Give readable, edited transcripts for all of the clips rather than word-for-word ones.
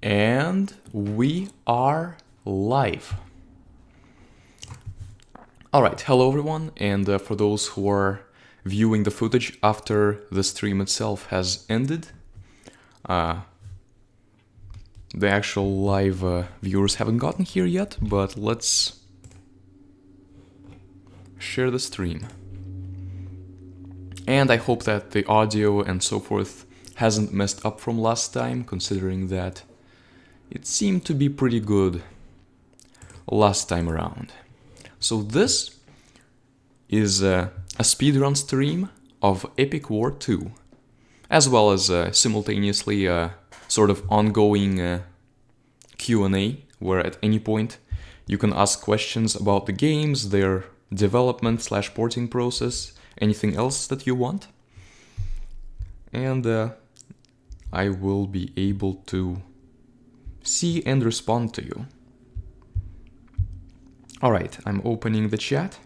And we are live. Alright, hello everyone, and for those who are viewing the footage after the stream itself has ended, the actual live viewers haven't gotten here yet, but let's share the stream. And I hope that the audio and so forth hasn't messed up from last time, considering that it seemed to be pretty good last time around. So this is a speedrun stream of Epic War 2, as well as simultaneously a sort of ongoing Q&A, where at any point you can ask questions about the games, their development / porting process, anything else that you want. And I will be able to see and respond to you. Alright, I'm opening the chat.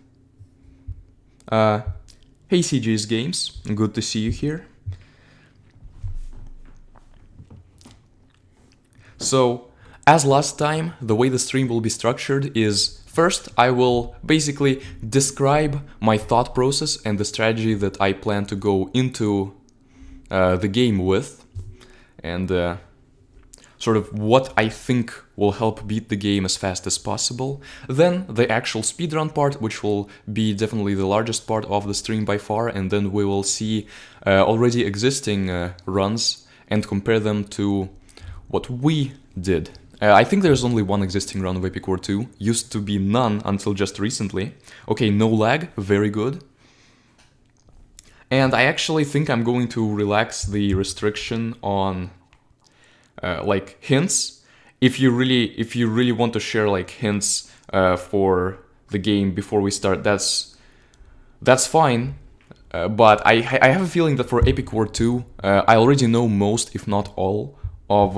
Hey CJ's Games, good to see you here. So, as last time, the way the stream will be structured is, first I will basically describe my thought process and the strategy that I plan to go into the game with, and sort of what I think will help beat the game as fast as possible. Then the actual speedrun part, which will be definitely the largest part of the stream by far, and then we will see already existing runs and compare them to what we did. I think there's only one existing run of Epic War 2, used to be none until just recently. Okay, no lag, very good. And I actually think I'm going to relax the restriction on like hints. If you really want to share like hints for the game before we start, that's fine. But I have a feeling that for Epic War 2, I already know most, if not all, of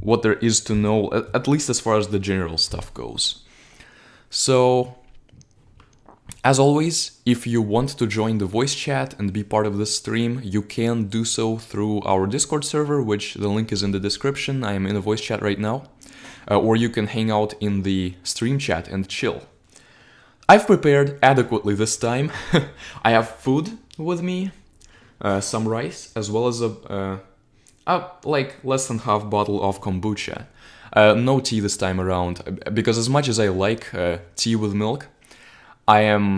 what there is to know, at least as far as the general stuff goes. So, as always, if you want to join the voice chat and be part of this stream, you can do so through our Discord server, which the link is in the description. I am in a voice chat right now. Or you can hang out in the stream chat and chill. I've prepared adequately this time. I have food with me, some rice, as well as a like less than half bottle of kombucha. No tea this time around, because as much as I like tea with milk, I am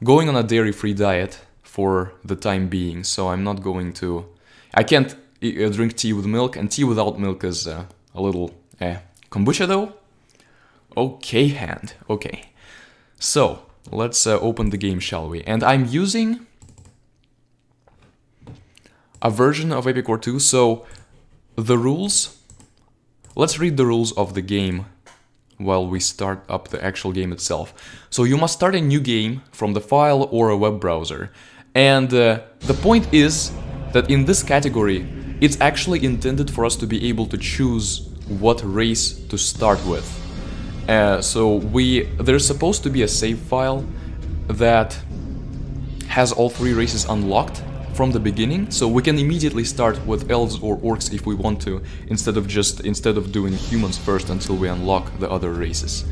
going on a dairy-free diet for the time being, so I'm not going to... I can't drink tea with milk, and tea without milk is a little... Kombucha though? Okay, hand. Okay. So, let's open the game, shall we? And I'm using a version of Epic War 2, so the rules... Let's read the rules of the game while we start up the actual game itself. So you must start a new game from the file or a web browser. And the point is that in this category, it's actually intended for us to be able to choose what race to start with. So there's supposed to be a save file that has all three races unlocked from the beginning, so we can immediately start with elves or orcs if we want to, instead of doing humans first until we unlock the other races.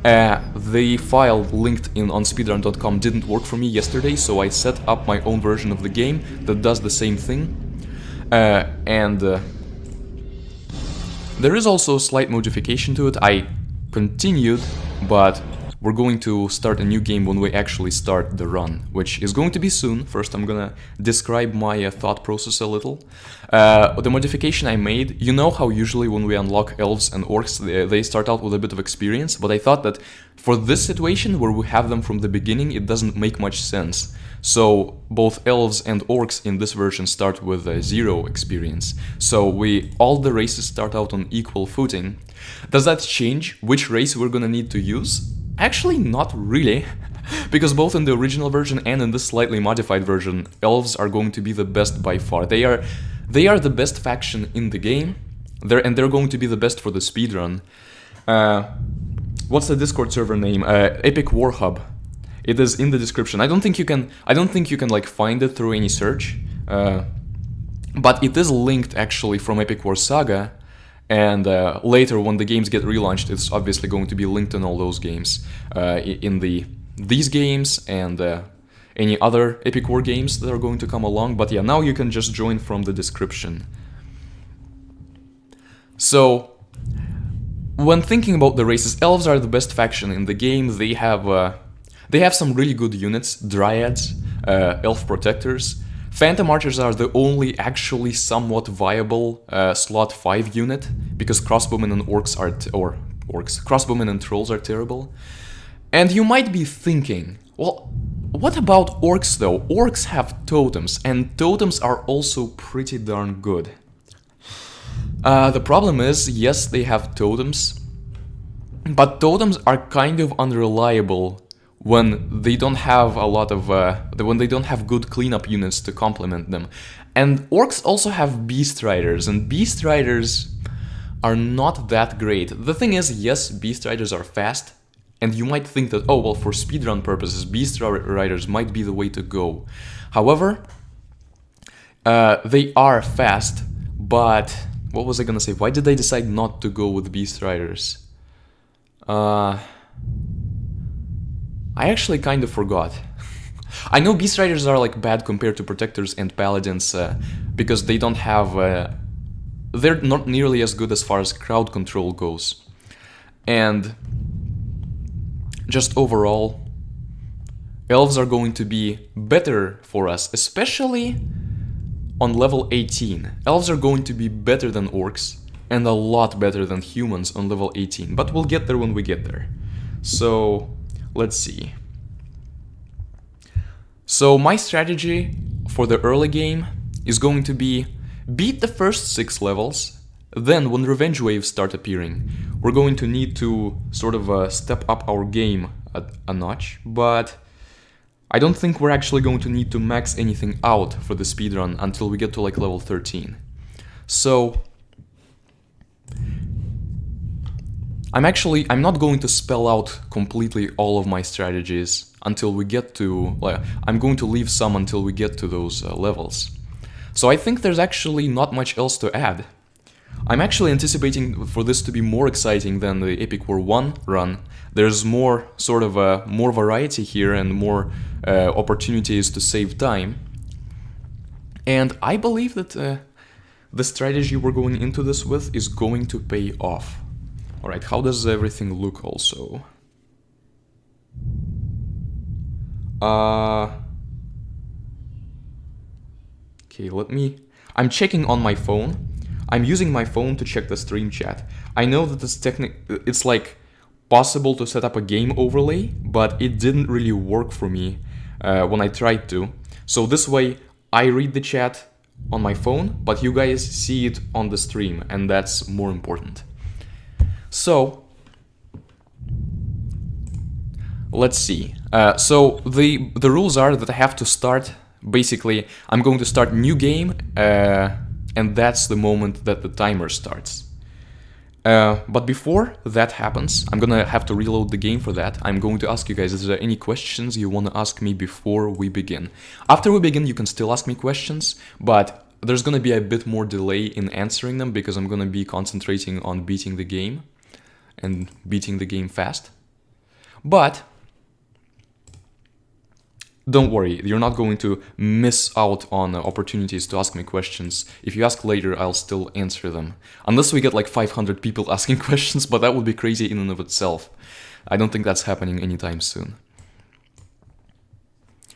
The file linked on speedrun.com didn't work for me yesterday, so I set up my own version of the game that does the same thing. And there is also a slight modification to it. I continued, but we're going to start a new game when we actually start the run, which is going to be soon. First, I'm gonna describe my thought process a little. The modification I made, you know how usually when we unlock elves and orcs, they start out with a bit of experience, but I thought that for this situation, where we have them from the beginning, it doesn't make much sense. So both elves and orcs in this version start with 0 experience. So all the races start out on equal footing. Does that change which race we're gonna need to use? Actually, not really, because both in the original version and in this slightly modified version, elves are going to be the best by far. They are the best faction in the game, they're going to be the best for the speedrun. What's the Discord server name? Epic War Hub. It is in the description. I don't think you can like find it through any search. But it is linked actually from Epic Wars Saga, and later when the games get relaunched, it's obviously going to be linked in all those games, in these games and any other Epic War games that are going to come along. But yeah, now you can just join from the description. So, when thinking about the races, elves are the best faction in the game. They have some really good units: dryads, elf protectors. Phantom archers are the only actually somewhat viable slot 5 unit, because crossbowmen and crossbowmen and trolls are terrible. And you might be thinking, well, what about orcs though? Orcs have totems, and totems are also pretty darn good. The problem is, yes, they have totems, but totems are kind of unreliable when they don't have a lot of when they don't have good cleanup units to complement them. And orcs also have beast riders, and beast riders are not that great. The thing is, yes, beast riders are fast, and you might think that, oh well, for speedrun purposes, beast riders might be the way to go. However, they are fast, but what was I gonna say? Why did I decide not to go with beast riders? I actually kind of forgot. I know beast riders are like bad compared to protectors and paladins, because they don't have they're not nearly as good as far as crowd control goes. And just overall, elves are going to be better for us, especially on level 18. Elves are going to be better than orcs, and a lot better than humans on level 18, but we'll get there when we get there. So, let's see. So my strategy for the early game is going to be beat the first 6 levels, then when revenge waves start appearing, we're going to need to sort of step up our game a notch, but I don't think we're actually going to need to max anything out for the speedrun until we get to like level 13. So I'm not going to spell out completely all of my strategies until we get to, I'm going to leave some until we get to those levels. So I think there's actually not much else to add. I'm actually anticipating for this to be more exciting than the Epic War 1 run. There's more sort of more variety here and more opportunities to save time. And I believe that the strategy we're going into this with is going to pay off. Alright, how does everything look also? Okay, I'm checking on my phone. I'm using my phone to check the stream chat. I know that it's like possible to set up a game overlay, but it didn't really work for me when I tried to. So this way, I read the chat on my phone, but you guys see it on the stream, and that's more important. So, let's see. So the rules are that I have to start, basically, I'm going to start new game, and that's the moment that the timer starts. But before that happens, I'm gonna have to reload the game for that. I'm going to ask you guys, is there any questions you want to ask me before we begin? After we begin, you can still ask me questions, but there's gonna be a bit more delay in answering them because I'm gonna be concentrating on beating the game and beating the game fast. But don't worry, you're not going to miss out on opportunities to ask me questions. If you ask later, I'll still answer them. Unless we get like 500 people asking questions, but that would be crazy in and of itself. I don't think that's happening anytime soon.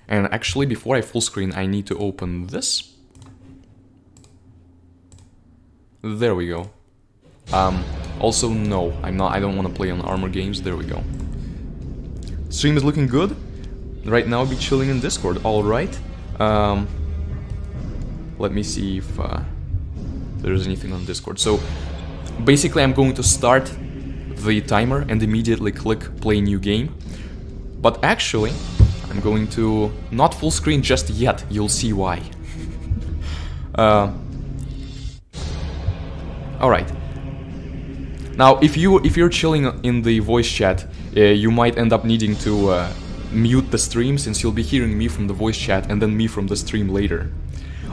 And actually, before I full screen, I need to open this. There we go. Also, no, I don't want to play on armor games. There we go. Stream is looking good. Right now, I'll be chilling in Discord. Alright. Let me see if there's anything on Discord. So, basically, I'm going to start the timer and immediately click play new game. But actually, I'm going to not full screen just yet. You'll see why. Alright. Now, if you're chilling in the voice chat, you might end up needing to mute the stream, since you'll be hearing me from the voice chat and then me from the stream later.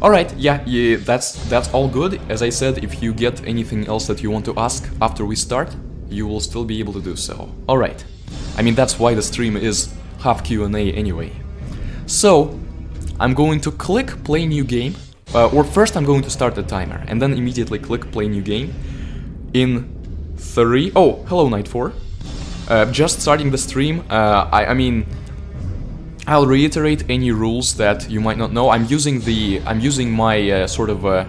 Alright, yeah, that's all good. As I said, if you get anything else that you want to ask after we start, you will still be able to do so. Alright. I mean, that's why the stream is half Q&A anyway. So, I'm going to click play new game. Or first I'm going to start the timer, and then immediately click play new game. In 3... Oh, hello Night 4. Just starting the stream. I mean, I'll reiterate any rules that you might not know. I'm using my sort of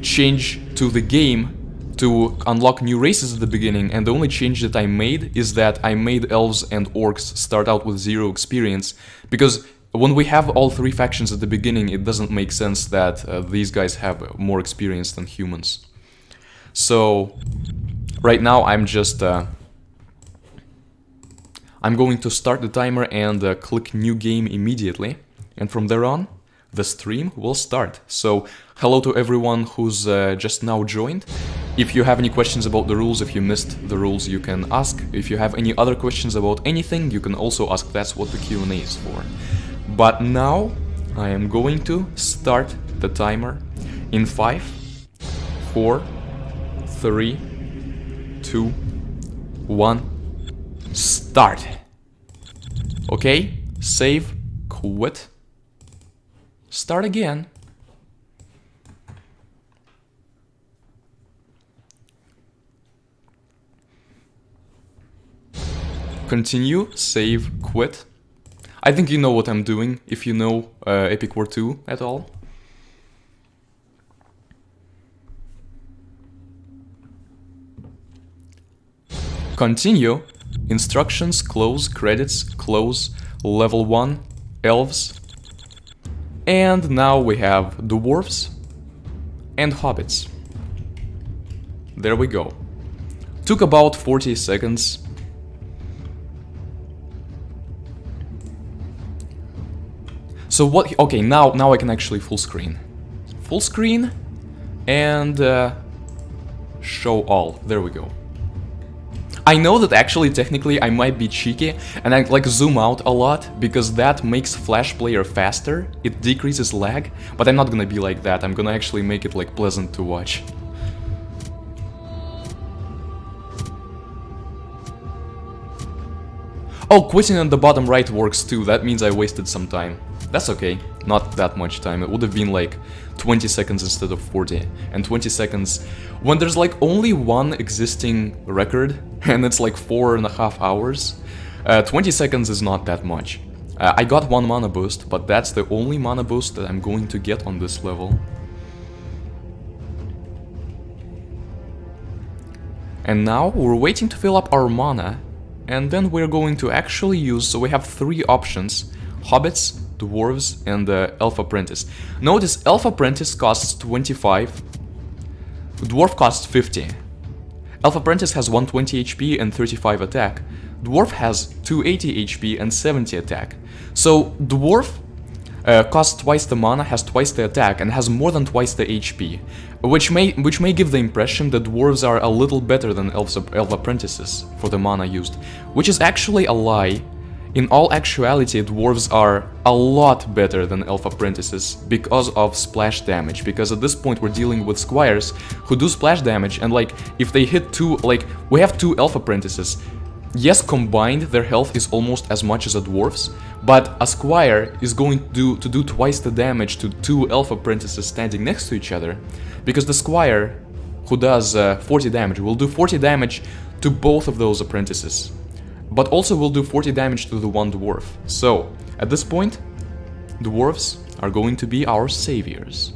change to the game to unlock new races at the beginning, and the only change that I made is that I made elves and orcs start out with 0 experience, because when we have all 3 factions at the beginning, it doesn't make sense that these guys have more experience than humans. So right now I'm just I'm going to start the timer and click new game immediately, and from there on the stream will start. So hello to everyone who's just now joined. If you have any questions about the rules, if you missed the rules, you can ask. If you have any other questions about anything, you can also ask. That's what the Q&A is for. But now I am going to start the timer in 5, 4, 3, 2, 1, start. Okay, save, quit, start again. Continue, save, quit. I think you know what I'm doing, if you know Epic War 2 at all. Continue, instructions, close, credits, close, level 1, elves. And now we have dwarves and hobbits. There we go. Took about 40 seconds. So what, okay, now I can actually full screen. Full screen and show all, there we go. I know that actually technically I might be cheeky and I like zoom out a lot because that makes Flash Player faster, it decreases lag, but I'm not gonna be like that, I'm gonna actually make it like pleasant to watch. Oh, quitting on the bottom right works too, that means I wasted some time. That's okay, not that much time, it would have been like 20 seconds instead of 40, and 20 seconds when there's like only one existing record, and it's like 4.5 hours, 20 seconds is not that much. I got 1 mana boost, but that's the only mana boost that I'm going to get on this level. And now we're waiting to fill up our mana, and then we're going to actually use, so we have 3 options, hobbits, dwarves, and elf apprentice. Notice elf apprentice costs 25, dwarf costs 50. Elf apprentice has 120 HP and 35 attack. Dwarf has 280 HP and 70 attack. So dwarf costs twice the mana, has twice the attack, and has more than twice the HP, which may give the impression that dwarves are a little better than elf apprentices for the mana used, which is actually a lie. In all actuality, dwarves are a lot better than elf apprentices because of splash damage, because at this point we're dealing with squires who do splash damage, and like if they hit 2, like we have 2 elf apprentices. Yes, combined their health is almost as much as a dwarf's, but a squire is going to do twice the damage to 2 elf apprentices standing next to each other, because the squire who does 40 damage will do 40 damage to both of those apprentices, but also will do 40 damage to the one dwarf. So, at this point, dwarves are going to be our saviors.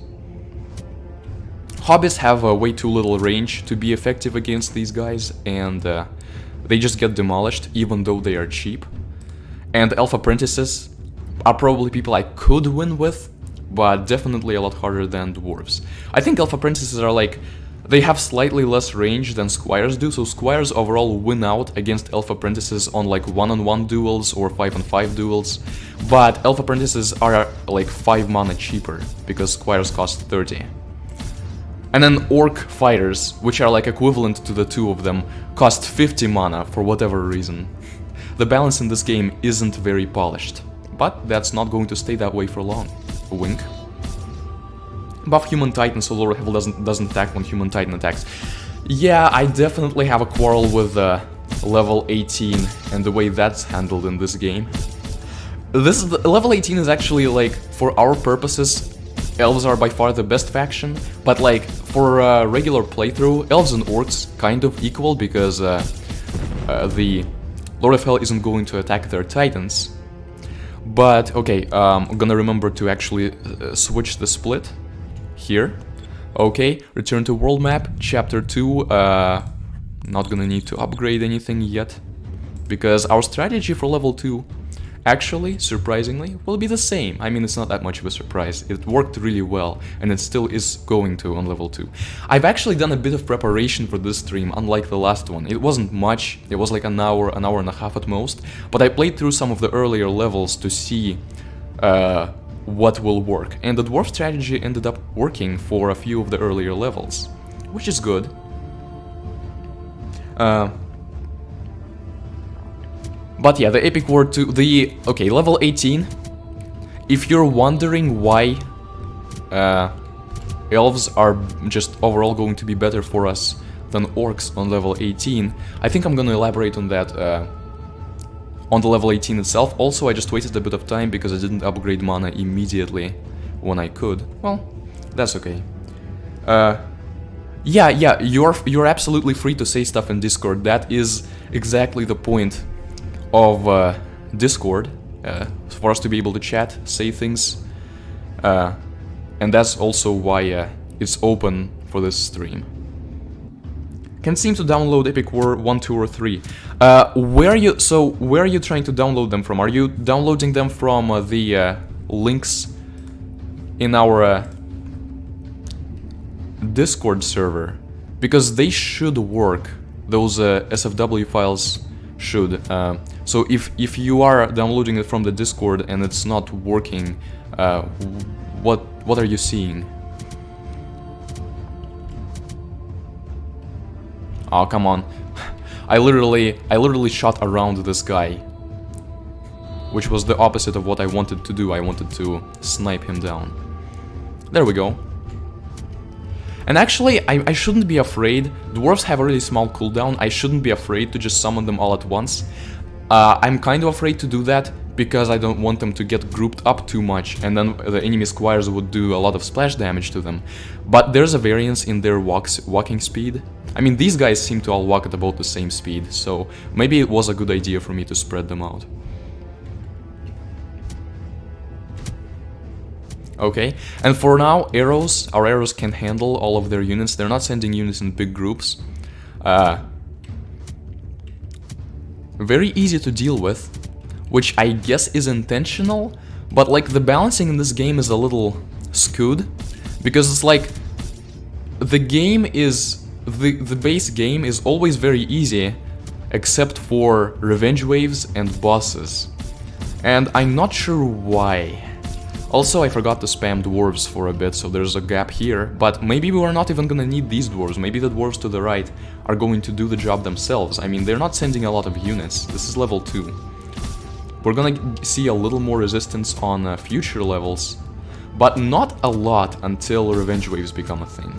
Hobbits have way too little range to be effective against these guys, and they just get demolished even though they are cheap. And elf apprentices are probably people I could win with, but definitely a lot harder than dwarves. I think elf apprentices are like, they have slightly less range than squires do, so squires overall win out against elf apprentices on like 1-on-1 duels or 5-on-5 duels, but elf apprentices are like 5 mana cheaper, because squires cost 30. And then orc fighters, which are like equivalent to the 2 of them, cost 50 mana for whatever reason. The balance in this game isn't very polished, but that's not going to stay that way for long. Wink. Buff Human Titan so lower level doesn't attack when Human Titan attacks. Yeah, I definitely have a quarrel with level 18 and the way that's handled in this game. Level 18 is actually, like, for our purposes, elves are by far the best faction, but like for a regular playthrough, elves and orcs kind of equal because the Lord of Hell isn't going to attack their titans. But okay, I'm gonna remember to actually switch the split here. Okay, return to world map, chapter 2. Not gonna need to upgrade anything yet because our strategy for level 2 actually, surprisingly, will be the same. I mean, it's not that much of a surprise. It worked really well, and it still is going to on level 2. I've actually done a bit of preparation for this stream, unlike the last one. It wasn't much, it was like an hour and a half at most, but I played through some of the earlier levels to see what will work. And the dwarf strategy ended up working for a few of the earlier levels, which is good. But yeah, the Epic War 2, okay, level 18. If you're wondering why elves are just overall going to be better for us than orcs on level 18, I think I'm gonna elaborate on that on the level 18 itself. Also, I just wasted a bit of time because I didn't upgrade mana immediately when I could. Well, that's okay. Yeah, you're absolutely free to say stuff in Discord. That is exactly the point of Discord, for us to be able to chat, say things, and that's also why it's open for this stream. Can't seem to download Epic War 1, 2, or 3. Where are you trying to download them from? Are you downloading them from the links in our Discord server? Because they should work. Those SFW files should. So if you are downloading it from the Discord and it's not working, what are you seeing? Oh, come on. I literally shot around this guy, which was the opposite of what I wanted to do. I wanted to snipe him down. There we go. And actually, I shouldn't be afraid. Dwarves have a really small cooldown. I shouldn't be afraid to just summon them all at once. I'm kind of afraid to do that because I don't want them to get grouped up too much and then the enemy squires would do a lot of splash damage to them. But there's a variance in their walking speed. I mean, these guys seem to all walk at about the same speed, so maybe it was a good idea for me to spread them out. Okay, and for now, our arrows can handle all of their units. They're not sending units in big groups. Very easy to deal with, which I guess is intentional, but like the balancing in this game is a little skewed, because it's like the game is, the base game is always very easy, except for revenge waves and bosses, and I'm not sure why. Also, I forgot to spam dwarves for a bit, so there's a gap here, but maybe we are not even gonna need these dwarves. Maybe the dwarves to the right are going to do the job themselves. I mean, they're not sending a lot of units. This is level 2. We're gonna see a little more resistance on future levels, but not a lot until revenge waves become a thing.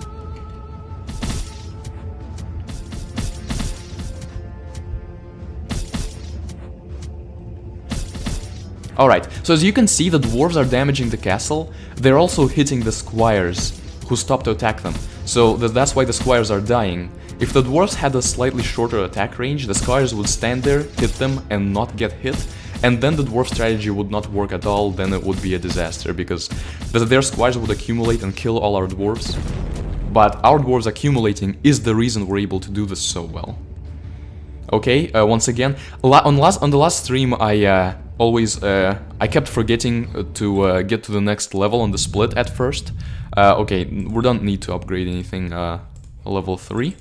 Alright, so as you can see, the dwarves are damaging the castle. They're also hitting the squires, who stop to attack them. So that's why the squires are dying. If the dwarves had a slightly shorter attack range, the squires would stand there, hit them, and not get hit. And then the dwarf strategy would not work at all, then it would be a disaster, because their squires would accumulate and kill all our dwarves. But our dwarves accumulating is the reason we're able to do this so well. Okay, once again, on the last stream I I kept forgetting to get to the next level on the split at first. Okay, we don't need to upgrade anything, level 3.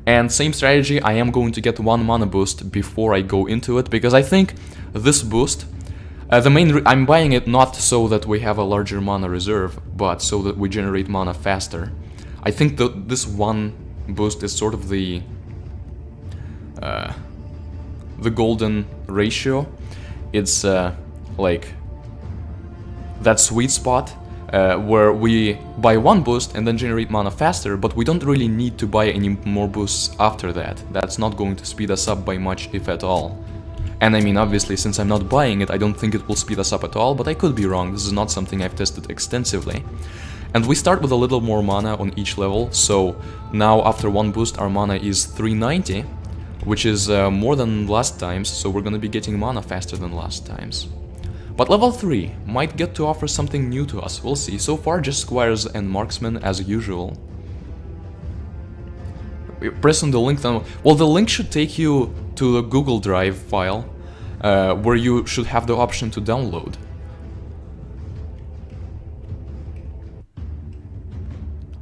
And same strategy, I am going to get 1 mana boost before I go into it, because I think this boost, I'm buying it not so that we have a larger mana reserve, but so that we generate mana faster. I think this 1 boost is sort of the golden ratio. It's like that sweet spot where we buy one boost and then generate mana faster, but we don't really need to buy any more boosts after that. That's not going to speed us up by much, if at all. And I mean, obviously, since I'm not buying it, I don't think it will speed us up at all, but I could be wrong. This is not something I've tested extensively. And we start with a little more mana on each level, so now after one boost our mana is 390, which is more than last times, so we're gonna be getting mana faster than last times. But level 3 might get to offer something new to us, we'll see. So far just squires and marksmen as usual. Press on the link now. Well, the link should take you to the Google Drive file, where you should have the option to download.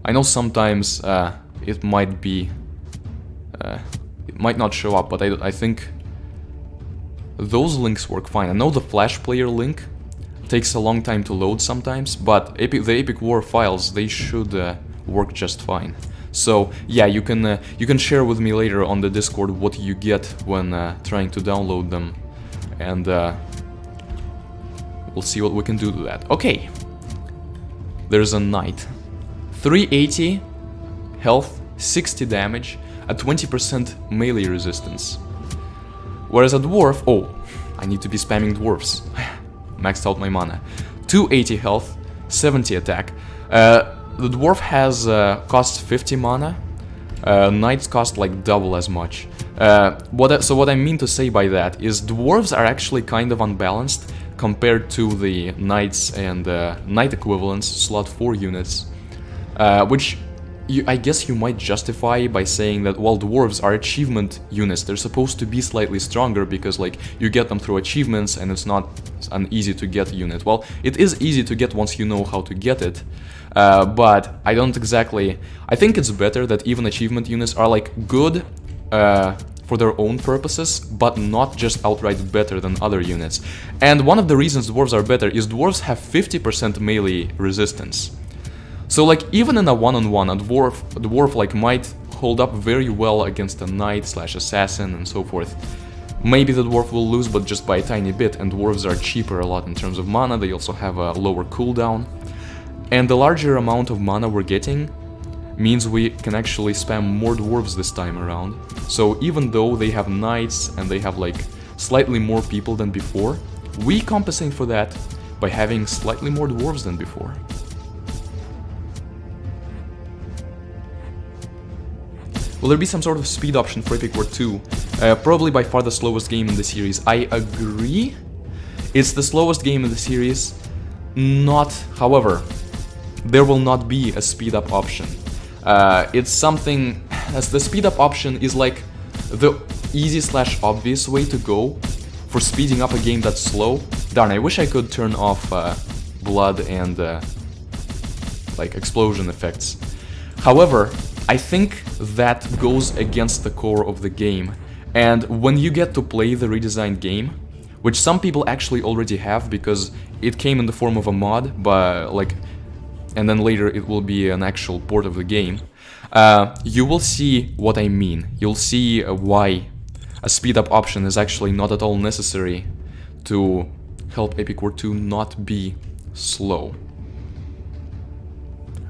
I know sometimes it might be, it might not show up, but I think those links work fine. I know the Flash Player link takes a long time to load sometimes, but the Epic War files, they should work just fine. So yeah, you can share with me later on the Discord what you get when trying to download them, and we'll see what we can do to that. Okay, there's a knight. 380 health, 60 damage, a 20% melee resistance. Whereas a dwarf, oh, I need to be spamming dwarfs. Maxed out my mana. 280 health, 70 attack. The dwarf has costs 50 mana. Knights cost like double as much. So what I mean to say by that is dwarves are actually kind of unbalanced compared to the knights and knight equivalents, slot 4 units. Which I guess you might justify by saying that, well, dwarves are achievement units. They're supposed to be slightly stronger because, like, you get them through achievements and it's not an easy to get unit. Well, it is easy to get once you know how to get it, but I don't exactly... I think it's better that even achievement units are, like, good for their own purposes, but not just outright better than other units. And one of the reasons dwarves are better is dwarves have 50% melee resistance. So, like, even in a one-on-one, a dwarf like might hold up very well against a knight slash assassin and so forth. Maybe the dwarf will lose, but just by a tiny bit, and dwarves are cheaper a lot in terms of mana. They also have a lower cooldown. And the larger amount of mana we're getting means we can actually spam more dwarves this time around. So even though they have knights and they have, like, slightly more people than before, we compensate for that by having slightly more dwarves than before. Will there be some sort of speed option for Epic War 2? Probably by far the slowest game in the series. I agree. It's the slowest game in the series. However, there will not be a speed up option. It's something, as the speed up option is like the easy slash obvious way to go for speeding up a game that's slow. Darn, I wish I could turn off blood and like explosion effects. However, I think that goes against the core of the game, and when you get to play the redesigned game, which some people actually already have because it came in the form of a mod, but like, and then later it will be an actual port of the game, you will see what I mean. You'll see why a speed up option is actually not at all necessary to help Epic War 2 not be slow.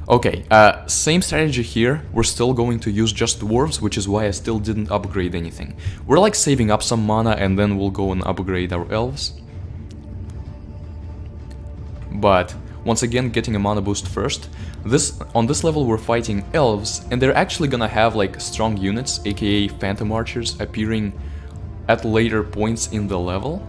Okay, same strategy here. We're still going to use just dwarves, which is why I still didn't upgrade anything. We're like saving up some mana and then we'll go and upgrade our elves. But once again, getting a mana boost first. On this level we're fighting elves, and they're actually gonna have like strong units, aka phantom archers, appearing at later points in the level.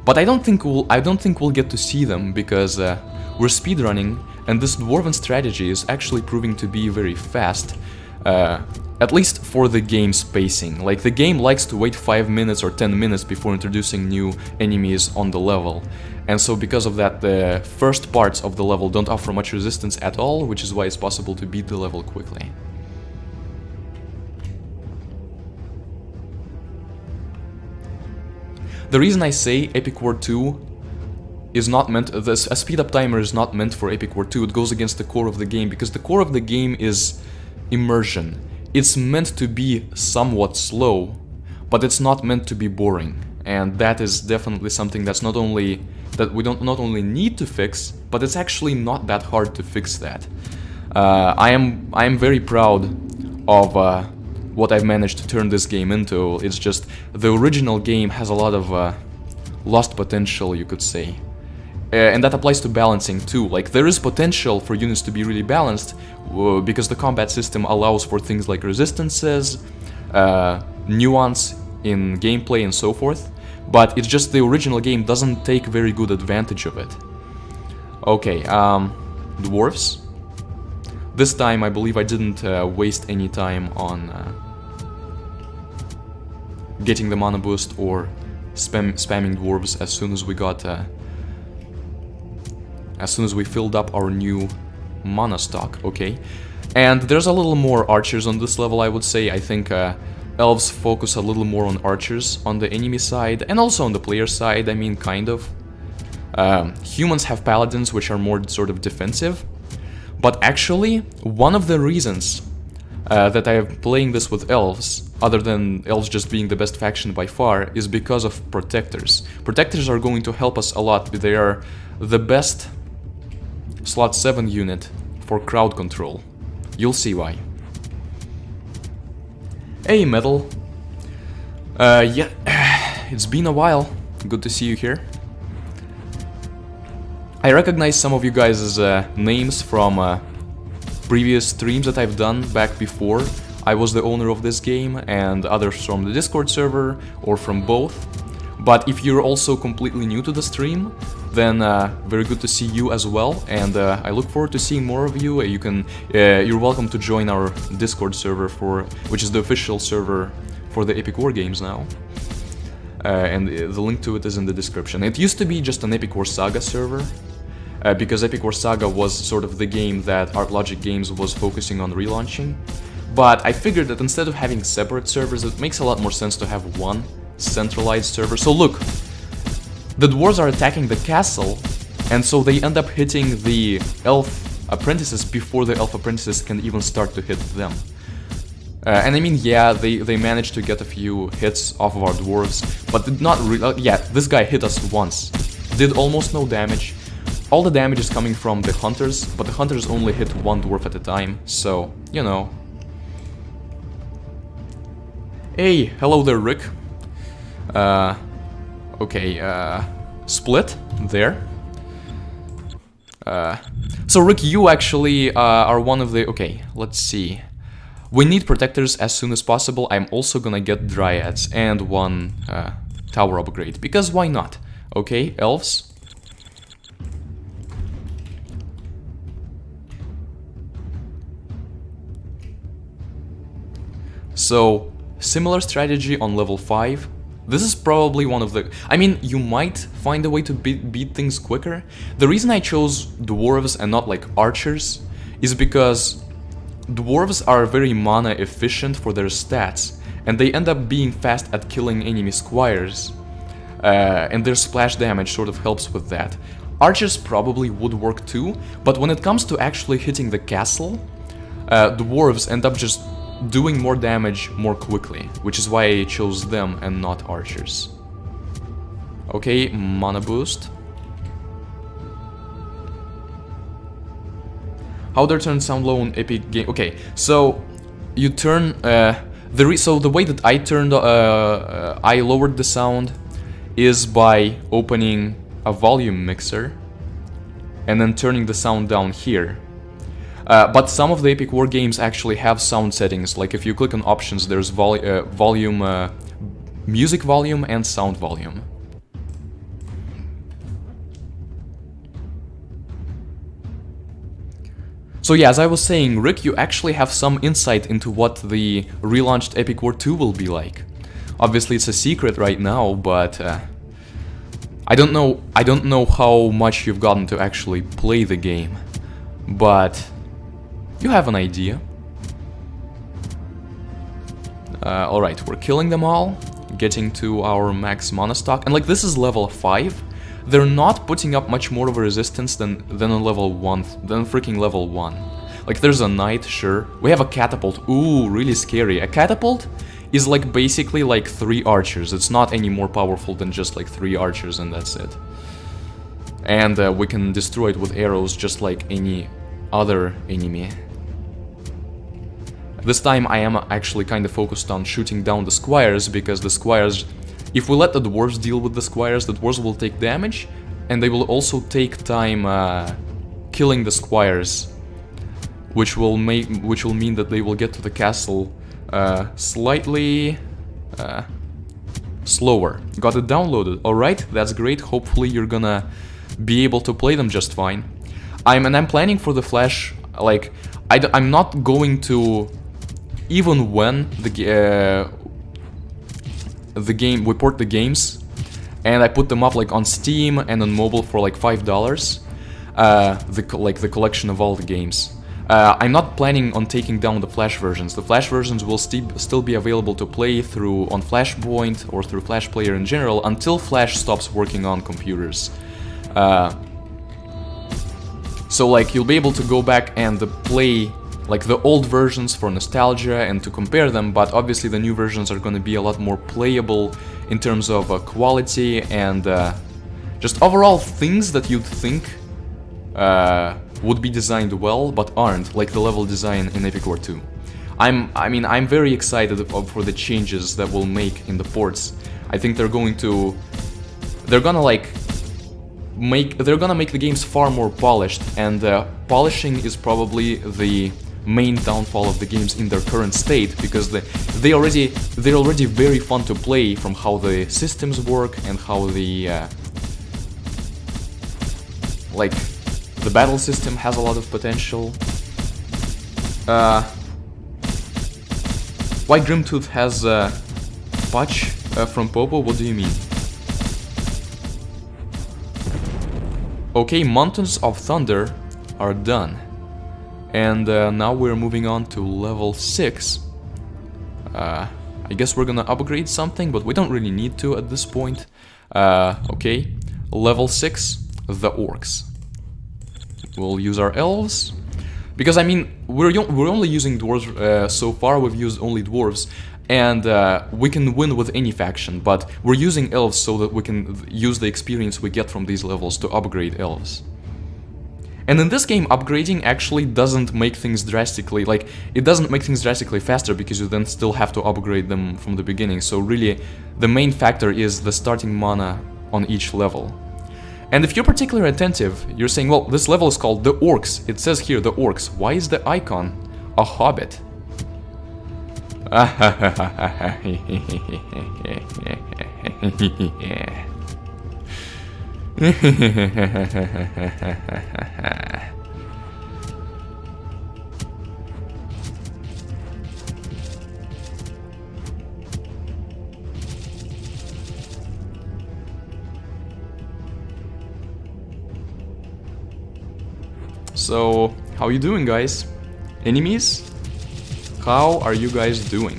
But I don't think we'll get to see them because we're speedrunning. And this dwarven strategy is actually proving to be very fast, at least for the game's pacing. Like, the game likes to wait 5 minutes or 10 minutes before introducing new enemies on the level. And so because of that, the first parts of the level don't offer much resistance at all, which is why it's possible to beat the level quickly. The reason I say Epic War 2 is not meant, a speed up timer is not meant for Epic War 2, it goes against the core of the game, because the core of the game is immersion. It's meant to be somewhat slow, but it's not meant to be boring, and that is definitely something that's that we don't not only need to fix, but it's actually not that hard to fix that. I am very proud of what I've managed to turn this game into. It's just the original game has a lot of lost potential, you could say. And that applies to balancing too. Like, there is potential for units to be really balanced because the combat system allows for things like resistances, nuance in gameplay and so forth. But it's just the original game doesn't take very good advantage of it. Okay, dwarves. This time I believe I didn't waste any time on getting the mana boost or spamming dwarves as soon as we got as soon as we filled up our new mana stock. Okay, and there's a little more archers on this level, I would say. I think elves focus a little more on archers on the enemy side and also on the player side. I mean, kind of. Humans have paladins, which are more sort of defensive. But actually, one of the reasons that I am playing this with elves, other than elves just being the best faction by far, is because of protectors. Protectors are going to help us a lot. They are the best slot 7 unit for crowd control. You'll see why. Hey, Metal. Yeah, it's been a while. Good to see you here. I recognize some of you guys' names from previous streams that I've done back before I was the owner of this game, and others from the Discord server or from both. But if you're also completely new to the stream, then very good to see you as well, and I look forward to seeing more of you. You're welcome to join our Discord server, which is the official server for the Epic War games now. And the link to it is in the description. It used to be just an Epic War Saga server, because Epic War Saga was sort of the game that ArtLogic Games was focusing on relaunching. But I figured that instead of having separate servers, it makes a lot more sense to have one centralized server. So look, the dwarves are attacking the castle, and so they end up hitting the elf apprentices before the elf apprentices can even start to hit them. And I mean, yeah, they managed to get a few hits off of our dwarves, but did not really... yeah, this guy hit us once. Did almost no damage. All the damage is coming from the hunters, but the hunters only hit one dwarf at a time, so, you know. Hey, hello there, Rick. Okay, split, there. So Rick, you actually are one of the... okay, let's see. We need protectors as soon as possible. I'm also gonna get dryads and one tower upgrade, because why not? Okay, elves. So, similar strategy on level 5. This is probably one of the... I mean, you might find a way to beat things quicker. The reason I chose dwarves and not like archers is because dwarves are very mana efficient for their stats, and they end up being fast at killing enemy squires, and their splash damage sort of helps with that. Archers probably would work too, but when it comes to actually hitting the castle, dwarves end up just doing more damage more quickly, which is why I chose them and not archers. Okay, mana boost. How their turns sound low in Epic game. Okay, so you turn so the way that I turned I lowered the sound is by opening a volume mixer and then turning the sound down here. But some of the Epic War games actually have sound settings. Like if you click on options, there's volume, music volume and sound volume. So yeah, as I was saying, Rick, you actually have some insight into what the relaunched Epic War 2 will be like. Obviously it's a secret right now, but I don't know how much you've gotten to actually play the game, but you have an idea. Alright, we're killing them all, getting to our max mana stock, and like this is level 5. They're not putting up much more of a resistance than on level 1, than freaking level 1. Like there's a knight, sure. We have a catapult, ooh, really scary. A catapult is like basically like 3 archers. It's not any more powerful than just like 3 archers and that's it. And we can destroy it with arrows just like any other enemy. This time I am actually kind of focused on shooting down the squires, because the squires, if we let the dwarves deal with the squires will take damage, and they will also take time killing the squires, which will mean that they will get to the castle slightly slower. Got it downloaded. Alright, that's great. Hopefully you're gonna be able to play them just fine. I'm planning for the Flash, like, I'm not going to, even when the game, we port the games, and I put them up like on Steam and on mobile for like $5, the collection of all the games. I'm not planning on taking down the Flash versions. The Flash versions will still be available to play through on Flashpoint or through Flash Player in general until Flash stops working on computers. So like you'll be able to go back and play like the old versions for nostalgia and to compare them, but obviously the new versions are going to be a lot more playable in terms of quality and just overall things that you'd think would be designed well but aren't, like the level design in Epic War 2. I'm very excited for the changes that we'll make in the ports. I think they're gonna make the games far more polished, and polishing is probably the main downfall of the games in their current state, because they're already very fun to play from how the systems work and how the like the battle system has a lot of potential. Why Grimtooth has patch from Popo? What do you mean? Okay, Mountains of Thunder are done. And now we're moving on to level 6. I guess we're gonna upgrade something, but we don't really need to at this point. Okay, level 6, the orcs. We'll use our elves. Because, I mean, we're only using dwarves so far, we've used only dwarves. And we can win with any faction, but we're using elves so that we can use the experience we get from these levels to upgrade elves. And in this game, upgrading actually doesn't make things drastically, like, it doesn't make things drastically faster, because you then still have to upgrade them from the beginning. So really, the main factor is the starting mana on each level. And if you're particularly attentive, you're saying, well, this level is called the Orcs. It says here, the Orcs. Why is the icon a hobbit? So, how you doing, guys? Enemies? How are you guys doing?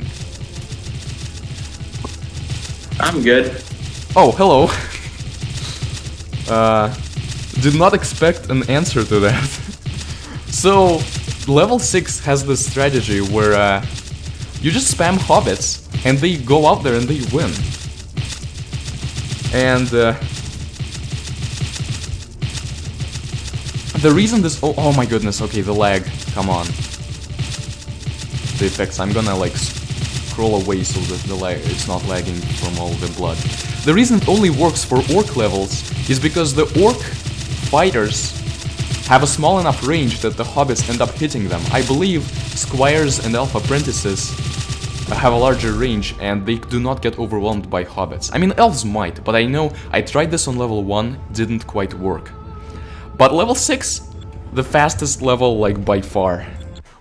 I'm good. Oh, hello. Did not expect an answer to that. So, level 6 has this strategy where you just spam hobbits and they go out there and they win. And the reason this... Oh my goodness, okay, the lag. Come on. The effects. I'm gonna like scroll away so that the lag, it's not lagging from all the blood. The reason it only works for orc levels is because the orc fighters have a small enough range that the hobbits end up hitting them. I believe squires and elf apprentices have a larger range and they do not get overwhelmed by hobbits. I mean, elves might, but I know I tried this on level 1, didn't quite work. But level 6, the fastest level like by far.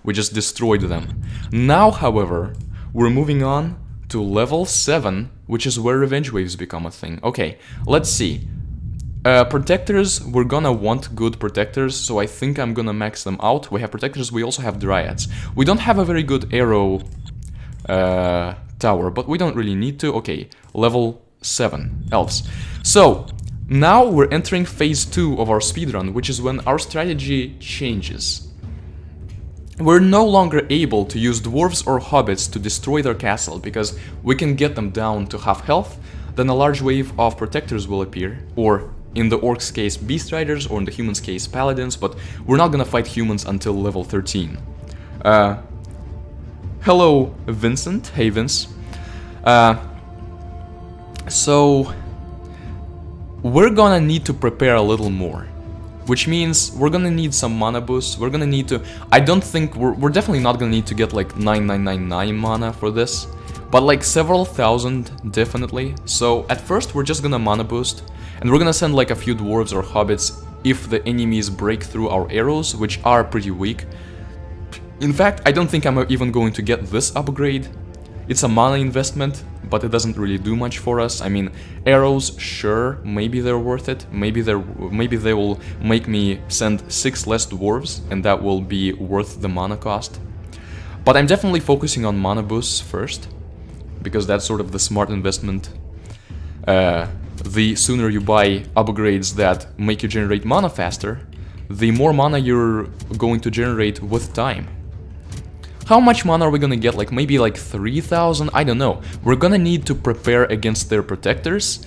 We just destroyed them. Now, however, we're moving on to level 7, which is where revenge waves become a thing. Okay, let's see. Protectors, we're gonna want good protectors, so I think I'm gonna max them out. We have protectors, we also have dryads. We don't have a very good arrow tower, but we don't really need to. Okay, level 7, elves. So, now we're entering phase 2 of our speedrun, which is when our strategy changes. We're no longer able to use dwarves or hobbits to destroy their castle, because we can get them down to half health, then a large wave of protectors will appear, or in the orcs case beast riders, or in the humans case paladins, but we're not gonna fight humans until level 13. Hello Vincent, hey Vince. So we're gonna need to prepare a little more, which means we're gonna need some mana boosts. We're gonna need to, I don't think, we're definitely not gonna need to get like 9999 mana for this, but like several thousand definitely. So at first we're just gonna mana boost, and we're gonna send like a few dwarves or hobbits if the enemies break through our arrows, which are pretty weak. In fact, I don't think I'm even going to get this upgrade. It's a mana investment, but it doesn't really do much for us. I mean, arrows, sure, maybe they're worth it. Maybe they will make me send 6 less dwarves, and that will be worth the mana cost. But I'm definitely focusing on mana boosts first, because that's sort of the smart investment. The sooner you buy upgrades that make you generate mana faster, the more mana you're going to generate with time. How much mana are we gonna get? Like maybe like 3000? I don't know. We're gonna need to prepare against their protectors,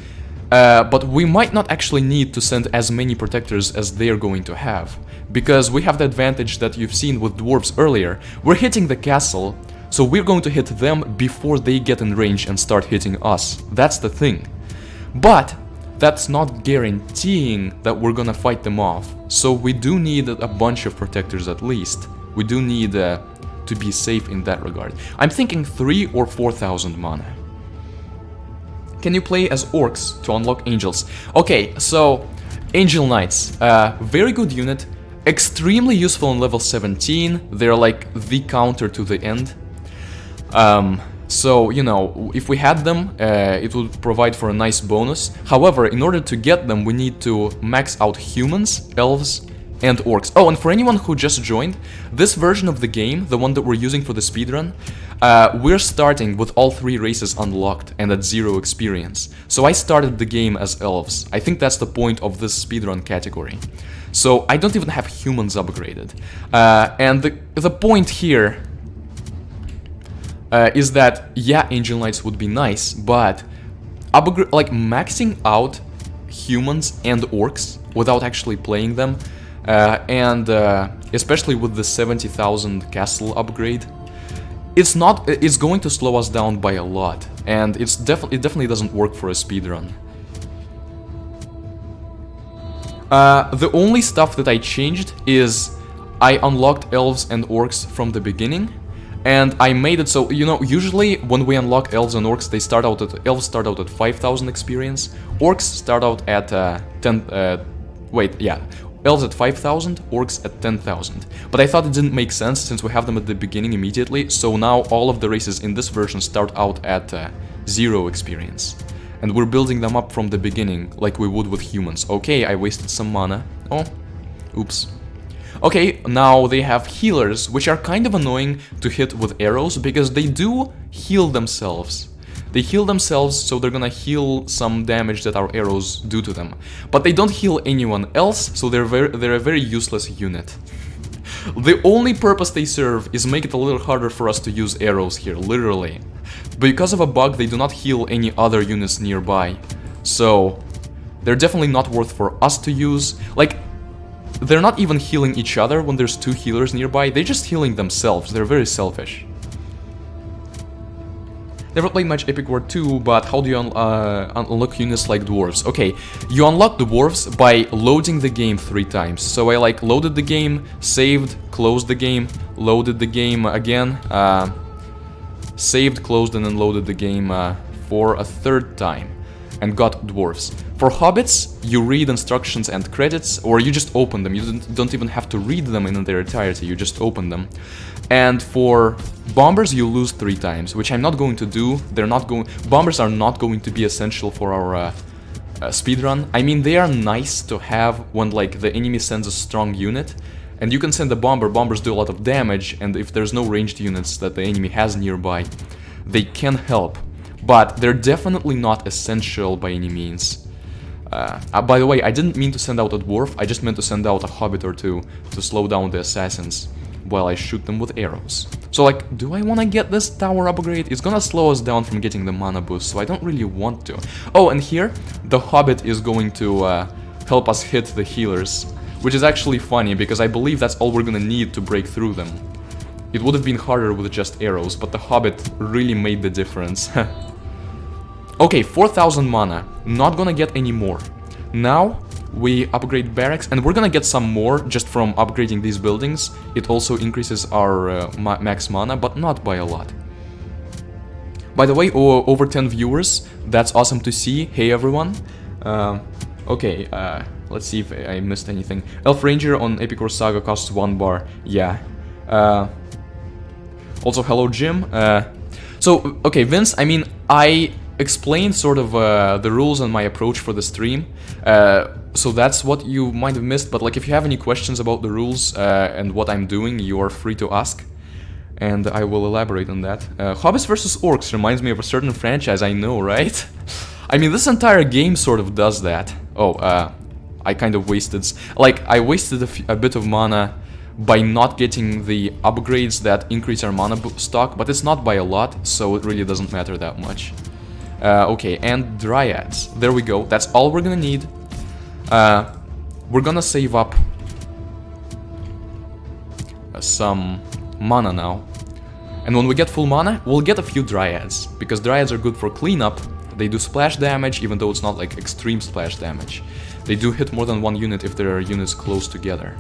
but we might not actually need to send as many protectors as they're going to have, because we have the advantage that you've seen with dwarves earlier. We're hitting the castle, so we're going to hit them before they get in range and start hitting us. That's the thing. But that's not guaranteeing that we're gonna fight them off. So we do need a bunch of protectors at least. We do need to be safe in that regard. I'm thinking 3 or 4000 mana. Can you play as orcs to unlock angels? Okay, so Angel Knights, very good unit, extremely useful on level 17. They're like the counter to the end. So, you know, if we had them, it would provide for a nice bonus. However, in order to get them, we need to max out humans, elves, and orcs. Oh, and for anyone who just joined, this version of the game, the one that we're using for the speedrun, we're starting with all 3 races unlocked and at 0 experience. So I started the game as elves. I think that's the point of this speedrun category. So I don't even have humans upgraded. And the point here is that, yeah, Angel Knights would be nice, but like maxing out humans and orcs without actually playing them, and especially with the 70,000 castle upgrade, it's going to slow us down by a lot, and it definitely doesn't work for a speedrun. The only stuff that I changed is I unlocked elves and orcs from the beginning, and I made it so, you know, usually when we unlock elves and orcs, elves start out at 5,000 experience, orcs start out at elves at 5,000, orcs at 10,000. But I thought it didn't make sense since we have them at the beginning immediately, so now all of the races in this version start out at 0 experience. And we're building them up from the beginning, like we would with humans. Okay, I wasted some mana. Oh, oops. Okay, now they have healers, which are kind of annoying to hit with arrows, because they do heal themselves. They heal themselves, so they're gonna heal some damage that our arrows do to them. But they don't heal anyone else, so they're a very useless unit. The only purpose they serve is make it a little harder for us to use arrows here, literally. Because of a bug, they do not heal any other units nearby. So, they're definitely not worth for us to use. Like, they're not even healing each other when there's 2 healers nearby, they're just healing themselves, they're very selfish. Never played much Epic War 2, but how do you unlock units like dwarves? Okay, you unlock dwarves by loading the game 3 times. So I like loaded the game, saved, closed the game, loaded the game again, saved, closed, and then loaded the game for a 3rd time, and got dwarves. For hobbits, you read instructions and credits, or you just open them. You don't even have to read them in their entirety, you just open them. And for bombers, you lose 3 times, which I'm not going to do. Bombers are not going to be essential for our speedrun. I mean, they are nice to have when like the enemy sends a strong unit, and you can send a bomber. Bombers do a lot of damage, and if there's no ranged units that the enemy has nearby, they can help. But they're definitely not essential by any means. By the way, I didn't mean to send out a dwarf, I just meant to send out a hobbit or 2 to slow down the assassins while I shoot them with arrows. So like, do I want to get this tower upgrade? It's gonna slow us down from getting the mana boost, so I don't really want to. Oh, and here, the hobbit is going to help us hit the healers. Which is actually funny, because I believe that's all we're gonna need to break through them. It would have been harder with just arrows, but the Hobbit really made the difference. Okay, 4000 mana. Not gonna get any more. Now, we upgrade barracks, and we're gonna get some more just from upgrading these buildings. It also increases our max mana, but not by a lot. By the way, over 10 viewers. That's awesome to see. Hey everyone. Okay, let's see if I missed anything. Elf Ranger on Epic War Saga costs 1 bar. Yeah. Also, hello Jim. So, okay, Vince, I mean, I explained sort of the rules and my approach for the stream. So that's what you might have missed, but like if you have any questions about the rules and what I'm doing, you are free to ask. And I will elaborate on that. Hobbits vs. Orcs reminds me of a certain franchise I know, right? I mean, this entire game sort of does that. Oh, I kind of wasted... Like, I wasted a bit of mana by not getting the upgrades that increase our mana stock, but it's not by a lot, so it really doesn't matter that much. Okay, and Dryads. There we go. That's all we're gonna need. We're gonna save up some mana now. And when we get full mana, we'll get a few Dryads, because Dryads are good for cleanup. They do splash damage, even though it's not like extreme splash damage. They do hit more than one unit if there are units close together.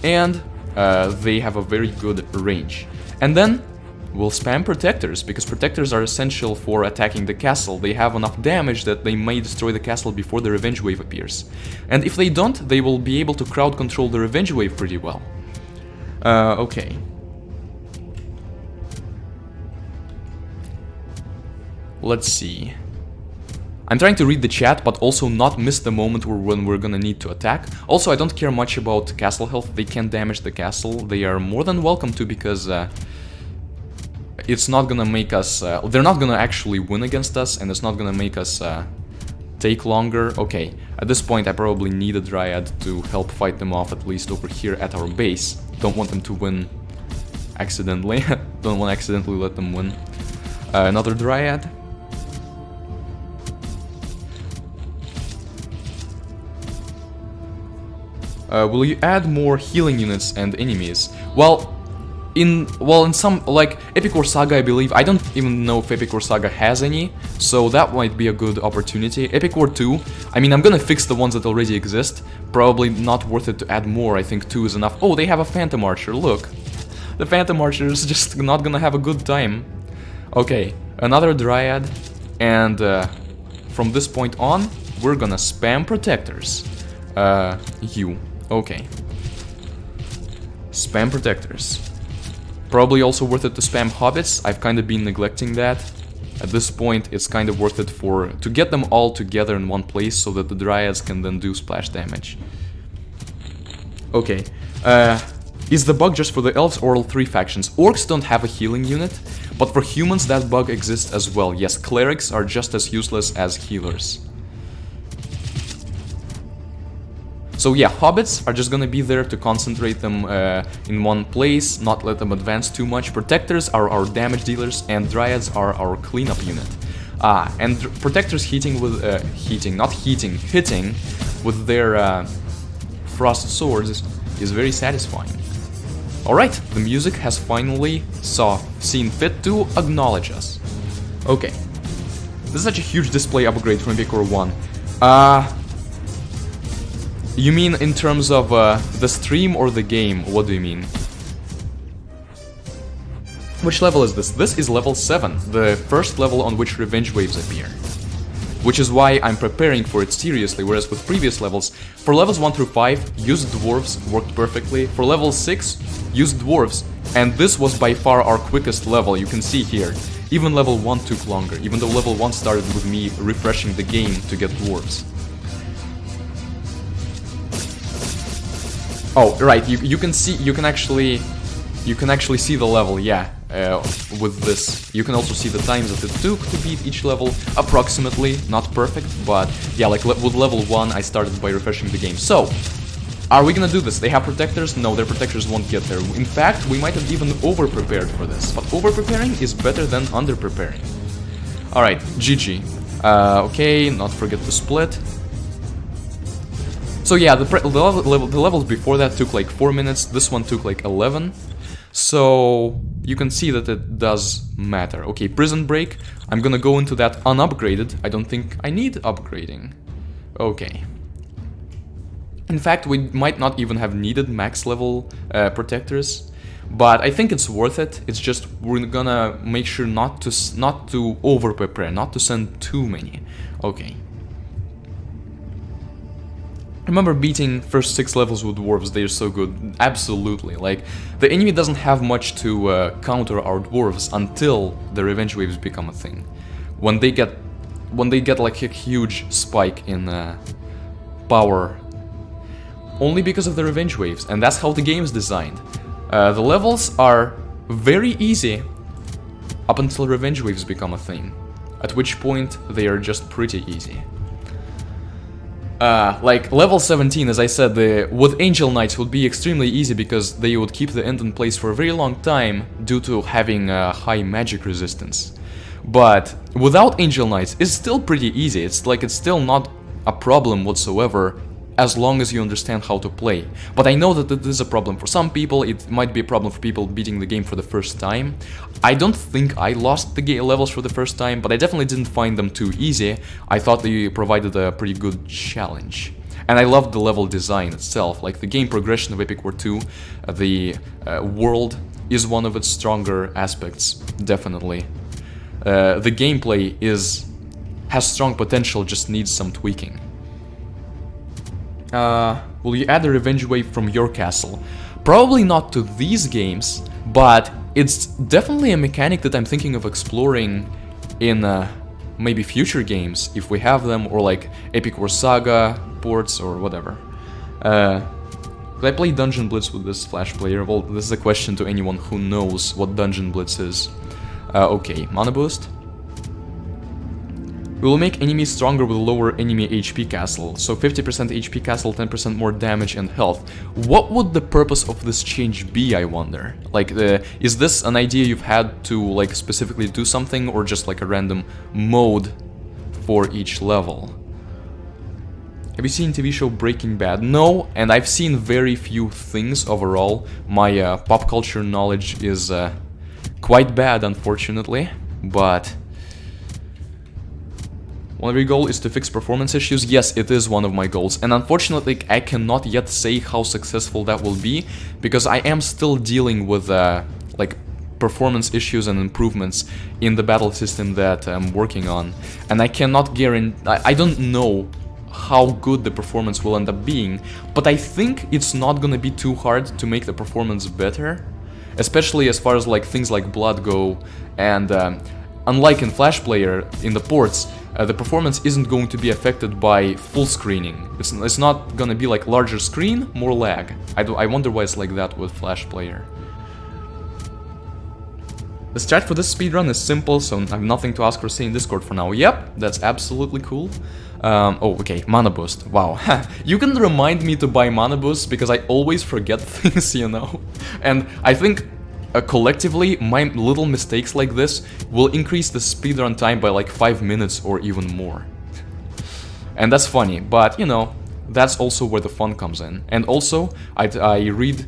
And they have a very good range. And then we'll spam Protectors, because Protectors are essential for attacking the castle. They have enough damage that they may destroy the castle before the Revenge Wave appears. And if they don't, they will be able to crowd control the Revenge Wave pretty well. Okay. Let's see. I'm trying to read the chat, but also not miss the moment when we're gonna need to attack. Also, I don't care much about castle health. They can't damage the castle. They are more than welcome to, because it's not gonna make us... they're not gonna actually win against us, and it's not gonna make us take longer. Okay, at this point I probably need a Dryad to help fight them off, at least over here at our base. Don't want them to win accidentally. Don't want to accidentally let them win. Another Dryad. Will you add more healing units and enemies? Well, in some, like, Epic War Saga, I believe, I don't even know if Epic War Saga has any, so that might be a good opportunity. Epic War 2, I mean, I'm gonna fix the ones that already exist. Probably not worth it to add more, I think 2 is enough. Oh, they have a Phantom Archer, look. The Phantom Archer is just not gonna have a good time. Okay, another Dryad, and from this point on, we're gonna spam Protectors. Okay. Spam Protectors. Probably also worth it to spam Hobbits. I've kind of been neglecting that. At this point, it's kind of worth it to get them all together in one place so that the Dryads can then do splash damage. Okay. Is the bug just for the elves or all 3 factions? Orcs don't have a healing unit, but for humans that bug exists as well. Yes, clerics are just as useless as healers. So yeah, Hobbits are just gonna be there to concentrate them in one place, not let them advance too much. Protectors are our damage dealers, and Dryads are our cleanup unit. And Protectors hitting with... hitting with their frost swords is very satisfying. Alright, the music has finally seen fit to acknowledge us. Okay. This is such a huge display upgrade from Epic War 1. You mean in terms of the stream or the game? What do you mean? Which level is this? This is level 7, the first level on which Revenge Waves appear. Which is why I'm preparing for it seriously, whereas with previous levels, for levels 1 through 5, use Dwarves worked perfectly. For level 6, use Dwarves, and this was by far our quickest level, you can see here. Even level 1 took longer, even though level 1 started with me refreshing the game to get Dwarves. Oh, right, you can see, you can actually see the level, yeah, with this. You can also see the times that it took to beat each level, approximately, not perfect, but yeah, like with level 1 I started by refreshing the game. So, are we gonna do this? They have Protectors? No, their Protectors won't get there. In fact, we might have even over-prepared for this, but over-preparing is better than under-preparing. Alright, GG. Okay, not forget to split. So yeah, the levels before that took like 4 minutes, this one took like 11. So you can see that it does matter. Okay, Prison Break, I'm gonna go into that unupgraded. I don't think I need upgrading. Okay. In fact, we might not even have needed max level protectors, but I think it's worth it. It's just we're gonna make sure not to over prepare, not to send too many. Okay. I remember beating first 6 levels with dwarves. They're so good. Absolutely. Like, the enemy doesn't have much to counter our dwarves until the revenge waves become a thing. When they get like a huge spike in power, only because of the revenge waves, and that's how the game is designed. The levels are very easy up until revenge waves become a thing, at which point they are just pretty easy. Like, level 17, as I said, with Angel Knights would be extremely easy because they would keep the end in place for a very long time due to having high magic resistance. But without Angel Knights, it's still pretty easy. It's still not a problem whatsoever as long as you understand how to play. But I know that it is a problem for some people. It might be a problem for people beating the game for the first time. I don't think I lost the levels for the first time, but I definitely didn't find them too easy. I thought they provided a pretty good challenge. And I loved the level design itself, like the game progression of Epic War 2. The world is one of its stronger aspects, definitely. The gameplay has strong potential, just needs some tweaking. Will you add a revenge wave from your castle? Probably not to these games, but it's definitely a mechanic that I'm thinking of exploring in maybe future games, if we have them, or like Epic War Saga ports or whatever. Could I play Dungeon Blitz with this Flash player? Well, this is a question to anyone who knows what Dungeon Blitz is. Okay, mana boost. We will make enemies stronger with lower enemy HP castle, so 50% HP castle, 10% more damage and health. What would the purpose of this change be, I wonder? Like, is this an idea you've had to, like, specifically do something, or just like a random mode for each level? Have you seen TV show Breaking Bad? No, and I've seen very few things overall. My pop culture knowledge is quite bad, unfortunately, but... One of your goals is to fix performance issues? Yes, it is one of my goals, and unfortunately I cannot yet say how successful that will be, because I am still dealing with like performance issues and improvements in the battle system that I'm working on, and I cannot guarantee, I don't know how good the performance will end up being, but I think it's not gonna be too hard to make the performance better, especially as far as like things like blood go, and unlike in Flash Player, in the ports, the performance isn't going to be affected by full screening. It's not gonna be like larger screen, more lag. I wonder why it's like that with Flash Player. The strat for this speedrun is simple, so I have nothing to ask or say in Discord for now. Yep, that's absolutely cool. Oh, okay, mana boost. Wow. You can remind me to buy mana boost because I always forget things, you know? And I think collectively, my little mistakes like this will increase the speedrun time by like 5 minutes or even more. And that's funny, but you know, that's also where the fun comes in. And also, I read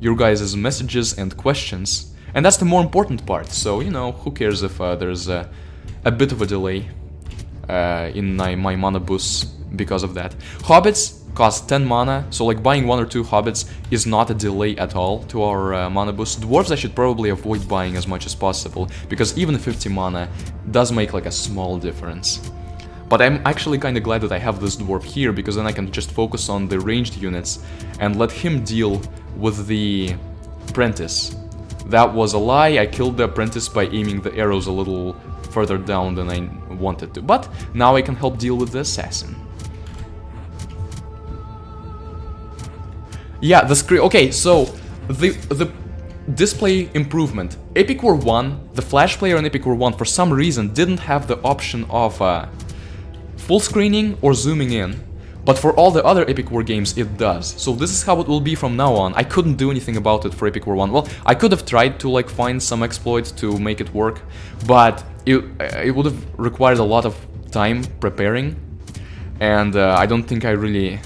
your guys' messages and questions, and that's the more important part. So, you know, who cares if there's a bit of a delay in my mana boosts because of that. Hobbits cost 10 mana, so like buying 1 or 2 hobbits is not a delay at all to our mana boost. Dwarves I should probably avoid buying as much as possible, because even 50 mana does make like a small difference. But I'm actually kinda glad that I have this dwarf here, because then I can just focus on the ranged units and let him deal with the apprentice. That was a lie, I killed the apprentice by aiming the arrows a little further down than I wanted to, but now I can help deal with the assassin. Yeah, the screen. Okay, so the display improvement. Epic War 1, the Flash Player in Epic War 1 for some reason didn't have the option of full screening or zooming in, but for all the other Epic War games it does. So this is how it will be from now on. I couldn't do anything about it for Epic War 1. Well, I could have tried to like find some exploit to make it work, but it would have required a lot of time preparing. and I don't think I really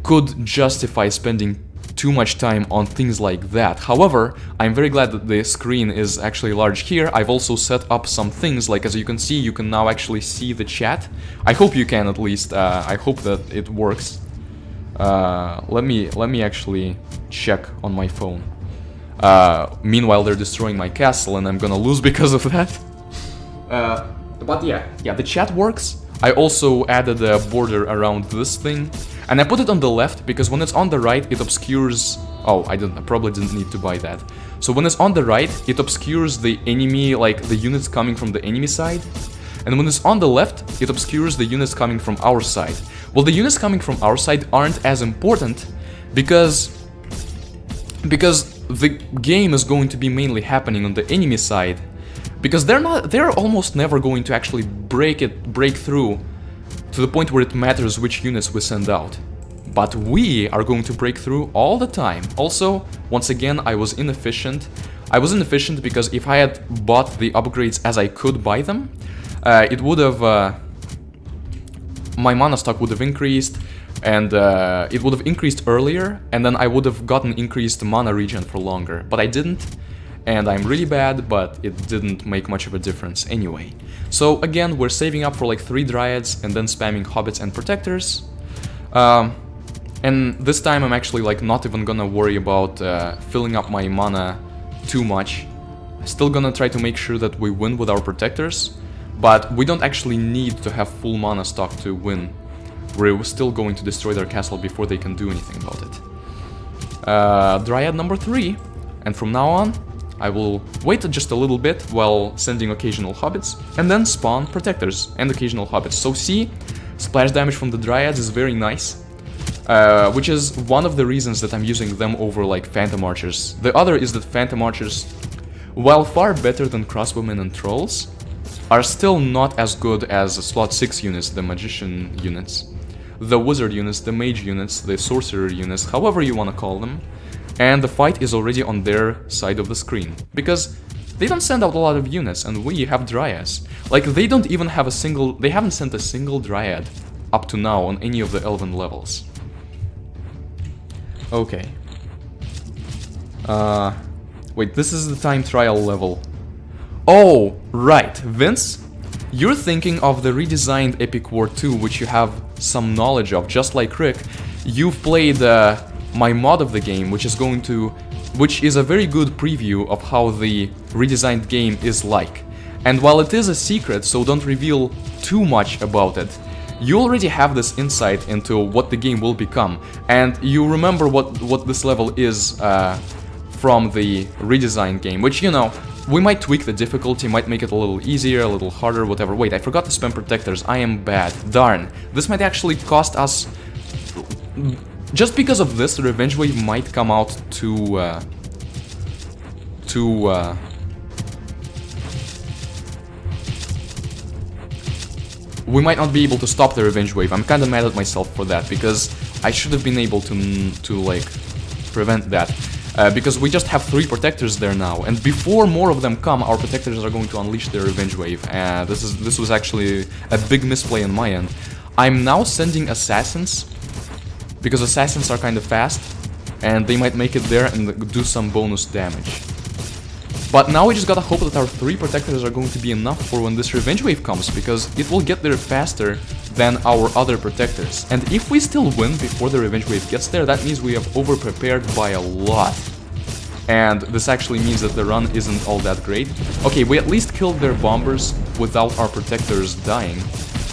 could justify spending too much time on things like that. However, I'm very glad that the screen is actually large here. I've also set up some things, like as you can see, you can now actually see the chat. I hope you can at least. I hope that it works. Let me actually check on my phone. Meanwhile, they're destroying my castle, and I'm gonna lose because of that. But yeah, the chat works. I also added a border around this thing, and I put it on the left because when it's on the right, it obscures. Oh, I probably didn't need to buy that. So when it's on the right, it obscures the enemy, like the units coming from the enemy side, and when it's on the left, it obscures the units coming from our side. Well, the units coming from our side aren't as important because the game is going to be mainly happening on the enemy side. Because they're almost never going to actually break through to the point where it matters which units we send out. But we are going to break through all the time. Also, once again, I was inefficient. I was inefficient because if I had bought the upgrades as I could buy them, it would have... my mana stock would have increased, and it would have increased earlier, and then I would have gotten increased mana regen for longer. But I didn't. And I'm really bad, but it didn't make much of a difference anyway. So again, we're saving up for like 3 dryads and then spamming hobbits and protectors. And this time I'm actually like not even gonna worry about filling up my mana too much. Still gonna try to make sure that we win with our protectors, but we don't actually need to have full mana stock to win. We're still going to destroy their castle before they can do anything about it. Dryad number 3, and from now on, I will wait just a little bit while sending occasional hobbits, and then spawn protectors and occasional hobbits. So see, splash damage from the dryads is very nice, which is one of the reasons that I'm using them over like phantom archers. The other is that phantom archers, while far better than crossbowmen and trolls, are still not as good as slot 6 units, the magician units, the wizard units, the mage units, the sorcerer units, however you want to call them. And the fight is already on their side of the screen, because they don't send out a lot of units, and we have dryads. Like, they don't even have they haven't sent a single dryad up to now on any of the elven levels. Okay. Wait, this is the time trial level. Oh, right, Vince? You're thinking of the redesigned Epic War 2, which you have some knowledge of, just like Rick. You've played, my mod of the game, which is a very good preview of how the redesigned game is like. And while it is a secret, so don't reveal too much about it, you already have this insight into what the game will become, and you remember what this level is from the redesigned game, which, you know, we might tweak the difficulty, might make it a little easier, a little harder, whatever. Wait, I forgot to spam protectors, I am bad, darn. This might actually cost us... Just because of this, the Revenge Wave might come out we might not be able to stop the Revenge Wave. I'm kinda mad at myself for that, because I should have been able to like, prevent that. Because we just have 3 protectors there now, and before more of them come, our protectors are going to unleash their Revenge Wave. This was actually a big misplay on my end. I'm now sending assassins, because assassins are kind of fast, and they might make it there and do some bonus damage. But now we just gotta hope that our 3 protectors are going to be enough for when this Revenge Wave comes, because it will get there faster than our other protectors. And if we still win before the Revenge Wave gets there, that means we have over-prepared by a lot. And this actually means that the run isn't all that great. Okay, we at least killed their bombers without our protectors dying.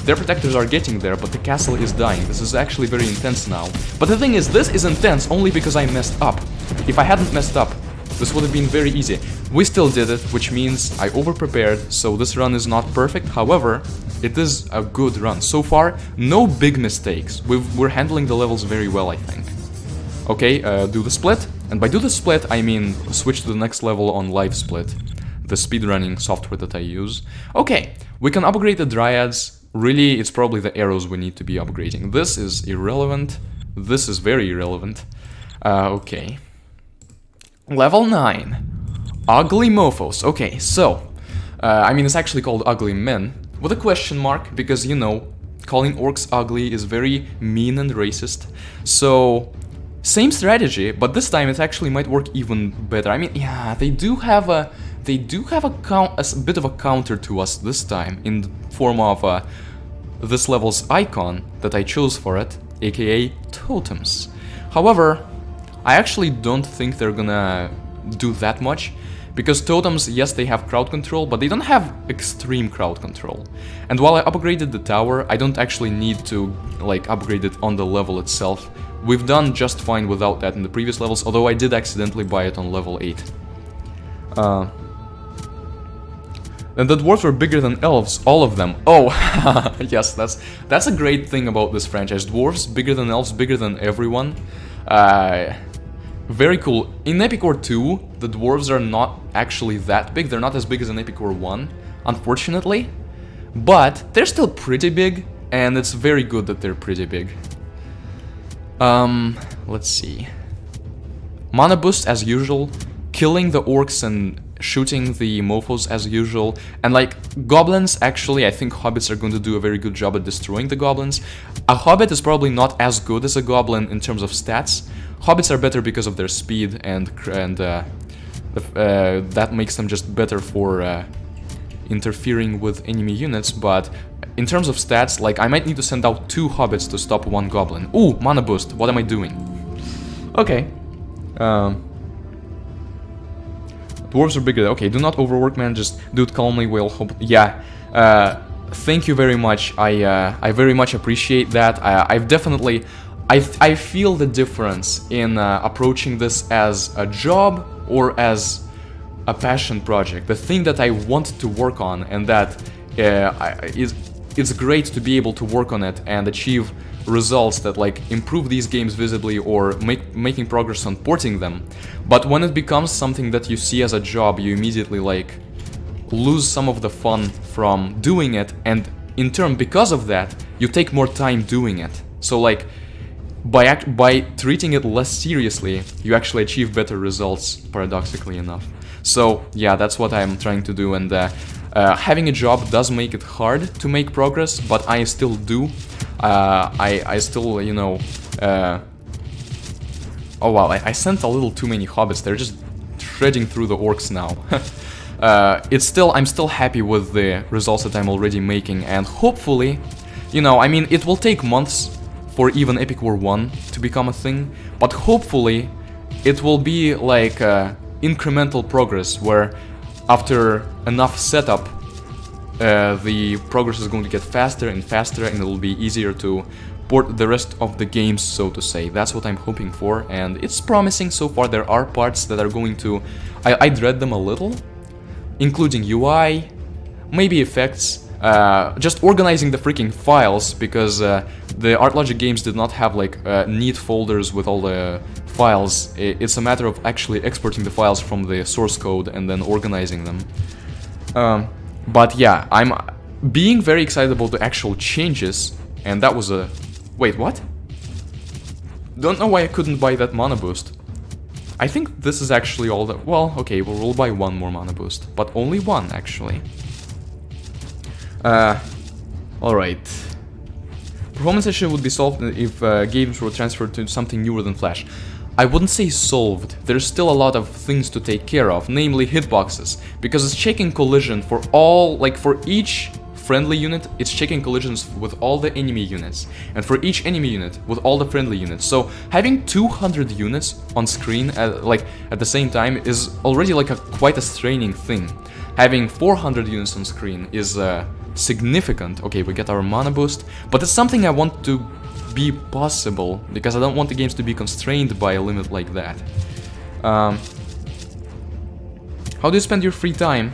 Their protectors are getting there, but the castle is dying. This is actually very intense now. But the thing is, this is intense only because I messed up. If I hadn't messed up, this would have been very easy. We still did it, which means I over-prepared, so this run is not perfect. However, it is a good run. So far, no big mistakes. We're handling the levels very well, I think. Okay, do the split. And by do the split, I mean switch to the next level on live split, the speedrunning software that I use. Okay, we can upgrade the dryads. Really, it's probably the arrows we need to be upgrading. This is irrelevant. This is very irrelevant. Okay. Level 9. Ugly Mofos. Okay, so... I mean, it's actually called Ugly Men, with a question mark, because, you know, calling orcs ugly is very mean and racist. So, same strategy, but this time it actually might work even better. I mean, yeah, they do have a bit of a counter to us this time in the form of this level's icon that I chose for it, aka totems. However, I actually don't think they're gonna do that much, because totems, yes, they have crowd control, but they don't have extreme crowd control. And while I upgraded the tower, I don't actually need to like upgrade it on the level itself. We've done just fine without that in the previous levels, although I did accidentally buy it on level 8. And the dwarves were bigger than elves, all of them. Oh, yes, that's a great thing about this franchise. Dwarves bigger than elves, bigger than everyone. Very cool. In Epic War 2, the dwarves are not actually that big. They're not as big as in Epic War 1, unfortunately. But they're still pretty big, and it's very good that they're pretty big. Let's see. Mana boost as usual. Killing the orcs and shooting the mofos as usual. And like goblins, actually, I think hobbits are going to do a very good job at destroying the goblins. A hobbit is probably not as good as a goblin in terms of stats. Hobbits are better because of their speed, and that makes them just better for interfering with enemy units. But in terms of stats, like I might need to send out 2 hobbits to stop 1 goblin. Ooh, mana boost. What am I doing? Okay. Dwarves are bigger. Okay, do not overwork, man. Just do it calmly. We'll hope. Yeah. Thank you very much. I very much appreciate that. I've definitely. I feel the difference in approaching this as a job or as a passion project. The thing that I want to work on, and that it's great to be able to work on it and achieve results that like improve these games visibly or making progress on porting them. But when it becomes something that you see as a job, you immediately like lose some of the fun from doing it, and in turn, because of that, you take more time doing it. So like by treating it less seriously, you actually achieve better results, paradoxically enough. So yeah, that's what I'm trying to do, and having a job does make it hard to make progress, but I still do. I still, you know... oh wow, I sent a little too many hobbits. They're just shredding through the orcs now. I'm still happy with the results that I'm already making, and hopefully, you know, I mean, it will take months for even Epic War 1 to become a thing, but hopefully it will be like incremental progress, where after enough setup, the progress is going to get faster and faster, and it will be easier to port the rest of the games, so to say. That's what I'm hoping for, and it's promising so far. There are parts that are going to... I dread them a little, including UI, maybe effects, just organizing the freaking files, because the ArtLogic games did not have like neat folders with all the files. It's a matter of actually exporting the files from the source code and then organizing them. But yeah, I'm being very excited about the actual changes, and that was a... Wait, what? Don't know why I couldn't buy that mana boost. I think this is actually all that... Well, okay, we'll buy 1 more mana boost, but only 1, actually. Alright. Performance issue would be solved if games were transferred to something newer than Flash. I wouldn't say solved. There's still a lot of things to take care of, namely hitboxes, because it's checking collision for all, like for each friendly unit, it's checking collisions with all the enemy units, and for each enemy unit with all the friendly units. So having 200 units on screen at the same time is already like quite a straining thing. Having 400 units on screen is significant. Okay, we get our mana boost, but it's something I want to be possible, because I don't want the games to be constrained by a limit like that. How do you spend your free time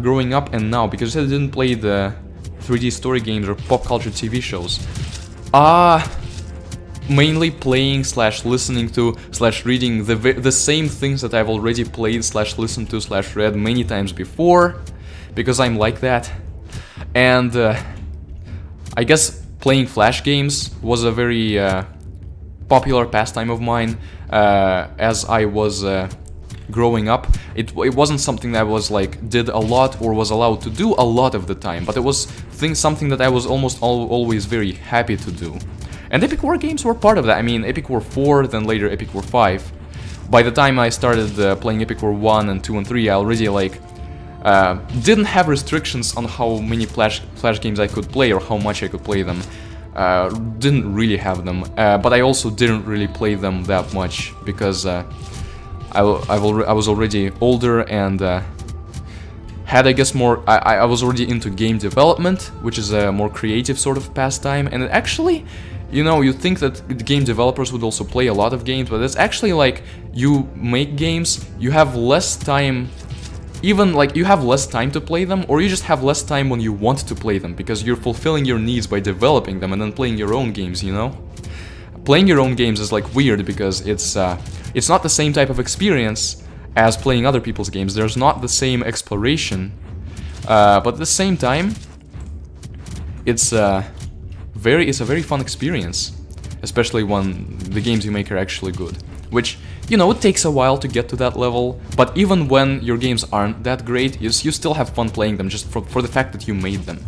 growing up and now? Because you said you didn't play the 3D story games or pop culture TV shows. Mainly playing / listening to / reading the same things that I've already played / listened to / read many times before, because I'm like that. And I guess playing Flash games was a very popular pastime of mine, as I was growing up. It wasn't something that I was like did a lot or was allowed to do a lot of the time, but it was something that I was almost always very happy to do. And Epic War games were part of that. I mean, Epic War 4, then later Epic War 5. By the time I started playing Epic War 1 and 2 and 3, I already like didn't have restrictions on how many Flash games I could play or how much I could play them. Didn't really have them, but I also didn't really play them that much because I was already older and had, I guess, more. I was already into game development, which is a more creative sort of pastime, and it actually, you know, you think that game developers would also play a lot of games, but it's actually like you make games, you have less time. Even like you have less time to play them, or you just have less time when you want to play them because you're fulfilling your needs by developing them and then playing your own games, you know? Playing your own games is like weird because it's not the same type of experience as playing other people's games. There's not the same exploration, but at the same time, it's a very fun experience, especially when the games you make are actually good. Which, you know, it takes a while to get to that level, but even when your games aren't that great, you still have fun playing them just for the fact that you made them.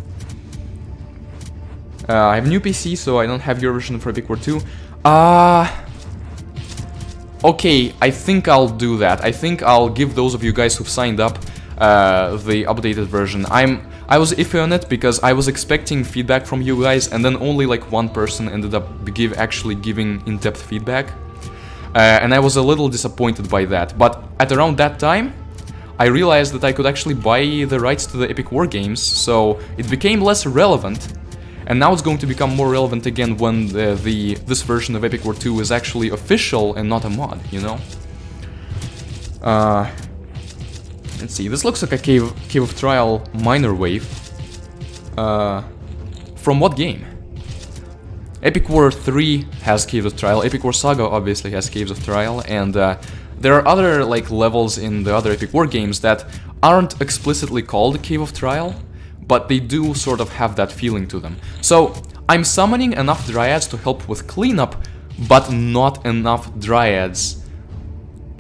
I have a new PC, so I don't have your version for Epic War 2. Okay, I think I'll do that. I think I'll give those of you guys who've signed up the updated version. I was iffy on it because I was expecting feedback from you guys, and then only like one person ended up actually giving in-depth feedback. And I was a little disappointed by that, but at around that time, I realized that I could actually buy the rights to the Epic War games, so it became less relevant, and now it's going to become more relevant again when this version of Epic War 2 is actually official and not a mod, you know? Let's see, this looks like a Cave of Trial minor wave. From what game? Epic War 3 has Caves of Trial, Epic War Saga obviously has Caves of Trial, and there are other like levels in the other Epic War games that aren't explicitly called Cave of Trial, but they do sort of have that feeling to them. So I'm summoning enough Dryads to help with cleanup, but not enough Dryads.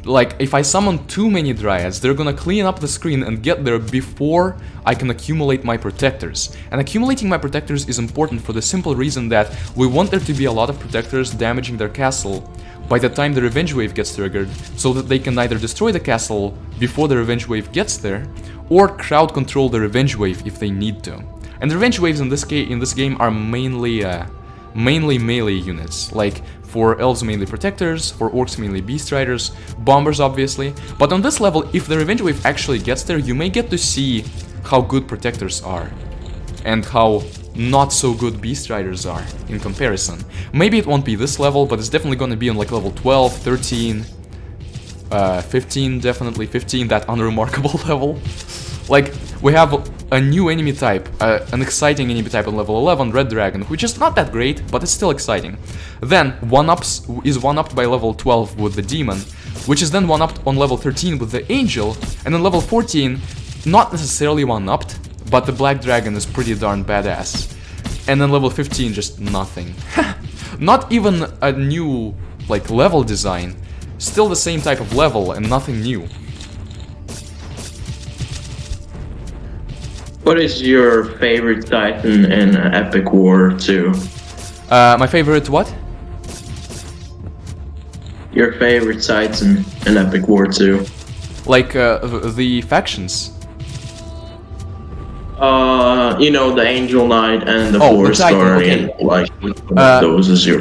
Like, if I summon too many Dryads, they're gonna clean up the screen and get there before I can accumulate my Protectors. And accumulating my Protectors is important for the simple reason that we want there to be a lot of Protectors damaging their castle by the time the Revenge Wave gets triggered, so that they can either destroy the castle before the Revenge Wave gets there, or crowd control the Revenge Wave if they need to. And the Revenge Waves in this game are mainly melee units, like for elves mainly protectors, for orcs mainly beast riders, bombers obviously. But on this level, if the Revenge Wave actually gets there, you may get to see how good protectors are and how not so good beast riders are in comparison. Maybe it won't be this level, but it's definitely going to be on like level 12, 13, 15, definitely 15, that unremarkable level. Like, we have a new enemy type, an exciting enemy type on level 11, Red Dragon, which is not that great, but it's still exciting. Then, is one-upped by level 12 with the Demon, which is then one-upped on level 13 with the Angel, and on level 14, not necessarily one-upped, but the Black Dragon is pretty darn badass. And then level 15, just nothing. Not even a new, like, level design, still the same type of level and nothing new. What is your favorite Titan in Epic War 2? My favorite what? Your favorite Titan in Epic War 2? Like, the factions. You know, the Angel Knight and the Oh, the Titan, Guardian, okay. like, those is your...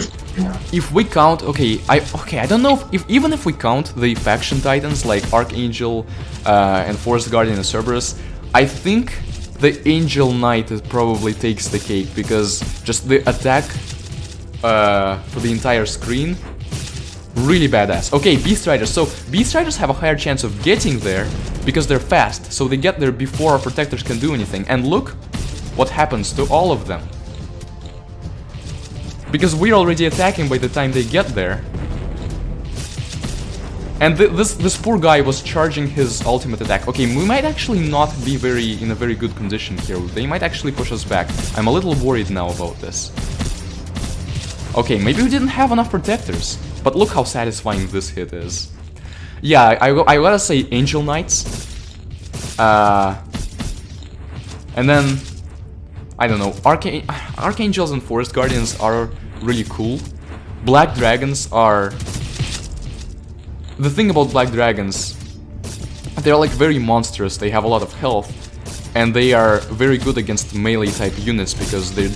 If we count, I don't know if even if we count the faction titans like Archangel and Forest Guardian and Cerberus, I think the Angel Knight probably takes the cake because just the attack for the entire screen, really badass. Okay, Beast Riders. So Beast Riders have a higher chance of getting there because they're fast, so they get there before our protectors can do anything. And look what happens to all of them. Because we're already attacking by the time they get there. And this poor guy was charging his ultimate attack. Okay, we might actually not be in a very good condition here. They might actually push us back. I'm a little worried now about this. Okay, maybe we didn't have enough protectors. But look how satisfying this hit is. Yeah, I gotta say Angel Knights. And then, I don't know, Archangels and Forest Guardians are really cool. Black Dragons are... The thing about Black Dragons, they're like very monstrous, they have a lot of health, and they are very good against melee type units because they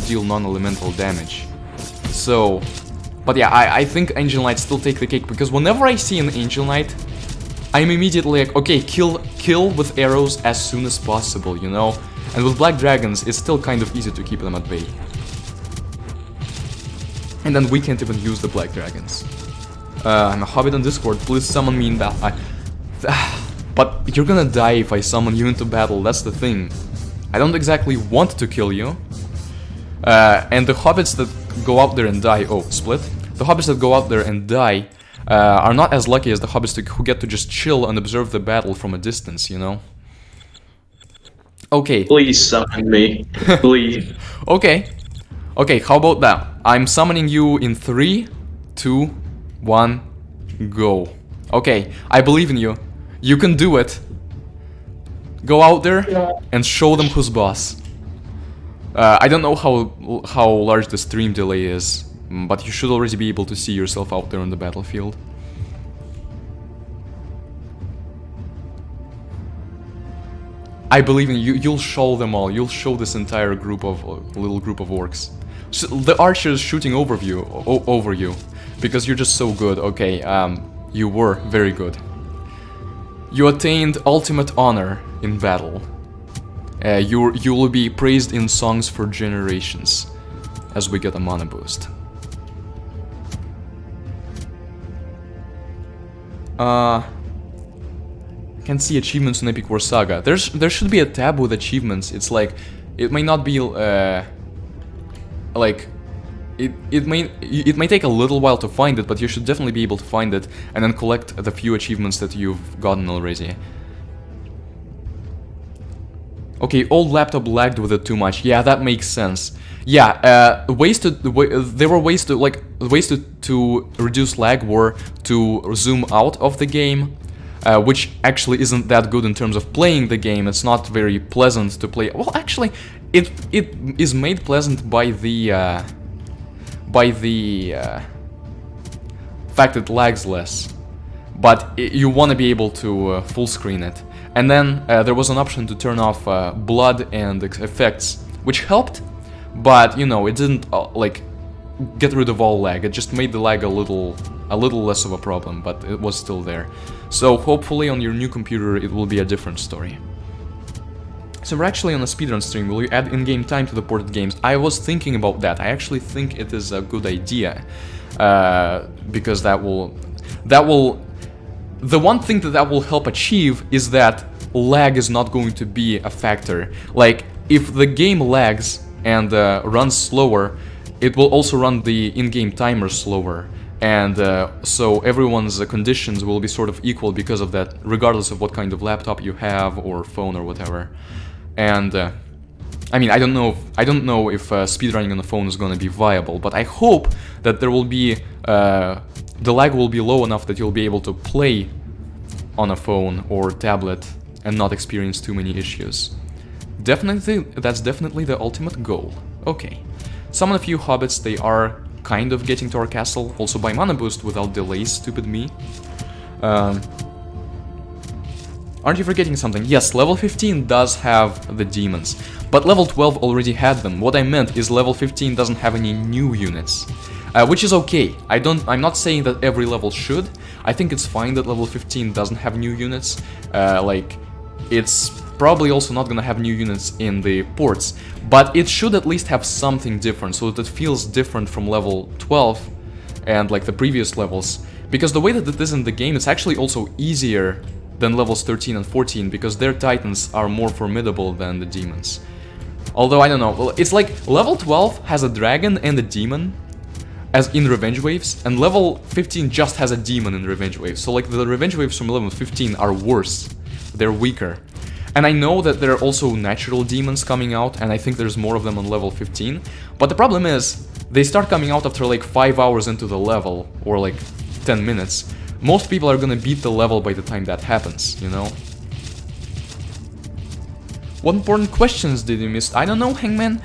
deal non-elemental damage. So, but yeah, I think Angel Knights still take the cake, because whenever I see an Angel Knight, I'm immediately like, okay, kill with arrows as soon as possible, you know? And with Black Dragons, it's still kind of easy to keep them at bay. And then we can't even use the Black Dragons. I'm a Hobbit on Discord, please summon me in battle. But you're gonna die if I summon you into battle, that's the thing. I don't exactly want to kill you. And the Hobbits that go out there and die... Oh, split? The Hobbits that go out there and die are not as lucky as the Hobbits who get to just chill and observe the battle from a distance, you know? Okay. Please summon me. Please. Okay. Okay, how about that? I'm summoning you in 3, 2, 1, go. Okay, I believe in you. You can do it. Go out there and show them who's boss. I don't know how large the stream delay is, but you should already be able to see yourself out there on the battlefield. I believe in you. You'll show them all. You'll show this entire group of little group of orcs. So the archer is shooting over you, because you're just so good. Okay, you were very good. You attained ultimate honor in battle. You will be praised in songs for generations, as we get a mana boost. Can't see achievements in Epic War Saga. There should be a tab with achievements. It's like, it may not be like it may take a little while to find it, but you should definitely be able to find it and then collect the few achievements that you've gotten already. Okay, old laptop lagged with it too much. Yeah, that makes sense. Yeah, there were ways to reduce lag were to zoom out of the game, which actually isn't that good in terms of playing the game. It's not very pleasant to play. Well, actually, it is made pleasant by the fact it lags less. But you want to be able to full screen it. And then there was an option to turn off blood and effects, which helped, but you know, it didn't like get rid of all lag. It just made the lag a little less of a problem, but it was still there. So hopefully on your new computer it will be a different story. So we're actually on a speedrun stream. Will you add in-game time to the ported games? I was thinking about that. I actually think it is a good idea, because that will. The one thing that will help achieve is that lag is not going to be a factor. Like, if the game lags and runs slower, it will also run the in-game timer slower. And so everyone's conditions will be sort of equal because of that, regardless of what kind of laptop you have or phone or whatever. And I mean, I don't know if speedrunning on a phone is going to be viable, but I hope that there will be the lag will be low enough that you'll be able to play on a phone or tablet and not experience too many issues. That's definitely the ultimate goal. Okay. Summon a few hobbits. They are kind of getting to our castle, also by mana boost without delays, stupid me. Aren't you forgetting something? Yes, level 15 does have the demons, but level 12 already had them. What I meant is level 15 doesn't have any new units, which is okay. I'm not saying that every level should. I think it's fine that level 15 doesn't have new units. Like, it's probably also not gonna have new units in the ports, but it should at least have something different, so that it feels different from level 12 and like the previous levels. Because the way that it is in the game, it's actually also easier than levels 13 and 14, because their titans are more formidable than the demons. Although, I don't know, well, it's like level 12 has a dragon and a demon, as in Revenge Waves, and level 15 just has a demon in Revenge Waves. So like the Revenge Waves from level 15 are worse, they're weaker. And I know that there are also natural demons coming out, and I think there's more of them on level 15, but the problem is, they start coming out after like 5 hours into the level, or like 10 minutes, most people are gonna beat the level by the time that happens, you know? What important questions did you miss? I don't know, Hangman.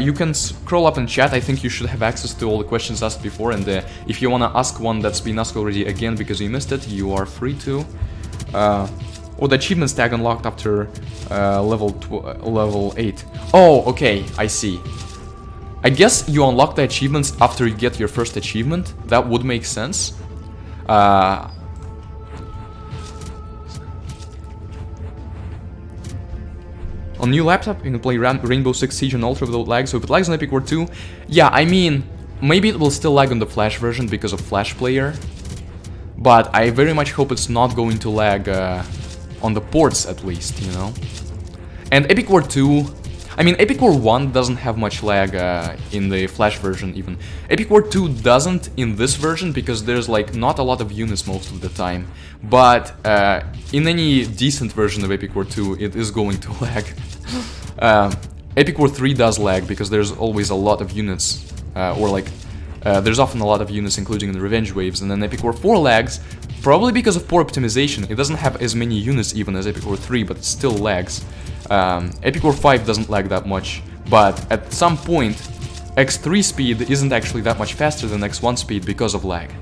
You can scroll up in chat. I think you should have access to all the questions asked before, and if you wanna ask one that's been asked already again because you missed it, you are free to. Or the achievements tag unlocked after level 8. Oh, okay, I see. I guess you unlock the achievements after you get your first achievement. That would make sense. On new laptop, you can play Rainbow Six Siege and Ultra without lag, so if it lags on Epic War 2... Yeah, I mean, maybe it will still lag on the Flash version because of Flash Player. But I very much hope it's not going to lag on the ports, at least, you know? And Epic War 2... I mean, Epic War 1 doesn't have much lag in the Flash version, even. Epic War 2 doesn't in this version, because there's, like, not a lot of units most of the time. But in any decent version of Epic War 2, it is going to lag. Epic War 3 does lag, because there's always a lot of units, there's often a lot of units, including in the Revenge Waves, and then Epic War 4 lags, probably because of poor optimization. It doesn't have as many units even as Epic War 3, but it still lags. Epic War 5 doesn't lag that much, but at some point, X3 speed isn't actually that much faster than X1 speed because of lag.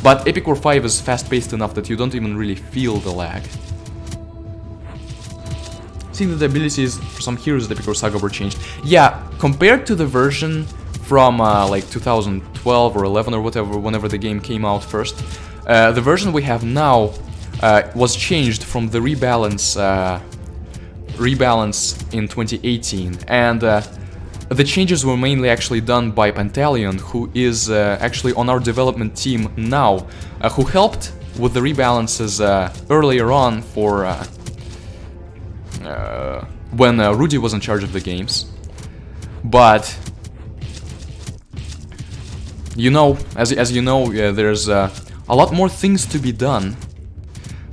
But Epic War 5 is fast-paced enough that you don't even really feel the lag. Seeing that the abilities for some heroes of the Epic War Saga were changed. Yeah, compared to the version from like 2012 or 11 or whatever, whenever the game came out first, the version we have now was changed from the rebalance in 2018, and the changes were mainly actually done by Pantaleon, who is actually on our development team now, who helped with the rebalances earlier on for when Rudy was in charge of the games. But you know, as you know, there's a lot more things to be done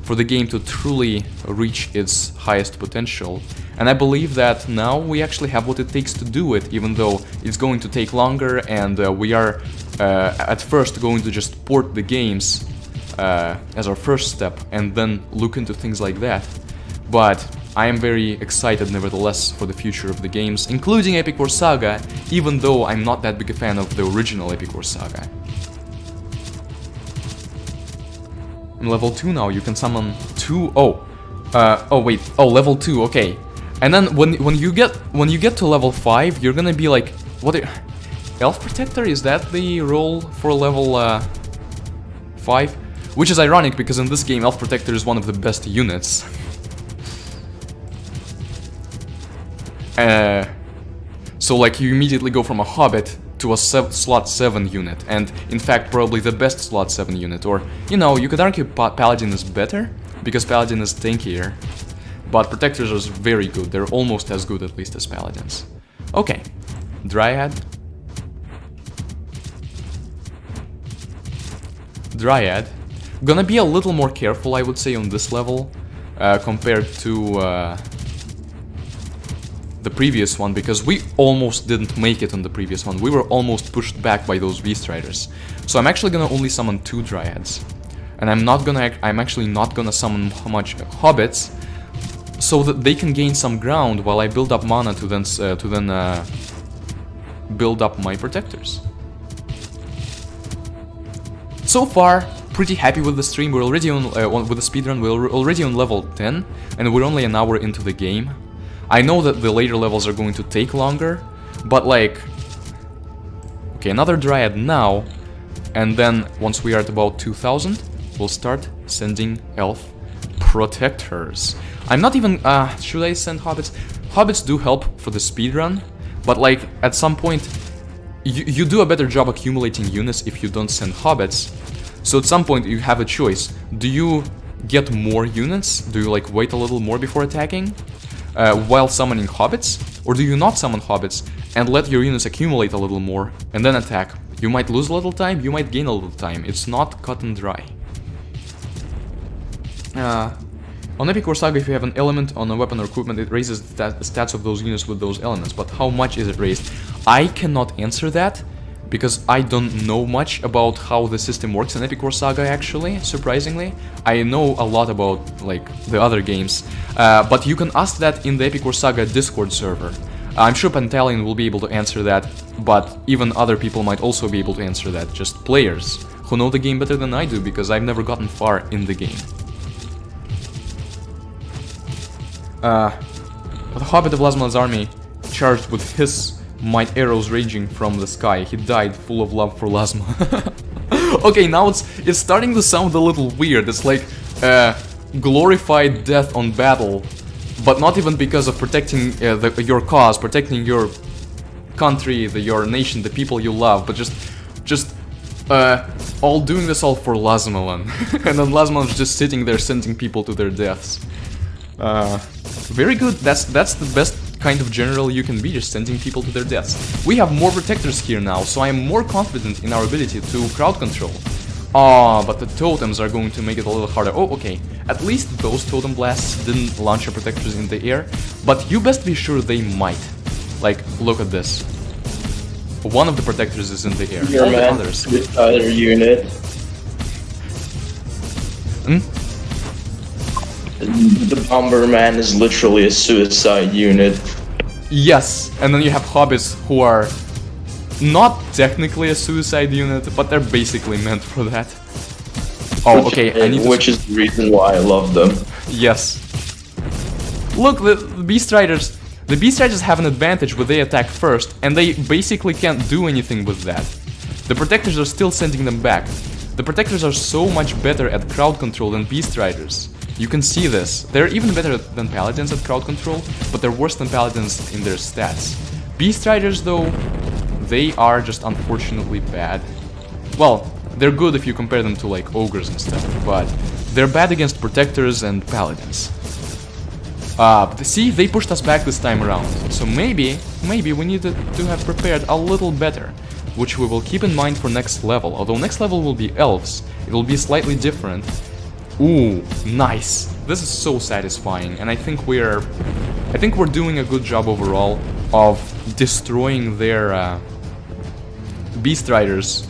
for the game to truly reach its highest potential. And I believe that now we actually have what it takes to do it, even though it's going to take longer, and we are at first going to just port the games as our first step, and then look into things like that. But I am very excited nevertheless for the future of the games, including Epic War Saga, even though I'm not that big a fan of the original Epic War Saga. I'm level 2 now, you can summon 2... level 2, okay. And then when you get to level 5, you're gonna be like... Elf Protector, is that the role for level 5? Which is ironic, because in this game Elf Protector is one of the best units. So like you immediately go from a Hobbit to a slot 7 unit, and in fact probably the best slot 7 unit, or, you know, you could argue Paladin is better, because Paladin is tankier, but Protectors are very good, they're almost as good at least as Paladins. Okay, Dryad. Gonna be a little more careful, I would say, on this level, compared to the previous one, because we almost didn't make it on the previous one. We were almost pushed back by those Beast Riders. So I'm actually gonna only summon 2 Dryads, and I'm actually not gonna summon much Hobbits, so that they can gain some ground while I build up mana to then build up my Protectors. So far, pretty happy with the stream. We're already on with the speedrun. We're already on level 10, and we're only an hour into the game. I know that the later levels are going to take longer, but like... Okay, another Dryad now, and then once we are at about 2000, we'll start sending Elf Protectors. I'm not even... should I send Hobbits? Hobbits do help for the speedrun, but like, at some point, you do a better job accumulating units if you don't send Hobbits. So at some point you have a choice. Do you get more units? Do you like wait a little more before attacking? While summoning Hobbits? Or do you not summon Hobbits and let your units accumulate a little more and then attack? You might lose a little time, you might gain a little time. It's not cut and dry. On Epic War Saga, if you have an element on a weapon or equipment, it raises the stats of those units with those elements. But how much is it raised? I cannot answer that, because I don't know much about how the system works in Epic War Saga actually, surprisingly. I know a lot about like the other games, but you can ask that in the Epic War Saga Discord server. I'm sure Pantaleon will be able to answer that, but even other people might also be able to answer that, just players who know the game better than I do, because I've never gotten far in the game. The Hobbit of Lasma's army charged with his might arrows raging from the sky. He died full of love for Lasma. Okay, now it's starting to sound a little weird. It's like glorified death on battle, but not even because of protecting your cause, protecting your country, your nation, the people you love, but just all doing this all for Lasmalan. And then Lasmalan's just sitting there sending people to their deaths. Very good. That's the best kind of general you can be, just sending people to their deaths. We have more protectors here now, so I am more confident in our ability to crowd control. But the totems are going to make it a little harder. Oh, okay. At least those totem blasts didn't launch our protectors in the air, but you best be sure they might. Like, look at this. One of the protectors is in the air. All the others. With other unit. The Bomberman is literally a suicide unit. Yes, and then you have hobbits who are not technically a suicide unit, but they're basically meant for that. Oh, okay, I need to... Which is the reason why I love them. Yes. Look, the Beast Riders... The Beast Riders have an advantage when they attack first, and they basically can't do anything with that. The Protectors are still sending them back. The Protectors are so much better at crowd control than Beast Riders. You can see this. They're even better than Paladins at crowd control, but they're worse than Paladins in their stats. Beast Riders, though, they are just unfortunately bad. Well, they're good if you compare them to, like, Ogres and stuff, but they're bad against Protectors and Paladins. But see, they pushed us back this time around, so maybe we needed to have prepared a little better, which we will keep in mind for next level. Although next level will be Elves, it will be slightly different. Ooh, nice. This is so satisfying, and I think we're doing a good job overall of destroying their Beast Riders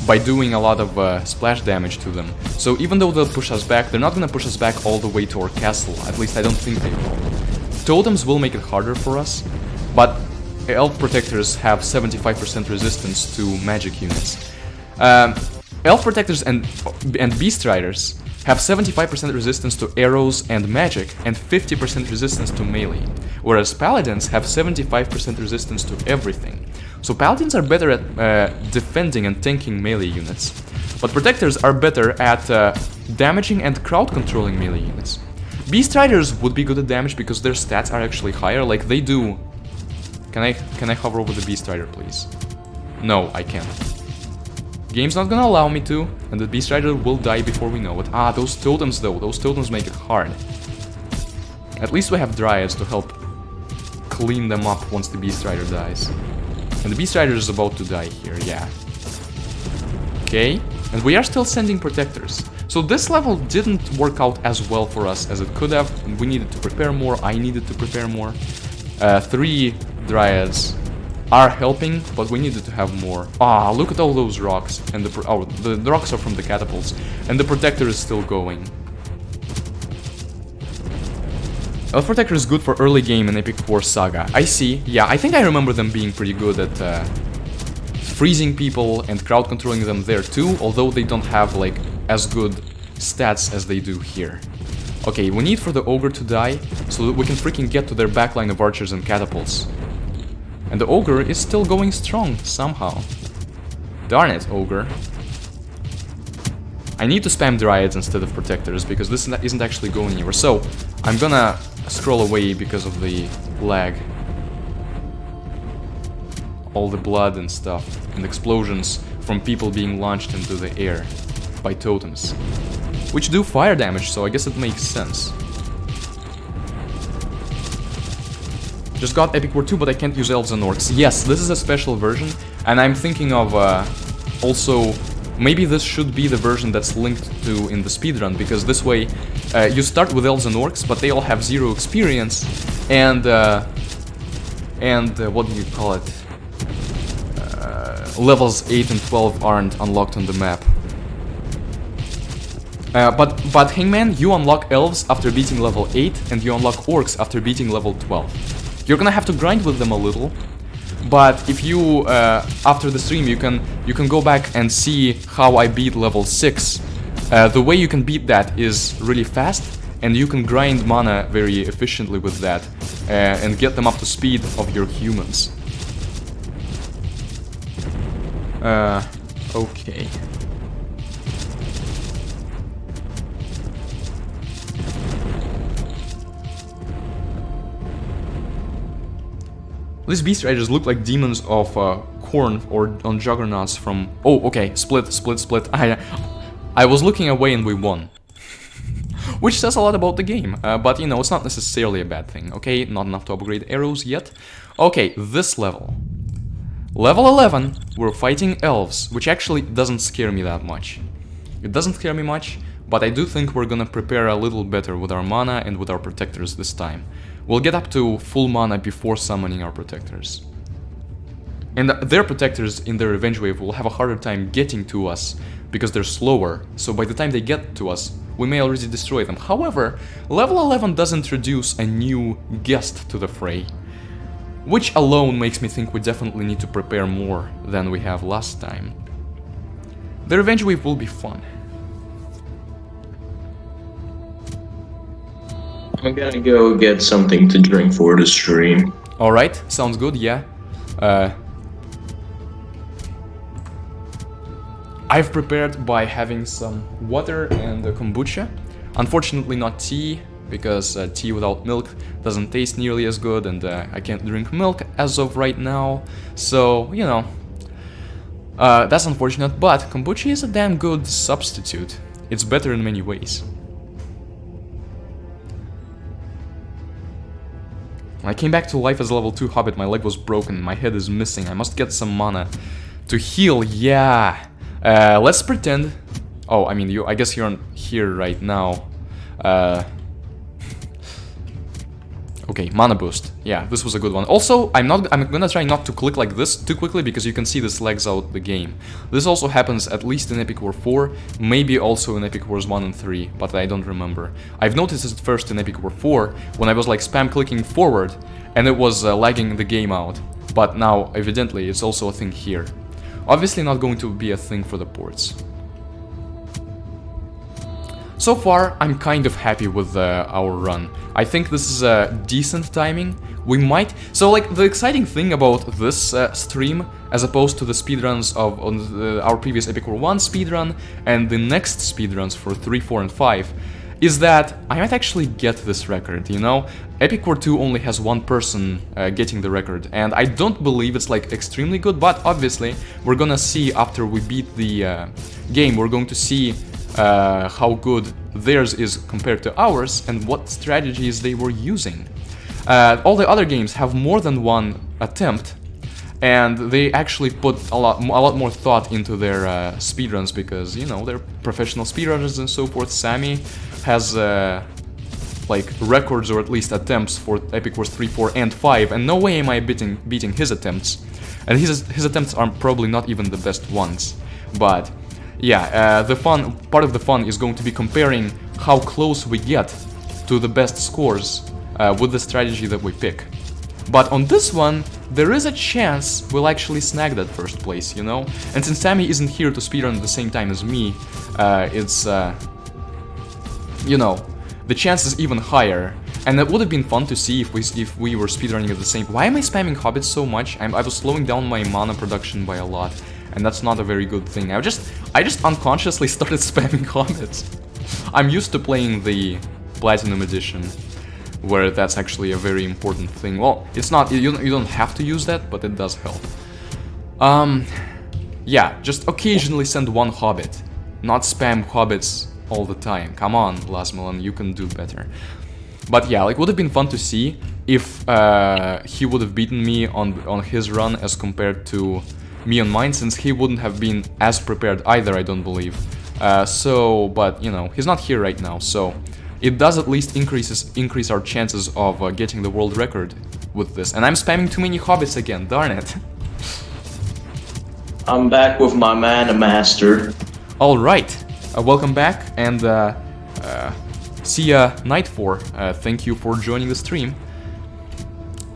by doing a lot of splash damage to them. So even though they'll push us back, they're not gonna push us back all the way to our castle. At least I don't think they will. Totems will make it harder for us, but Elf Protectors have 75% resistance to magic units. Elf Protectors and Beast Riders have 75% resistance to arrows and magic, and 50% resistance to melee, whereas Paladins have 75% resistance to everything. So Paladins are better at defending and tanking melee units, but Protectors are better at damaging and crowd controlling melee units. Beast Riders would be good at damage because their stats are actually higher, like they do... Can I hover over the Beast Rider, please? No, I can't. Game's not gonna allow me to, and the Beast Rider will die before we know it. Ah, those totems though, those totems make it hard. At least we have Dryads to help clean them up once the Beast Rider dies. And the Beast Rider is about to die here, yeah. Okay, and we are still sending Protectors. So this level didn't work out as well for us as it could have. We needed to prepare more, I needed to prepare more. 3 Dryads are helping, but we needed to have more. Ah, look at all those rocks, and the rocks are from the catapults, and the Protector is still going. Elf Protector is good for early game in Epic War Saga. I see, yeah, I think I remember them being pretty good at freezing people and crowd controlling them there too, although they don't have like as good stats as they do here. Okay, we need for the Ogre to die, so that we can freaking get to their backline of archers and catapults. And the Ogre is still going strong, somehow. Darn it, Ogre. I need to spam Dryads instead of Protectors, because this isn't actually going anywhere. So, I'm gonna scroll away because of the lag. All the blood and stuff, and explosions from people being launched into the air by totems. Which do fire damage, so I guess it makes sense. Just got Epic War 2, but I can't use Elves and Orcs. Yes, this is a special version, and I'm thinking of also... Maybe this should be the version that's linked to in the speedrun, because this way you start with Elves and Orcs, but they all have 0 experience, and what do you call it? levels 8 and 12 aren't unlocked on the map. But Hangman, you unlock elves after beating level 8, and you unlock orcs after beating level 12. You're gonna have to grind with them a little, but if you after the stream you can go back and see how I beat level 6. The way you can beat that is really fast, and you can grind mana very efficiently with that, and get them up to speed of your humans. Okay. These beast riders look like demons of corn or on juggernauts from... Oh, okay, split. I was looking away and we won. Which says a lot about the game, but you know, it's not necessarily a bad thing, okay? Not enough to upgrade arrows yet. Okay, this level. Level 11, we're fighting elves, which actually doesn't scare me that much. It doesn't scare me much, but I do think we're gonna prepare a little better with our mana and with our protectors this time. We'll get up to full mana before summoning our protectors. And their protectors in their revenge wave will have a harder time getting to us because they're slower, so by the time they get to us, we may already destroy them. However, level 11 does introduce a new guest to the fray, which alone makes me think we definitely need to prepare more than we have last time. The revenge wave will be fun. I'm gonna go get something to drink for the stream. Alright, sounds good, yeah. I've prepared by having some water and kombucha. Unfortunately not tea, because tea without milk doesn't taste nearly as good, and I can't drink milk as of right now. So, you know, that's unfortunate, but kombucha is a damn good substitute. It's better in many ways. When I came back to life as a level 2 hobbit, my leg was broken, my head is missing, I must get some mana to heal, yeah. Let's pretend... Oh, I mean, I guess you're on here right now. Okay, mana boost. Yeah, this was a good one. Also, I'm gonna try not to click like this too quickly because you can see this lags out the game. This also happens at least in Epic War 4, maybe also in Epic Wars 1 and 3, but I don't remember. I've noticed it first in Epic War 4 when I was like spam clicking forward and it was lagging the game out. But now, evidently, it's also a thing here. Obviously not going to be a thing for the ports. So far, I'm kind of happy with our run. I think this is a decent timing. We might... So, like, the exciting thing about this stream, as opposed to the speedruns of our previous Epic War 1 speedrun, and the next speedruns for 3, 4, and 5, is that I might actually get this record, you know? Epic War 2 only has one person getting the record, and I don't believe it's, like, extremely good, but obviously, we're gonna see after we beat the game, we're going to see how good theirs is compared to ours and what strategies they were using. All the other games have more than one attempt, and they actually put a lot more thought into their speedruns because, you know, they're professional speedrunners and so forth. Sammy has like records or at least attempts for Epic Wars 3, 4, and 5, and no way am I beating his attempts. And his attempts are probably not even the best ones, but yeah, part of the fun is going to be comparing how close we get to the best scores with the strategy that we pick. But on this one, there is a chance we'll actually snag that first place, you know? And since Sammy isn't here to speedrun at the same time as me, it's, you know, the chance is even higher. And it would have been fun to see if we were speedrunning at the same... Why am I spamming hobbits so much? I was slowing down my mana production by a lot. And that's not a very good thing. I just unconsciously started spamming hobbits. I'm used to playing the Platinum Edition, where that's actually a very important thing. Well, it's not, you don't have to use that, but it does help. Yeah, just occasionally send one hobbit. Not spam hobbits all the time. Come on, Lasmelon, you can do better. But yeah, like, would have been fun to see if he would have beaten me on his run as compared to me on mine, since he wouldn't have been as prepared either, I don't believe. But, you know, he's not here right now, so it does at least increase our chances of getting the world record with this. And I'm spamming too many hobbits again, darn it. I'm back with my man, Master. All right, welcome back, and see ya, Night4. Thank you for joining the stream.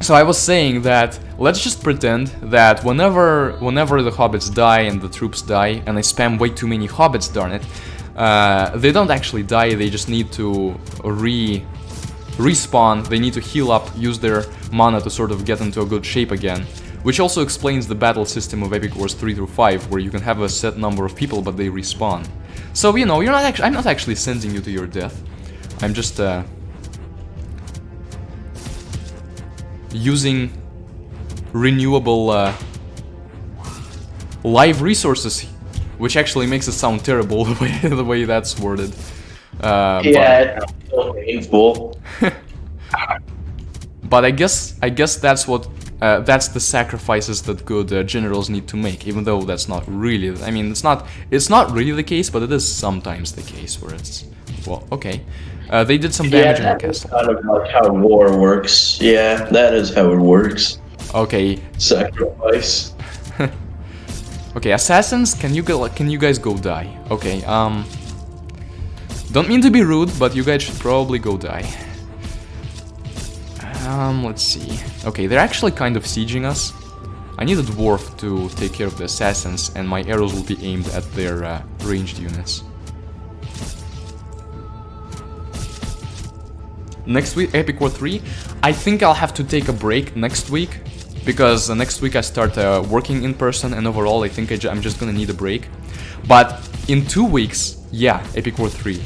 So I was saying that let's just pretend that whenever the hobbits die and the troops die, and I spam way too many hobbits, darn it, they don't actually die. They just need to respawn. They need to heal up, use their mana to sort of get into a good shape again. Which also explains the battle system of Epic Wars 3 through 5, where you can have a set number of people, but they respawn. So, you know, I'm not actually sending you to your death. I'm just using renewable live resources, which actually makes it sound terrible the way that's worded. Yeah, it's so painful. But I guess that's what that's the sacrifices that good generals need to make. Even though that's not really, I mean, it's not really the case, but it is sometimes the case where it's, well, okay. They did some damage in our castle. Kind of like how war works. Yeah, that is how it works. Okay. Sacrifice. Okay, assassins, can you guys go die? Okay, don't mean to be rude, but you guys should probably go die. Let's see. Okay, they're actually kind of sieging us. I need a dwarf to take care of the assassins, and my arrows will be aimed at their ranged units. Next week, Epic War 3, I think I'll have to take a break next week, because next week I start working in person, and overall I think I'm just gonna need a break. But in 2 weeks, yeah, Epic War 3.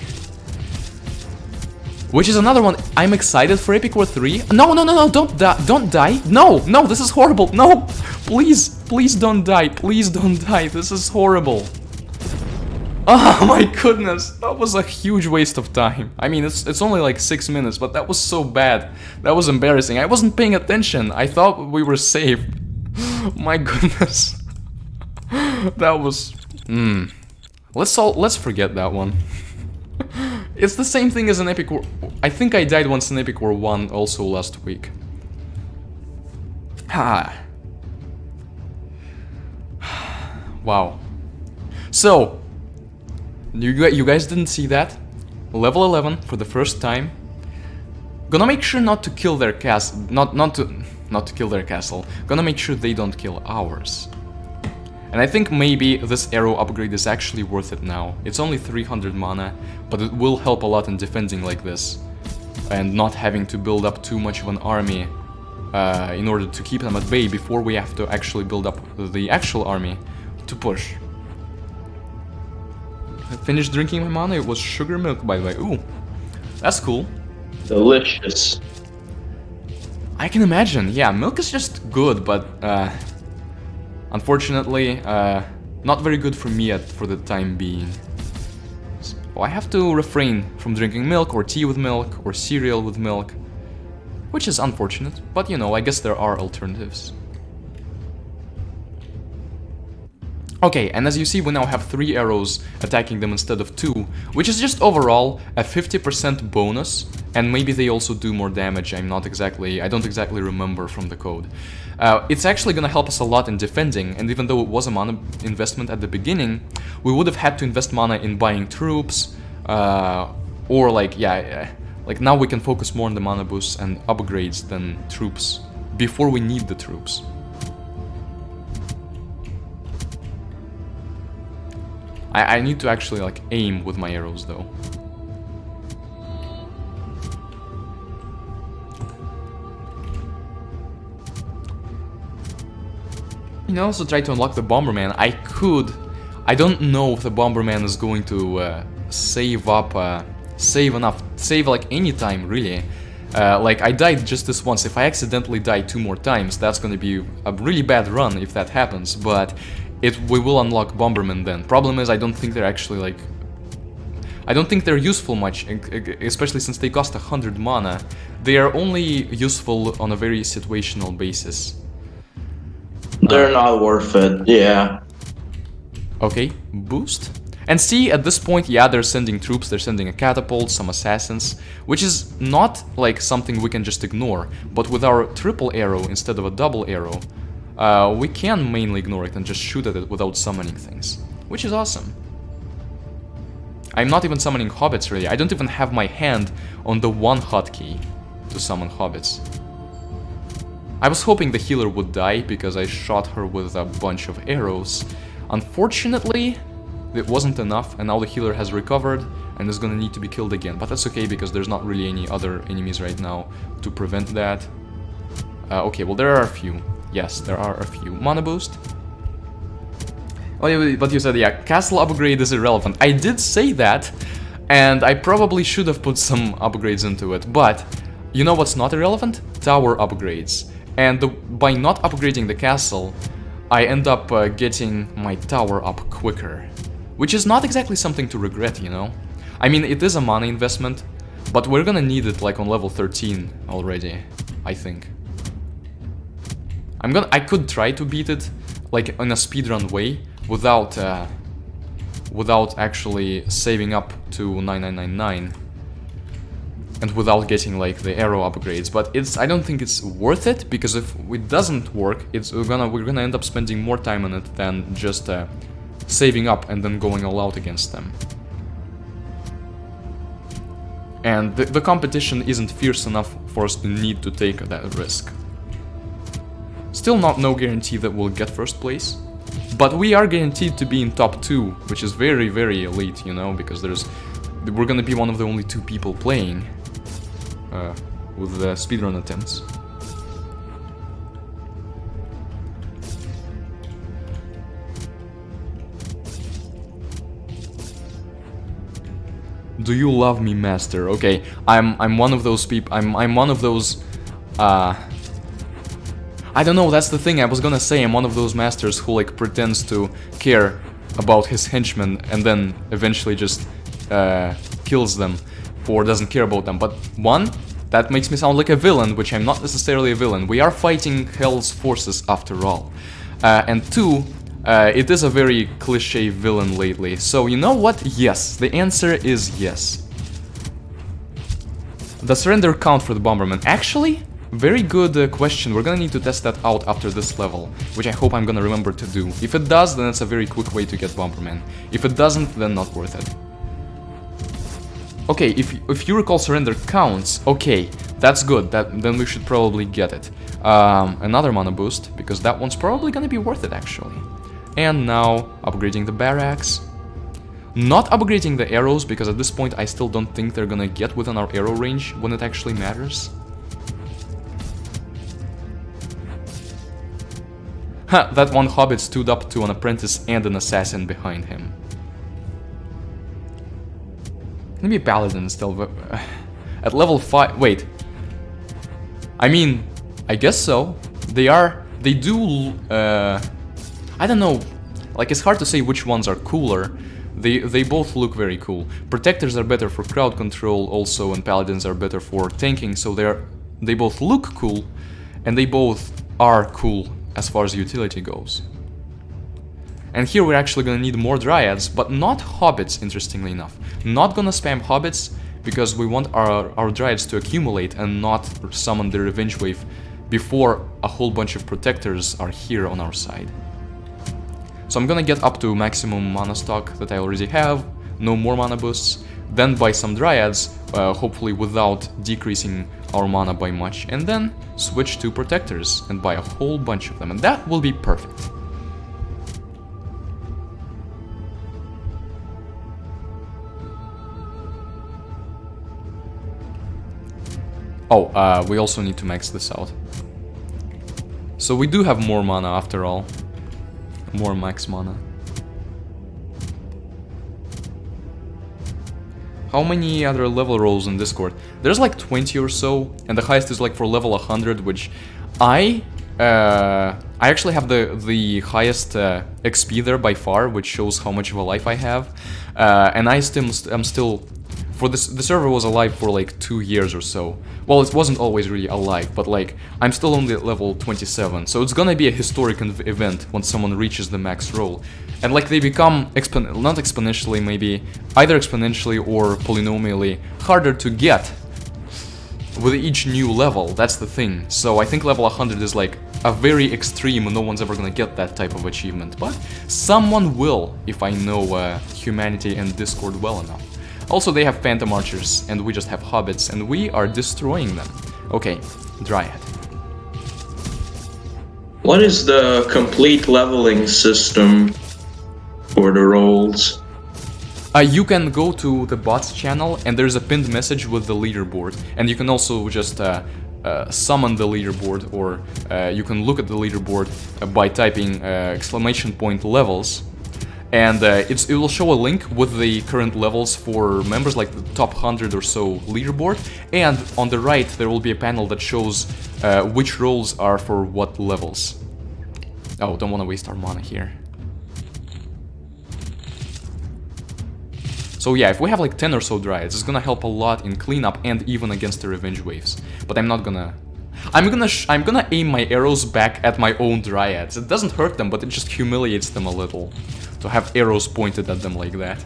Which is another one. I'm excited for Epic War 3. No, don't die. No, this is horrible. No, please don't die. Please don't die. This is horrible. Oh my goodness, that was a huge waste of time. I mean, it's only like 6 minutes, but that was so bad. That was embarrassing. I wasn't paying attention. I thought we were safe. My goodness. That was... Let's forget that one. It's the same thing as an Epic War... I think I died once in Epic War 1 also last week. Wow. So, you guys didn't see that? Level 11 for the first time. Gonna make sure not to kill their castle. Not to kill their castle. Gonna make sure they don't kill ours. And I think maybe this arrow upgrade is actually worth it now. It's only 300 mana, but it will help a lot in defending like this. And not having to build up too much of an army in order to keep them at bay before we have to actually build up the actual army to push. I finished drinking my mana, it was sugar milk, by the way. Ooh, that's cool. Delicious. I can imagine, yeah, milk is just good, but unfortunately, not very good for me for the time being. So I have to refrain from drinking milk, or tea with milk, or cereal with milk. Which is unfortunate, but you know, I guess there are alternatives. Okay, and as you see, we now have 3 arrows attacking them instead of 2, which is just overall a 50% bonus, and maybe they also do more damage. I don't exactly remember from the code. It's actually gonna help us a lot in defending, and even though it was a mana investment at the beginning, we would have had to invest mana in buying troops, or like, yeah, like now we can focus more on the mana boosts and upgrades than troops, before we need the troops. I need to actually like aim with my arrows though. You can also try to unlock the Bomberman. I don't know if the Bomberman is going to save like any time really. Like I died just this once. If I accidentally die 2 more times, that's gonna be a really bad run if that happens, but we will unlock Bomberman then. Problem is, I don't think they're actually like... I don't think they're useful much, especially since they cost 100 mana. They are only useful on a very situational basis. They're not worth it, yeah. Okay, boost. And see, at this point, yeah, they're sending troops, they're sending a catapult, some assassins, which is not like something we can just ignore, but with our triple arrow instead of a double arrow, we can mainly ignore it and just shoot at it without summoning things, which is awesome. I'm not even summoning hobbits really. I don't even have my hand on the one hotkey to summon hobbits. I was hoping the healer would die because I shot her with a bunch of arrows. Unfortunately, it wasn't enough, and now the healer has recovered and is gonna need to be killed again. But that's okay because there's not really any other enemies right now to prevent that. Okay, well there are a few. Yes, there are a few. Mana boost. Oh, yeah, but you said, yeah, castle upgrade is irrelevant. I did say that, and I probably should have put some upgrades into it, but you know what's not irrelevant? Tower upgrades. And by not upgrading the castle, I end up getting my tower up quicker. Which is not exactly something to regret, you know? I mean, it is a mana investment, but we're gonna need it like on level 13 already, I think. I could try to beat it like in a speedrun way without actually saving up to 9999 and without getting like the arrow upgrades, but I don't think it's worth it, because if it doesn't work, we're gonna end up spending more time on it than just saving up and then going all out against them. And the competition isn't fierce enough for us to need to take that risk. Still no guarantee that we'll get first place, but we are guaranteed to be in top 2, which is very, very elite, you know, because we're gonna be one of the only 2 people playing with the speedrun attempts. Do you love me, master? Okay, I'm one of those people. I'm one of those. I don't know. That's the thing. I was gonna say I'm one of those masters who like pretends to care about his henchmen and then eventually just kills them or doesn't care about them. But one, that makes me sound like a villain, which I'm not necessarily a villain. We are fighting Hell's forces after all. And two, it is a very cliché villain lately. So you know what? Yes. The answer is yes. Does surrender count for the Bomberman? Actually, very good question. We're gonna need to test that out after this level, which I hope I'm gonna remember to do. If it does, then it's a very quick way to get Bomberman. If it doesn't, then not worth it. Okay, if you recall surrender counts, okay, that's good. Then we should probably get it. Another mana boost, because that one's probably gonna be worth it actually. And now upgrading the barracks. Not upgrading the arrows, because at this point I still don't think they're gonna get within our arrow range when it actually matters. Ha, that one hobbit stood up to an apprentice and an assassin behind him. Maybe paladin still at level 5. Wait. I mean, I guess so. They do I don't know. Like, it's hard to say which ones are cooler. They both look very cool. Protectors are better for crowd control also, and paladins are better for tanking, so they both look cool and they both are cool as far as utility goes. And here we're actually gonna need more dryads, but not hobbits, interestingly enough. Not gonna spam hobbits, because we want our dryads to accumulate and not summon the revenge wave before a whole bunch of protectors are here on our side. So I'm gonna get up to maximum mana stock that I already have, no more mana boosts, then buy some dryads, hopefully without decreasing our mana by much, and then switch to protectors and buy a whole bunch of them, and that will be perfect. Oh, we also need to max this out. So we do have more mana after all. More max mana. How many other level rolls in Discord? There's like 20 or so, and the highest is like for level 100, which I actually have the highest XP there by far, which shows how much of a life I have. And I'm still the server was alive for like 2 years or so. Well, it wasn't always really alive, but like I'm still only at level 27, so it's gonna be a historic event when someone reaches the max roll. And like they become not exponentially, maybe either exponentially or polynomially harder to get with each new level. That's the thing. So I think level 100 is like a very extreme, no one's ever gonna get that type of achievement, but someone will if I know humanity and Discord well enough. Also, they have Phantom Archers, and we just have Hobbits, and we are destroying them. Okay, Dryad. What is the complete leveling system for the roles? You can go to the bots channel, and there's a pinned message with the leaderboard, and you can also just summon the leaderboard, or you can look at the leaderboard by typing !levels, and it will show a link with the current levels for members, like the top 100 or so leaderboard, and on the right there will be a panel that shows which roles are for what levels. Oh, don't want to waste our mana here. So yeah, if we have like 10 or so Dryads, it's gonna help a lot in cleanup and even against the revenge waves. But I'm not gonna... I'm gonna aim my arrows back at my own Dryads. It doesn't hurt them, but it just humiliates them a little to have arrows pointed at them like that.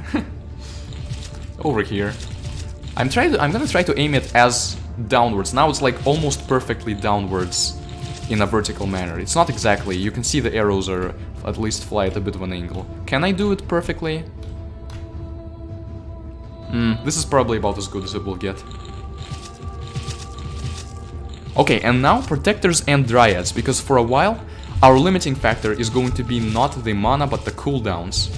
Over here. I'm gonna try to aim it as downwards. Now it's like almost perfectly downwards in a vertical manner. It's not exactly. You can see the arrows are at least fly at a bit of an angle. Can I do it perfectly? This is probably about as good as it will get. Okay, and now Protectors and Dryads, because for a while our limiting factor is going to be not the mana but the cooldowns.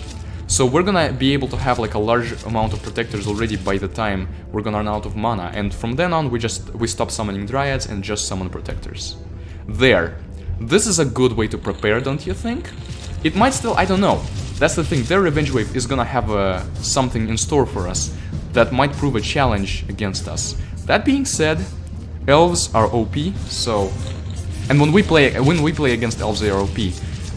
So we're gonna be able to have like a large amount of Protectors already by the time we're gonna run out of mana, and from then on we stop summoning Dryads and just summon Protectors. There. This is a good way to prepare, don't you think? It might still, I don't know. That's the thing, their Revenge Wave is gonna have something in store for us that might prove a challenge against us. That being said, elves are OP, so... And when we play against elves, they are OP.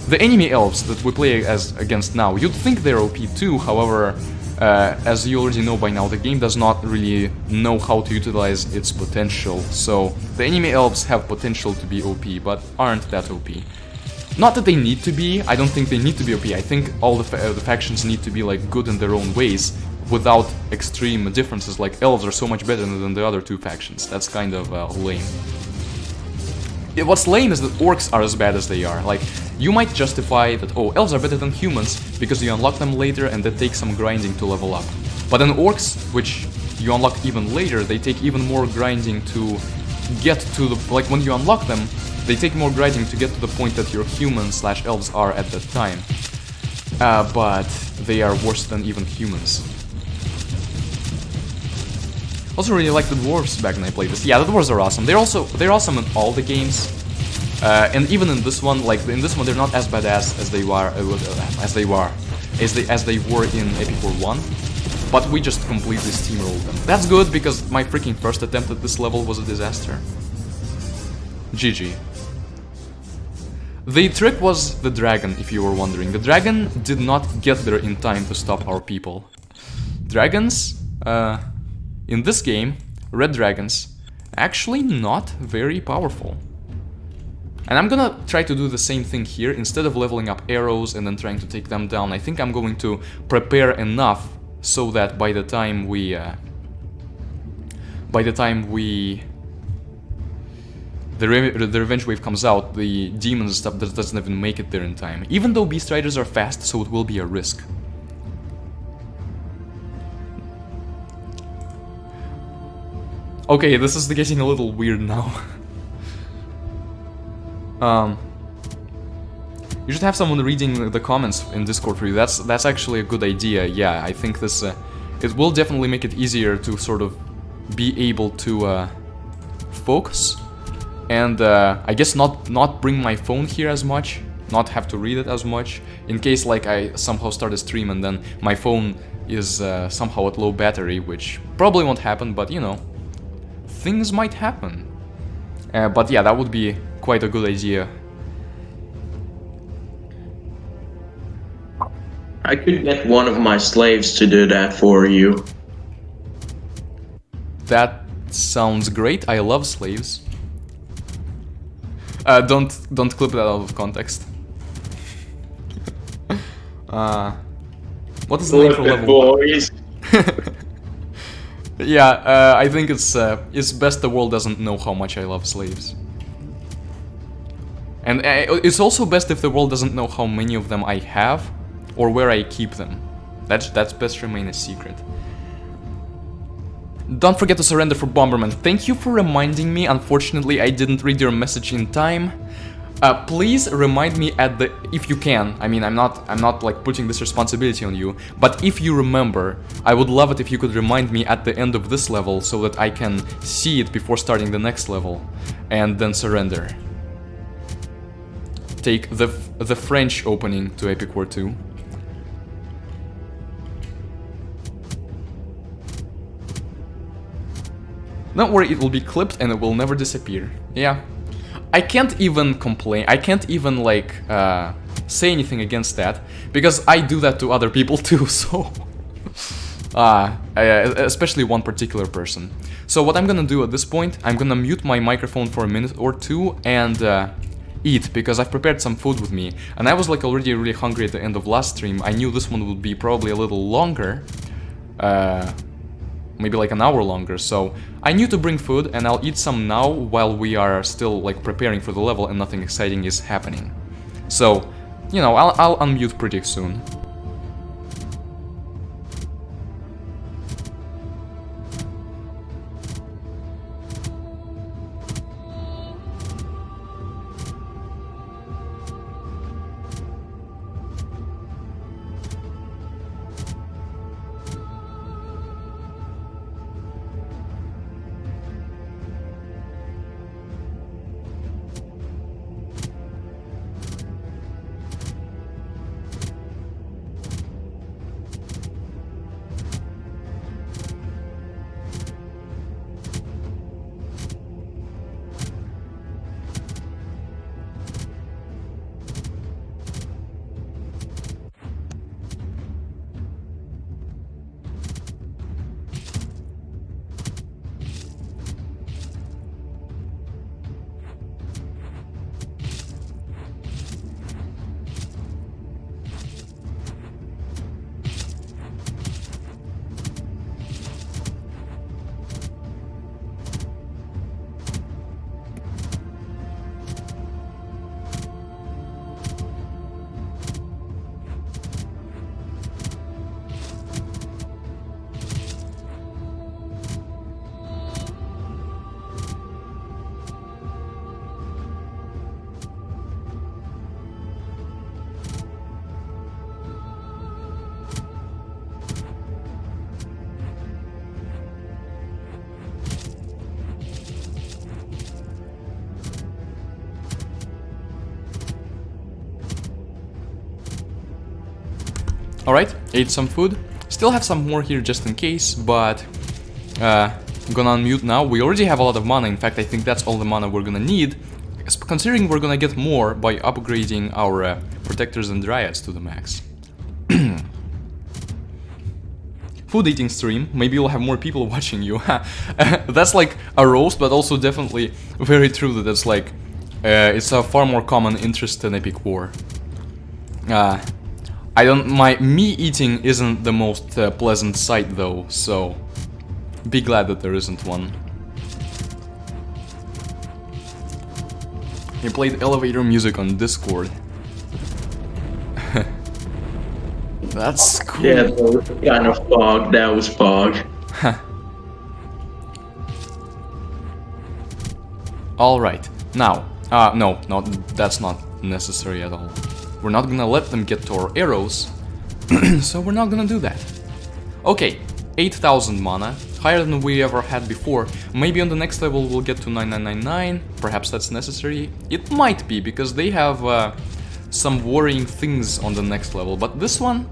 The enemy elves that we play against now, you'd think they're OP too, however, as you already know by now, the game does not really know how to utilize its potential, so the enemy elves have potential to be OP, but aren't that OP. Not that they need to be, I don't think they need to be OP, I think all the factions need to be like good in their own ways, without extreme differences, like elves are so much better than the other two factions. That's kind of lame. What's lame is that orcs are as bad as they are. Like, you might justify that, oh, elves are better than humans because you unlock them later and that takes some grinding to level up. But then orcs, which you unlock even later, they take even more grinding to get to the... Like, when you unlock them, they take more grinding to get to the point that your humans/elves are at that time. But they are worse than even humans. Also really like the dwarves back when I played this. Yeah, the dwarves are awesome. They're awesome in all the games, and even in this one, like in this one, they're not as badass as they were in Epic War 1. But we just completely steamrolled them. That's good because my freaking first attempt at this level was a disaster. GG. The trick was the dragon, if you were wondering. The dragon did not get there in time to stop our people. Dragons, in this game, red dragons, actually not very powerful. And I'm gonna try to do the same thing here. Instead of leveling up arrows and then trying to take them down, I think I'm going to prepare enough so that by the time the Revenge Wave comes out, the demons and stuff doesn't even make it there in time. Even though Beast Riders are fast, so it will be a risk. Okay, this is getting a little weird now. You should have someone reading the comments in Discord for you. That's actually a good idea. Yeah, I think this it will definitely make it easier to sort of be able to focus, and I guess not bring my phone here as much, not have to read it as much, in case like I somehow start a stream and then my phone is somehow at low battery, which probably won't happen, but you know, things might happen. But yeah, that would be quite a good idea. I could get one of my slaves to do that for you. That sounds great. I love slaves. Don't clip that out of context. What is the name for level? Boys. Yeah, I think it's best the world doesn't know how much I love slaves. And it's also best if the world doesn't know how many of them I have or where I keep them. That's best remain a secret. Don't forget to surrender for Bomberman. Thank you for reminding me. Unfortunately, I didn't read your message in time. Please remind me at the, if you can. I mean, I'm not like putting this responsibility on you, but if you remember, I would love it if you could remind me at the end of this level so that I can see it before starting the next level, and then surrender. Take the French opening to Epic War 2. Don't worry, it will be clipped and it will never disappear. Yeah. I can't even complain, I can't even like say anything against that, because I do that to other people too, so... especially one particular person. So what I'm gonna do at this point, I'm gonna mute my microphone for a minute or two and eat, because I've prepared some food with me. And I was like already really hungry at the end of last stream. I knew this one would be probably a little longer. Maybe like an hour longer, so I knew to bring food, and I'll eat some now while we are still like preparing for the level and nothing exciting is happening. So, you know, I'll unmute pretty soon. Alright, ate some food. Still have some more here just in case, but I'm gonna unmute now. We already have a lot of mana. In fact, I think that's all the mana we're gonna need, considering we're gonna get more by upgrading our protectors and dryads to the max. Food eating stream. Maybe you'll have more people watching you. That's like a roast, but also definitely very true that it's like it's a far more common interest than Epic War. Me eating isn't the most pleasant sight though, so be glad that there isn't one. He played elevator music on Discord. That's cool. Yeah, that was kind of fog. That was fog. Alright, now, no, that's not necessary at all. We're not gonna let them get to our arrows, so we're not gonna do that. Okay, 8,000 mana, higher than we ever had before. Maybe on the next level we'll get to 9999, perhaps that's necessary. It might be, because they have some worrying things on the next level, but this one's...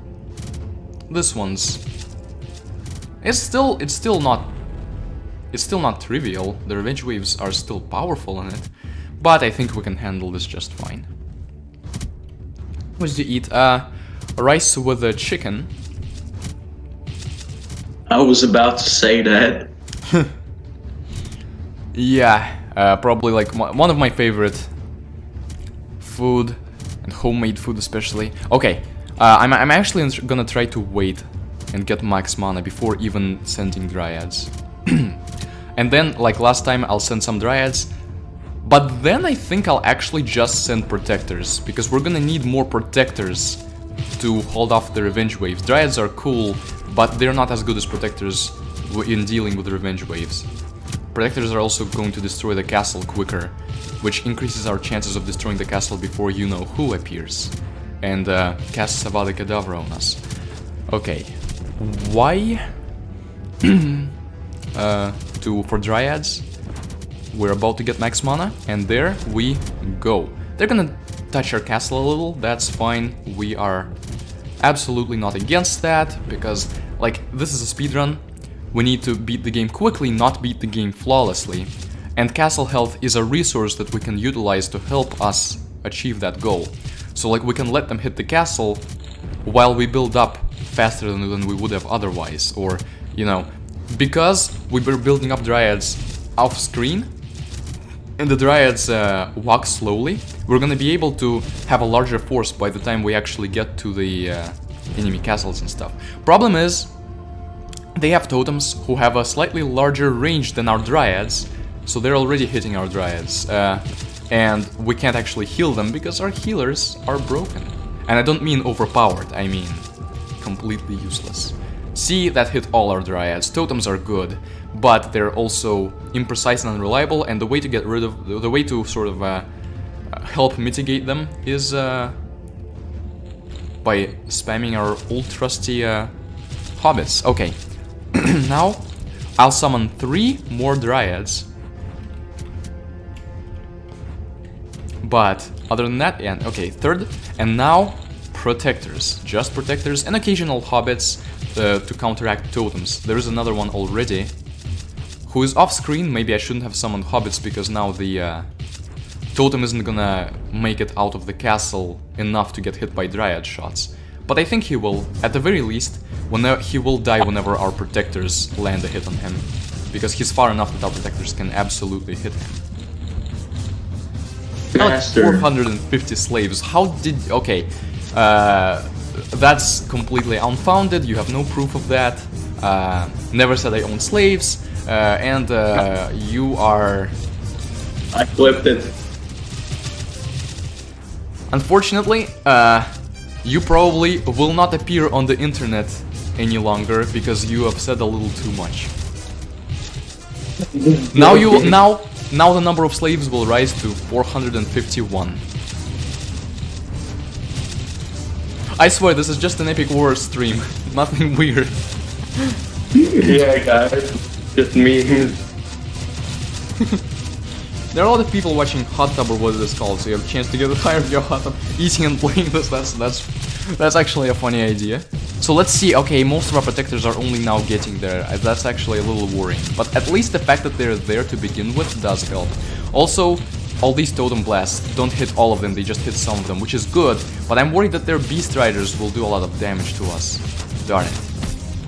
It's still not trivial. The revenge waves are still powerful in it, but I think we can handle this just fine. What did you eat? Rice with a chicken. I was about to say that. Yeah, probably like one of my favorite food, and homemade food especially. Okay, I'm actually gonna try to wait and get max mana before even sending dryads. And then, like last time, I'll send some dryads, But then I think I'll actually just send protectors, because we're gonna need more protectors to hold off the revenge waves. Dryads are cool, but they're not as good as protectors in dealing with revenge waves. Protectors are also going to destroy the castle quicker, which increases our chances of destroying the castle before you know who appears and casts Avada Kedavra on us. Okay, why? For Dryads, we're about to get max mana, and there we go. They're gonna touch our castle a little, that's fine. We are absolutely not against that, because, like, this is a speedrun. We need to beat the game quickly, not beat the game flawlessly. And castle health is a resource that we can utilize to help us achieve that goal. So, like, we can let them hit the castle while we build up faster than we would have otherwise. Or, you know, because we were building up Dryads off screen, and the Dryads walk slowly, we're gonna be able to have a larger force by the time we actually get to the enemy castles and stuff. Problem is, they have totems who have a slightly larger range than our Dryads, so they're already hitting our Dryads. And we can't actually heal them because our healers are broken. And I don't mean overpowered, I mean completely useless. See, that hit all our Dryads. Totems are good, but they're also imprecise and unreliable, and the way to get rid of, the way to sort of help mitigate them is by spamming our old trusty hobbits. Okay, now I'll summon 3 more Dryads. But other than that, yeah, okay, third, and now protectors, just protectors, and occasional hobbits to counteract totems. There is another one already, who is off screen. Maybe I shouldn't have summoned hobbits, because now the totem isn't gonna make it out of the castle enough to get hit by Dryad shots. But I think he will, at the very least, he will die whenever our protectors land a hit on him, because he's far enough that our protectors can absolutely hit him. Master. 450 slaves. How did... Okay. That's completely unfounded. You have no proof of that. Never said I own slaves. And you are... I flipped it. Unfortunately, you probably will not appear on the internet any longer because you have said a little too much. Now the number of slaves will rise to 451. I swear this is just an Epic Wars stream, nothing weird. Yeah, guys, just memes. There are a lot of people watching Hot Tub, or what it is called, so you have a chance to get tired of your Hot Tub eating and playing this. That's actually a funny idea. So let's see. Okay, most of our protectors are only now getting there. That's actually a little worrying. But at least the fact that they're there to begin with does help. Also, all these totem blasts don't hit all of them, they just hit some of them, which is good. But I'm worried that their beast riders will do a lot of damage to us. Darn it.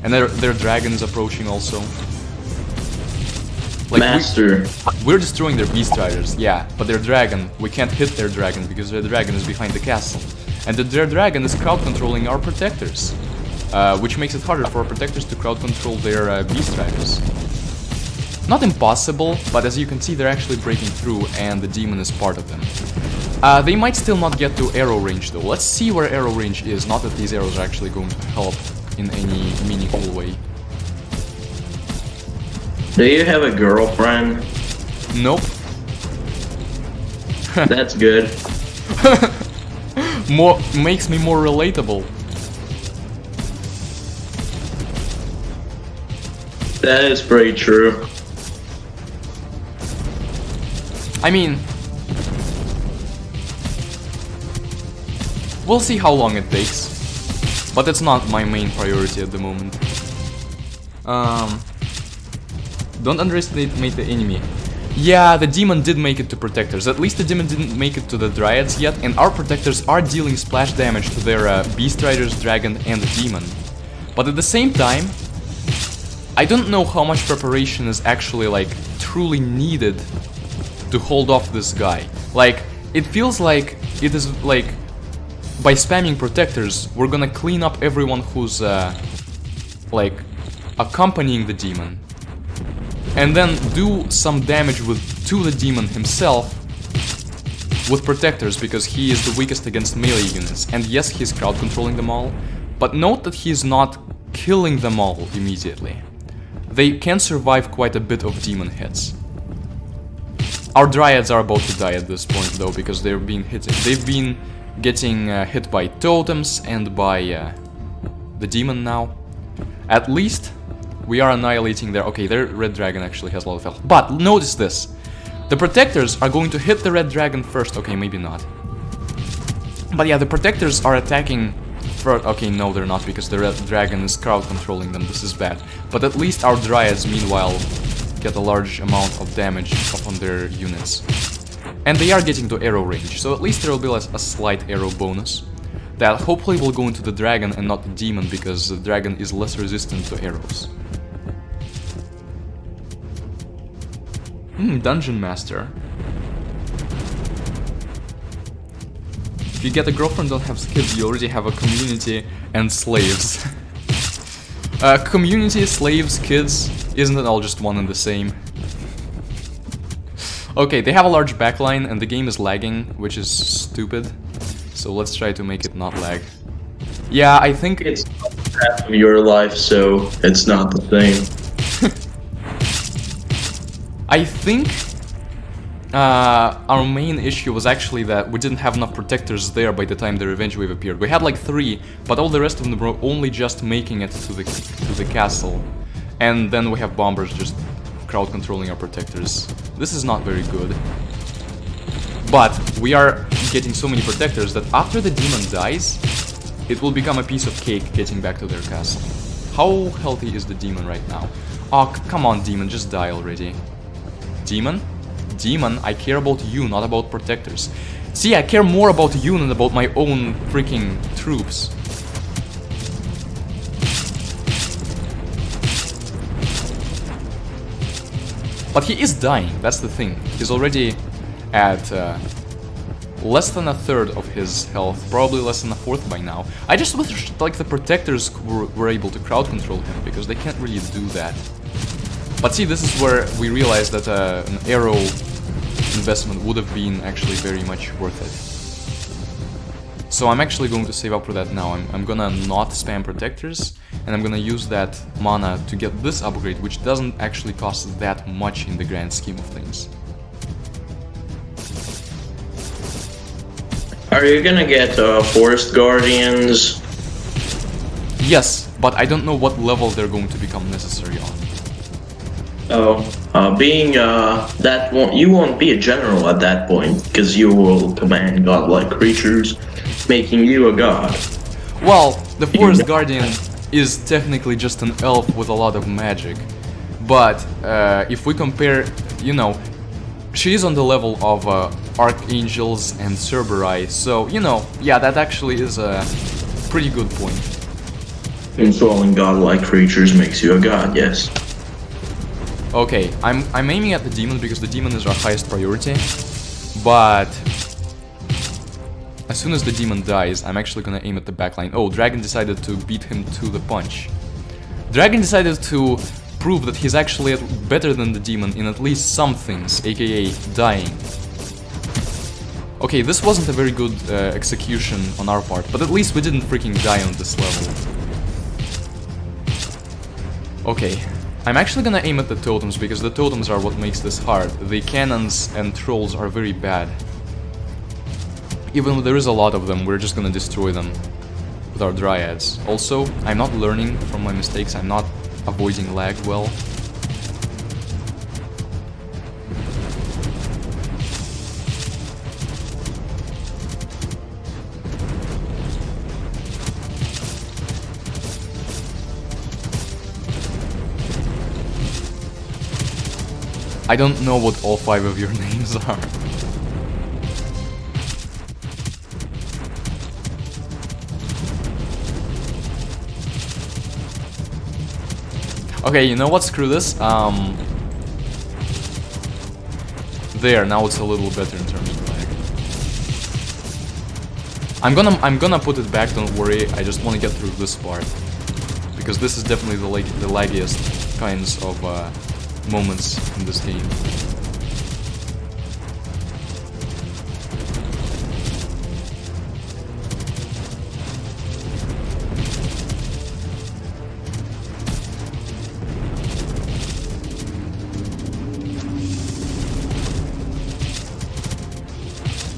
And their dragon is approaching also. Like, Master. We're destroying their beast riders, yeah, but their dragon, we can't hit their dragon because their dragon is behind the castle. And their dragon is crowd controlling our protectors, which makes it harder for our protectors to crowd control their beast riders. Not impossible, but as you can see, they're actually breaking through, and the demon is part of them. They might still not get to arrow range though. Let's see where arrow range is, not that these arrows are actually going to help in any meaningful way. Do you have a girlfriend? Nope. That's good. Makes me more relatable. That is pretty true. I mean, we'll see how long it takes, but it's not my main priority at the moment. Don't underestimate the enemy. Yeah, the demon did make it to protectors. At least the demon didn't make it to the dryads yet, and our protectors are dealing splash damage to their beast riders, dragon, and the demon. But at the same time, I don't know how much preparation is actually, like, truly needed to hold off this guy. Like, it feels like it is, like, by spamming protectors, we're gonna clean up everyone who's, like, accompanying the demon. And then do some damage to the demon himself with protectors because he is the weakest against melee units. And yes, he's crowd controlling them all, but note that he's not killing them all immediately. They can survive quite a bit of demon hits. Our dryads are about to die at this point though, because they've been getting hit by totems and by the demon now. At least we are annihilating their... Okay, their red dragon actually has a lot of health. But notice this. The protectors are going to hit the red dragon first. Okay, maybe not. But yeah, the protectors are attacking first. Okay, no, they're not, because the red dragon is crowd controlling them. This is bad. But at least our dryads, meanwhile, get a large amount of damage upon their units. And they are getting to arrow range, so at least there will be a slight arrow bonus. That hopefully will go into the dragon and not the demon, because the dragon is less resistant to arrows. Dungeon Master. If you get a girlfriend, don't have kids, you already have a community and slaves. Community, slaves, kids, isn't it all just one and the same? Okay, they have a large backline and the game is lagging, which is stupid. So let's try to make it not lag. Yeah, I think... It's half of your life, so it's not the same. I think our main issue was actually that we didn't have enough protectors there by the time the Revenge Wave appeared. We had like 3, but all the rest of them were only just making it to the castle. And then we have bombers just crowd controlling our protectors. This is not very good. But we are getting so many protectors that after the demon dies, it will become a piece of cake getting back to their castle. How healthy is the demon right now? Oh, come on, demon, just die already. Demon? Demon, I care about you, not about protectors. See, I care more about you than about my own freaking troops. But he is dying, that's the thing. He's already at less than a third of his health, probably less than a fourth by now. I just wish like the protectors were able to crowd control him, because they can't really do that. But see, this is where we realized that an arrow investment would have been actually very much worth it. So I'm actually going to save up for that now. I'm gonna not spam protectors, and I'm gonna use that mana to get this upgrade, which doesn't actually cost that much in the grand scheme of things. Are you gonna get Forest Guardians? Yes, but I don't know what level they're going to become necessary on. Oh, being that you won't be a general at that point, because you will command godlike creatures, making you a god. Well, the Forest Guardian is technically just an elf with a lot of magic, but if we compare, you know, she is on the level of archangels and Cerberus, so you know, yeah, that actually is a pretty good point. Controlling godlike creatures makes you a god, yes. Okay, I'm aiming at the demon because the demon is our highest priority, but as soon as the demon dies, I'm actually gonna aim at the backline. Oh, Dragon decided to beat him to the punch. Dragon decided to prove that he's actually better than the demon in at least some things, aka dying. Okay, this wasn't a very good execution on our part, but at least we didn't freaking die on this level. Okay. I'm actually gonna aim at the totems, because the totems are what makes this hard. The cannons and trolls are very bad. Even though there is a lot of them, we're just gonna destroy them with our dryads. Also, I'm not learning from my mistakes, I'm not avoiding lag well. I don't know what all 5 of your names are. Okay, you know what? Screw this. There, now it's a little better in terms of lag. I'm gonna put it back, don't worry. I just want to get through this part, because this is definitely the laggiest kinds of moments in this game.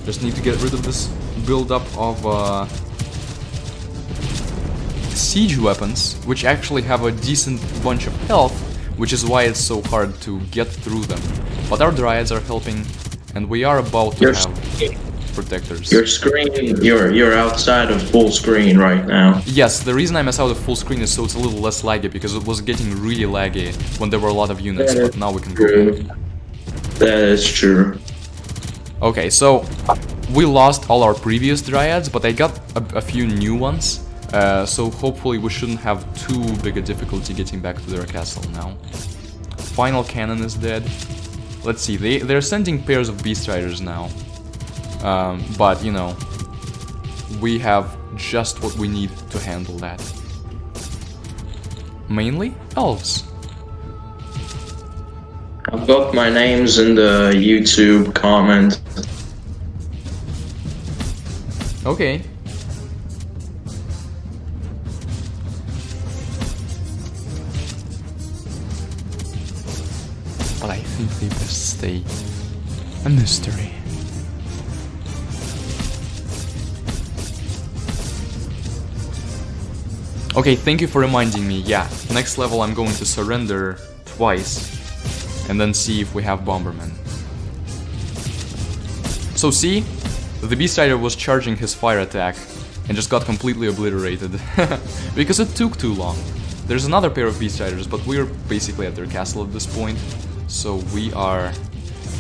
Just need to get rid of this build-up of siege weapons, which actually have a decent bunch of health, which is why it's so hard to get through them. But our dryads are helping, and we are about to have protectors. Your screen, you're outside of full screen right now. Yes, the reason I mess out of full screen is so it's a little less laggy, because it was getting really laggy when there were a lot of units, but now we can go back. That is true. Okay, so we lost all our previous dryads, but I got a few new ones. So hopefully we shouldn't have too big a difficulty getting back to their castle now. Final cannon is dead. Let's see, they're sending pairs of beast riders now. But, you know, we have just what we need to handle that. Mainly elves. I've got my names in the YouTube comment. Okay. But I think they best stay a mystery. Okay, thank you for reminding me. Yeah, next level I'm going to surrender twice and then see if we have Bomberman. So see, the Beast Rider was charging his fire attack and just got completely obliterated because it took too long. There's another pair of Beast Riders, but we're basically at their castle at this point, so we are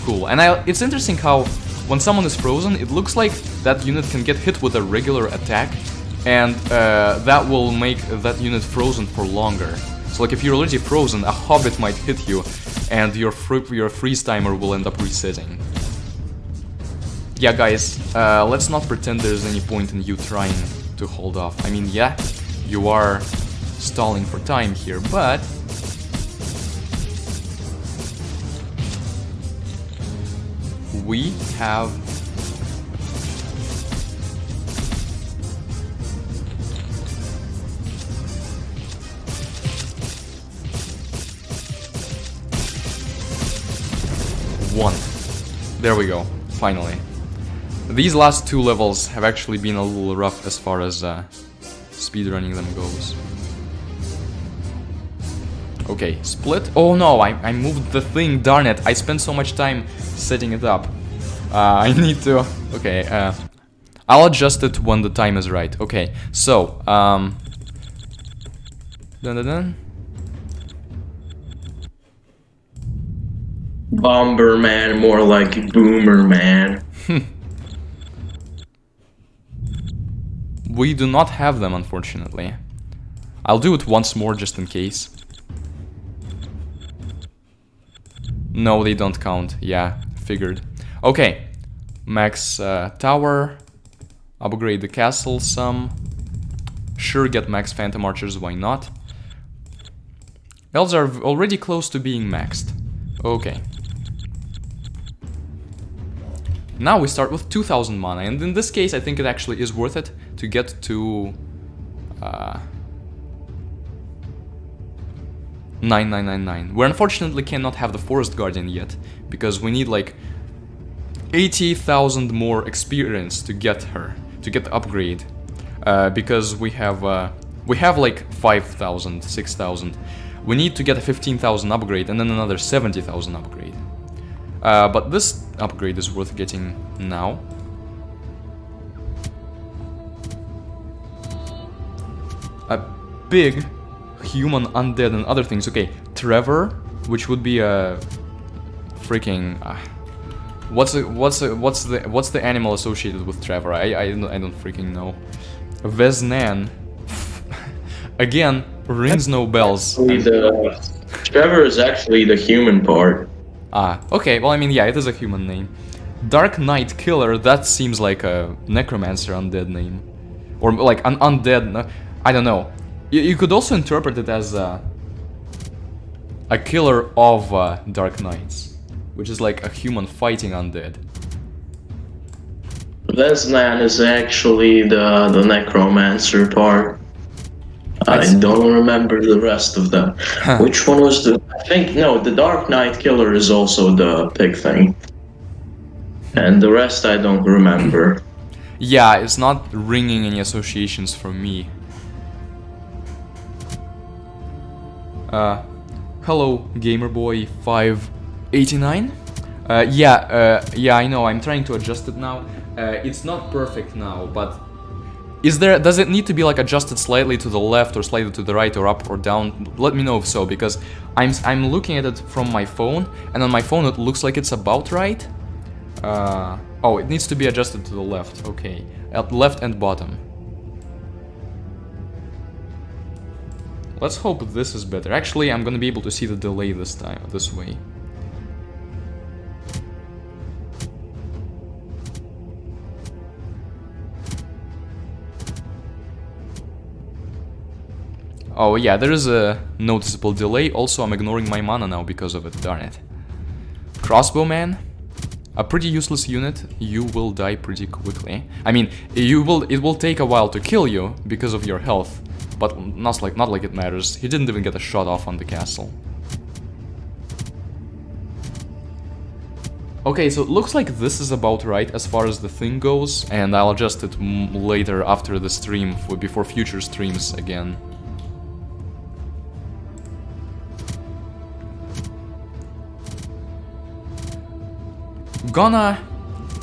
cool. And it's interesting how when someone is frozen, it looks like that unit can get hit with a regular attack, and that will make that unit frozen for longer. So like if you're already frozen, a hobbit might hit you, and your freeze timer will end up resetting. Yeah, guys, let's not pretend there's any point in you trying to hold off. I mean, yeah, you are stalling for time here, but we have one. There we go, finally. These last two levels have actually been a little rough as far as speedrunning them goes. Okay, split. Oh no, I moved the thing, darn it. I spent so much time setting it up. I need to... Okay, I'll adjust it when the time is right. Okay, so, dun dun dun. Bomberman, more like Boomerman. We do not have them, unfortunately. I'll do it once more just in case. No, they don't count. Yeah, figured. Okay, max tower, upgrade the castle some. Sure, get max phantom archers, why not? Elves are already close to being maxed. Okay. Now we start with 2000 mana, and in this case I think it actually is worth it to get to 9999. We unfortunately cannot have the Forest Guardian yet, because we need like 80,000 more experience to get her, to get the upgrade, because we have like 5,000, 6,000. We need to get a 15,000 upgrade and then another 70,000 upgrade. But this upgrade is worth getting now. A big human undead and other things. Okay, Trevor, which would be a freaking what's the animal associated with Trevor? I don't freaking know. Vesnan. Again, rings no bells. Trevor is actually the human part. Ah, okay, well I mean, yeah, it is a human name. Dark Knight Killer, that seems like a necromancer undead name. Or like an undead, I don't know. You could also interpret it as a killer of Dark Knights, which is like a human fighting undead. Vesnan is actually the necromancer part. I don't remember the rest of them. Huh. Which one was the... I think, no, the Dark Knight Killer is also the pig thing. And the rest I don't remember. Yeah, it's not ringing any associations for me. Hello, GamerBoy589. Yeah, I know. I'm trying to adjust it now. It's not perfect now, but does it need to be like adjusted slightly to the left or slightly to the right or up or down? Let me know if so, because I'm looking at it from my phone, and on my phone it looks like it's about right. Oh, it needs to be adjusted to the left. Okay, at left and bottom. Let's hope this is better. Actually, I'm gonna be able to see the delay this time, this way. Oh yeah, there is a noticeable delay. Also, I'm ignoring my mana now because of it, darn it. Crossbowman, a pretty useless unit. You will die pretty quickly. I mean, it will take a while to kill you because of your health. But not like it matters. He didn't even get a shot off on the castle. Okay, so it looks like this is about right as far as the thing goes, and I'll adjust it later after the stream, before future streams again.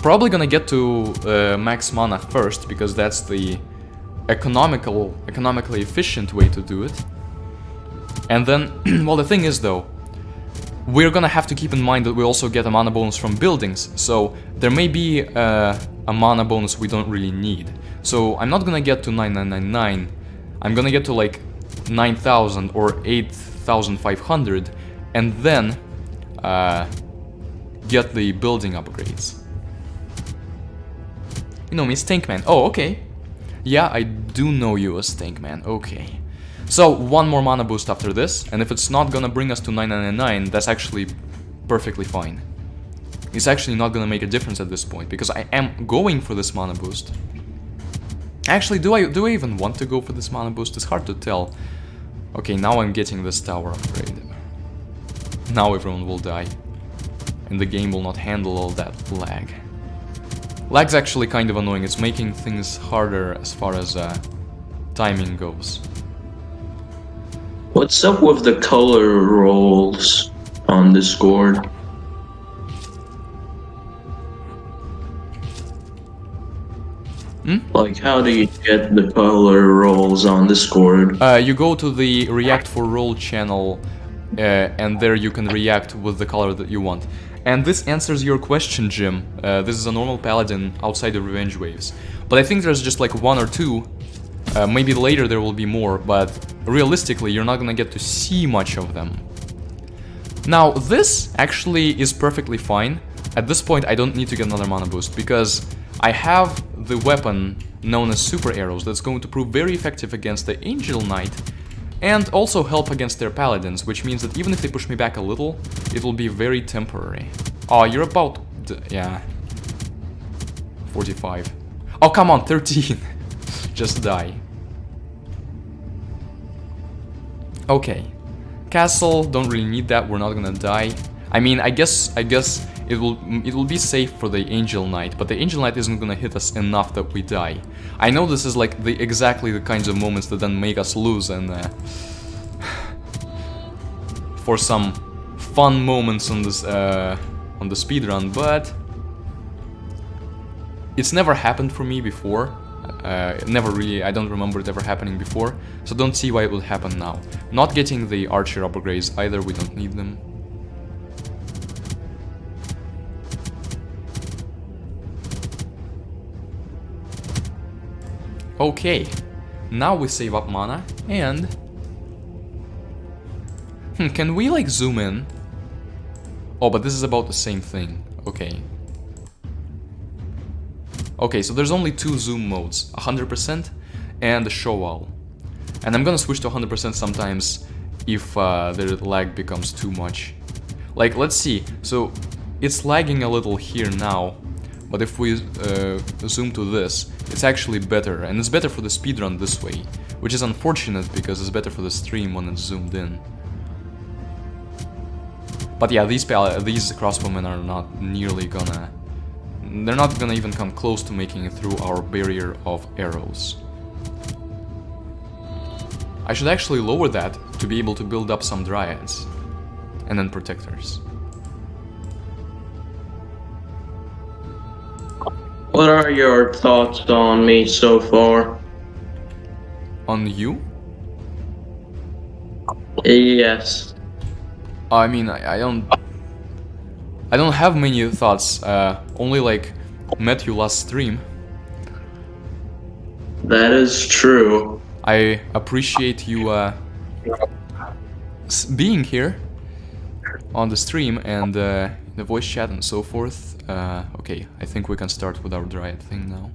Probably gonna get to max mana first, because that's the economically efficient way to do it. And then, well, the thing is though, we're gonna have to keep in mind that we also get a mana bonus from buildings, so there may be a mana bonus we don't really need. So I'm not gonna get to 9999, I'm gonna get to like 9000 or 8500, and then get the building upgrades. You know me, Stinkman. Oh, okay. Yeah, I do know you as Stinkman. Okay. So, one more mana boost after this, and if it's not gonna bring us to 9999, that's actually perfectly fine. It's actually not gonna make a difference at this point, because I am going for this mana boost. Actually, do I even want to go for this mana boost? It's hard to tell. Okay, now I'm getting this tower upgrade. Now everyone will die. And the game will not handle all that lag. Lag's actually kind of annoying. It's making things harder as far as timing goes. What's up with the color rolls on Discord? Like, how do you get the color rolls on Discord? You go to the React for Roll channel, and there you can react with the color that you want. And this answers your question, Jim. This is a normal paladin outside the revenge waves. But I think there's just like one or two. Maybe later there will be more, but realistically you're not gonna get to see much of them. Now this actually is perfectly fine. At this point I don't need to get another mana boost, because I have the weapon known as super arrows that's going to prove very effective against the Angel Knight, and also help against their paladins, which means that even if they push me back a little, it will be very temporary. Oh, you're about... yeah. 45. Oh, come on, 13. Just die. Okay. Castle, don't really need that, we're not gonna die. I mean, I guess it will be safe for the Angel Knight, but the Angel Knight isn't gonna hit us enough that we die. I know this is like exactly the kinds of moments that then make us lose, and for some fun moments on this on the speedrun, but it's never happened for me before. Never really, I don't remember it ever happening before, so don't see why it would happen now. Not getting the archer upgrades either, we don't need them. Okay, now we save up mana, and... can we like zoom in? Oh, but this is about the same thing. Okay. Okay, so there's only two zoom modes, 100% and the show all. And I'm gonna switch to 100% sometimes if the lag becomes too much. Like, let's see, so it's lagging a little here now, but if we zoom to this, it's actually better, and it's better for the speedrun this way, which is unfortunate because it's better for the stream when it's zoomed in. But yeah, these crossbowmen are not nearly gonna they're not gonna even come close to making it through our barrier of arrows. I should actually lower that to be able to build up some dryads. And then protectors. What are your thoughts on me so far? On you? Yes. I mean, I don't have many thoughts. Only like met you last stream. That is true. I appreciate you being here on the stream and the voice chat and so forth. Okay, I think we can start with our dryad thing now.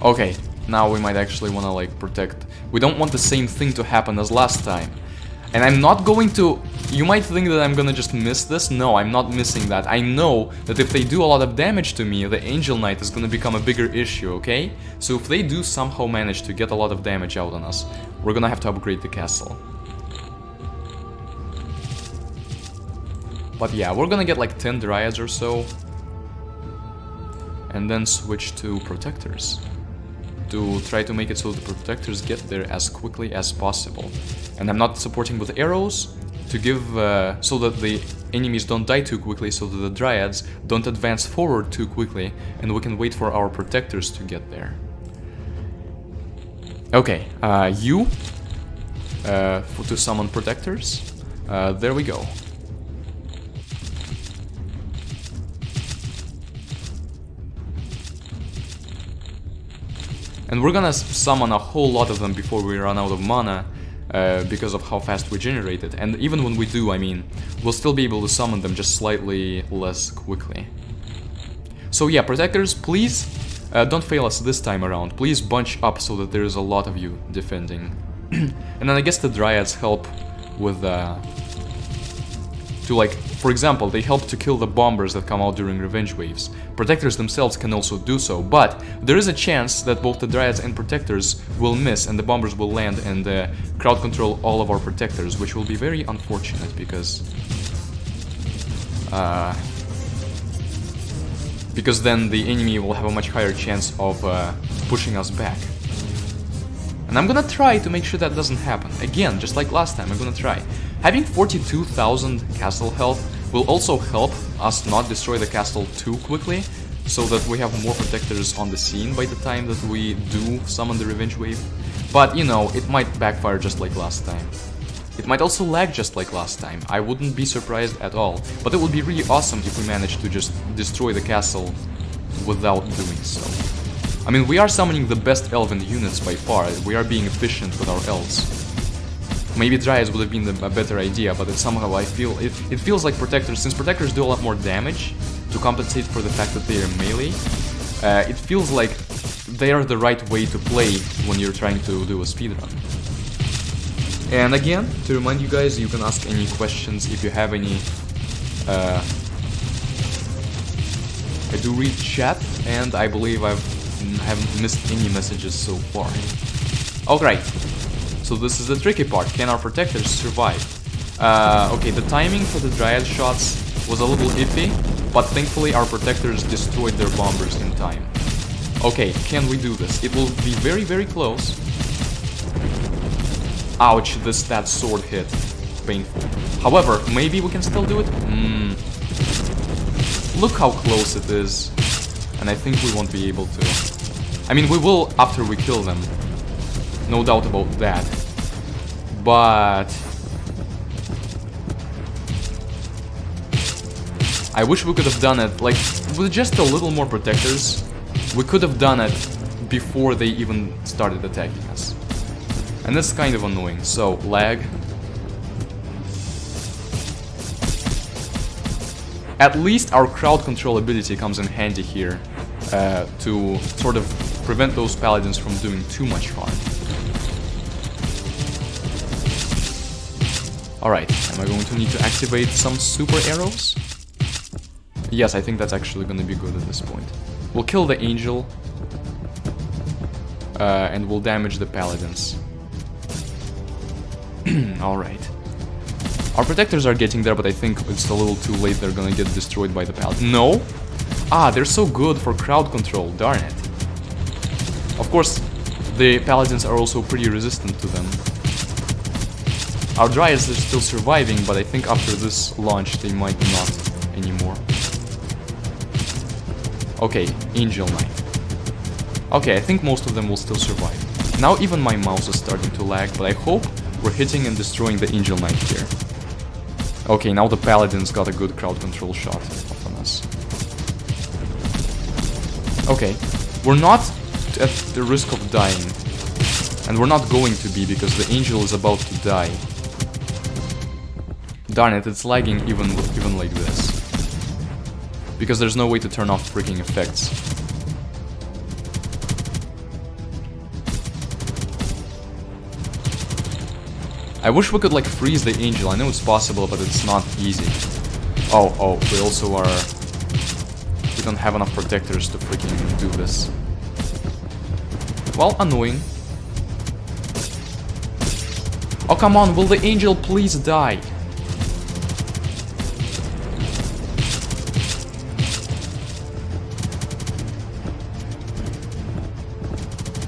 Okay, now we might actually want to like protect. We don't want the same thing to happen as last time. And I'm not going to... You might think that I'm gonna just miss this. No, I'm not missing that. I know that if they do a lot of damage to me, the Angel Knight is gonna become a bigger issue, okay? So if they do somehow manage to get a lot of damage out on us, we're gonna have to upgrade the castle. But yeah, we're gonna get like 10 dryads or so. And then switch to protectors. To try to make it so the protectors get there as quickly as possible. And I'm not supporting with arrows to give so that the enemies don't die too quickly, so that the dryads don't advance forward too quickly, and we can wait for our protectors to get there. Okay, to summon protectors. There we go. And we're gonna summon a whole lot of them before we run out of mana, because of how fast we generate it. And even when we do, I mean, we'll still be able to summon them just slightly less quickly. So yeah, protectors, please don't fail us this time around. Please bunch up so that there's a lot of you defending. And then I guess the dryads help with to like, for example, they help to kill the bombers that come out during revenge waves. Protectors themselves can also do so, but there is a chance that both the dryads and protectors will miss and the bombers will land and crowd control all of our protectors, which will be very unfortunate because then the enemy will have a much higher chance of pushing us back. And I'm gonna try to make sure that doesn't happen. Again, just like last time, I'm gonna try. Having 42,000 castle health will also help us not destroy the castle too quickly, so that we have more protectors on the scene by the time that we do summon the revenge wave. But, you know, it might backfire just like last time. It might also lag just like last time. I wouldn't be surprised at all. But it would be really awesome if we managed to just destroy the castle without doing so. I mean, we are summoning the best elven units by far. We are being efficient with our elves. Maybe dryads would have been a better idea, but somehow I feel it feels like protectors, since protectors do a lot more damage to compensate for the fact that they are melee. It feels like they are the right way to play when you're trying to do a speedrun. And again, to remind you guys, you can ask any questions if you have any. I do read chat, and I believe I haven't missed any messages so far. Alright. So this is the tricky part. Can our protectors survive? Okay, the timing for the dryad shots was a little iffy, but thankfully our protectors destroyed their bombers in time. Okay, can we do this? It will be very, very close. Ouch, that sword hit. Painful. However, maybe we can still do it? Look how close it is. And I think we won't be able to. I mean, we will after we kill them. No doubt about that. But I wish we could have done it, like, with just a little more protectors. We could have done it before they even started attacking us. And that's kind of annoying. So, lag. At least our crowd control ability comes in handy here to sort of prevent those paladins from doing too much harm. Alright, am I going to need to activate some super arrows? Yes, I think that's actually going to be good at this point. We'll kill the angel. and will damage the paladins. Alright. Our protectors are getting there, but I think it's a little too late. They're gonna get destroyed by the paladins. No? Ah, they're so good for crowd control, darn it. Of course, the paladins are also pretty resistant to them. Our dryads are still surviving, but I think after this launch they might not anymore. Okay, Angel Knight. Okay, I think most of them will still survive. Now even my mouse is starting to lag, but I hope we're hitting and destroying the Angel Knight here. Okay, now the paladins got a good crowd control shot on us. Okay, we're not at the risk of dying. And we're not going to be because the angel is about to die. Darn it, it's lagging even like this. Because there's no way to turn off freaking effects. I wish we could like freeze the angel. I know it's possible, but it's not easy. Oh, we also are... We don't have enough protectors to freaking do this. Well, annoying. Oh, come on, will the angel please die?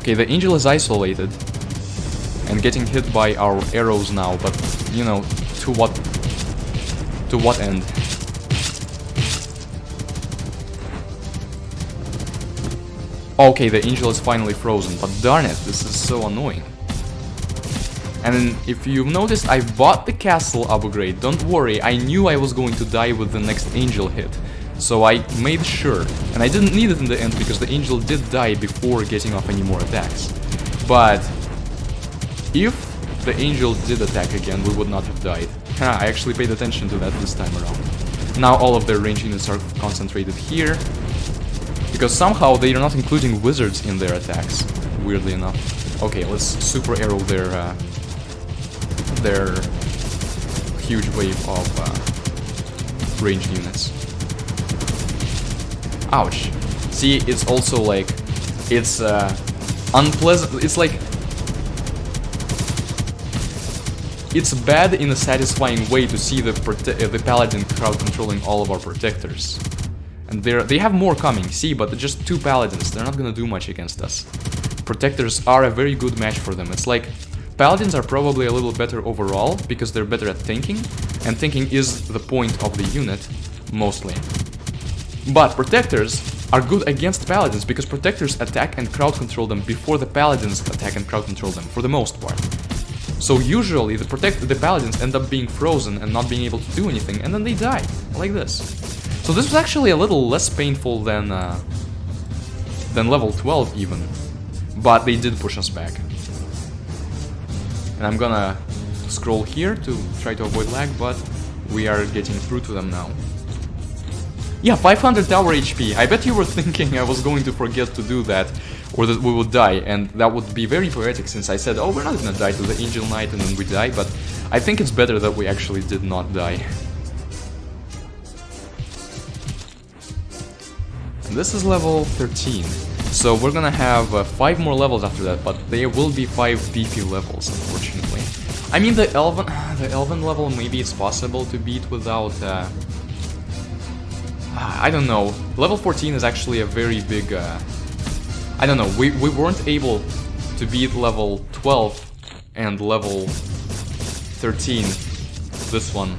Okay, the angel is isolated and getting hit by our arrows now, but, you know, to what end? Okay, the angel is finally frozen, but darn it, this is so annoying. And if you've noticed, I bought the castle upgrade. Don't worry, I knew I was going to die with the next angel hit. So I made sure, and I didn't need it in the end because the angel did die before getting off any more attacks. But if the angel did attack again, we would not have died. I actually paid attention to that this time around. Now all of their range units are concentrated here, because somehow they are not including wizards in their attacks, weirdly enough. Okay, let's super arrow their huge wave of ranged units. Ouch. See, it's also like, it's unpleasant, it's like, it's bad in a satisfying way to see the paladin crowd controlling all of our protectors. And they have more coming, see, but they're just 2 paladins, they're not gonna do much against us. Protectors are a very good match for them. It's like, paladins are probably a little better overall, because they're better at thinking, and thinking is the point of the unit, mostly. But protectors are good against paladins, because protectors attack and crowd control them before the paladins attack and crowd control them, for the most part. So usually the paladins end up being frozen and not being able to do anything, and then they die, like this. So this was actually a little less painful than level 12 even, but they did push us back. And I'm gonna scroll here to try to avoid lag, but we are getting through to them now. Yeah, 500 tower HP. I bet you were thinking I was going to forget to do that, or that we would die, and that would be very poetic since I said, oh, we're not gonna die to the Angel Knight and then we die, but I think it's better that we actually did not die. And this is level 13, so we're gonna have 5 more levels after that, but they will be 5 beefy levels, unfortunately. I mean, the elven level maybe it's possible to beat without... I don't know. Level 14 is actually a very big... I don't know, we weren't able to beat level 12 and level 13, this one,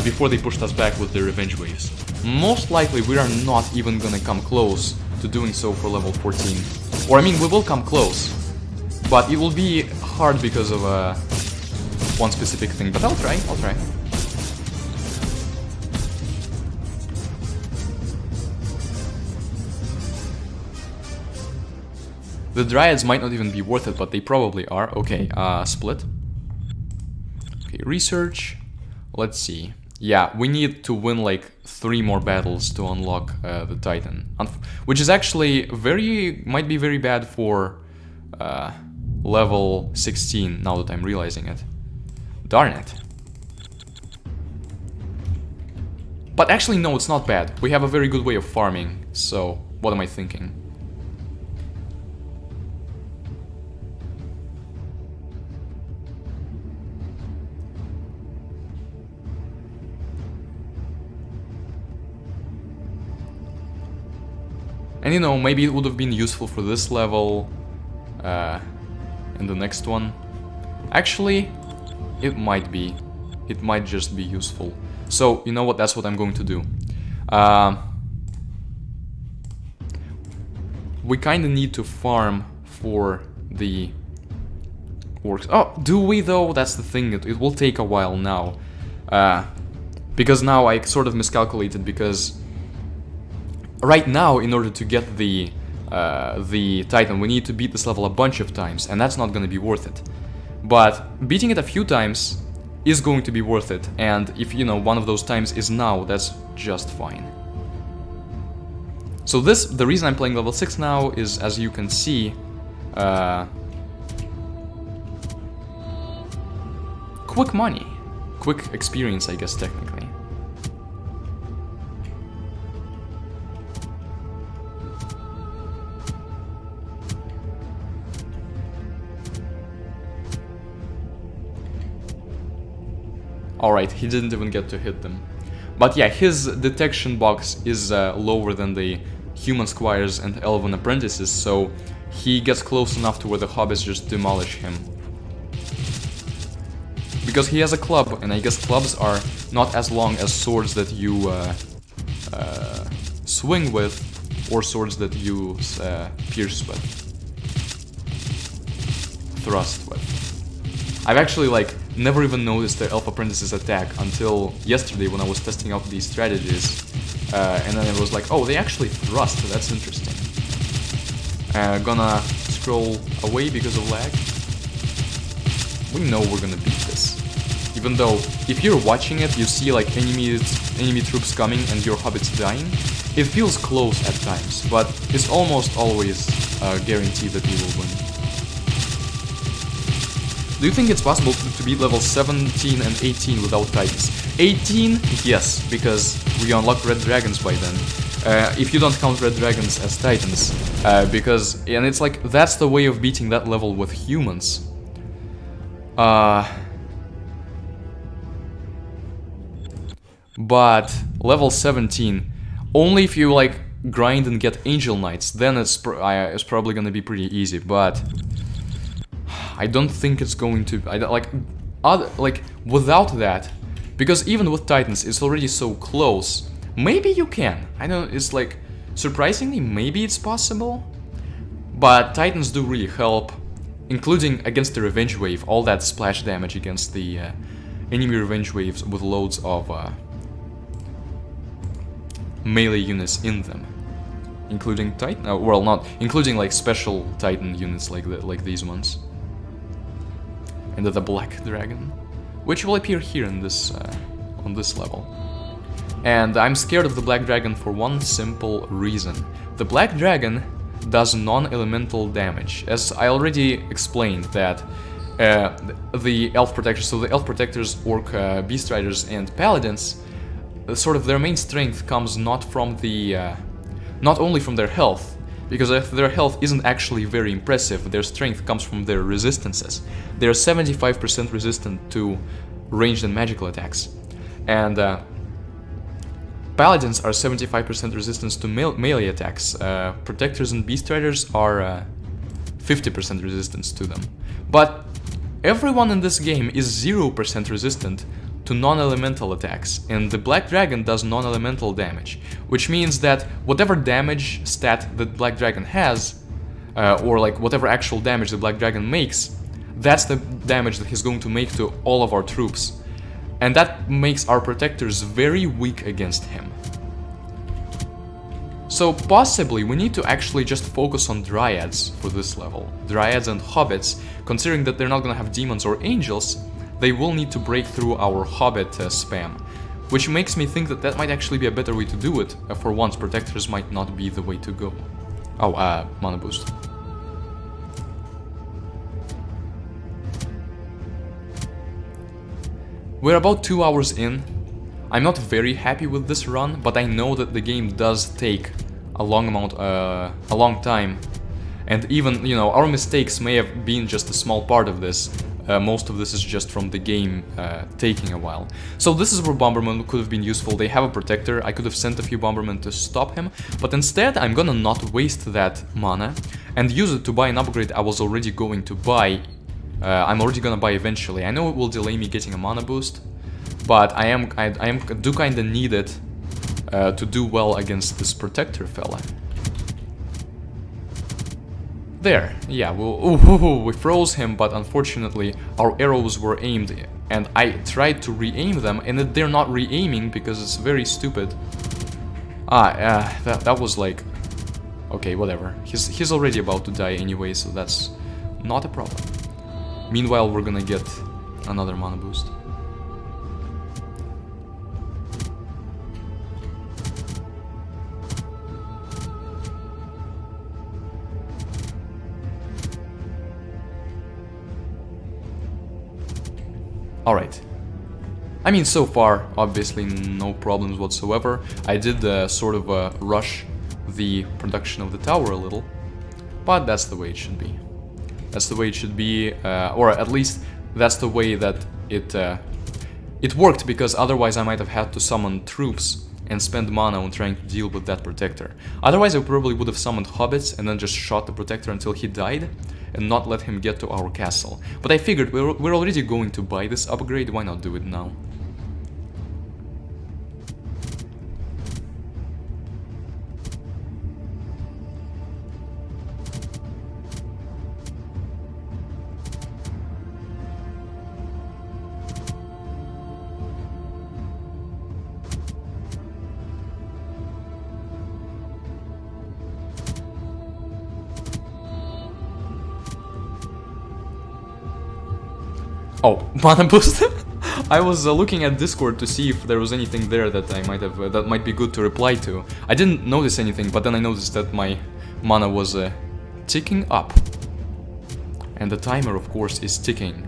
before they pushed us back with the revenge waves. Most likely we are not even gonna come close to doing so for level 14. Or I mean, we will come close, but it will be hard because of one specific thing, but I'll try. The Dryads might not even be worth it, but they probably are. Okay, split. Okay, research. Let's see. Yeah, we need to win like 3 more battles to unlock the Titan. Which is actually might be very bad for level 16, now that I'm realizing it. Darn it. But actually, no, it's not bad. We have a very good way of farming, so what am I thinking? And you know, maybe it would have been useful for this level, and the next one. Actually, it might be. It might just be useful. So, you know what, that's what I'm going to do. We kinda need to farm for the works. Oh, do we though? That's the thing, it will take a while now. Because now I sort of miscalculated, because right now, in order to get the Titan, we need to beat this level a bunch of times, and that's not gonna be worth it. But beating it a few times is going to be worth it, and if, you know, one of those times is now, that's just fine. So the reason I'm playing level 6 now is, as you can see, quick money. Quick experience, I guess, technically. Alright, he didn't even get to hit them. But yeah, his detection box is lower than the human squires and elven apprentices, so he gets close enough to where the hobbits just demolish him. Because he has a club, and I guess clubs are not as long as swords that you swing with, or swords that you pierce with. Thrust with. I've actually, like, never even noticed the elf apprentices attack until yesterday when I was testing out these strategies. And then it was like, oh, they actually thrust, that's interesting. Gonna scroll away because of lag. We know we're gonna beat this. Even though, if you're watching it, you see like enemy troops coming and your hobbits dying. It feels close at times, but it's almost always guaranteed that you will win. Do you think it's possible to beat level 17 and 18 without Titans? 18? Yes, because we unlocked Red Dragons by then. If you don't count Red Dragons as Titans. And it's like, that's the way of beating that level with humans. But level 17, only if you like grind and get Angel Knights, then it's probably gonna be pretty easy, but I don't think it's going to, without that, because even with Titans, it's already so close. Maybe you can. I know, it's like, surprisingly, maybe it's possible. But Titans do really help, including against the Revenge Wave, all that splash damage against the enemy Revenge Waves with loads of melee units in them. Including Titan, well, not, including like special Titan units like these ones. And the Black Dragon, which will appear here in this on this level. And I'm scared of the Black Dragon for one simple reason. The Black Dragon does non-elemental damage, as I already explained that the Elf Protectors, so the Elf Protectors, Orc Beast Riders, and Paladins, sort of their main strength comes not from the, not only from their health, because if their health isn't actually very impressive, their strength comes from their resistances. They are 75% resistant to ranged and magical attacks. And Paladins are 75% resistance to melee attacks. Protectors and Beast Riders are 50% resistance to them. But everyone in this game is 0% resistant to non-elemental attacks, and the Black Dragon does non-elemental damage, which means that whatever damage stat that Black Dragon has, or like whatever actual damage the Black Dragon makes, that's the damage that he's going to make to all of our troops. And that makes our protectors very weak against him. So possibly we need to actually just focus on Dryads for this level. Dryads and Hobbits, considering that they're not gonna have demons or angels, they will need to break through our Hobbit spam. Which makes me think that that might actually be a better way to do it. For once, protectors might not be the way to go. Oh, mana boost. We're about 2 hours in. I'm not very happy with this run, but I know that the game does take a long time. And even, you know, our mistakes may have been just a small part of this. most of this is just from the game taking a while. So this is where Bomberman could have been useful. They have a protector. I could have sent a few Bombermen to stop him, but instead I'm gonna not waste that mana and use it to buy an upgrade I was already going to buy. I'm already gonna buy eventually. I know it will delay me getting a mana boost, but I do kinda need it to do well against this protector fella. There, yeah, we froze him, but unfortunately our arrows were aimed, and I tried to re-aim them, and they're not re-aiming because it's very stupid. That was like... Okay, whatever. He's already about to die anyway, so that's not a problem. Meanwhile, we're gonna get another mana boost. Alright. I mean, so far, obviously, no problems whatsoever. I did sort of rush the production of the tower a little, but that's the way it should be. That's the way it should be, or at least that's the way that it worked, because otherwise I might have had to summon troops and spend mana on trying to deal with that protector. Otherwise I probably would have summoned hobbits and then just shot the protector until he died and not let him get to our castle. But I figured we're already going to buy this upgrade, why not do it now? Oh, mana boost. I was looking at Discord to see if there was anything there that I might have that might be good to reply to. I didn't notice anything, but then I noticed that my mana was ticking up, and the timer, of course, is ticking,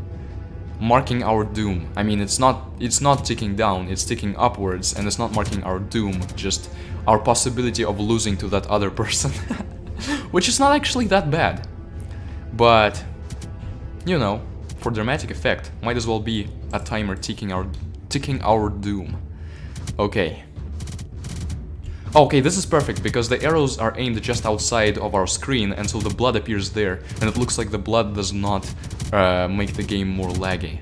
marking our doom. I mean, it's not ticking down; it's ticking upwards, and it's not marking our doom, just our possibility of losing to that other person, which is not actually that bad, but you know. For dramatic effect, might as well be a timer ticking our doom. Okay. Okay, this is perfect, because the arrows are aimed just outside of our screen, and so the blood appears there, and it looks like the blood does not make the game more laggy.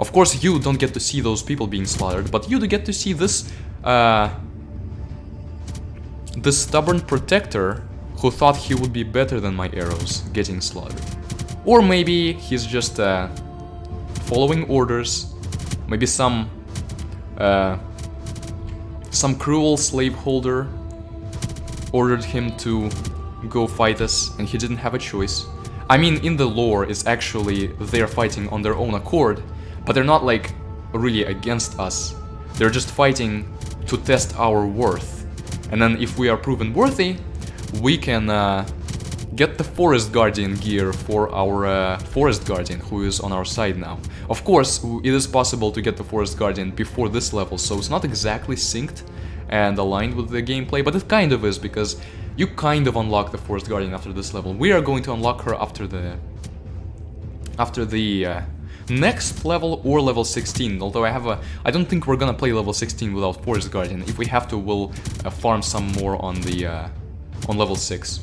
Of course, you don't get to see those people being slaughtered, but you do get to see this this stubborn protector who thought he would be better than my arrows getting slaughtered. Or maybe he's just following orders. Maybe some cruel slaveholder ordered him to go fight us, and he didn't have a choice. I mean, in the lore, it's actually they're fighting on their own accord, but they're not like really against us. They're just fighting to test our worth. And then if we are proven worthy, we can get the Forest Guardian gear for our Forest Guardian, who is on our side now. Of course, it is possible to get the Forest Guardian before this level, so it's not exactly synced and aligned with the gameplay, but it kind of is, because you kind of unlock the Forest Guardian after this level. We are going to unlock her after the next level, or level 16, although I don't think we're gonna play level 16 without Forest Guardian. If we have to, we'll farm some more on level 6.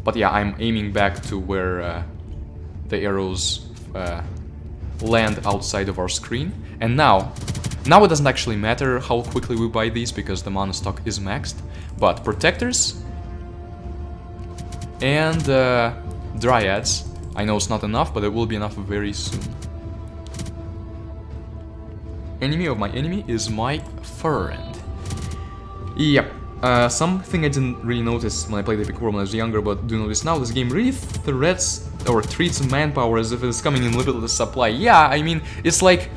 But yeah, I'm aiming back to where the arrows land outside of our screen. And now it doesn't actually matter how quickly we buy these, because the mana stock is maxed. But protectors and dryads, I know it's not enough, but it will be enough very soon. Enemy of my enemy is my friend. Yep. Something I didn't really notice when I played it before when I was younger, but do notice now, this game really treats manpower as if it's coming in limitless supply. Yeah, I mean, it's like,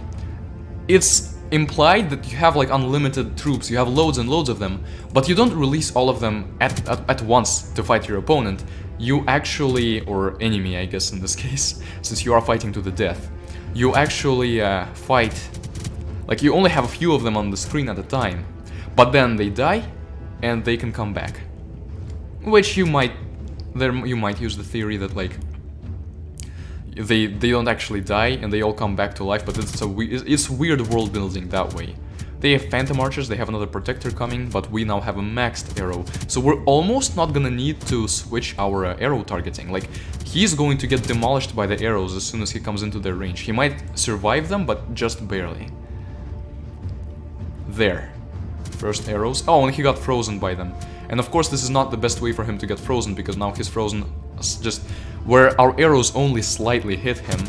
it's implied that you have like unlimited troops, you have loads and loads of them, but you don't release all of them at once to fight your opponent. You actually, or enemy I guess in this case, since you are fighting to the death, you actually fight, like you only have a few of them on the screen at a time, but then they die, and they can come back. Which you might use the theory that like they don't actually die and they all come back to life, but it's weird world building that way. They have Phantom Archers, they have another Protector coming, but we now have a maxed arrow. So we're almost not gonna need to switch our arrow targeting. Like, he's going to get demolished by the arrows as soon as he comes into their range. He might survive them, but just barely. There. First arrows. Oh, and he got frozen by them. And of course this is not the best way for him to get frozen, because now he's frozen just where our arrows only slightly hit him.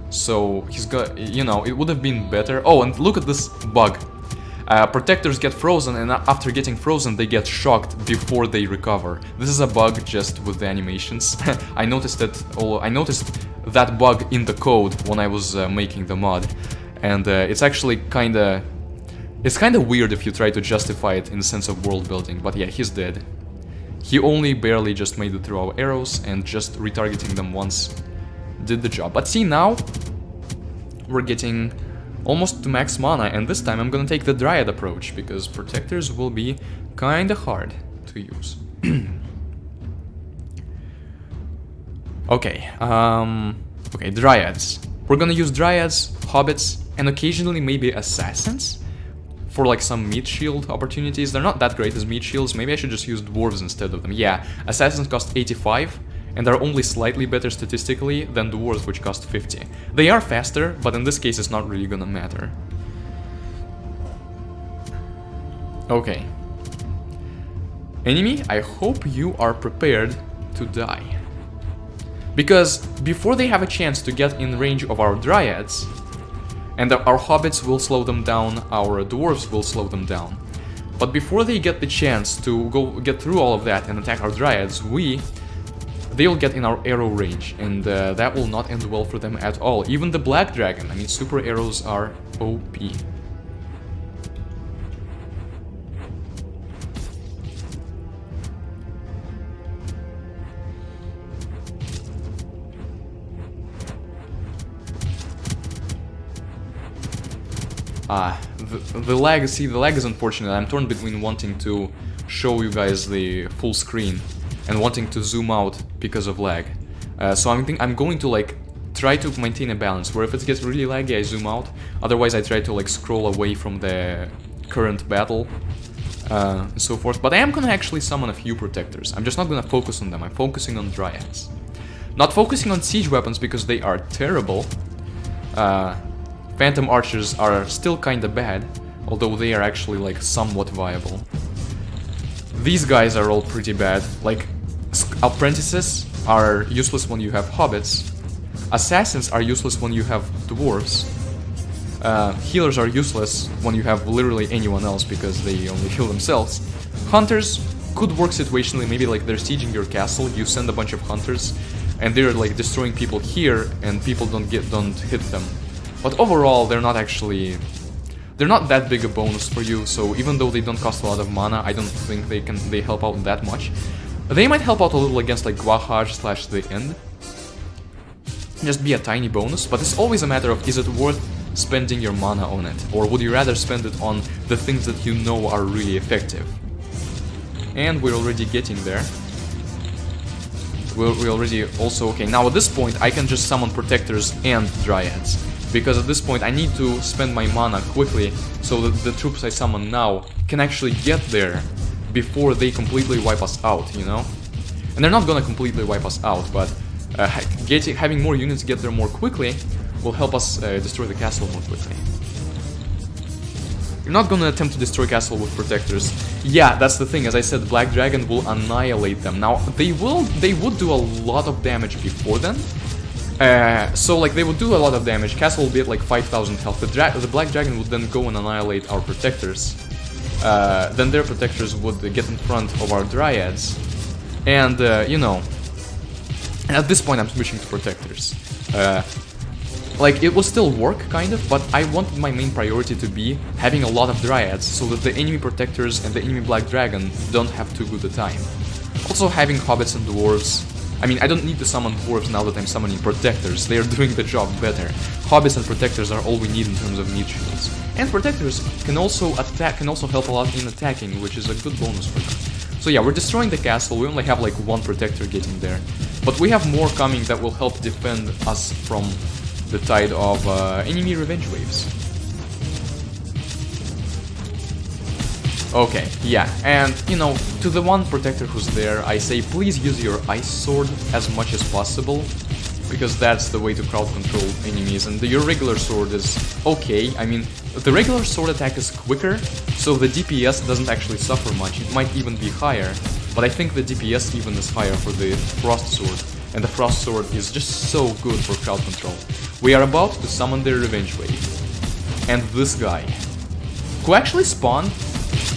So he's got, you know, it would have been better. Oh, and look at this bug. Protectors get frozen, and after getting frozen, they get shocked before they recover. This is a bug just with the animations. I noticed that bug in the code when I was making the mod, and it's actually kinda weird if you try to justify it in the sense of world building. But yeah, he's dead. He only barely just made it through our arrows, and just retargeting them once did the job. But see, now we're getting almost to max mana, and this time I'm gonna take the Dryad approach, because Protectors will be kinda hard to use. Okay, okay, Dryads. We're gonna use Dryads, Hobbits, and occasionally maybe Assassins for like some meat shield opportunities. They're not that great as meat shields. Maybe I should just use Dwarves instead of them. Yeah, Assassins cost 85, and are only slightly better statistically than Dwarves, which cost 50. They are faster, but in this case it's not really gonna matter. Okay. Enemy, I hope you are prepared to die. Because before they have a chance to get in range of our Dryads, and our Hobbits will slow them down, our Dwarves will slow them down. But before they get the chance to get through all of that and attack our Dryads, they'll get in our arrow range, and that will not end well for them at all. Even the Black Dragon, I mean, super arrows are OP. The lag is unfortunate. I'm torn between wanting to show you guys the full screen and wanting to zoom out because of lag. So I'm going to like try to maintain a balance where if it gets really laggy I zoom out, otherwise I try to like scroll away from the current battle and so forth. But I am gonna actually summon a few Protectors. I'm just not gonna focus on them. I'm focusing on Dryads. Not focusing on siege weapons because they are terrible. Phantom Archers are still kinda bad, although they are actually like somewhat viable. These guys are all pretty bad. Like, Apprentices are useless when you have Hobbits. Assassins are useless when you have Dwarves. Healers are useless when you have literally anyone else because they only heal themselves. Hunters could work situationally, maybe like they're sieging your castle, you send a bunch of hunters and they're like destroying people here and people don't hit them. But overall, they're not that big a bonus for you, so even though they don't cost a lot of mana, I don't think they help out that much. They might help out a little against like Gwahaj / the End. Just be a tiny bonus, but it's always a matter of is it worth spending your mana on it, or would you rather spend it on the things that you know are really effective? And we're already getting there. We already also, okay, now at this point I can just summon Protectors and Dryads. Because at this point I need to spend my mana quickly so that the troops I summon now can actually get there before they completely wipe us out, you know? And they're not gonna completely wipe us out, but having more units get there more quickly will help us destroy the castle more quickly. You're not gonna attempt to destroy castle with Protectors. Yeah, that's the thing, as I said, Black Dragon will annihilate them. Now, they would do a lot of damage before then. So like they would do a lot of damage, castle will be at like 5,000 health, the Black Dragon would then go and annihilate our Protectors. Then their Protectors would get in front of our Dryads, and you know, at this point I'm switching to Protectors. Like it will still work kind of, but I wanted my main priority to be having a lot of Dryads so that the enemy Protectors and the enemy Black Dragon don't have too good a time. Also having Hobbits and Dwarves, I mean, I don't need to summon Dwarves now that I'm summoning Protectors, they are doing the job better. Hobbits and Protectors are all we need in terms of meat shields. And Protectors can also help a lot in attacking, which is a good bonus for them. So yeah, we're destroying the castle, we only have like one Protector getting there. But we have more coming that will help defend us from the tide of enemy revenge waves. Okay, yeah, and you know, to the one protector who's there, I say please use your ice sword as much as possible, because that's the way to crowd control enemies, and your regular sword is okay. I mean, the regular sword attack is quicker, so the DPS doesn't actually suffer much. It might even be higher, but I think the DPS even is higher for the frost sword, and the frost sword is just so good for crowd control. We are about to summon their revenge wave, and this guy, who actually spawned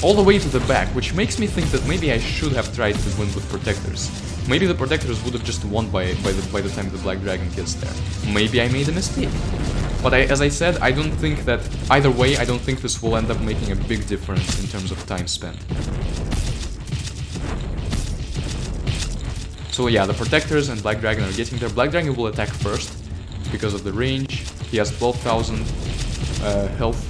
all the way to the back, which makes me think that maybe I should have tried to win with protectors. Maybe the protectors would have just won by the time the Black Dragon gets there. Maybe I made a mistake. But as I said, I don't think that either way. I don't think this will end up making a big difference in terms of time spent. So yeah, the protectors and Black Dragon are getting there. Black Dragon will attack first because of the range. He has 12,000 health,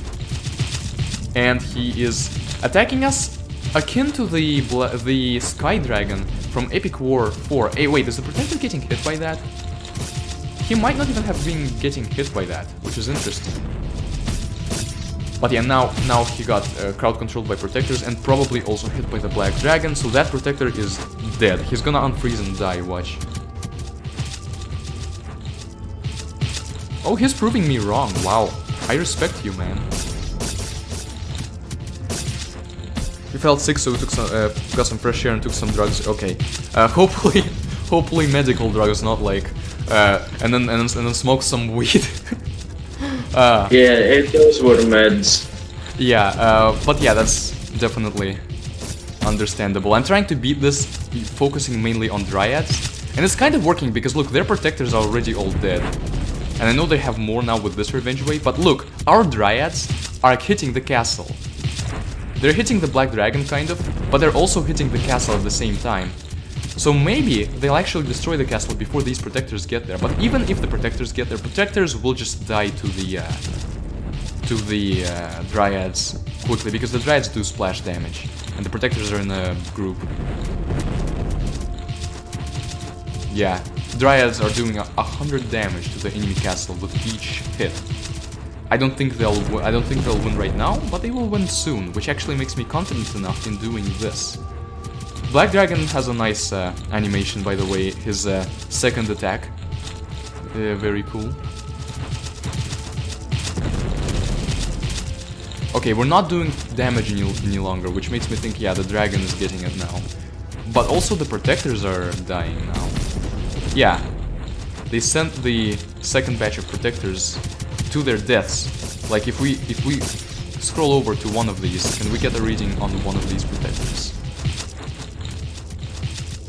and he is attacking us akin to the Sky Dragon from Epic War 4. Hey, wait, is the protector getting hit by that? He might not even have been getting hit by that, which is interesting. But yeah, now he got crowd controlled by protectors and probably also hit by the Black Dragon, so that protector is dead. He's gonna unfreeze and die, watch. Oh, he's proving me wrong, wow. I respect you, man. He felt sick, so he took some, got some fresh air and took some drugs. Okay, hopefully medical drugs, not like, and then smoke some weed. Yeah, those were meds. Yeah, but yeah, that's definitely understandable. I'm trying to beat this, focusing mainly on Dryads, and it's kind of working because look, their protectors are already all dead, and I know they have more now with this revenge wave. But look, our Dryads are hitting the castle. They're hitting the Black Dragon, kind of, but they're also hitting the castle at the same time. So maybe they'll actually destroy the castle before these protectors get there. But even if the protectors get there, protectors will just die to the Dryads quickly, because the Dryads do splash damage, and the protectors are in a group. Yeah, Dryads are doing 100 damage to the enemy castle with each hit. I don't think they'll win right now, but they will win soon, which actually makes me confident enough in doing this. Black Dragon has a nice animation, by the way, his second attack. Very cool. Okay, we're not doing damage any longer, which makes me think, yeah, the dragon is getting it now. But also the protectors are dying now. Yeah, they sent the second batch of protectors to their deaths. Like, if we scroll over to one of these, can we get a reading on one of these protectors?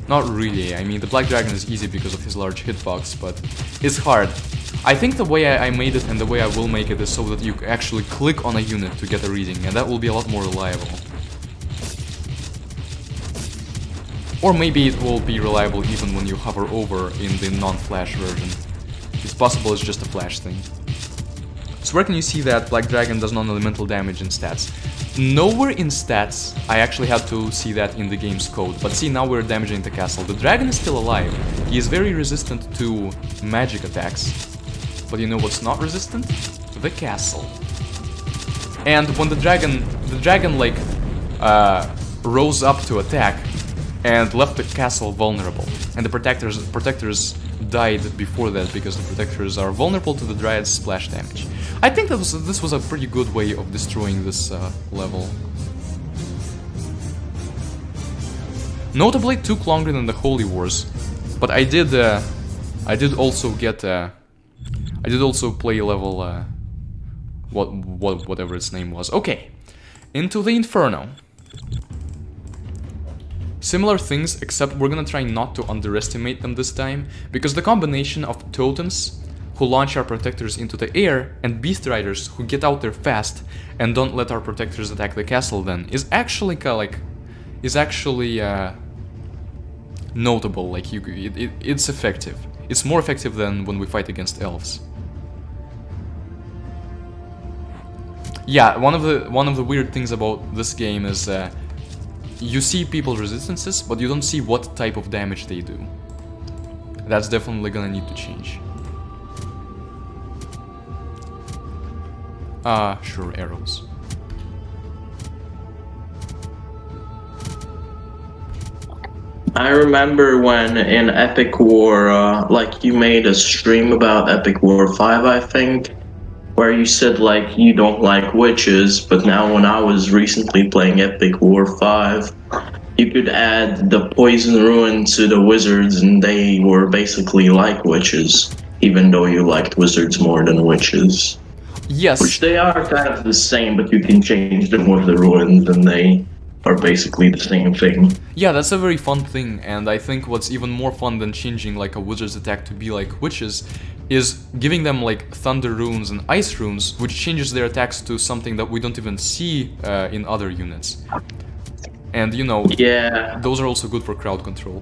Not really. I mean, the Black Dragon is easy because of his large hitbox, but it's hard. I think the way I made it and the way I will make it is so that you actually click on a unit to get a reading, and that will be a lot more reliable. Or maybe it will be reliable even when you hover over in the non-flash version. It's possible it's just a flash thing. So where can you see that Black Dragon does non-elemental damage in stats? Nowhere in stats. I actually had to see that in the game's code. But see, now we're damaging the castle. The dragon is still alive. He is very resistant to magic attacks. But you know what's not resistant? The castle. And when the dragon like rose up to attack and left the castle vulnerable. And the protectors died before that because the protectors are vulnerable to the Dryad's splash damage. I think that this was a pretty good way of destroying this level. Notably, it took longer than the Holy Wars, but I did also get I did also play level whatever its name was. Okay, into the Inferno. Similar things, except we're gonna try not to underestimate them this time, because the combination of totems who launch our protectors into the air and beast riders who get out there fast and don't let our protectors attack the castle then is actually notable. Like it's effective. It's more effective than when we fight against elves. Yeah, one of the weird things about this game is you see people's resistances, but you don't see what type of damage they do. That's definitely gonna need to change. Sure, arrows. I remember when in Epic War, like you made a stream about Epic War 5, I think, where you said like you don't like witches, but now when I was recently playing Epic War 5, you could add the poison ruin to the wizards and they were basically like witches, even though you liked wizards more than witches. Yes. Which they are kind of the same, but you can change them with the ruins and they are basically the same thing. Yeah, that's a very fun thing, and I think what's even more fun than changing like a wizard's attack to be like witches is giving them like thunder runes and ice runes, which changes their attacks to something that we don't even see in other units. And you know, yeah, those are also good for crowd control.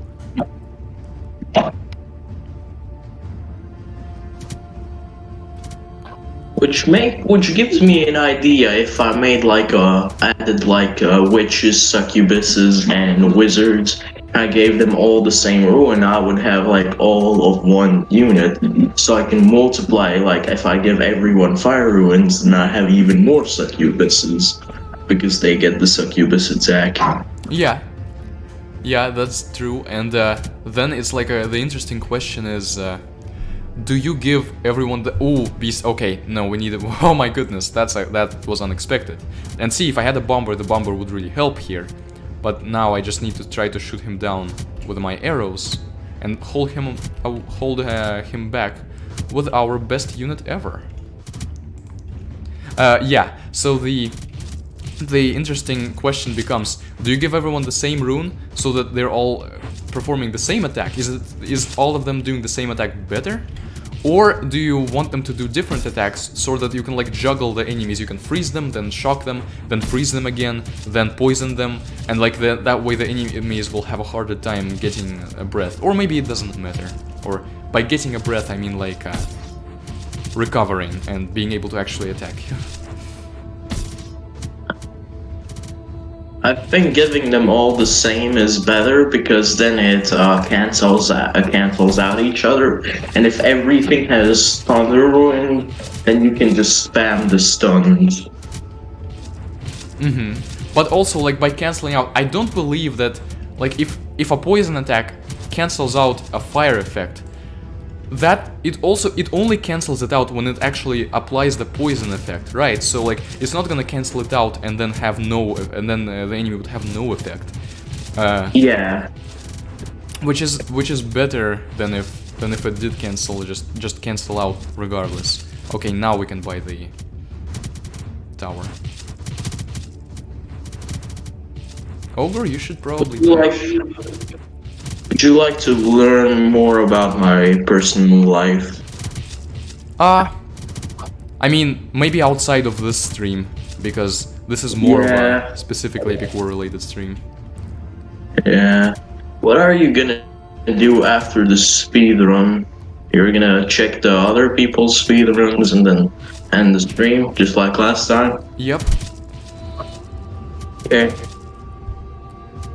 Which gives me an idea if I made like added like witches, succubuses, and wizards. I gave them all the same ruin. I would have like all of one unit, so I can multiply. Like if I give everyone fire ruins, then I have even more succubuses because they get the succubus attack. Yeah, yeah, that's true. And then it's like the interesting question is. Do you give everyone the beast? Okay, no, we need. Oh my goodness, that was unexpected. And see, if I had a bomber, the bomber would really help here. But now I just need to try to shoot him down with my arrows and hold him back with our best unit ever. Yeah. So the interesting question becomes: do you give everyone the same rune so that they're all performing the same attack? Is all of them doing the same attack better? Or do you want them to do different attacks so that you can like juggle the enemies? You can freeze them, then shock them, then freeze them again, then poison them, and like that way the enemies will have a harder time getting a breath. Or maybe it doesn't matter. Or by getting a breath I mean like recovering and being able to actually attack you. I think giving them all the same is better because then it cancels out each other. And if everything has thunder ruin, then you can just spam the stuns. But also, like, by canceling out, I don't believe that, like, if a poison attack cancels out a fire effect, that it only cancels it out when it actually applies the poison effect, right? So like it's not gonna cancel it out and then have no, and then the enemy would have no effect. Yeah. Which is better than if it did cancel, just cancel out regardless. Okay, now we can buy the tower. Ogre, you should probably. Would you like to learn more about my personal life? I mean, maybe outside of this stream, because this is more of a specifically Epic War related stream. Yeah. What are you gonna do after the speedrun? You're gonna check the other people's speedruns and then end the stream, just like last time? Yep. Okay.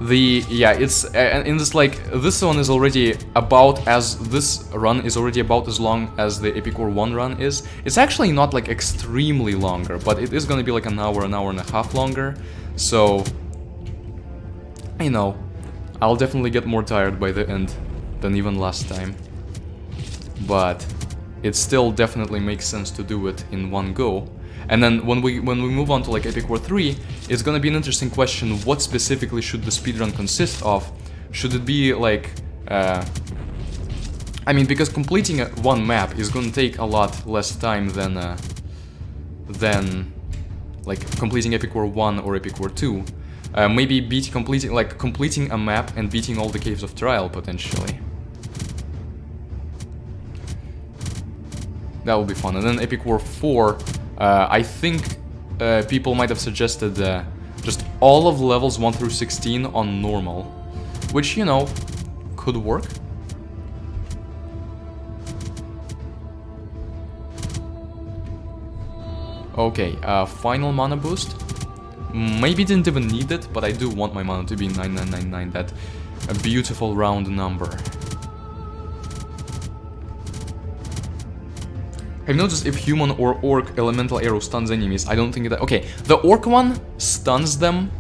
It's in this, like, this one is already about as this run is already about as long as the Epic War 1 run is. It's actually not like extremely longer, but it is gonna be like an hour and a half longer. So, you know, I'll definitely get more tired by the end than even last time. But it still definitely makes sense to do it in one go. And then when we move on to like Epic War 3, it's gonna be an interesting question: what specifically should the speedrun consist of? Should it be like, I mean, because completing one map is gonna take a lot less time than like completing Epic War 1 or Epic War 2. Maybe completing a map and beating all the Caves of Trial potentially. That would be fun. And then Epic War 4. I think people might have suggested just all of levels 1 through 16 on normal, which, you know, could work. Okay, final mana boost. Maybe didn't even need it, but I do want my mana to be 9999, that a beautiful round number. Have you noticed if human or orc elemental arrow stuns enemies? I don't think that... Okay, the orc one stuns them.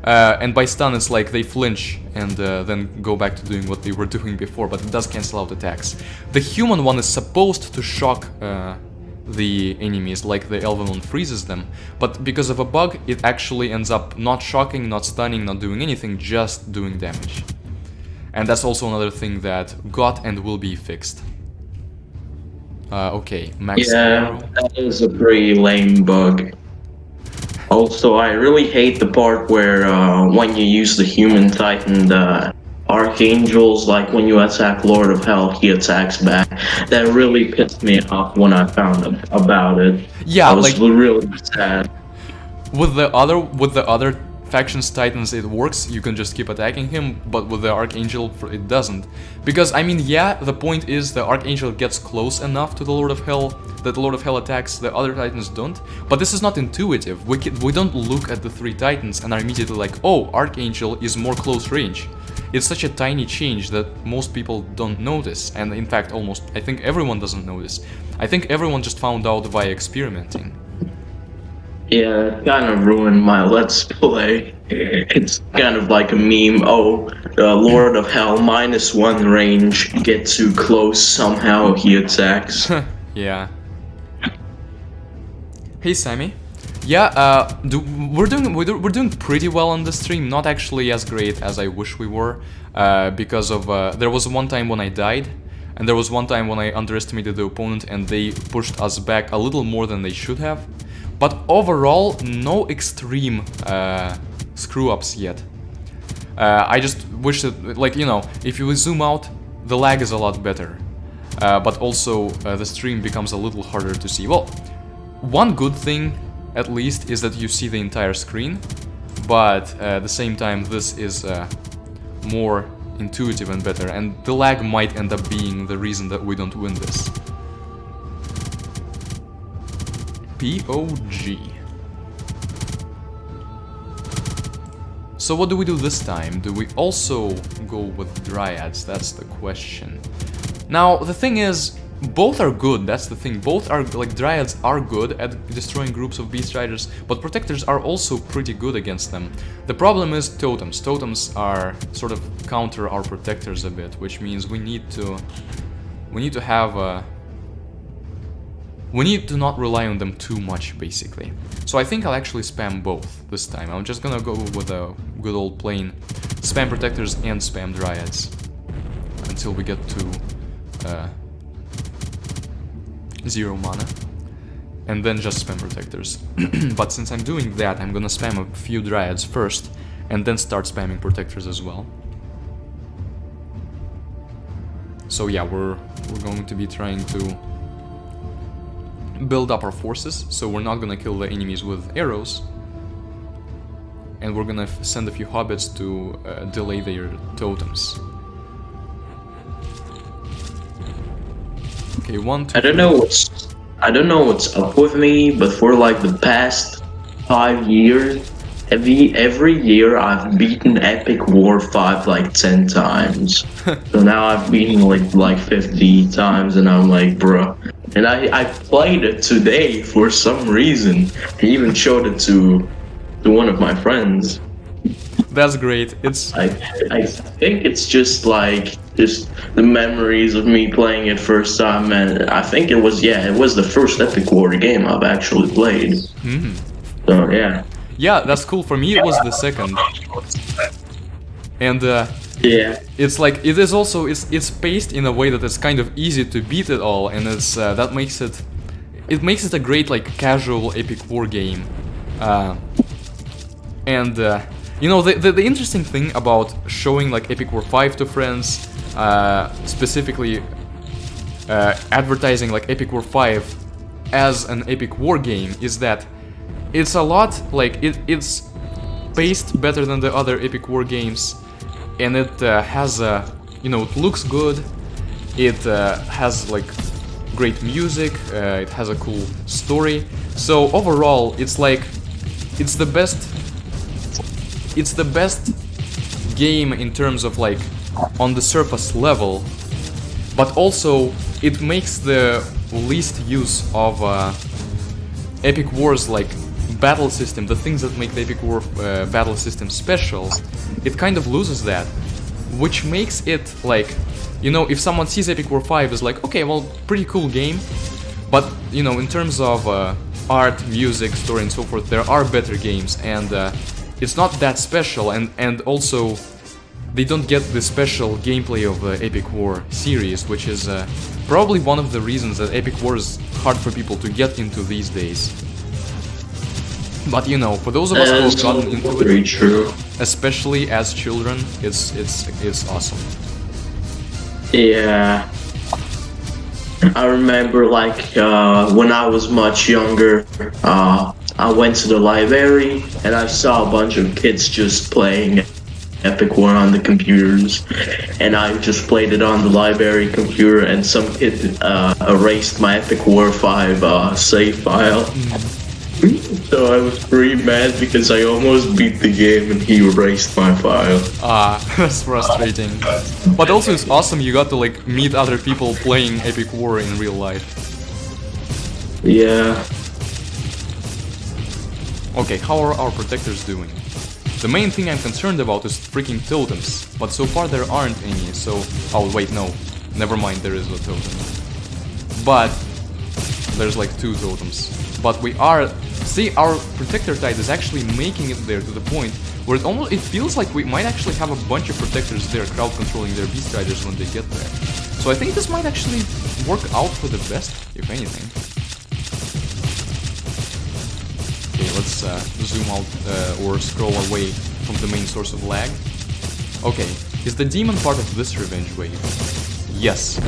And by stun it's like they flinch and then go back to doing what they were doing before, but it does cancel out attacks. The human one is supposed to shock the enemies, like the elven one freezes them, but because of a bug it actually ends up not shocking, not stunning, not doing anything, just doing damage. And that's also another thing that got and will be fixed. Okay, max arrow. That is a pretty lame bug. Also, I really hate the part where when you use the human titan, the archangels, like when you attack Lord of Hell, he attacks back. That really pissed me off when I found about it. Yeah, I was like, really sad. With the other factions titans it works, you can just keep attacking him, but with the archangel it doesn't. Because, I mean, yeah, the point is the archangel gets close enough to the Lord of Hell that the Lord of Hell attacks, the other titans don't, but this is not intuitive. We don't look at the 3 titans and are immediately like, oh, archangel is more close range. It's such a tiny change that most people don't notice, and in fact I think everyone doesn't notice. I think everyone just found out via experimenting. Yeah, it kind of ruined my Let's Play. It's kind of like a meme. Oh, Lord of Hell -1 range, get too close, somehow he attacks. Yeah. Hey Sammy. Yeah, we're doing pretty well on the stream. Not actually as great as I wish we were, because of there was one time when I died, and there was one time when I underestimated the opponent and they pushed us back a little more than they should have. But overall, no extreme screw-ups yet. I just wish that, like, you know, if you zoom out, the lag is a lot better. But also, the stream becomes a little harder to see. Well, one good thing, at least, is that you see the entire screen. But at the same time, this is more intuitive and better. And the lag might end up being the reason that we don't win this. POG. So what do we do this time? Do we also go with dryads? That's the question. Now, the thing is, both are good, that's the thing. Both are, like, dryads are good at destroying groups of beast riders, but protectors are also pretty good against them. The problem is totems. Totems are sort of counter our protectors a bit, which means we need to have a... We need to not rely on them too much, basically. So I think I'll actually spam both this time. I'm just gonna go with a good old plain spam protectors and spam dryads until we get to 0 mana, and then just spam protectors. But since I'm doing that, I'm gonna spam a few dryads first and then start spamming protectors as well. So yeah, we're going to be trying to build up our forces, so we're not gonna kill the enemies with arrows, and we're gonna send a few hobbits to delay their totems. Okay, 1, 2, I don't know what's up with me, but for like the past 5 years, every year I've beaten Epic War 5 like 10 times. So now I've beaten like 50 times, and I'm like, bruh. And I played it today for some reason. I even showed it to one of my friends. That's great. It's I think it's just the memories of me playing it first time, and I think it was the first Epic War game I've actually played. So yeah. Yeah, that's cool. For me, it was the second. And yeah, it's like it is also it's paced in a way that it's kind of easy to beat it all, and it's that makes it a great, like, casual Epic War game. You know, the interesting thing about showing like Epic War 5 to friends, specifically advertising like Epic War 5 as an Epic War game, is that it's a lot like it's paced better than the other Epic War games, and it has a, you know, it looks good, it has like great music, it has a cool story. So overall, it's like it's the best game in terms of like on the surface level, but also it makes the least use of Epic War's like battle system, the things that make the Epic War battle system special, it kind of loses that, which makes it like, you know, if someone sees Epic War 5 is like, okay, well, pretty cool game, but you know, in terms of art, music, story, and so forth, there are better games, and it's not that special, and also they don't get the special gameplay of the Epic War series, which is probably one of the reasons that Epic War is hard for people to get into these days. But you know, for those of us who have gotten into it, true. especially as children, it's awesome. Yeah. I remember like when I was much younger, I went to the library and I saw a bunch of kids just playing Epic War on the computers, and I just played it on the library computer, and some kid erased my Epic War 5 save file. So I was pretty mad because I almost beat the game and he erased my file. That's frustrating. But also it's awesome you got to like meet other people playing Epic War in real life. Yeah. Okay, how are our protectors doing? The main thing I'm concerned about is freaking totems, but so far there aren't any, so... Oh, wait, no. Never mind, there is a totem. But... there's like 2 totems. But we are... See, our protector tide is actually making it there to the point where it feels like we might actually have a bunch of protectors there crowd controlling their beast riders when they get there. So I think this might actually work out for the best, if anything. Okay, let's zoom out or scroll away from the main source of lag. Okay, is the demon part of this revenge wave? Yes.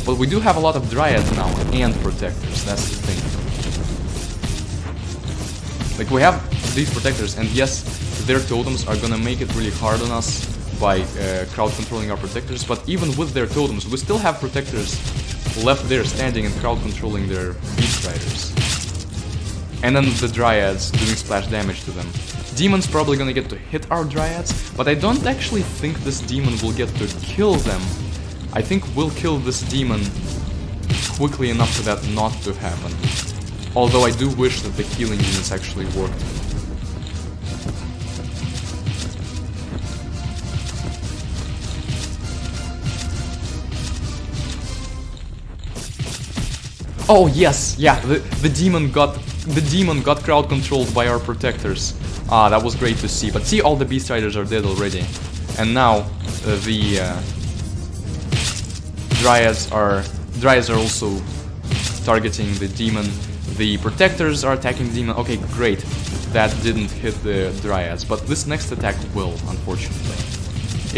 But we do have a lot of dryads now and protectors, that's the thing. Like, we have these protectors, and yes, their totems are gonna make it really hard on us by crowd controlling our protectors, but even with their totems, we still have protectors left there standing and crowd controlling their beast riders. And then the dryads doing splash damage to them. Demon's probably gonna get to hit our dryads, but I don't actually think this demon will get to kill them. I think we'll kill this demon quickly enough for that not to happen. Although I do wish that the healing units actually worked. Oh yes, yeah, the demon got crowd controlled by our protectors. Ah, that was great to see. But see, all the beast riders are dead already, and now the dryads are also targeting the demon. The protectors are attacking the demon. Okay, great. That didn't hit the dryads, but this next attack will, unfortunately.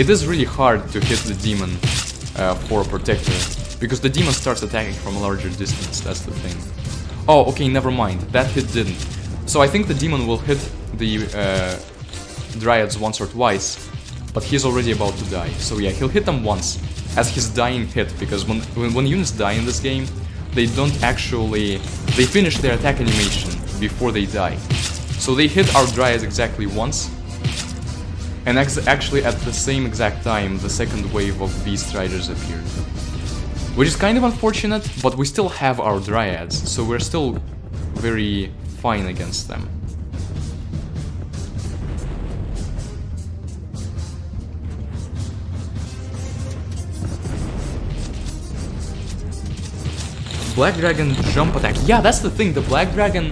It is really hard to hit the demon for a protector, because the demon starts attacking from a larger distance, that's the thing. Oh, okay, never mind. That hit didn't. So I think the demon will hit the dryads once or twice, but he's already about to die. So yeah, he'll hit them once as his dying hit, because when units die in this game, they don't actually... they finish their attack animation before they die. So they hit our dryads exactly once, and actually at the same exact time the second wave of beast riders appeared. Which is kind of unfortunate, but we still have our dryads, so we're still very fine against them. Black Dragon jump attack. Yeah, that's the thing. The Black Dragon,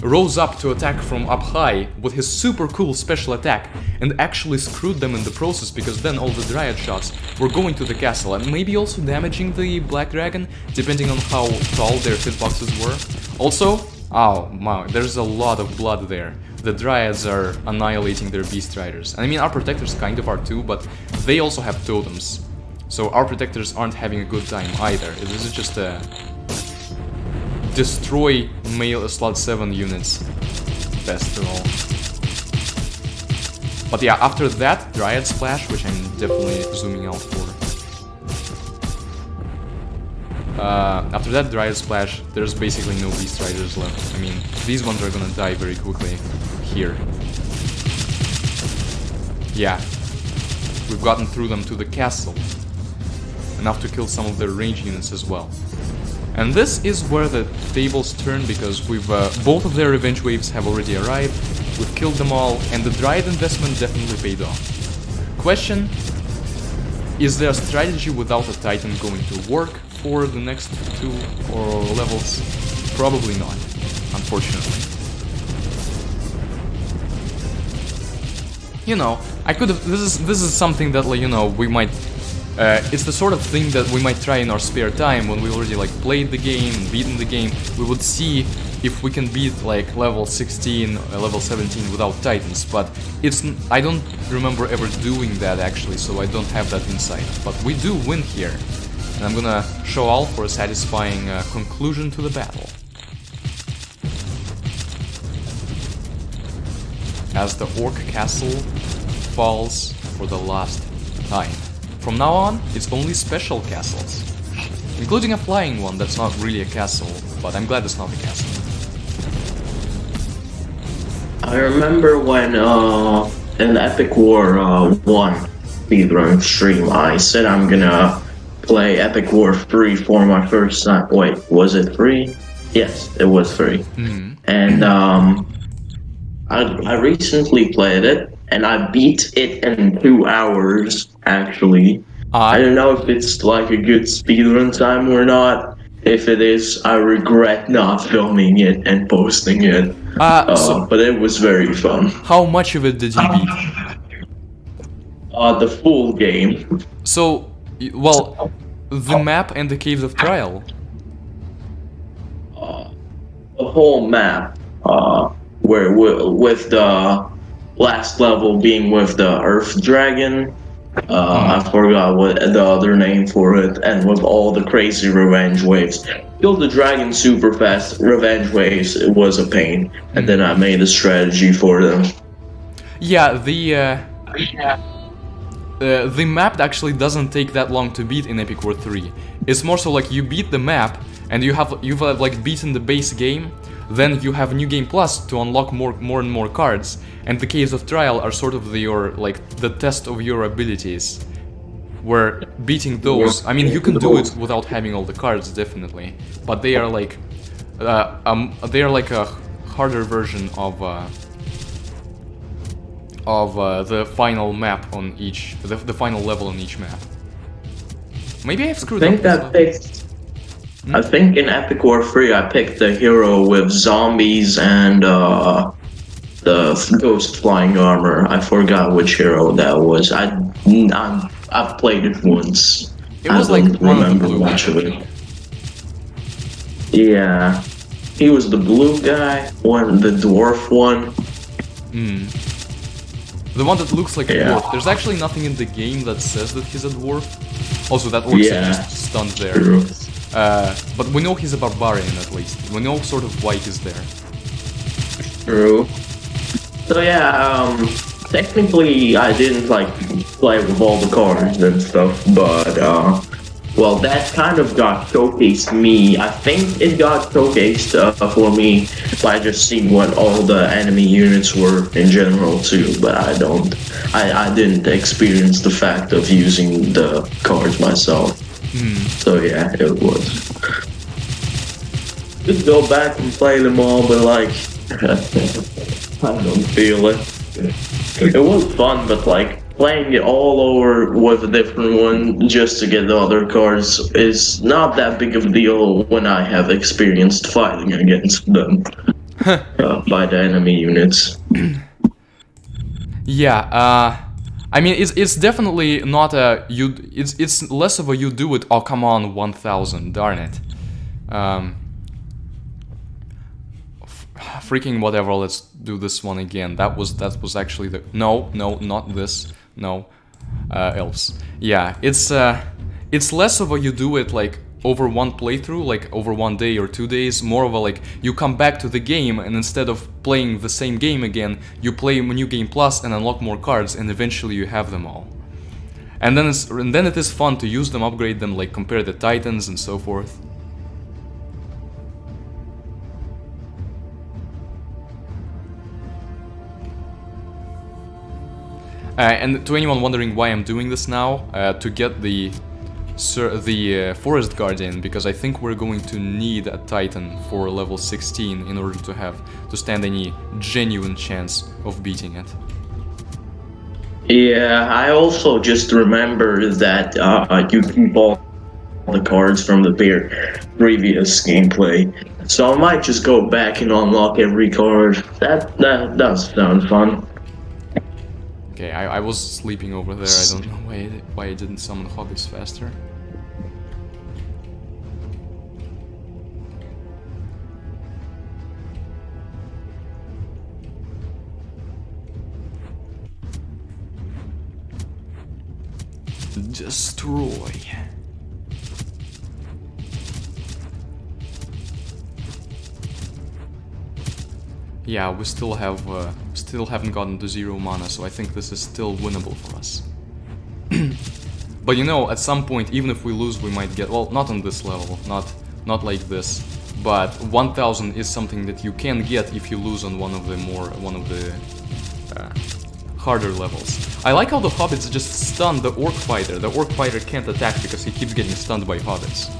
rose up to attack from up high with his super cool special attack and actually screwed them in the process, because then all the Dryad shots were going to the castle and maybe also damaging the Black Dragon, depending on how tall their hitboxes were. Also, oh wow, there's a lot of blood there. The Dryads are annihilating their Beast Riders. And I mean, our Protectors kind of are too, but they also have totems. So our Protectors aren't having a good time either. This is just a... destroy male slot 7 units festival. But yeah, after that Dryad Splash, which I'm definitely zooming out for. After that Dryad Splash, there's basically no Beast Riders left. I mean, these ones are gonna die very quickly here. Yeah. we've gotten through them to the castle. Enough to kill some of their range units as well. And this is where the tables turn, because we've both of their revenge waves have already arrived, we've killed them all, and the Dryad investment definitely paid off. Question: is their strategy without a Titan going to work for the next 2 levels? Probably not, unfortunately. You know, I could have. This is something that, like, you know, we might. It's the sort of thing that we might try in our spare time when we already like played the game and beaten the game. We would see if we can beat like level 16, level 17 without Titans. But I don't remember ever doing that actually, so I don't have that insight. But we do win here, and I'm gonna show all for a satisfying conclusion to the battle. As the Orc Castle falls for the last time. From now on, it's only special castles, including a flying one that's not really a castle, but I'm glad it's not a castle. I remember when in Epic War 1 speedrun stream, I said I'm gonna play Epic War 3 for my first time. Wait, was it 3? Yes, it was 3. And I recently played it, and I beat it in 2 hours, actually. I don't know if it's like a good speedrun time or not. If it is, I regret not filming it and posting it. But it was very fun. How much of it did you beat? The full game. So, well, the map and the Caves of Trial. The whole map. Where with the last level being with the Earth Dragon. I forgot what the other name for it, and with all the crazy revenge waves. Killed the dragon super fast, revenge waves, it was a pain. And then I made a strategy for them. Yeah, the map actually doesn't take that long to beat in Epic War 3. It's more so like you beat the map, and you've like beaten the base game. Then you have New Game Plus to unlock more and more cards, and the Caves of Trial are sort of the test of your abilities. Where beating those, I mean, you can do it without having all the cards, definitely, but they are like a harder version of the final map on each, the final level on each map. Maybe I've screwed up. I think in Epic War 3 I picked the hero with zombies and the ghost flying armor. I forgot which hero that was. I've played it once. It was I don't like one remember of the blue much of it. Yeah, he was the blue guy, the dwarf one. The one that looks like a dwarf. There's actually nothing in the game that says that he's a dwarf. Also, that orc is just stunned there. True. But we know he's a barbarian at least. We know sort of why he's there. True. So yeah, technically I didn't like play with all the cards and stuff, but well, that kind of got showcased me. I think it got showcased for me by just seeing what all the enemy units were in general too. But I didn't experience the fact of using the cards myself. So yeah, it was. Just go back and play them all, but like, I don't feel it. It was fun, but like, playing it all over with a different one just to get the other cards is not that big of a deal when I have experienced fighting against them by the enemy units. Yeah, I mean, it's definitely not a it's less of a you do it. Oh, come on, 1000, darn it. Freaking whatever. Let's do this one again. That was actually the no, not this. No, elves. Yeah, it's less of a you do it like over one playthrough, like over 1 day or 2 days. More of a like you come back to the game, and instead of playing the same game again, you play New Game Plus and unlock more cards, and eventually you have them all. And then it is fun to use them, upgrade them, like compare the Titans and so forth. And to anyone wondering why I'm doing this now, to get the Forest Guardian, because I think we're going to need a Titan for level 16 in order to stand any genuine chance of beating it. Yeah, I also just remember that you keep all the cards from the previous gameplay, so I might just go back and unlock every card. That does sound fun. Okay, I was sleeping over there. I don't know why I didn't summon hobbits faster. Destroy. Yeah, we still haven't gotten to 0 mana, so I think this is still winnable for us. But you know, at some point, even if we lose, we might get, well, not on this level, not like this, but 1000 is something that you can get if you lose on one of the harder levels. I like how the hobbits just stun the orc fighter. The orc fighter can't attack because he keeps getting stunned by hobbits.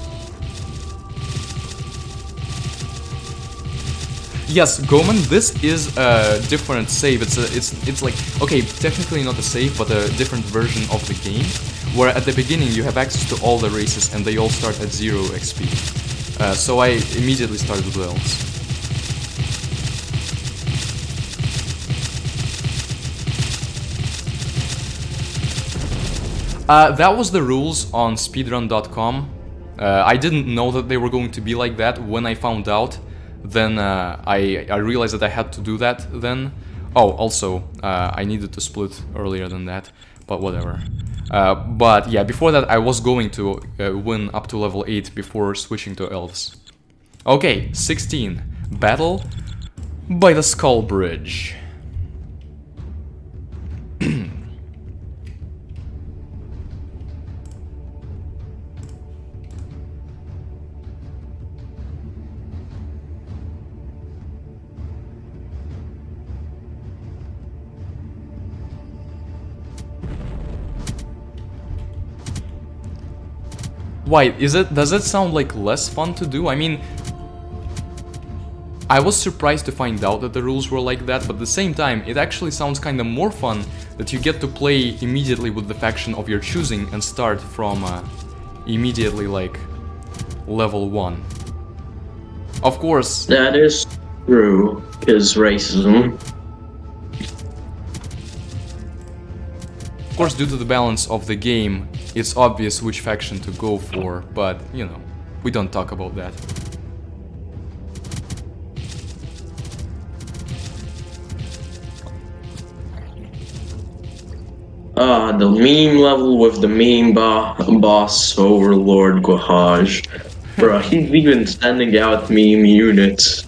Yes, Goman, this is a different save. It's like, okay, technically not a save, but a different version of the game, where at the beginning you have access to all the races and they all start at 0 XP. So I immediately started with elves. That was the rules on speedrun.com. I didn't know that they were going to be like that. When I found out, then I realized that I had to do that then. Oh, also, I needed to split earlier than that, but whatever. But yeah, before that I was going to win up to level 8 before switching to elves. Okay, 16. Battle by the Skull Bridge. Why, does it sound like less fun to do? I mean, I was surprised to find out that the rules were like that, but at the same time, it actually sounds kinda more fun that you get to play immediately with the faction of your choosing and start from immediately like level 1. Of course... That is true, because racism. Of course, due to the balance of the game, it's obvious which faction to go for, but, you know, we don't talk about that. The meme level with the meme boss overlord Guahaj. Bruh, he's even sending out meme units.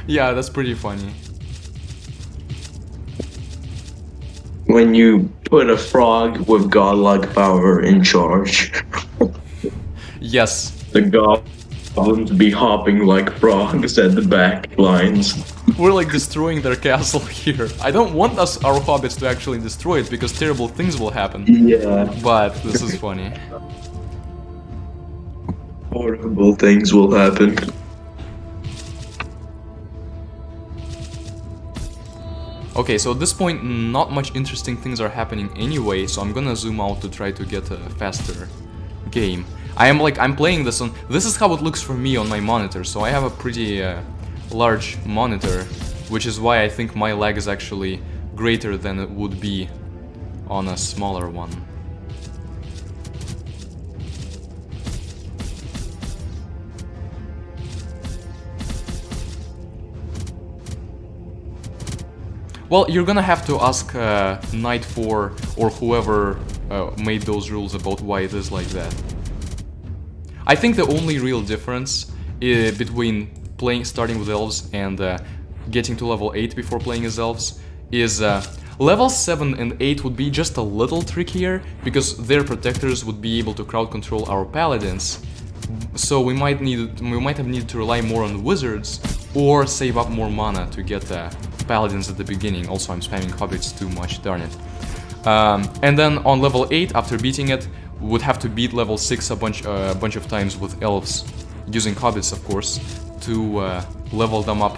Yeah, that's pretty funny. When you put a frog with godlike power in charge. Yes. The goblins be hopping like frogs at the back lines. We're like destroying their castle here. I don't want our hobbits to actually destroy it because terrible things will happen. Yeah. But this is funny. Horrible things will happen. Okay, so at this point, not much interesting things are happening anyway, so I'm gonna zoom out to try to get a faster game. I'm playing this on... This is how it looks for me on my monitor, so I have a pretty large monitor, which is why I think my lag is actually greater than it would be on a smaller one. Well, you're gonna have to ask Night 4 or whoever made those rules about why it is like that. I think the only real difference between starting with elves and getting to level 8 before playing as elves is level 7 and 8 would be just a little trickier because their protectors would be able to crowd control our paladins. So we might have needed to rely more on wizards or save up more mana to get paladins at the beginning. Also, I'm spamming hobbits too much, darn it. And then on level 8, after beating it, would have to beat level 6 a bunch of times with elves, using hobbits, of course, to level them up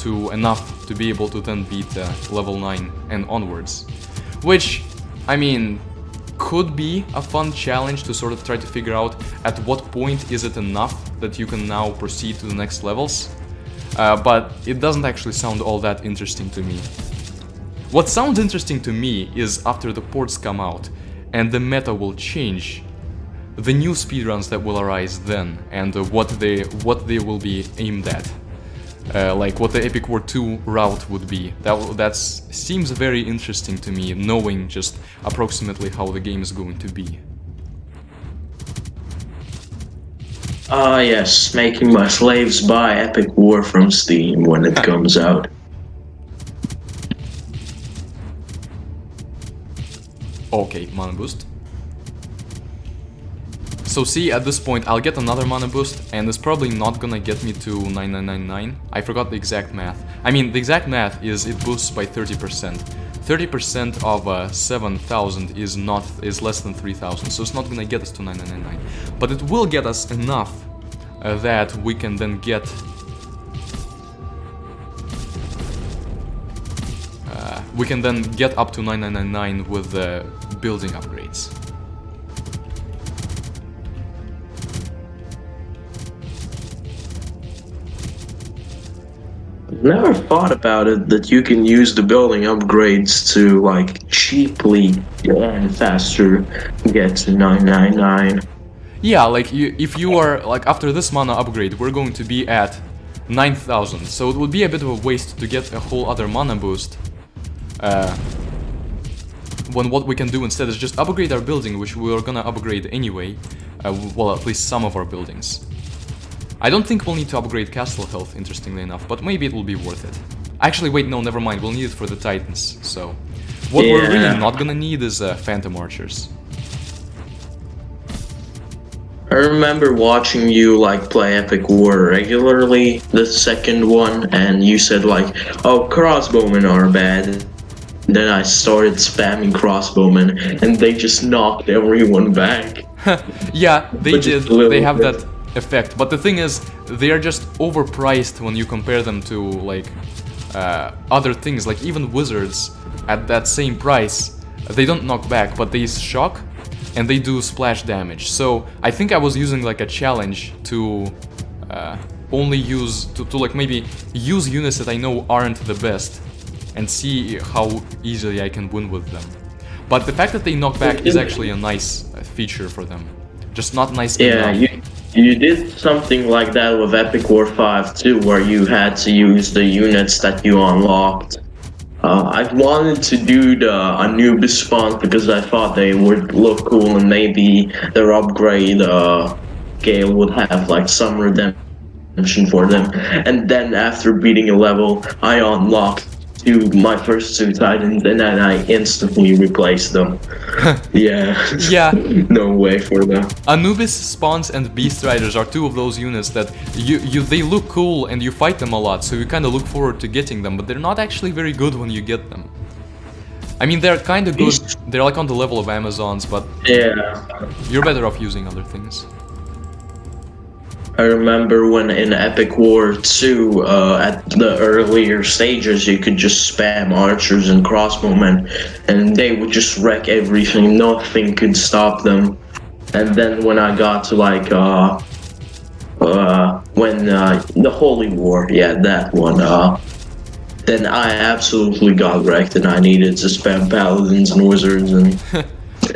to enough to be able to then beat level 9 and onwards. Which, I mean, could be a fun challenge to sort of try to figure out at what point is it enough that you can now proceed to the next levels. But it doesn't actually sound all that interesting to me. What sounds interesting to me is after the ports come out and the meta will change, the new speedruns that will arise then, and what they will be aimed at. Like what the Epic War 2 route would be. That seems very interesting to me, knowing just approximately how the game is going to be. Ah, yes, making my slaves buy Epic War from Steam when it comes out. Okay, mana boost. So see, at this point I'll get another mana boost, and it's probably not gonna get me to 9999. I forgot the exact math. I mean, the exact math is it boosts by 30%. 30% of 7,000 is less than 3,000, so it's not gonna get us to 9999. But it will get us enough that we can then get up to 9999 with the building upgrades. Never thought about it that you can use the building upgrades to like cheaply and faster get to 999. Yeah, like if you are like after this mana upgrade, we're going to be at 9,000. So it would be a bit of a waste to get a whole other mana boost. When what we can do instead is just upgrade our building, which we are gonna upgrade anyway. Well, at least some of our buildings. I don't think we'll need to upgrade castle health, interestingly enough, but maybe it will be worth it. Actually, wait, no, never mind, we'll need it for the titans, so... What we're really not gonna need is phantom archers. I remember watching you like play Epic War regularly, the second one, and you said like, oh, crossbowmen are bad. Then I started spamming crossbowmen, and they just knocked everyone back. Yeah, they did, they have that effect, but the thing is, they are just overpriced when you compare them to like other things, like even wizards at that same price, they don't knock back, but they shock and they do splash damage. So I think I was using like a challenge to only use to like maybe use units that I know aren't the best and see how easily I can win with them. But the fact that they knock back is actually a nice feature for them, just not nice enough. You did something like that with Epic War 5 too, where you had to use the units that you unlocked. I wanted to do the Anubis spawn because I thought they would look cool and maybe their upgrade Gale would have like some redemption for them. And then after beating a level, I unlocked my first two titans and then I instantly replaced them. Yeah. No way for them. Anubis spawns and Beast Riders are two of those units that they look cool and you fight them a lot, so you kind of look forward to getting them, but they're not actually very good when you get them. I mean, they're kind of good, they're like on the level of Amazons, but yeah, you're better off using other things. I remember when in Epic War 2, at the earlier stages, you could just spam archers and crossbowmen, and they would just wreck everything. Nothing could stop them. And then when I got to like, the Holy War, yeah, that one, then I absolutely got wrecked, and I needed to spam paladins and wizards and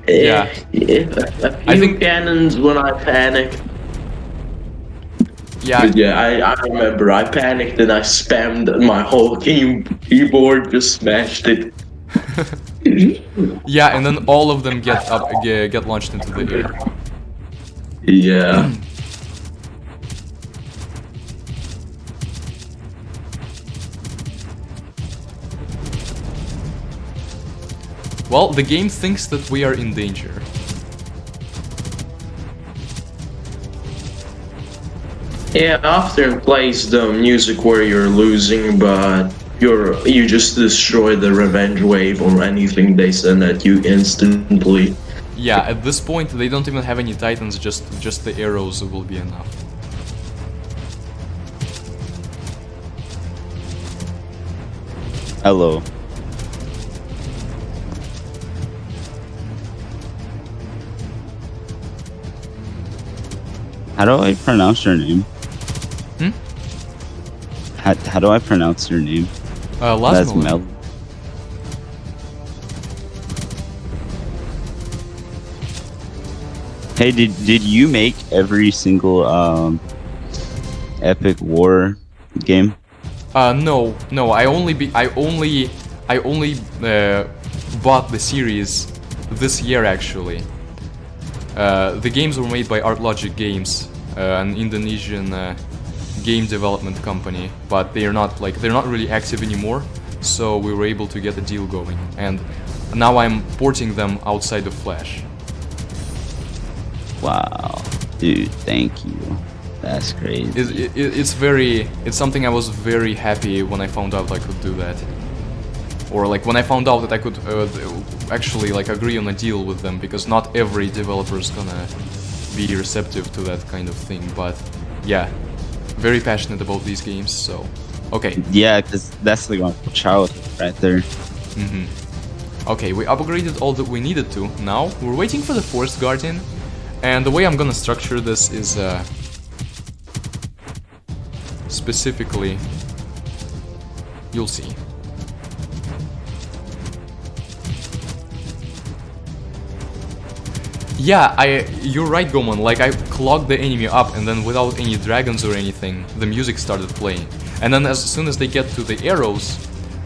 yeah. I think cannons when I panicked. Yeah, I remember I panicked and I spammed my whole keyboard, just smashed it. Yeah, and then all of them get launched into the air. Yeah. Well, the game thinks that we are in danger. Yeah, often plays the music where you're losing, but you just destroy the revenge wave or anything they send at you instantly. Yeah, at this point they don't even have any titans, just the arrows will be enough. Hello. How do I pronounce your name? Hmm? How do I pronounce your name? Last Mel. Hey, did you make every single Epic War game? No. I only bought the series this year actually. The games were made by ArtLogic Games, an Indonesian game development company, but they're not really active anymore. So we were able to get a deal going, and now I'm porting them outside of Flash. Wow, dude, thank you. That's crazy. It's something I was very happy when I found out I could do that, or like when I found out that I could actually like agree on a deal with them, because not every developer is gonna be receptive to that kind of thing. But yeah, very passionate about these games. So okay. Yeah, because that's like my childhood right there. Okay, we upgraded all that we needed to. Now we're waiting for the Forest Guardian, and the way I'm gonna structure this is specifically, you'll see. Yeah, you're right, Goman. Like, I clogged the enemy up, and then without any dragons or anything, the music started playing. And then as soon as they get to the arrows,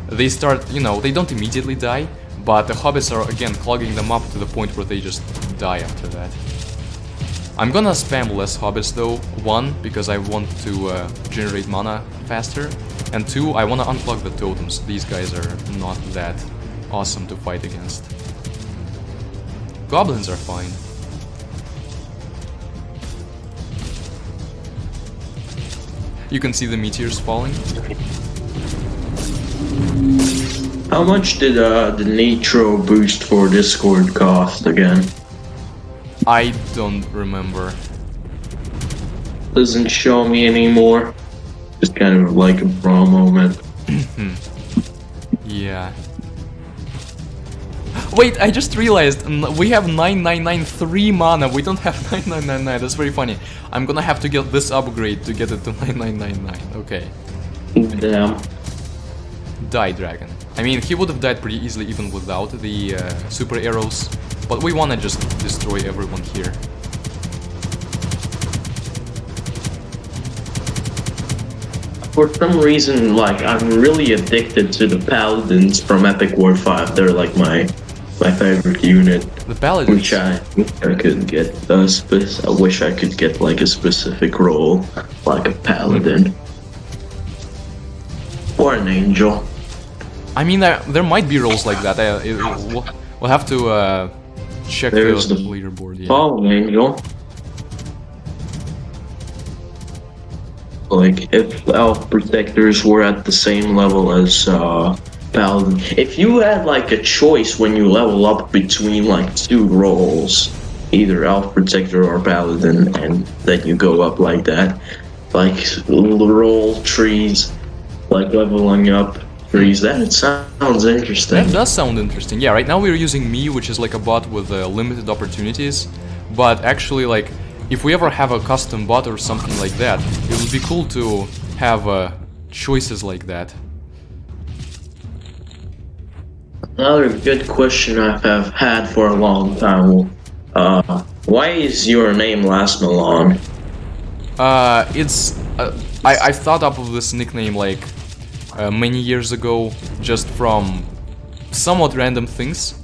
they start, they don't immediately die, but the hobbits are again clogging them up to the point where they just die after that. I'm gonna spam less hobbits though. 1, because I want to generate mana faster, and 2, I want to unplug the totems. These guys are not that awesome to fight against. Goblins are fine. You can see the meteors falling. How much did the Nitro boost for Discord cost again? I don't remember. Doesn't show me anymore. Just kind of like a raw moment. Yeah. Wait, I just realized we have 9993 mana. We don't have 9999. That's very funny. I'm gonna have to get this upgrade to get it to 9999. Okay. Damn. Die, dragon. I mean, he would have died pretty easily even without the super arrows, but we wanna just destroy everyone here. For some reason, like, I'm really addicted to the paladins from Epic War 5. They're like my favorite unit. The paladins. Which I could get I wish I could get like a specific role, like a paladin or an angel. I mean, there might be roles like that. We'll have to check There's the leaderboard. Yeah. Fallen angel. Like, if elf protectors were at the same level as paladin. If you had like a choice when you level up between like 2 roles, either elf protector or paladin, and then you go up like that, like role trees, like leveling up trees, that sounds interesting. That does sound interesting. Yeah, right now we're using me, which is like a bot with limited opportunities, but actually, like, if we ever have a custom bot or something like that, it would be cool to have choices like that. Another good question I have had for a long time. Why is your name Last Milan? It's I thought up of this nickname like many years ago, just from somewhat random things,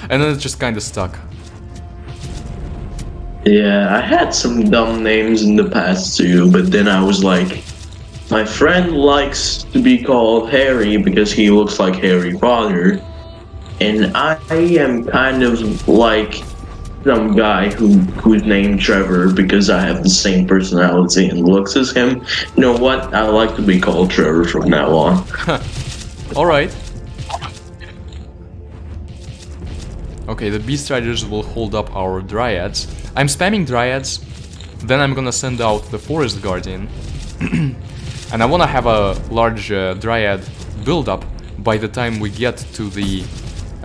and then it just kind of stuck. Yeah, I had some dumb names in the past too, but then I was like, my friend likes to be called Harry because he looks like Harry Potter, and I am kind of like some guy who's named Trevor because I have the same personality and looks as him. You know what? I like to be called Trevor from now on. Alright. Okay, the Beast Riders will hold up our Dryads. I'm spamming Dryads, then I'm gonna send out the Forest Guardian. And I wanna have a large Dryad build-up by the time we get to the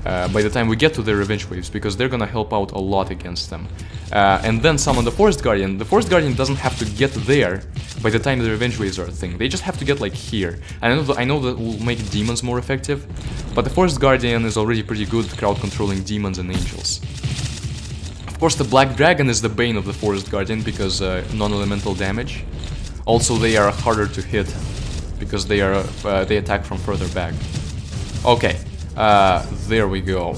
Revenge Waves, because they're gonna help out a lot against them. And then summon the Forest Guardian. The Forest Guardian doesn't have to get there by the time the Revenge Waves are a thing. They just have to get like here. I know that will make demons more effective, but the Forest Guardian is already pretty good crowd controlling demons and angels. Of course, the Black Dragon is the bane of the Forest Guardian because non-elemental damage. Also, they are harder to hit because they attack from further back. Okay, there we go.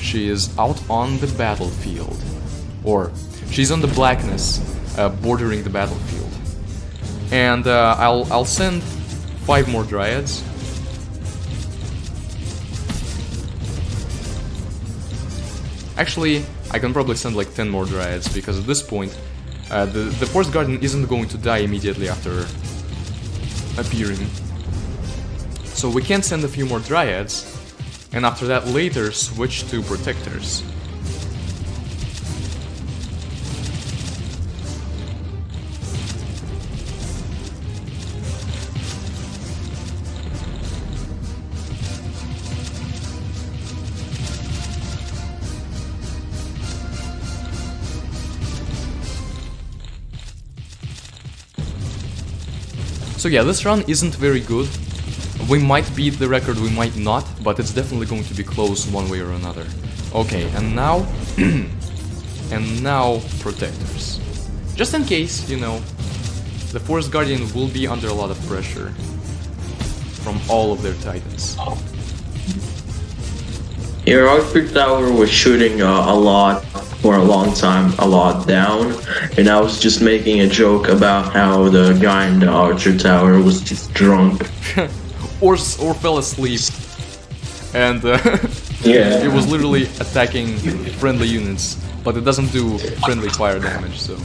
She is out on the battlefield, or she's on the blackness, bordering the battlefield. And I'll send 5 more Dryads. Actually, I can probably send like 10 more Dryads, because at this point, the Forest Guardian isn't going to die immediately after appearing. So we can send a few more Dryads, and after that later switch to Protectors. So yeah, this run isn't very good. We might beat the record, we might not, but it's definitely going to be close one way or another. Okay, and now... and now Protectors. Just in case, you know, the Forest Guardian will be under a lot of pressure from all of their titans. Your Archer Tower was shooting a lot for a long time, a lot down, and I was just making a joke about how the guy in the Archer Tower was just drunk. or fell asleep, and yeah, it was literally attacking friendly units, but it doesn't do friendly fire damage, so...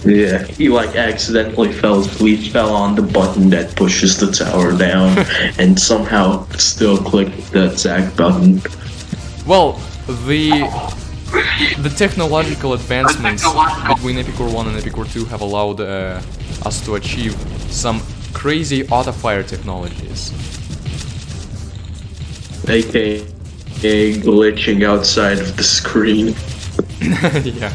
Yeah, he like accidentally fell asleep, fell on the button that pushes the tower down, and somehow still clicked the attack button. Well, the technological advancements between Epic War 1 and Epic War 2 have allowed us to achieve some crazy auto-fire technologies. AKA glitching outside of the screen. Yeah.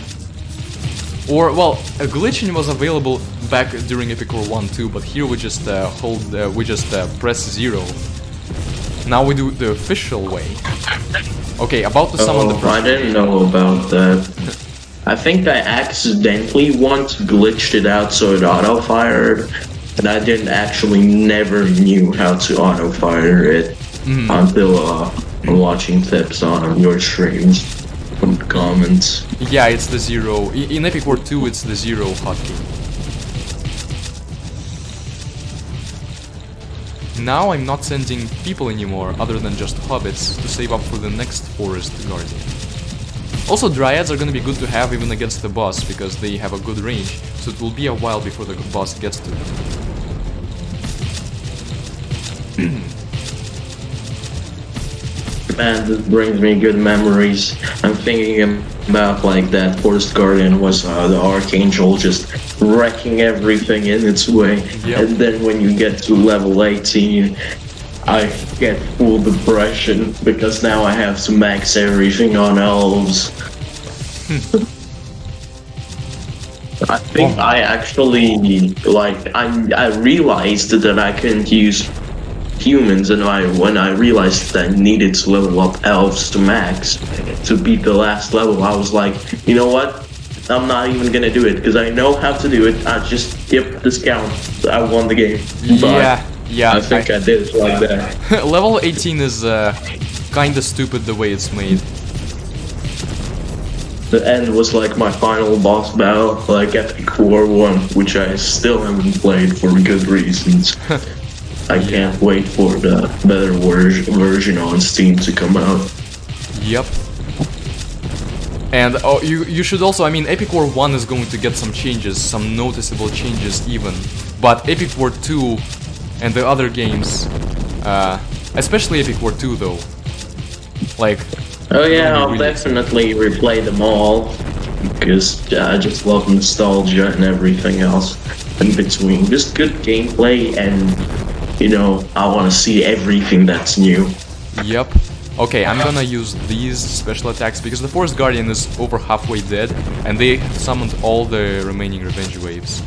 Or, well, glitching was available back during Epic War 1 too, but here we just press 0. Now we do the official way. Okay, about to summon the first... I didn't know about that. I think I accidentally once glitched it out so it auto-fired, and I didn't actually never knew how to auto-fire it until watching tips on your streams from the comments. Yeah, it's the 0. In Epic War 2, it's the 0 hotkey. Now I'm not sending people anymore, other than just hobbits, to save up for the next Forest Guardian. Also, Dryads are gonna be good to have even against the boss, because they have a good range, so it will be a while before the boss gets to them. Man, this brings me good memories. I'm thinking about like that Forest Guardian was the Archangel just wrecking everything in its way. Yep. And then when you get to level 18, I get full depression because now I have to max everything on elves. I think I actually, like, I realized that I couldn't use humans, and when I realized that I needed to level up elves to max to beat the last level, I was like, you know what? I'm not even gonna do it because I know how to do it. I just skip discount. I won the game. But yeah. I think I did it like that. Level 18 is kinda stupid the way it's made. The end was like my final boss battle, like Epic War 1, which I still haven't played for good reasons. I can't wait for the better version on Steam to come out. Yep. And you should also, I mean, Epic War 1 is going to get some changes, some noticeable changes even. But Epic War 2 and the other games Especially Epic War 2 though. Like, Oh yeah, I'll really definitely replay them all because I just love nostalgia and everything else in between. Just good gameplay and, you know, I want to see everything that's new. Yep. Okay, I'm gonna use these special attacks because the Forest Guardian is over halfway dead and they summoned all the remaining revenge waves.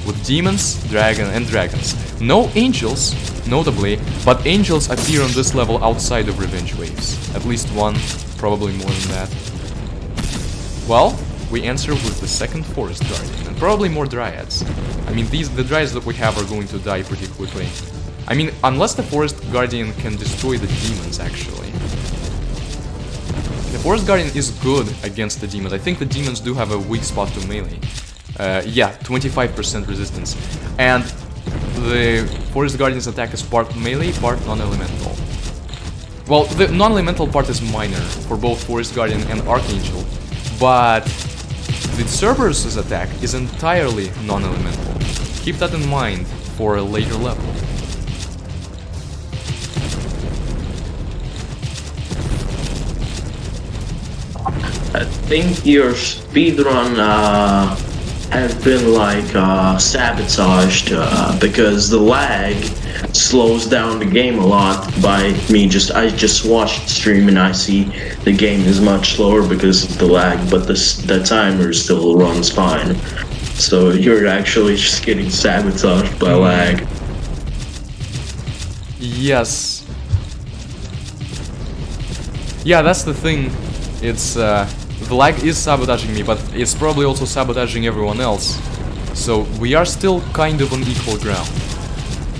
With demons, dragon, and dragons. No angels, notably, but angels appear on this level outside of revenge waves. At least one, probably more than that. Well, we answer with the second Forest Guardian, and probably more dryads. I mean, the dryads that we have are going to die pretty quickly. I mean, unless the Forest Guardian can destroy the demons, actually. The Forest Guardian is good against the demons. I think the demons do have a weak spot to melee. Yeah, 25% resistance. And the Forest Guardian's attack is part melee, part non-elemental. Well, the non-elemental part is minor for both Forest Guardian and Archangel, but the Cerberus's attack is entirely non-elemental. Keep that in mind for a later level. I think your speedrun has been like sabotaged because the lag slows down the game a lot by me I just watched the stream and I see the game is much slower because of the lag, but the timer still runs fine. So you're actually just getting sabotaged by lag. Yes. Yeah, that's the thing. It's the lag is sabotaging me, but it's probably also sabotaging everyone else. So we are still kind of on equal ground.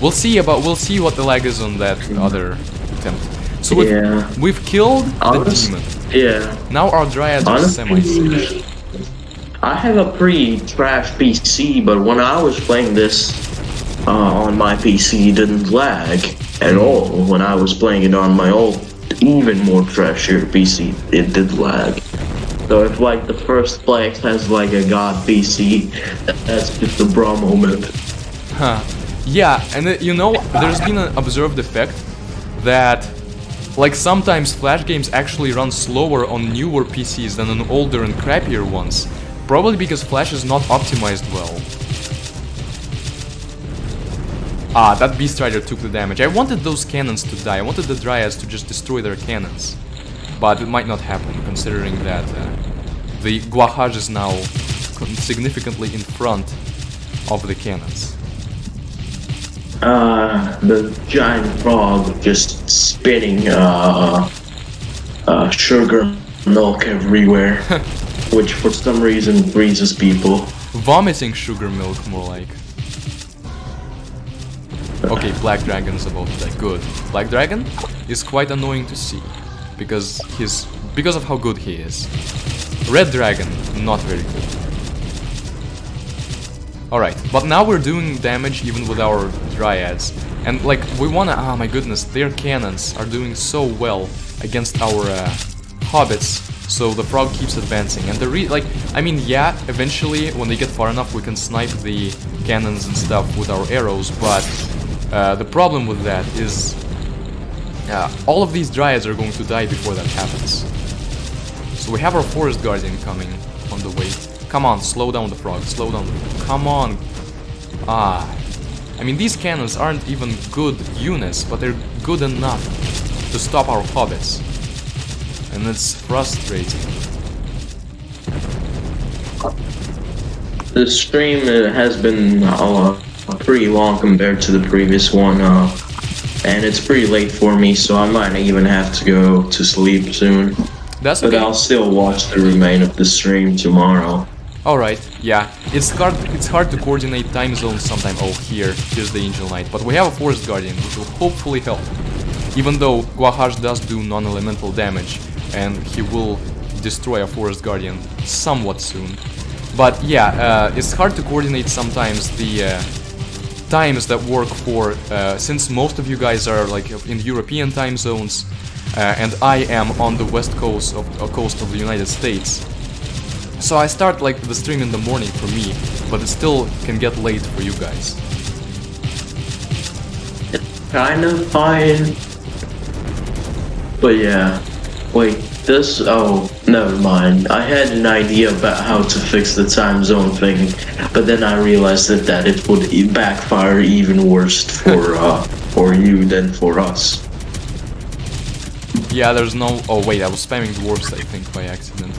We'll see what the lag is on that other attempt. So we've killed the demon. Yeah. Now our dryads are semi-safe. I have a pretty trash PC, but when I was playing this on my PC, it didn't lag at all. When I was playing it on my old, even more trashier PC, it did lag. So if like the first place has like a god PC, that's just a bra moment. Huh. Yeah, and you know, there's been an observed effect that like sometimes Flash games actually run slower on newer PCs than on older and crappier ones. Probably because Flash is not optimized well. Ah, that Beast Rider took the damage. I wanted those cannons to die. I wanted the Dryads to just destroy their cannons. But it might not happen, considering that the Guahaj is now significantly in front of the cannons. The giant frog just spitting sugar milk everywhere, which for some reason freezes people. Vomiting sugar milk, more like. Okay, Black Dragon's about to die. Good. Black Dragon is quite annoying to see, because of how good he is. Red Dragon, not very good. Alright, but now we're doing damage even with our Dryads. And like, we wanna... oh my goodness, their cannons are doing so well against our hobbits, so the frog keeps advancing. And I mean, yeah, eventually, when they get far enough, we can snipe the cannons and stuff with our arrows, but the problem with that is all of these Dryads are going to die before that happens. So we have our Forest Guardian coming on the way. Come on, slow down the frog, slow down the frog. Come on. I mean, these cannons aren't even good units, but they're good enough to stop our hobbits. And it's frustrating. The stream has been pretty long compared to the previous one, and it's pretty late for me, so I might even have to go to sleep soon. That's okay. But I'll still watch the remain of the stream tomorrow. Alright, yeah. It's hard to coordinate time zones sometime. Oh, here's the Angel Knight. But we have a Forest Guardian, which will hopefully help. Even though Guahaj does do non-elemental damage, and he will destroy a Forest Guardian somewhat soon. But yeah, it's hard to coordinate sometimes the times that work for, since most of you guys are like in European time zones, and I am on the west coast of the United States. So I start like the stream in the morning for me, but it still can get late for you guys. kind of fine. But yeah. Wait, this... Oh, never mind. I had an idea about how to fix the time zone thing, but then I realized that it would backfire even worse for you than for us. Yeah, there's no... Oh wait, I was spamming dwarfs, I think, by accident.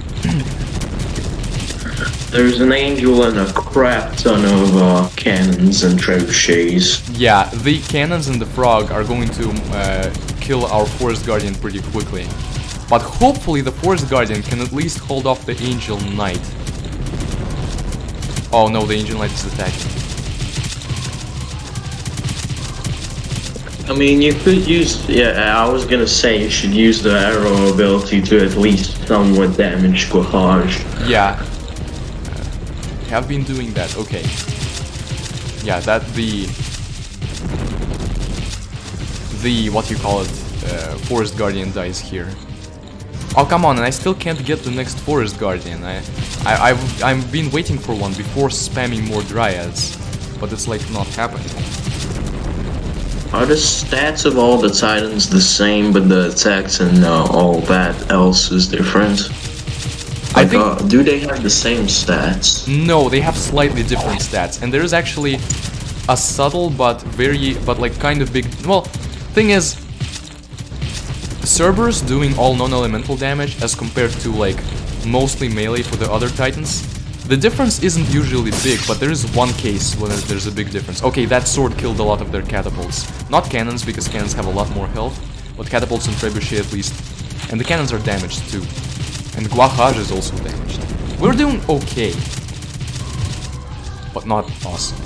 There's an angel and a crap ton of cannons and trebuchets. Yeah, the cannons and the frog are going to kill our Forest Guardian pretty quickly. But hopefully the Forest Guardian can at least hold off the Angel Knight. Oh no, the Angel Knight is attacking. I mean, you could use... Yeah, I was gonna say you should use the arrow ability to at least somewhat damage Quahaj. Yeah. Have been doing that, okay. Yeah, that the what you call it, Forest Guardian dies here. Oh come on, and I still can't get the next Forest Guardian. I've been waiting for one before spamming more Dryads, but it's like not happening. Are the stats of all the Titans the same, but the attacks and all that else is different? I think... do they have the same stats? No, they have slightly different stats, and there is actually a subtle but like kind of big... Well, thing is, Cerberus doing all non-elemental damage as compared to like mostly melee for the other Titans. The difference isn't usually big, but there is one case where there's a big difference. Okay, that sword killed a lot of their catapults. Not cannons, because cannons have a lot more health, but catapults and trebuchet at least. And the cannons are damaged too. And Guahaj is also damaged. We're doing okay. But not awesome.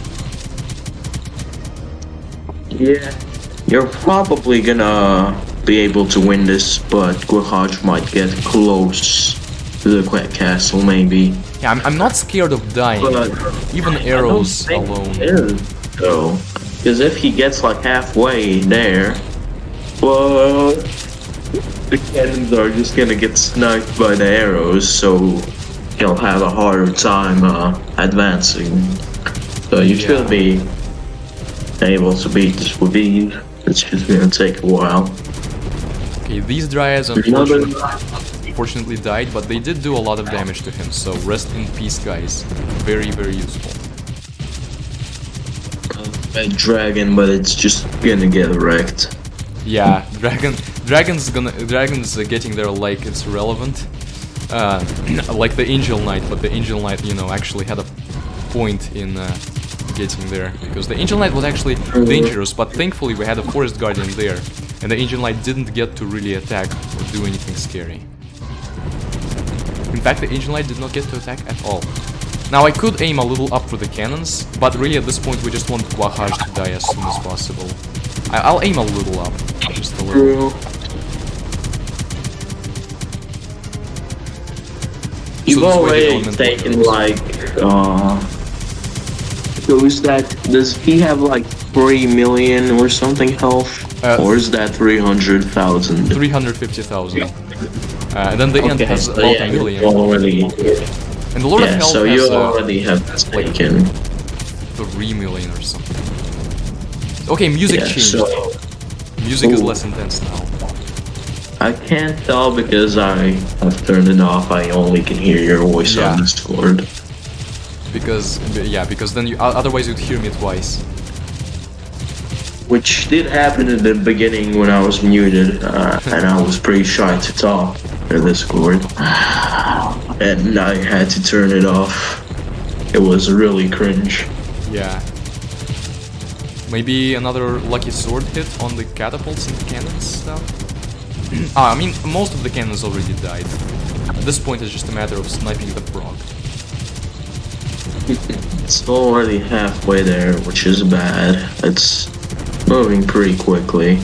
Yeah. You're probably gonna be able to win this, but Guahaj might get close to the castle, maybe. Yeah, I'm not scared of dying. But even arrows alone. Though, because if he gets like halfway there, well, the cannons are just gonna get sniped by the arrows, so he'll have a harder time advancing. So you should be able to beat this with ease. It's just gonna take a while. Okay, these Dryads unfortunately died, but they did do a lot of damage to him, so rest in peace, guys. Very, very useful. A dragon, but it's just gonna get wrecked. Yeah, Dragon's getting there like it's relevant. Like the Angel Knight, but the Angel Knight, you know, actually had a point in getting there, because the Angel Knight was actually dangerous, but thankfully we had a Forest Guardian there, and the Angel Knight didn't get to really attack or do anything scary. In fact, the Angel Knight did not get to attack at all. Now I could aim a little up for the cannons, but really at this point we just want Guahaj to die as soon as possible. I'll aim a little up, just a little. You've already taken like, so is that, does he have like 3 million or something health? Or is that 300,000? 350,000. And then the end has so about a million. Already. And the Lord of Health so has you already have taken 3 million or something. Okay, music changed. So, music is less intense now. I can't tell because I have turned it off. I only can hear your voice on Discord. Because then you otherwise you'd hear me twice. Which did happen in the beginning when I was muted, and I was pretty shy to talk in Discord. And I had to turn it off. It was really cringe. Yeah. Maybe another lucky sword hit on the catapults and cannons stuff? I mean, most of the cannons already died. At this point it's just a matter of sniping the frog. It's already halfway there, which is bad. It's moving pretty quickly.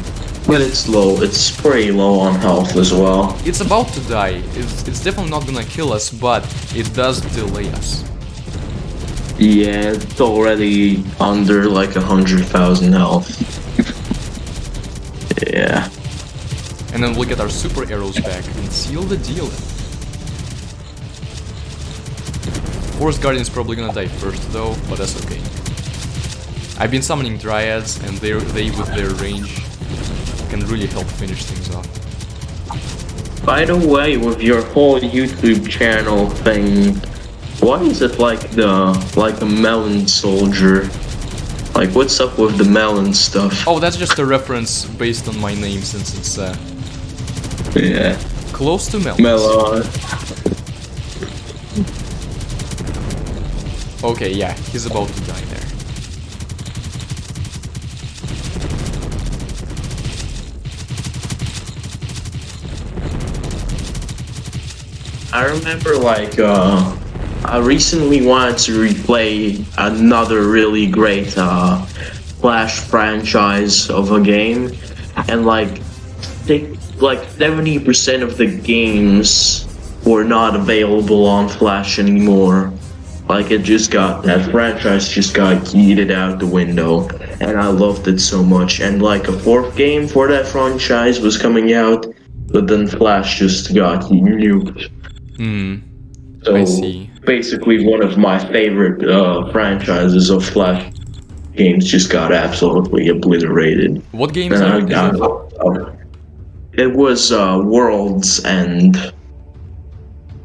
But it's low, it's pretty low on health as well. It's about to die. It's definitely not gonna kill us, but it does delay us. Yeah, it's already under like 100,000 health. Yeah. And then we'll get our super arrows back and seal the deal. Forest Guardian is probably gonna die first though, but that's okay. I've been summoning dryads, and they with their range can really help finish things off. By the way, with your whole YouTube channel thing, why is it like the melon soldier? Like, what's up with the melon stuff? Oh, that's just a reference based on my name, since it's Yeah. close to melons. Melon. Okay, yeah, he's about to die there. I remember, like, I recently wanted to replay another really great Flash franchise of a game, and like 70% of the games were not available on Flash anymore. Like, that franchise just got yeeted out the window, and I loved it so much. And like a fourth game for that franchise was coming out, but then Flash just got nuked. So I see. basically, one of my favorite franchises of Flash games just got absolutely obliterated. What game is it? It was Worlds End.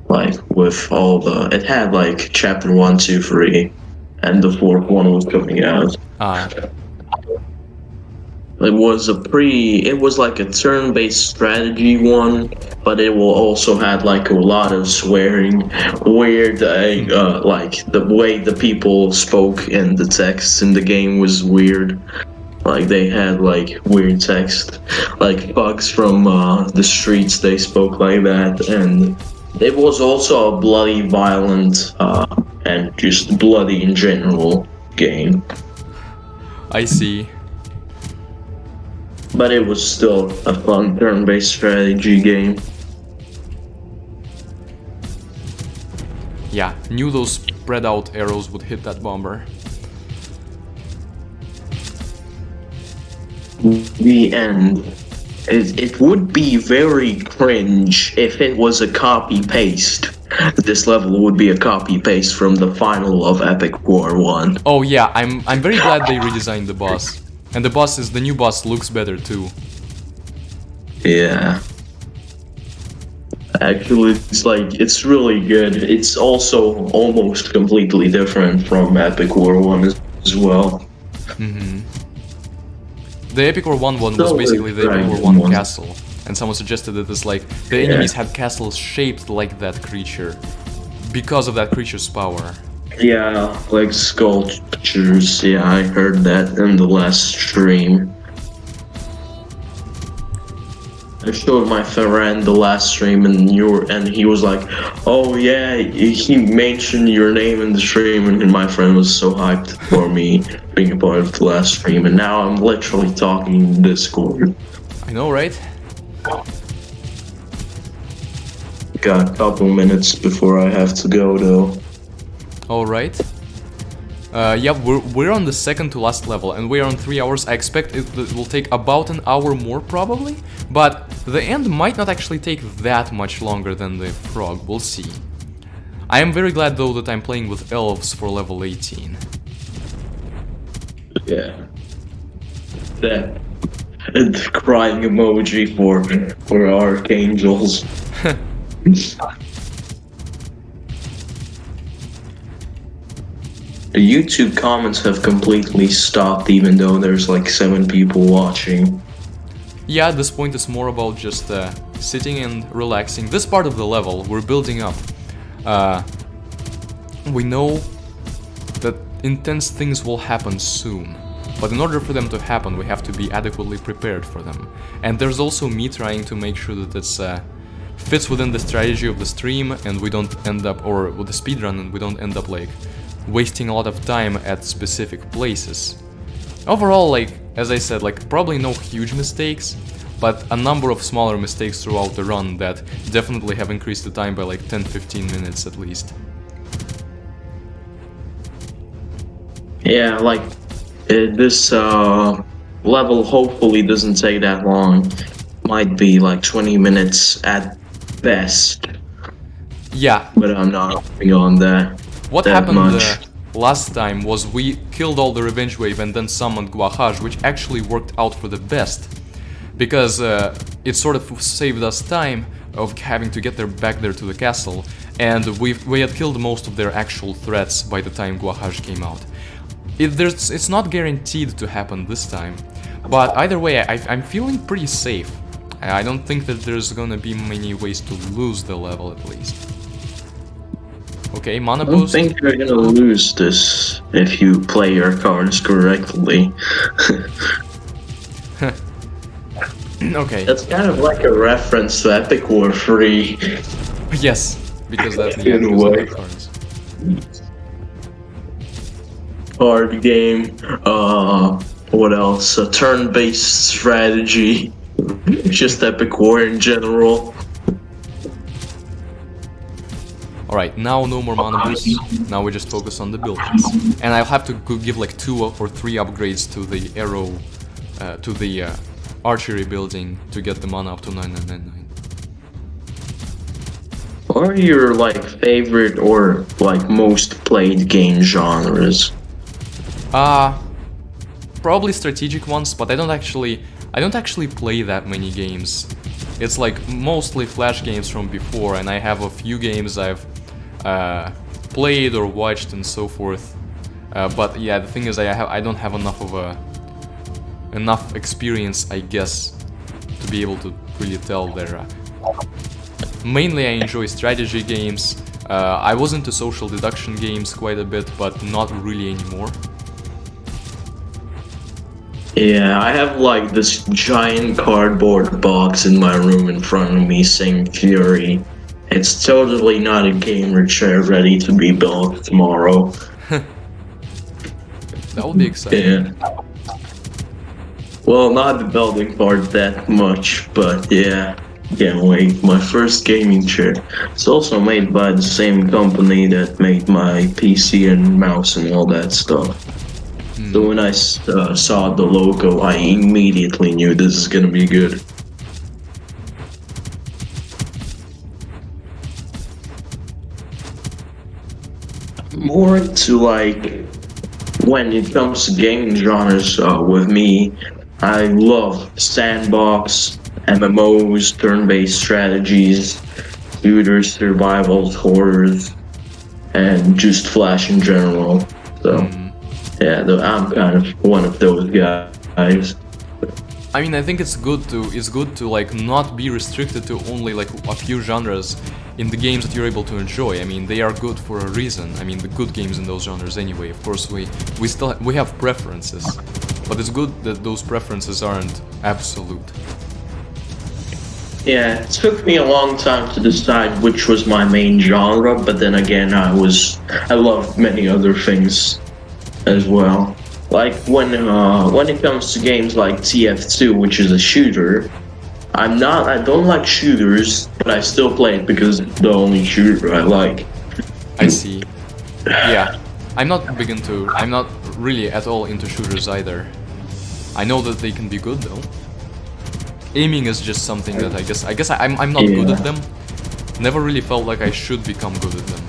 Like, with all it had like chapter 1, 2, 3, and the fourth one was coming out. It was like a turn-based strategy one, but it will also had like a lot of swearing, weird, like the way the people spoke in the text in the game was weird. Like, they had like weird text, like bugs from the streets, they spoke like that, and it was also a bloody, violent, and just bloody in general game. I see. But it was still a fun turn-based strategy game. Yeah, knew those spread out arrows would hit that bomber. The end. It would be very cringe if it was a copy-paste. This level would be a copy-paste from the final of Epic War 1. Oh yeah, I'm very glad they redesigned the boss. And the new boss looks better too. Yeah. Actually, it's really good. It's also almost completely different from Epic War 1 as well. The Epic War 1 was basically the Epic War 1 castle. And someone suggested that it's like, the enemies had castles shaped like that creature. Because of that creature's power. Yeah, like sculptures. Yeah, I heard that in the last stream. I showed my friend the last stream, and he was like, "Oh yeah," he mentioned your name in the stream, and my friend was so hyped for me being a part of the last stream, and now I'm literally talking in Discord. I know, right? Got a couple minutes before I have to go though. Alright. Yeah, we're on the second to last level, and we're on 3 hours. I expect it will take about an hour more, probably. But the end might not actually take that much longer than the frog, we'll see. I am very glad, though, that I'm playing with elves for level 18. Yeah. That and the crying emoji for archangels. The YouTube comments have completely stopped, even though there's like 7 people watching. Yeah, at this point it's more about just sitting and relaxing. This part of the level, we're building up. We know that intense things will happen soon. But in order for them to happen, we have to be adequately prepared for them. And there's also me trying to make sure that it's fits within the strategy of the stream, and we don't end up, or with the speedrun, and we don't end up like wasting a lot of time at specific places. Overall, like, as I said, like, probably no huge mistakes, but a number of smaller mistakes throughout the run that definitely have increased the time by like 10-15 minutes at least. Yeah, like, this level hopefully doesn't take that long. Might be like 20 minutes at best. Yeah. But I'm not hoping on that. What that happened? much. last time was we killed all the revenge wave and then summoned Guahaj, which actually worked out for the best. Because it sort of saved us time of having to get back there to the castle, and we had killed most of their actual threats by the time Guahaj came out. It's not guaranteed to happen this time, but either way, I'm feeling pretty safe. I don't think that there's gonna be many ways to lose the level, at least. Okay, mana I don't boost. think you're gonna lose this if you play your cards correctly. Okay. That's kind of like a reference to Epic War 3. Yes, because that's the In a end of way. the cards. Card game, what else? A turn-based strategy. Just Epic War in general. Alright, now no more mana boosts. Now we just focus on the buildings. And I'll have to give like 2 or 3 upgrades to the arrow, to the archery building to get the mana up to 9999. What are your like favorite or like most played game genres? Probably strategic ones, but I don't actually play that many games. It's like mostly flash games from before, and I have a few games I've played or watched and so forth. But yeah, the thing is, I don't have enough experience, I guess, to be able to really tell there. Mainly, I enjoy strategy games. I was into social deduction games quite a bit, but not really anymore. Yeah, I have like this giant cardboard box in my room in front of me saying Fury. It's totally not a gamer chair ready to be built tomorrow. That would be exciting. Yeah. Well, not the building part that much, but yeah. Can't wait. My first gaming chair. It's also made by the same company that made my PC and mouse and all that stuff. So when I saw the logo, I immediately knew this is gonna be good. More to like, when it comes to gaming genres with me, I love sandbox, MMOs, turn-based strategies, shooters, survivals, horrors, and just Flash in general. So. Yeah, I'm kind of one of those guys. I mean, I think it's good to like not be restricted to only like a few genres in the games that you're able to enjoy. I mean, they are good for a reason. I mean, the good games in those genres anyway. Of course, we have preferences, but it's good that those preferences aren't absolute. Yeah, it took me a long time to decide which was my main genre, but then again, I love many other things as well. Like when it comes to games like TF2, which is a shooter, I don't like shooters, but I still play it because it's the only shooter I like. I see. Yeah, I'm not really at all into shooters either. I know that they can be good though. Aiming is just something that I guess I'm not good at them. Never really felt like I should become good at them.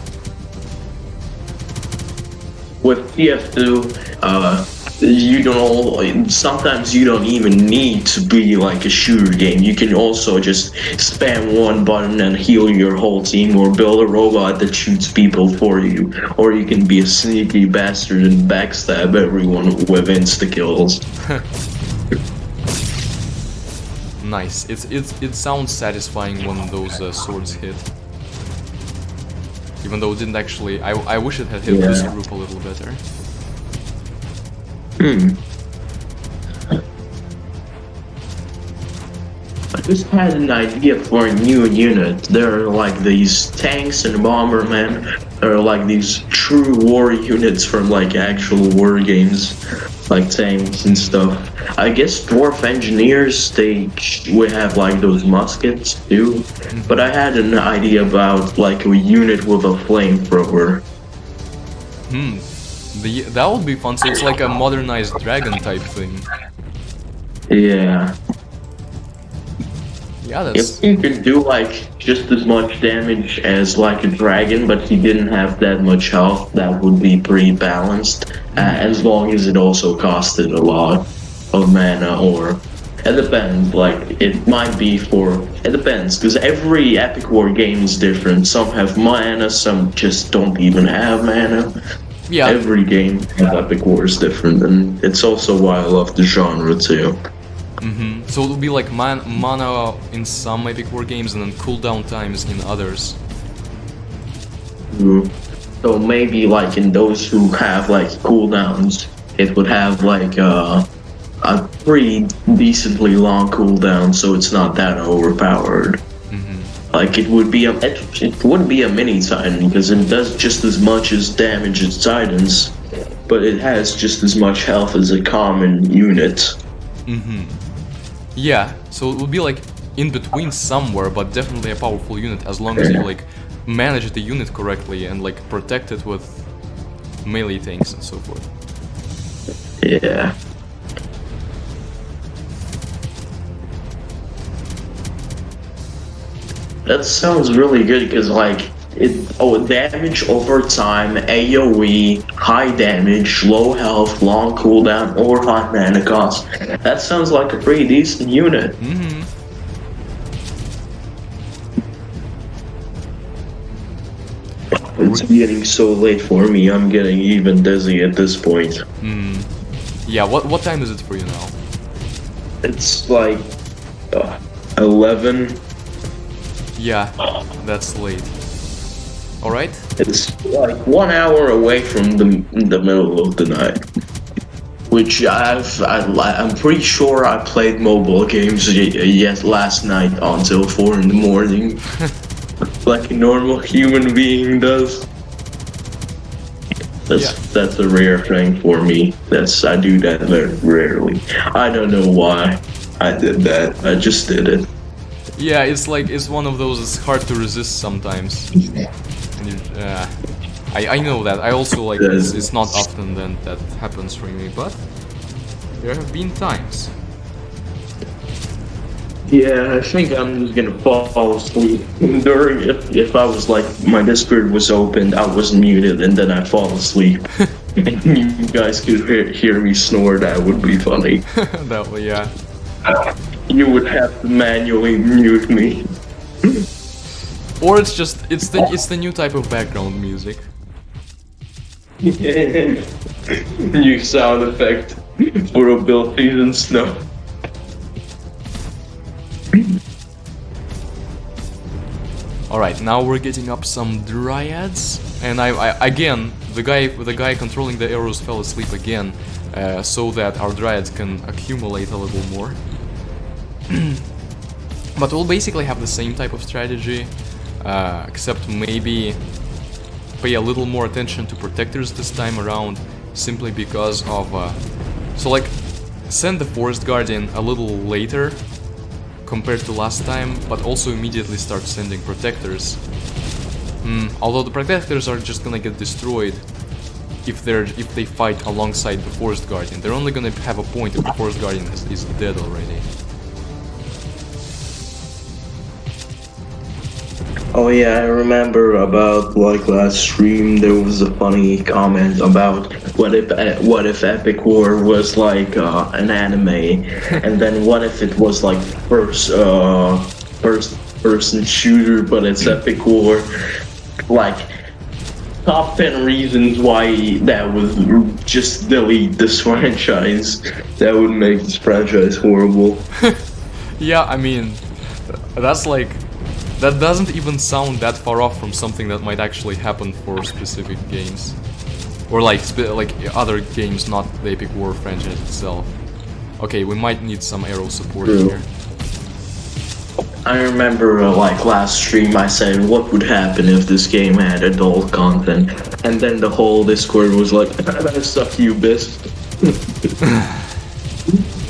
With TF2, sometimes you don't even need to be like a shooter game. You can also just spam one button and heal your whole team, or build a robot that shoots people for you. Or you can be a sneaky bastard and backstab everyone with insta-kills. Nice. It sounds satisfying when those swords hit. Even though it didn't actually, I wish it had hit this group a little better. I just had an idea for a new unit. There are like these tanks and bombermen. There are like these true war units from like actual war games, like tanks and stuff. I guess dwarf engineers, we have like those muskets too. But I had an idea about like a unit with a flamethrower. That would be fun. So it's like a modernized dragon type thing. Yeah. Yeah, that's... If he could do like just as much damage as like a dragon, but he didn't have that much health, that would be pretty balanced. As long as it also costed a lot of mana, or it depends. Like it might be for it depends because every Epic War game is different. Some have mana, some just don't even have mana. Yeah. Every game of Epic War is different, and it's also why I love the genre too. So it'll be like mana in some Epic War games and then cooldown times in others. So maybe like in those who have like cooldowns, it would have like a pretty decently long cooldown, so it's not that overpowered. Like it would be it wouldn't be a mini Titan because it does just as much as damage as Titans, but it has just as much health as a common unit. Yeah, so it would be like in between somewhere, but definitely a powerful unit as long as you like manage the unit correctly and like protect it with melee tanks and so forth. Yeah. That sounds really good because like damage over time, AoE, high damage, low health, long cooldown, or high mana cost. That sounds like a pretty decent unit. It's getting so late for me. I'm getting even dizzy at this point. Yeah, what time is it for you now? It's like 11. Yeah, that's late. Alright? It's like 1 hour away from the middle of the night. Which I'm pretty sure I played mobile games last night until 4 in the morning. Like a normal human being does. That's a rare thing for me. I do that very rarely. I don't know why I did that. I just did it. Yeah, it's like, it's one of those, it's hard to resist sometimes. And I know that. I also like, it's not often that happens for me, but there have been times. Yeah, I think I'm just gonna fall asleep during it. If I was like, my Discord was open, I was muted, and then I fall asleep. And you guys could hear me snore, that would be funny. That way, yeah. You would have to manually mute me. Or it's just, it's the new type of background music. New sound effect for abilities and snow. Alright, now we're getting up some dryads, and I again, the guy controlling the arrows fell asleep again, so that our dryads can accumulate a little more. But we'll basically have the same type of strategy, except maybe pay a little more attention to protectors this time around, simply because of, so like, send the Forest Guardian a little later compared to last time, but also immediately start sending protectors. Although the protectors are just gonna get destroyed if they fight alongside the Forest Guardian. They're only gonna have a point if the Forest Guardian is dead already. Oh yeah, I remember about like last stream there was a funny comment about what if Epic War was like an anime, and then what if it was like first person shooter, but it's Epic War. Like top 10 reasons why that was just delete this franchise. That would make this franchise horrible. Yeah, I mean, that's like, that doesn't even sound that far off from something that might actually happen for specific games. Or like other games, not the Epic War franchise itself. Okay, we might need some arrow support here. I remember like last stream I said what would happen if this game had adult content, and then the whole Discord was like, suck you, bitch.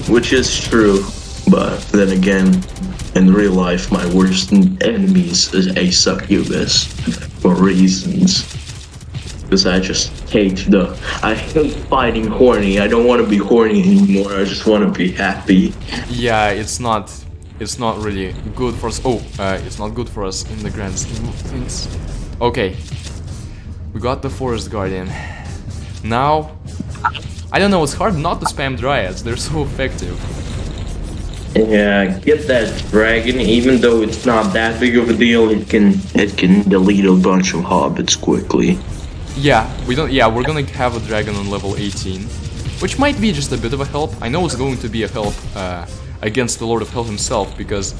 Which is true, but then again, in real life, my worst enemies is a succubus for reasons. Because I just hate I hate fighting horny. I don't want to be horny anymore. I just want to be happy. Yeah, it's not it's not really good for us. Oh, it's not good for us in the grand scheme of things. Okay, we got the Forest Guardian. Now, I don't know, it's hard not to spam Dryads, they're so effective. Yeah, get that dragon. Even though it's not that big of a deal, it can delete a bunch of hobbits quickly. Yeah, we're gonna have a dragon on level 18, which might be just a bit of a help. I know it's going to be a help against the Lord of Hell himself, because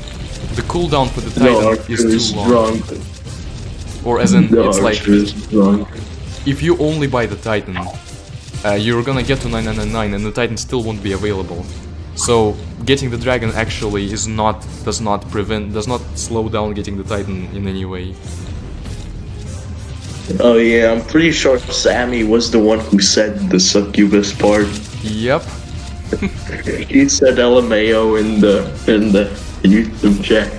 the cooldown for the Titan is too long. Drunk. Or as in, The it's like, archer is drunk. if you only buy the Titan, you're gonna get to 9999 and the Titan still won't be available. So getting the dragon actually does not slow down getting the Titan in any way. Oh yeah, I'm pretty sure Sammy was the one who said the succubus part. Yep. He said LMAO in the YouTube chat.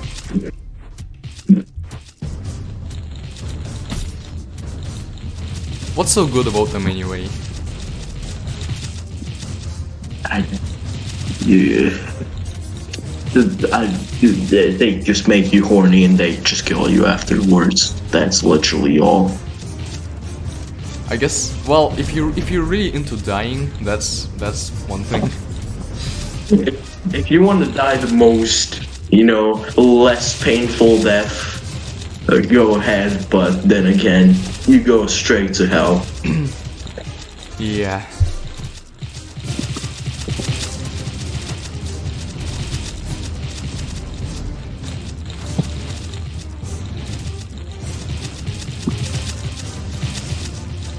What's so good about them anyway? They just make you horny and they just kill you afterwards. That's literally all. I guess, well, if you're really into dying, that's one thing. If you want to die the most, less painful death, go ahead, but then again, you go straight to hell. Yeah.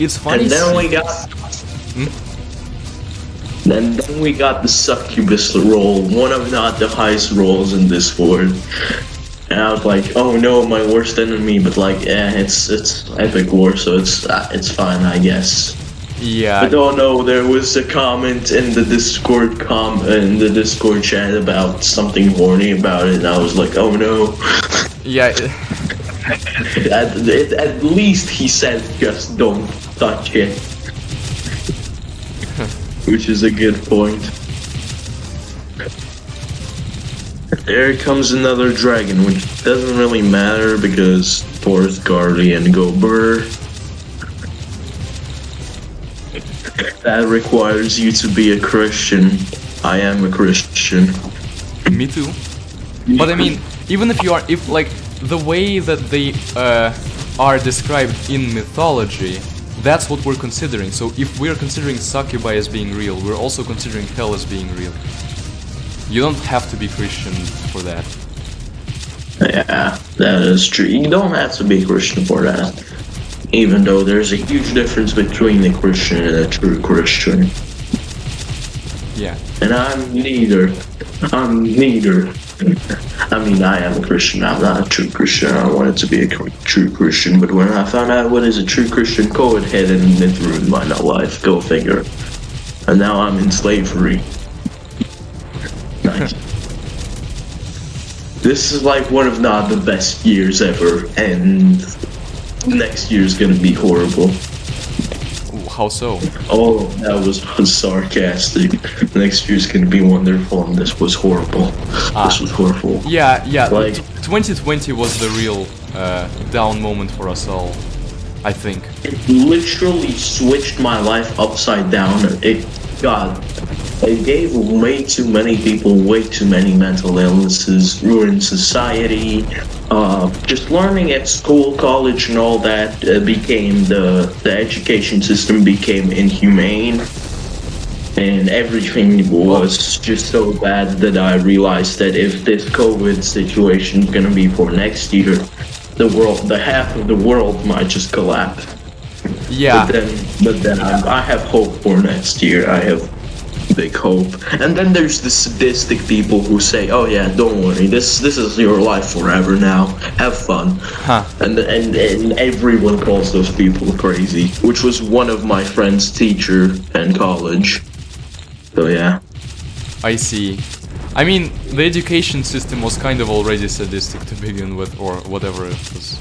It's funny. And then we got then we got the succubus roll, one of not the highest rolls in this board. And I was like, oh no, my worst enemy, but like, it's epic war, so it's fine, I guess. Yeah. But oh no, there was a comment in the Discord chat about something horny about it, and I was like, oh no. Yeah. At least he said just don't touch it. Which is a good point. There comes another dragon, which doesn't really matter because Forest Guardian go burr. That requires you to be a Christian. I am a Christian. Me too. But I mean, even if you are, the way that they are described in mythology, that's what we're considering. So if we're considering succubi as being real, we're also considering hell as being real. You don't have to be Christian for that. Yeah, that is true. You don't have to be Christian for that. Even though there's a huge difference between a Christian and a true Christian. Yeah. And I'm neither. I mean, I am a Christian, I'm not a true Christian. I wanted to be a true Christian, but when I found out what is a true Christian, COVID hit and it ruined my life. Go figure. And now I'm in slavery. Nice. This is like one of not the best years ever, and next year's gonna be horrible. Ooh, how so? Oh, that was sarcastic. Next year's gonna be wonderful, and this was horrible. This was horrible. Yeah. Like, 2020 was the real down moment for us all, I think. it literally switched my life upside down. It gave way too many people way too many mental illnesses, ruined society. Just learning at school, college, and all that became the education system became inhumane, and everything was just so bad that I realized that if this COVID situation is gonna be for next year, the half of the world might just collapse. Yeah. But then I have hope for next year. I have big hope. And then there's the sadistic people who say, "Oh yeah, don't worry. This is your life forever now. Have fun." Huh. And everyone calls those people crazy, which was one of my friend's teacher in college. So yeah. I see. I mean, the education system was kind of already sadistic to begin with, or whatever it was.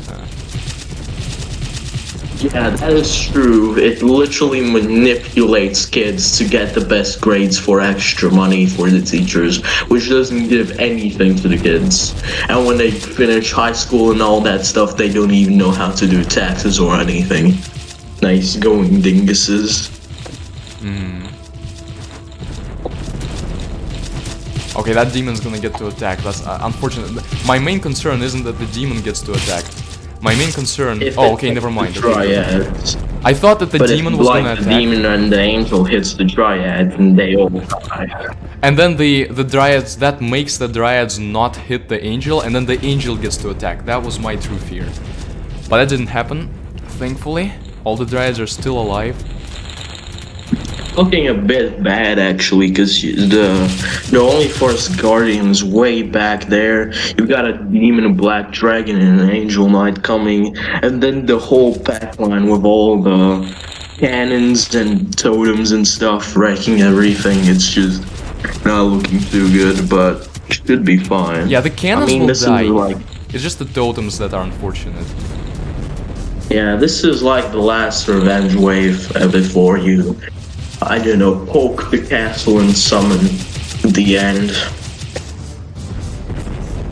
Yeah, that is true. It literally manipulates kids to get the best grades for extra money for the teachers, which doesn't give anything to the kids. And when they finish high school and all that stuff, they don't even know how to do taxes or anything. Nice going, dinguses. Okay, that demon's gonna get to attack. That's unfortunate. My main concern isn't that the demon gets to attack. My main concern. Oh, okay, never mind. Okay. Dryads. I thought that the demon was gonna the attack. demon and the angel hits the dryad, and they all die. And then the dryads, that makes the dryads not hit the angel, and then the angel gets to attack. That was my true fear. But that didn't happen, thankfully. All the dryads are still alive. Looking a bit bad actually, because the only Forest Guardians way back there, you got a demon, a black dragon, and an angel knight coming, and then the whole pack line with all the cannons and totems and stuff wrecking everything. It's just not looking too good, but should be fine. Yeah, the cannons will this die. is like, It's just the totems that are unfortunate. yeah, this is like the last revenge wave before you, I don't know, poke the castle and summon the end.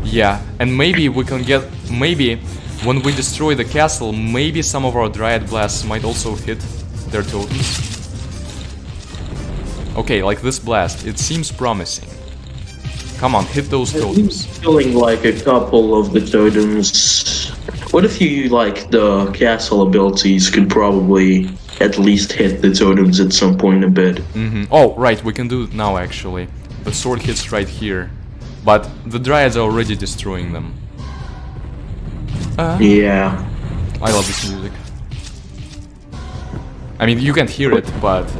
Yeah, and maybe we can get... Maybe when we destroy the castle, maybe some of our Dryad Blasts might also hit their totems. Okay, like this blast, it seems promising. Come on, hit those totems. Killing like a couple of the totems. What if you, like, the castle abilities could probably at least hit the totems at some point a bit? Oh, right, we can do it now actually. The sword hits right here. But the Dryads are already destroying them. Yeah. I love this music. I mean, you can't hear it, but...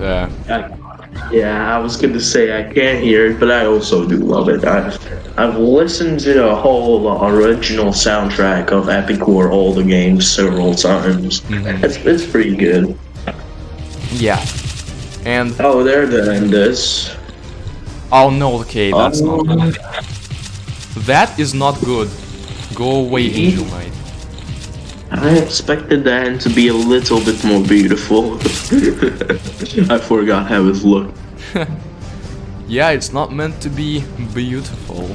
Yeah, I was gonna say I can't hear it, but I also do love it. I've listened to the whole original soundtrack of Epic War, all the games, several times. It's pretty good. yeah. And... Oh, they're doing this. Oh no, okay, that's not good. That is not good. Go away, Angel Knight. I expected the end to be a little bit more beautiful. I forgot how it looked. Yeah, it's not meant to be beautiful.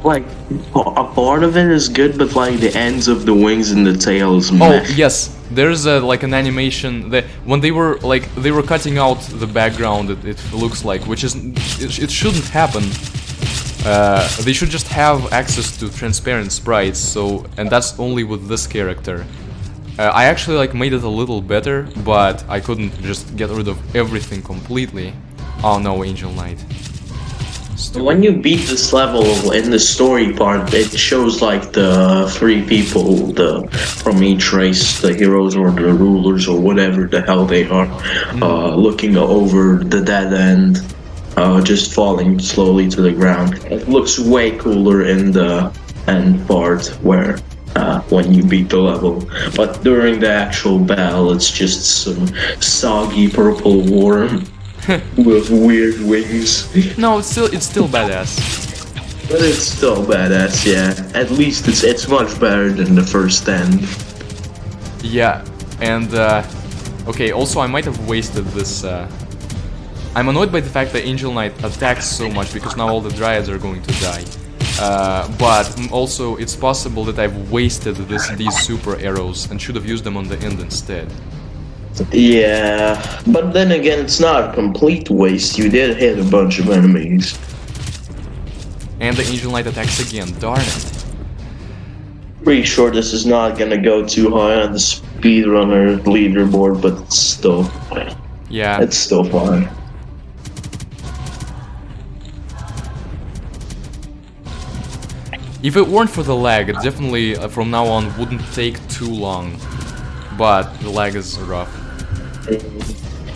Like, a part of it is good, but like the ends of the wings and the tail is meh. Oh, yes, there's a, like an animation that when they were cutting out the background, it looks like, which is, it shouldn't happen. They should just have access to transparent sprites, so, and that's only with this character. I actually like made it a little better, but I couldn't just get rid of everything completely. Oh no, Angel Knight. When you beat this level in the story part, it shows like the three people from each race, the heroes or the rulers or whatever the hell they are, looking over the dead end, just falling slowly to the ground. It looks way cooler in the end part where when you beat the level, but during the actual battle, it's just some soggy purple worm. With weird wings. No, it's still badass. But it's still badass, yeah. At least it's much better than the first end. Yeah, and okay, also I might have wasted this. I'm annoyed by the fact that Angel Knight attacks so much because now all the Dryads are going to die. But also it's possible that I've wasted these super arrows and should have used them on the end instead. Yeah, but then again, it's not a complete waste. You did hit a bunch of enemies. And the Angel Knight attacks again, darn it. Pretty sure this is not gonna go too high on the speedrunner leaderboard, but it's still... Yeah. It's still fine. If it weren't for the lag, it definitely, from now on, wouldn't take too long. But the lag is rough.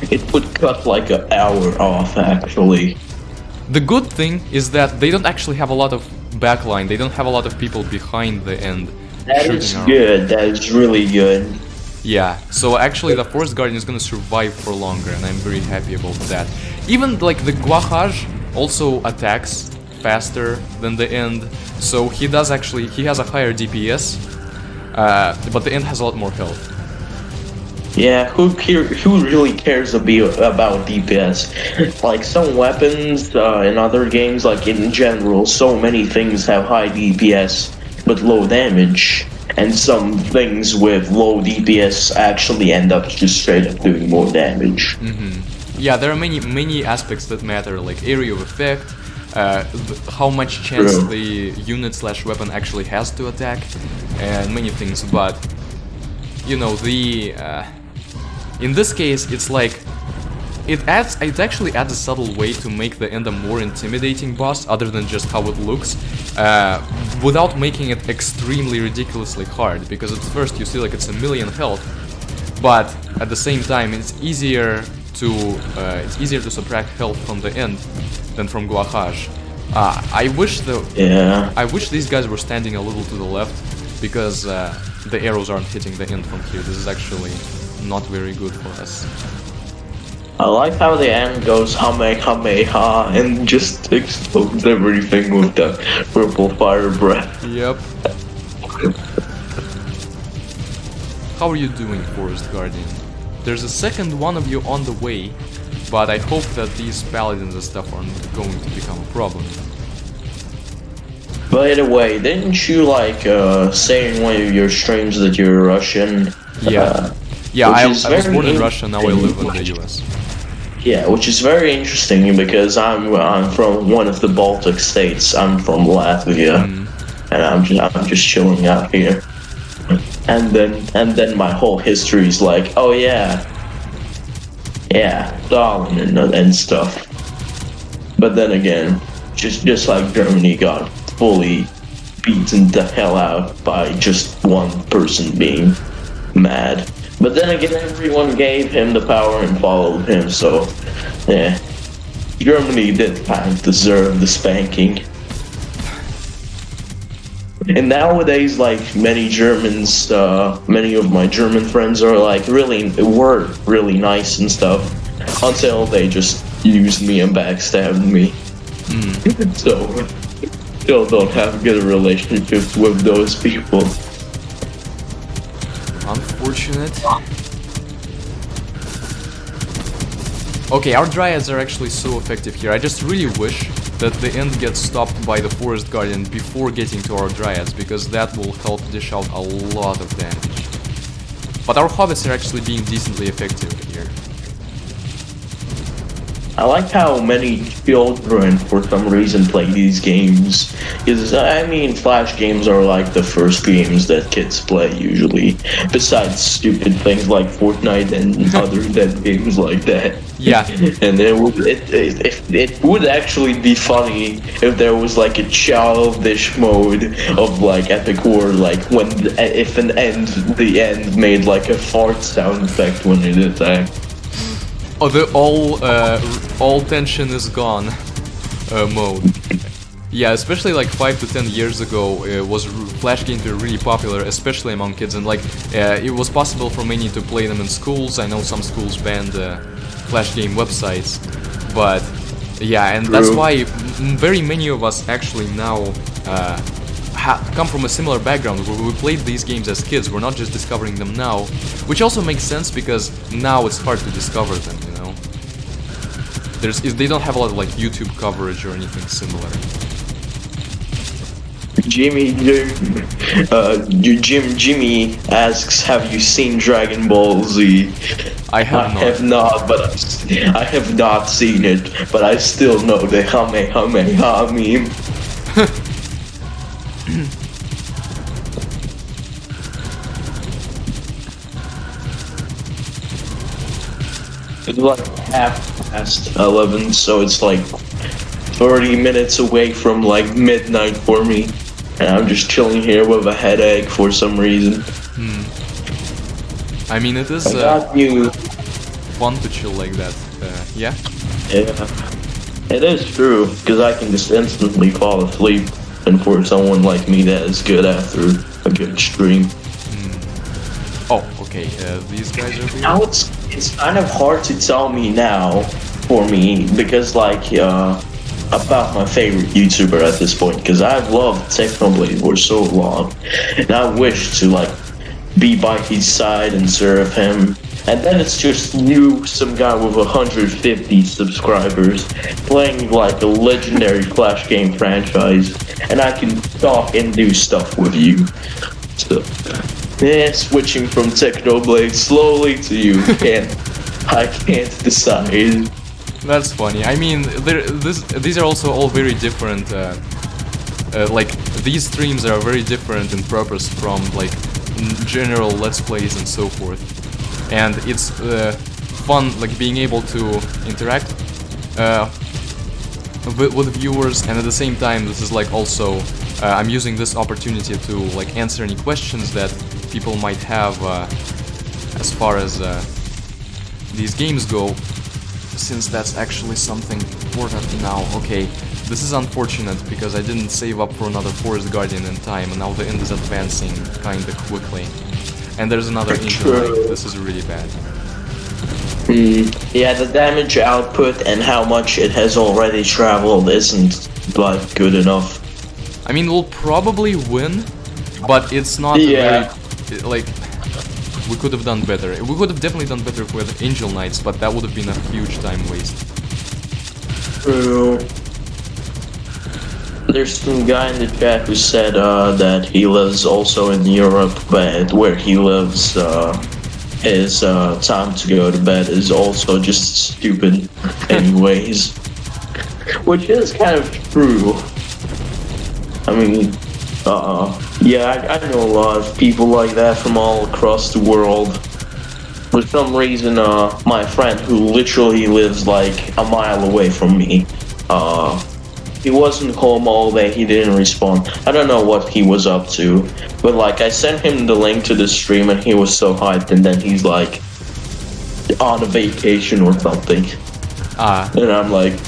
It would cut like an hour off, actually. The good thing is that they don't actually have a lot of backline, they don't have a lot of people behind the end. That is good, that is really good. Yeah, so actually the Forest Guardian is gonna survive for longer, and I'm very happy about that. Even like the Guahaj also attacks faster than the end, so he has a higher DPS. but the end has a lot more health. Yeah, who really cares about DPS? Like some weapons in other games, like in general, so many things have high DPS but low damage, and some things with low DPS actually end up just straight up doing more damage. Yeah, there are many aspects that matter, like area of effect, how much chance True. the unit/weapon actually has to attack, and many things. But you know, in this case, it's like it actually adds a subtle way to make the end a more intimidating boss, other than just how it looks, without making it extremely ridiculously hard. Because at first you see like it's a million health, but at the same time it's easier to subtract health from the end than from Guahaj. I wish these guys were standing a little to the left, because the arrows aren't hitting the end from here. This is actually not very good for us. I like how the end goes Kamehameha and just explodes everything with that purple fire breath. Yep. How are you doing, Forest Guardian? There's a second one of you on the way, but I hope that these paladins and stuff aren't going to become a problem. By the way, didn't you like say in one of your streams that you're Russian? Yeah. I was born in Russia, now I live in the US. Yeah, which is very interesting because I'm from one of the Baltic states. I'm from Latvia, and I'm just chilling out here. And then my whole history is like, oh yeah, Stalin and stuff. But then again, just like Germany got fully beaten the hell out by just one person being mad. But then again, everyone gave him the power and followed him, so yeah, Germany did kind of deserve the spanking. And nowadays, like many Germans, many of my German friends are like were really nice and stuff, until they just used me and backstabbed me. So, still don't have good relationships with those people. Unfortunate. Okay, our dryads are actually so effective here. I just really wish that the end gets stopped by the Forest Guardian before getting to our dryads, because that will help dish out a lot of damage. But our hobbits are actually being decently effective here. I like how many children, for some reason, play these games. Because, I mean, Flash games are like the first games that kids play, usually. Besides stupid things like Fortnite and other dead games like that. Yeah. And it would actually be funny if there was like a childish mode of like Epic War, like if the end made like a fart sound effect when it attacked. Oh, the all tension is gone mode. Yeah, especially like 5 to 10 years ago, Flash games were really popular, especially among kids, and like it was possible for many to play them in schools. I know some schools banned Flash game websites, but yeah, and that's why very many of us actually now come from a similar background where we played these games as kids. We're not just discovering them now, which also makes sense because now it's hard to discover them, you know. They don't have a lot of like YouTube coverage or anything similar. Jimmy asks, have you seen Dragon Ball Z? I have not, but I have not seen it, but I still know the Kamehameha meme. It's like 11:30, so it's like 30 minutes away from like midnight for me, and I'm just chilling here with a headache for some reason. I mean, it is fun to chill like that. Yeah. It is true, because I can just instantly fall asleep, and for someone like me, that is good after a good stream. Oh, okay. These guys are here. Now it's kind of hard to tell me now for me, because like about my favorite YouTuber at this point, because I've loved Technoblade for so long, and I wish to like be by his side and serve him. And then it's just you, some guy with 150 subscribers, playing like a legendary Flash game franchise, and I can talk and do stuff with you. So, yeah, switching from Technoblade slowly to you, I can't decide. That's funny. I mean, these are also all very different. Like these streams are very different in purpose from like general Let's Plays and so forth. And it's fun, like being able to interact with viewers, and at the same time, this is like also I'm using this opportunity to like answer any questions that people might have as far as these games go. Since that's actually something important now. Okay, this is unfortunate because I didn't save up for another Forest Guardian in time, and now the end is advancing kinda quickly. And there's another Angel Knight. This is really bad. Yeah, the damage output and how much it has already traveled isn't like good enough. I mean, we'll probably win, but it's not like we could have done better. We could have definitely done better with Angel Knights, but that would have been a huge time waste. True. There's some guy in the chat who said that he lives also in Europe, but where he lives, his time to go to bed is also just stupid anyways. Which is kind of true. I mean, yeah, I know a lot of people like that from all across the world. For some reason, my friend who literally lives like a mile away from me, he wasn't home all day, he didn't respond. I don't know what he was up to, but like I sent him the link to the stream and he was so hyped, and then he's like on a vacation or something. And I'm like,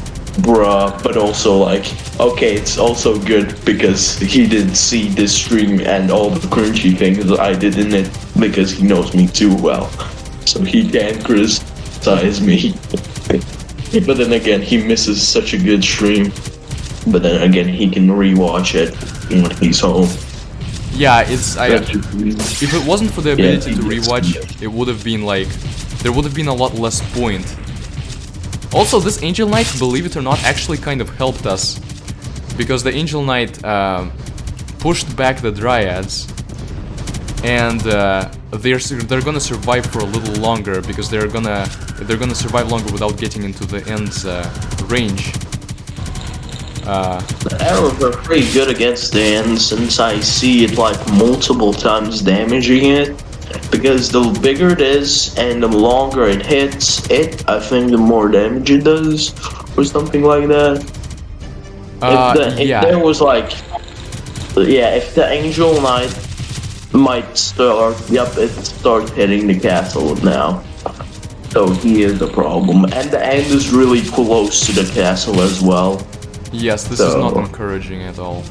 bruh, but also like, okay, it's also good because he didn't see this stream and all the cringy things I did in it because he knows me too well. So he can't criticize me. But then again, he misses such a good stream. But then again, he can rewatch it when he's home. Yeah, if it wasn't for the ability to rewatch, it would have been like, there would have been a lot less point. Also, this Angel Knight, believe it or not, actually kind of helped us, because the Angel Knight pushed back the Dryads, and they're gonna survive for a little longer because they're gonna survive longer without getting into the end's range. The arrows are pretty good against the end since I see it like multiple times damaging it. Because the bigger it is and the longer it hits it, I think the more damage it does, or something like that. If there was like, if the Angel Knight might start, it starts hitting the castle now. So he is a problem, and the end is really close to the castle as well. Yes, this is not encouraging at all.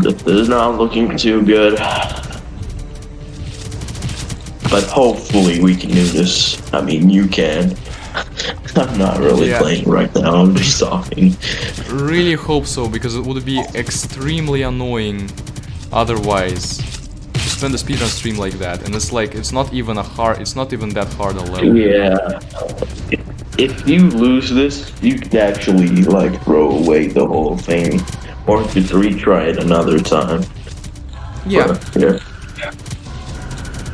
This is not looking too good. But hopefully we can do this. I mean, you can. I'm not really playing right now, I'm just talking. Really hope so, because it would be extremely annoying otherwise to spend a speedrun stream like that. And it's like, it's not even that hard a level. Yeah. If you lose this, you can actually like throw away the whole thing. Or just retry it another time. Yeah. Yeah.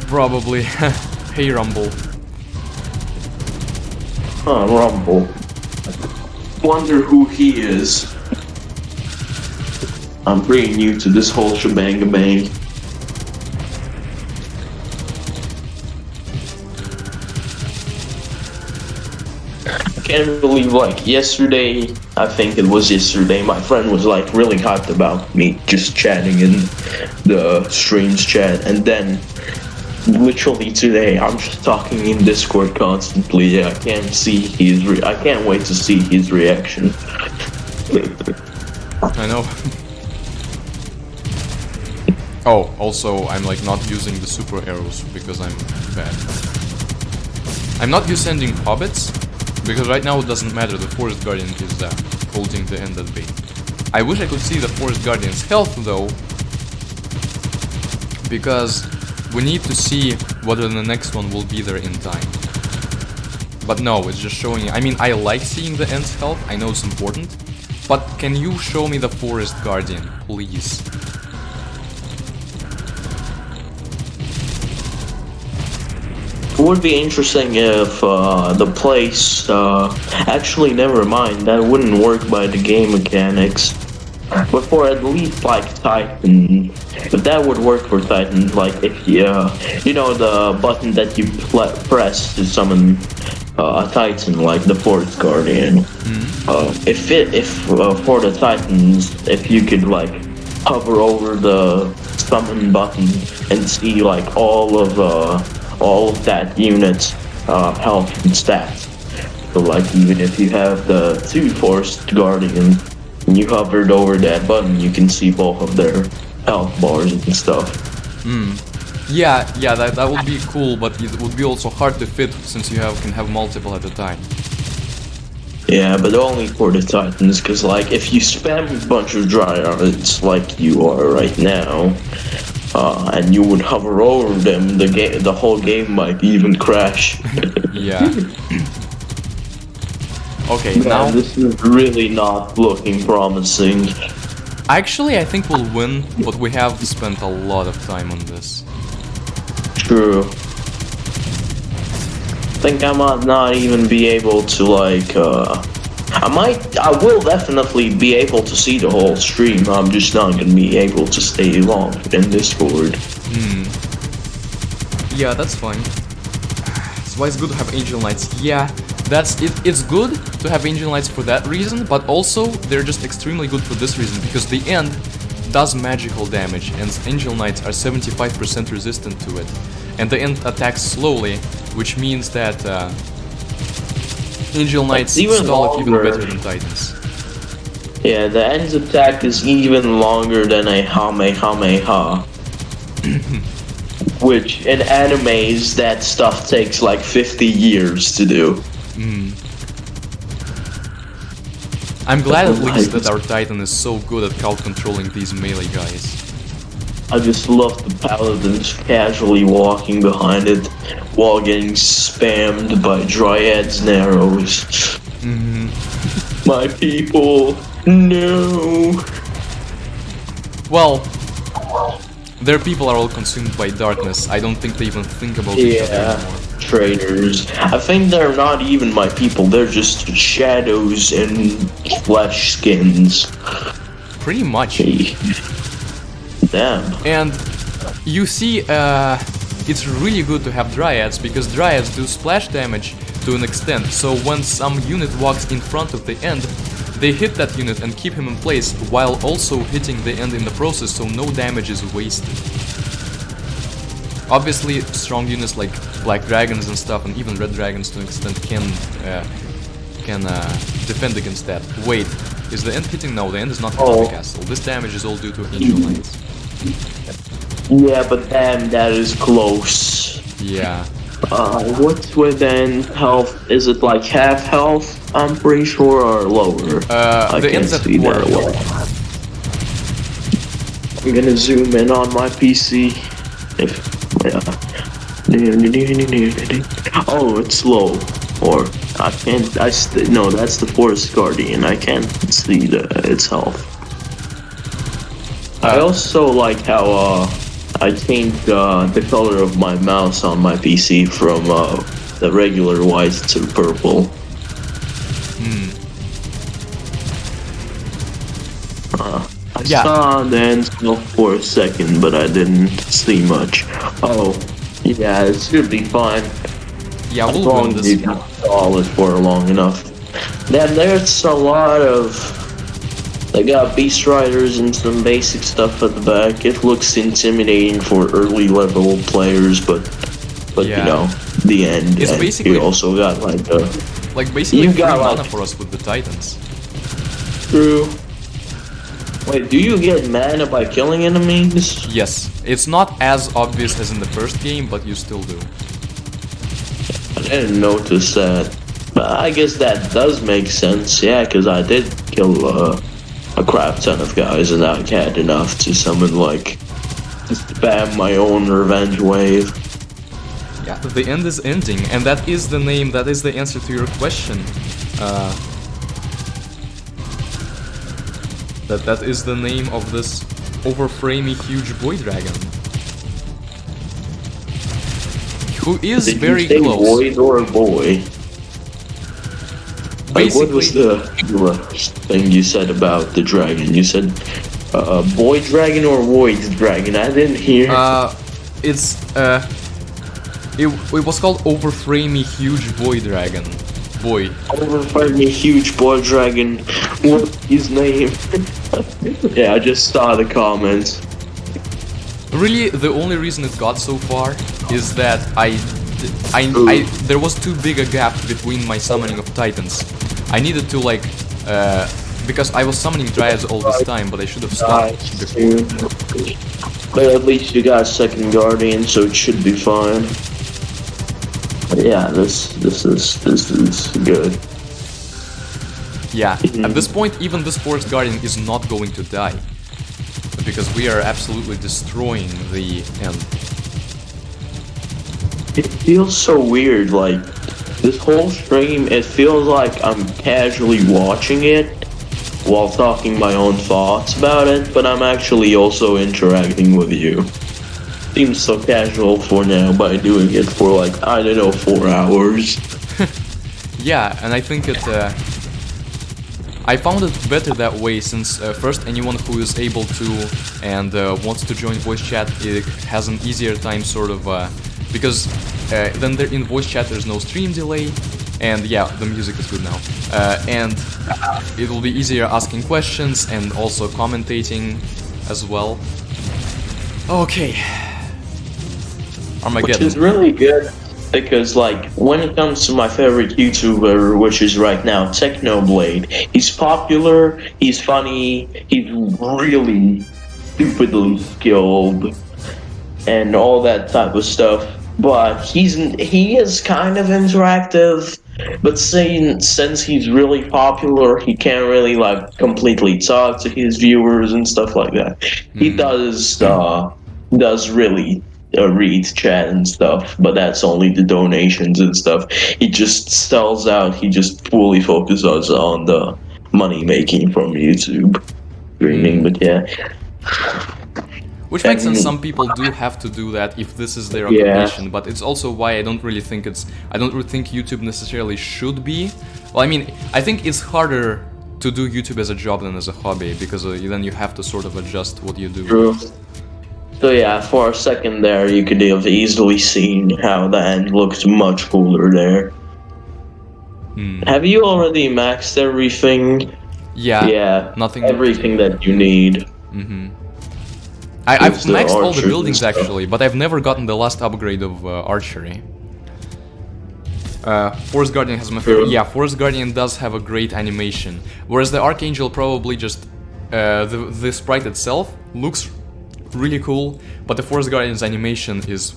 Probably. Hey Rumble. Rumble. Wonder who he is. I'm pretty new to this whole shebang-a-bang. I can't believe, like, yesterday, I think it was yesterday, my friend was, like, really hyped about me just chatting in the streams chat, and then literally today, I'm just talking in Discord constantly. I can't wait to see his reaction. I know. Oh, also, I'm like not using the super arrows because I'm bad. I'm not descending hobbits, because right now it doesn't matter, the Forest Guardian is holding the end at bay. I wish I could see the Forest Guardian's health though, because we need to see whether the next one will be there in time. But no, it's just showing. I mean, I like seeing the end's health, I know it's important, but can you show me the Forest Guardian, please? It would be interesting if the place, actually never mind, that wouldn't work by the game mechanics. But for at least like Titan, but that would work for Titan, like if you know the button that you press to summon a Titan, like the Forest Guardian. If for the Titans, if you could like hover over the summon button and see like all of that unit's health and stats. So like even if you have the 2 Forest Guardian and you hovered over that button, you can see both of their health bars and stuff. Yeah, that would be cool, but it would be also hard to fit since you can have multiple at a time. Yeah, but only for the Titans, because like if you spam a bunch of Dryads like you are right now, and you would hover over them, the whole game might even crash. Yeah. Okay, Yeah, now this is really not looking promising. actually I think we'll win, but we have spent a lot of time on this. True. I think I might not even be able to like I will definitely be able to see the whole stream. I'm just not gonna be able to stay long in Discord. Yeah, that's fine. That's why it's good to have Angel Knights. Yeah, that's it. It's good to have Angel Knights for that reason, but also they're just extremely good for this reason, because the end does magical damage, and Angel Knights are 75% resistant to it. And the end attacks slowly, which means that Angel Knights stall it even better than Titans. Yeah, the end's attack is even longer than a Kamehameha. Which in animes, that stuff takes like 50 years to do. I'm glad at least that our Titan is so good at crowd controlling these melee guys. I just love the paladins casually walking behind it while getting spammed by Dryads and arrows. My people, no. Well, their people are all consumed by darkness. I don't think they even think about each other anymore. Traitors. I think they're not even my people, they're just shadows and flesh skins. Pretty much. Damn. And you see, it's really good to have Dryads, because Dryads do splash damage to an extent, so when some unit walks in front of the end, they hit that unit and keep him in place, while also hitting the end in the process, so no damage is wasted. Obviously, strong units like Black Dragons and stuff, and even Red Dragons to an extent, can defend against that. Wait, is the end hitting? No, the end is not hitting the castle. This damage is all due to Angel Knights. Yeah, but damn, that is close. Yeah. What's with end health? Is it like half health? I'm pretty sure, or lower. The end's at quarter health. I'm gonna zoom in on my PC. Oh, it's low. Or I can't. No, that's the Forest Guardian. I can't see its health. I also like how I changed the color of my mouse on my PC from the regular white to purple. I saw the end for a second, but I didn't see much. Oh, yeah, it should be fine. Yeah, as we'll long win as this. you can install it for long enough. Then there's a lot of. They got Beast Riders and some basic stuff at the back. It looks intimidating for early level players, but Yeah. you know, the end. It's and basically- you also got Like basically You free got, mana like- for us with the Titans. True. Wait, do you get mana by killing enemies? Yes, it's not as obvious as in the first game, but you still do. didn't notice that. But I guess that does make sense, yeah, because I did kill a crap ton of guys and I had enough to summon, like, just spam my own revenge wave. Yeah, the end is ending, and that is the name, that is the answer to your question. That is the name of this overframey huge boy dragon. Who is Did very you say close. void or boy? Like, what was Basically, the thing you said about the dragon? You said boy dragon or void dragon? I didn't hear. it's it was called overframey huge boy dragon. Boy. Overfind me huge boy dragon. What's his name? Yeah, I just saw the comments. Really, the only reason it got so far is that there was too big a gap between my summoning of titans. I needed to like, because I was summoning dryads all this time, but I should have stopped before. But at least you got second guardian, so it should be fine. But yeah, this is good. Yeah, at this point, even this forest guardian is not going to die, because we are absolutely destroying the end. It feels so weird, like, this whole stream, it feels like I'm casually watching it while talking my own thoughts about it, but I'm actually also interacting with you. Seems so casual for now by doing it for like, I don't know, 4 hours. Yeah, and I think it. I found it better that way since first anyone who is able to and wants to join voice chat, it has an easier time sort of because then there in voice chat there's no stream delay, and yeah, the music is good now, and it will be easier asking questions and also commentating as well. Okay, Armageddon. Which is really good because, like, when it comes to my favorite YouTuber, which is right now Technoblade, he's popular, he's funny, he's really stupidly skilled, and all that type of stuff. But he is kind of interactive, but since he's really popular, he can't really like completely talk to his viewers and stuff like that. He does really read chat and stuff, but that's only the donations and stuff. He just sells out. He just fully focuses on the money making from YouTube streaming. But yeah. Which makes sense, some people do have to do that if this is their occupation, but it's also why I don't really think YouTube necessarily should be. Well, I mean, I think it's harder to do YouTube as a job than as a hobby, because then you have to sort of adjust what you do. True. So yeah, for a second there, you could have easily seen how the end looked much cooler there. Have you already maxed everything? Yeah. Yeah. Nothing. Everything that you need. I've maxed all the buildings actually, but I've never gotten the last upgrade of archery. Forest Guardian has my favorite. Yeah, Forest Guardian does have a great animation, whereas the Archangel probably just the sprite itself looks really cool, but the Forest Guardian's animation is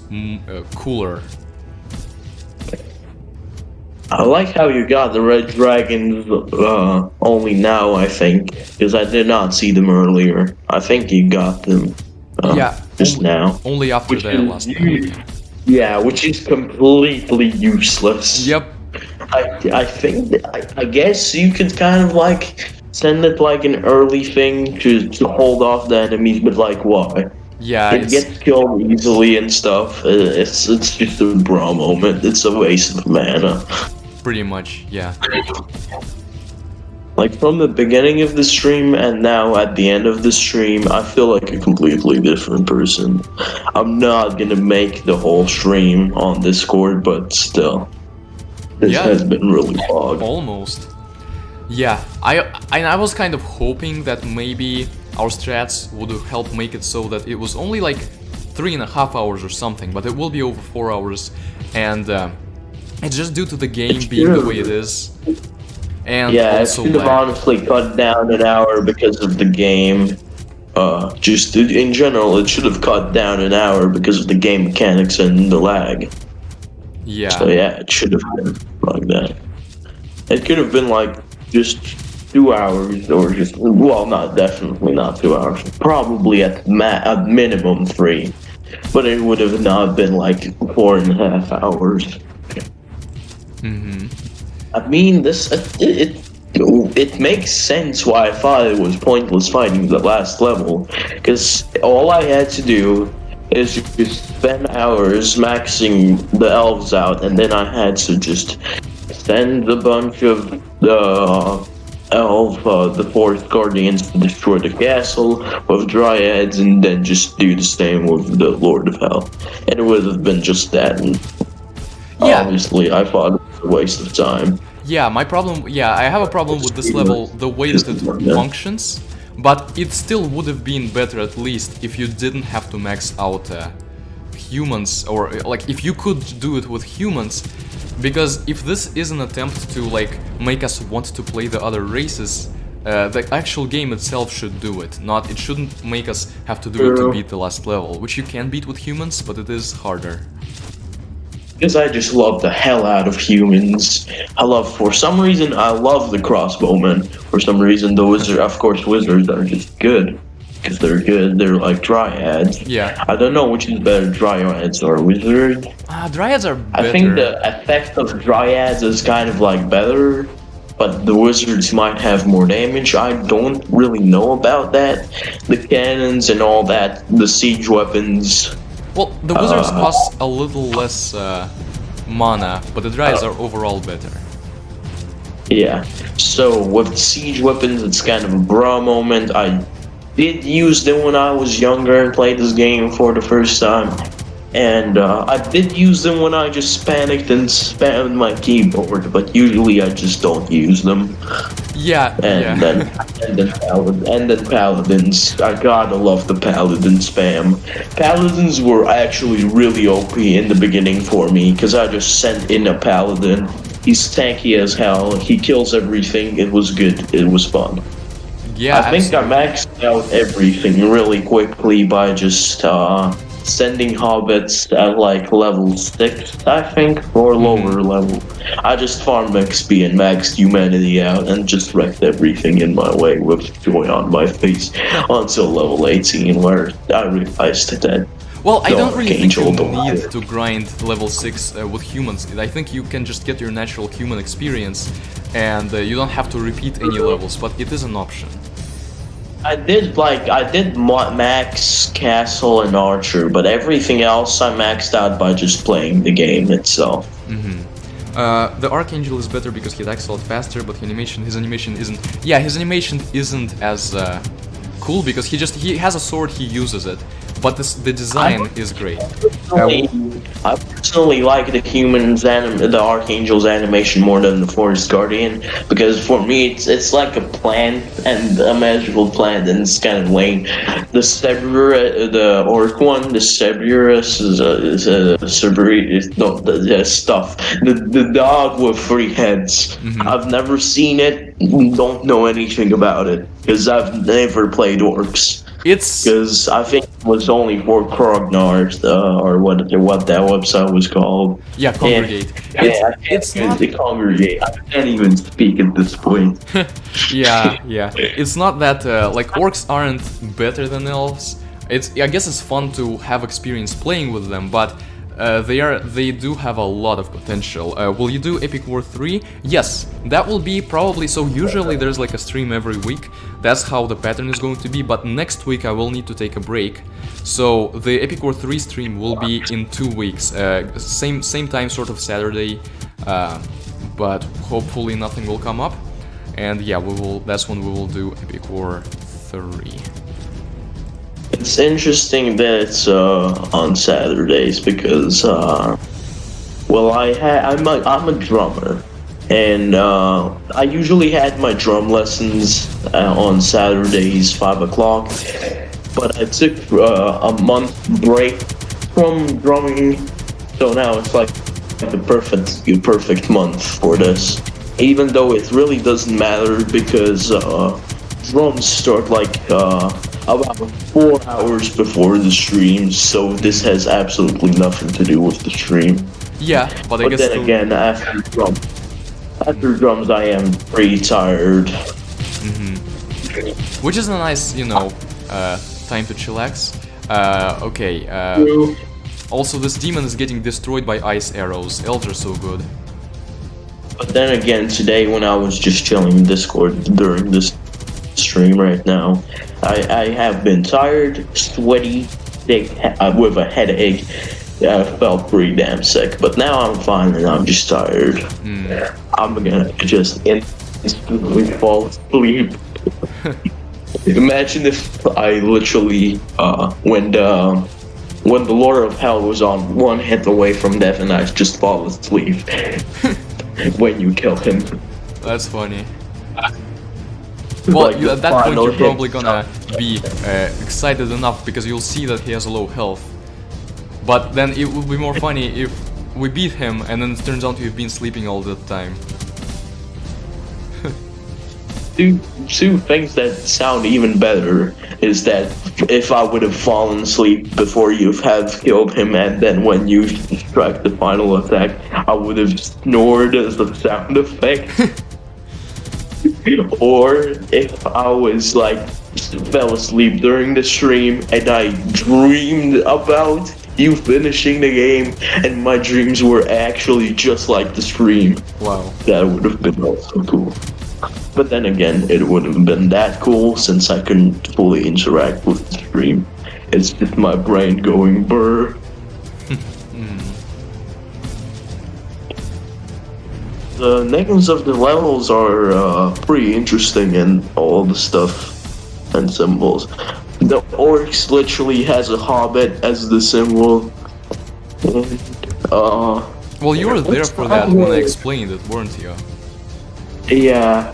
cooler. I like how you got the red dragons only now, I think, because I did not see them earlier. I think you got them just now. Only after the last time. Yeah, which is completely useless. Yep. I think, I guess you could kind of like send it like an early thing to hold off the enemies, but like why? Yeah, it gets killed easily and stuff. It's just a bra moment. It's a waste of mana. Pretty much, yeah. Like from the beginning of the stream and now at the end of the stream, I feel like a completely different person. I'm not gonna make the whole stream on Discord, but still, this has been really fog. Almost. Yeah, I was kind of hoping that maybe our strats would help make it so that it was only like 3.5 hours or something, but it will be over 4 hours, and it's just due to the game being the way it is. And yeah, it also should have honestly cut down an hour because of the game. Just in general, it should have cut down an hour because of the game mechanics and the lag. Yeah. So yeah, it should have been like that. It could have been like just 2 hours, or just, well, not definitely not 2 hours. Probably at minimum 3, but it would have not been like 4.5 hours. I mean, it makes sense why I thought it was pointless fighting the last level, because all I had to do is just spend hours maxing the elves out, and then I had to just send a bunch of the forest guardians to destroy the castle with dryads, and then just do the same with the Lord of Hell, and it would have been just that. And Yeah. obviously, I thought it was a waste of time. Yeah, I have a problem with this level, the way that it functions, but it still would have been better at least if you didn't have to max out humans, or like if you could do it with humans, because if this is an attempt to like make us want to play the other races, the actual game itself should do it, not it shouldn't make us have to do it to beat the last level, which you can beat with humans, but it is harder. Because I just love the hell out of humans. For some reason, I love the crossbowmen. For some reason, the wizard, of course, wizards are just good. Because they're good, they're like dryads. Yeah. I don't know which is better, dryads or wizards. Dryads are better. I think the effect of dryads is kind of like better, but the wizards might have more damage. I don't really know about that. The cannons and all that, the siege weapons. Well, the wizards cost a little less mana, but the dryads are overall better. Yeah, so with siege weapons, it's kind of a bra moment. I did use them when I was younger and played this game for the first time. And I did use them when I just panicked and spammed my keyboard, but usually I just don't use them. Yeah, and then paladins. I gotta love the paladin spam. Paladins were actually really OP in the beginning for me, because I just sent in a paladin. He's tanky as hell. He kills everything. It was good. It was fun. Yeah, I think I maxed out everything really quickly by just sending hobbits at like level 6, I think, or lower level. I just farmed XP and maxed humanity out and just wrecked everything in my way with joy on my face until level 18, where I realized that. Well, I don't really think you Angel need to grind level 6 with humans. I think you can just get your natural human experience, and you don't have to repeat any levels, but it is an option. I did max castle and archer, but everything else I maxed out by just playing the game itself. The Archangel is better because he attacks a lot faster, but his animation isn't. Yeah, his animation isn't as cool because he has a sword, he uses it, but the design is great. I personally like the Archangel's animation more than the Forest Guardian, because for me it's like a plant, and a magical plant, and it's kind of lame. The the orc one, the Cerberus is the stuff. The dog with 3 heads. I've never seen it, don't know anything about it, because I've never played orcs. Because I think it was only for Krognard, or what that website was called. Yeah, Congregate. It's not the Congregate. I can't even speak at this point. yeah. It's not that like orcs aren't better than elves. I guess it's fun to have experience playing with them, but they do have a lot of potential. Will you do Epic War 3? Yes, that will be probably, so usually there's like a stream every week. That's how the pattern is going to be, but next week I will need to take a break. So the Epic War 3 stream will be in 2 weeks, same time, sort of Saturday, but hopefully nothing will come up. And yeah, that's when we will do Epic War 3. It's interesting that it's on Saturdays because, well, I'm a drummer, and I usually had my drum lessons on Saturdays, 5 o'clock. But I took a month break from drumming, so now it's like the perfect month for this. Even though it really doesn't matter because drums start like about 4 hours before the stream, so this has absolutely nothing to do with the stream. Yeah, but I But guess then still, again, after drums, I am pretty tired. which is a nice, time to chillax. Okay. Also, this demon is getting destroyed by ice arrows. Elves are so good. But then again, today when I was just chilling in Discord during this stream right now, I have been tired, sweaty, sick, with a headache. Yeah, I felt pretty damn sick. But now I'm fine and I'm just tired. I'm gonna just instantly fall asleep. Imagine if I literally, when the Lord of Hell was on one hit away from death and I just fall asleep when you kill him. That's funny. Well, Like at that point final you're hit. probably gonna be excited enough because you'll see that he has a low health. But then it would be more funny if we beat him and then it turns out you've been sleeping all that time. Two things that sound even better is that if I would have fallen asleep before you have killed him, and then when you strike the final attack, I would have snored as a sound effect. Or if I was like fell asleep during the stream and I dreamed about you finishing the game and my dreams were actually just like the stream. Wow. That would have been also cool. But then again, it wouldn't have been that cool since I couldn't fully interact with the stream. It's just my brain going brr. The names of the levels are pretty interesting and all the stuff and symbols. The orcs literally has a hobbit as the symbol. And, Well, you were there for that when I explained it, weren't you? yeah.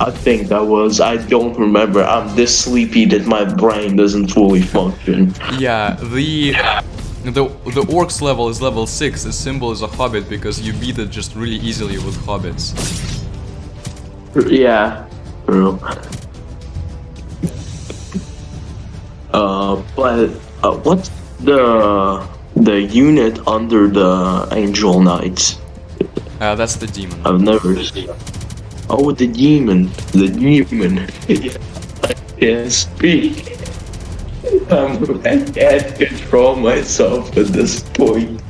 I think that was. I don't remember. I'm this sleepy that my brain doesn't fully function. Yeah, the orcs level is level 6, the symbol is a hobbit because you beat it just really easily with hobbits. Yeah, true. But what's the unit under the Angel Knights? That's the demon. I've never seen. Oh, the demon. The demon. I can't speak. I can't control myself at this point.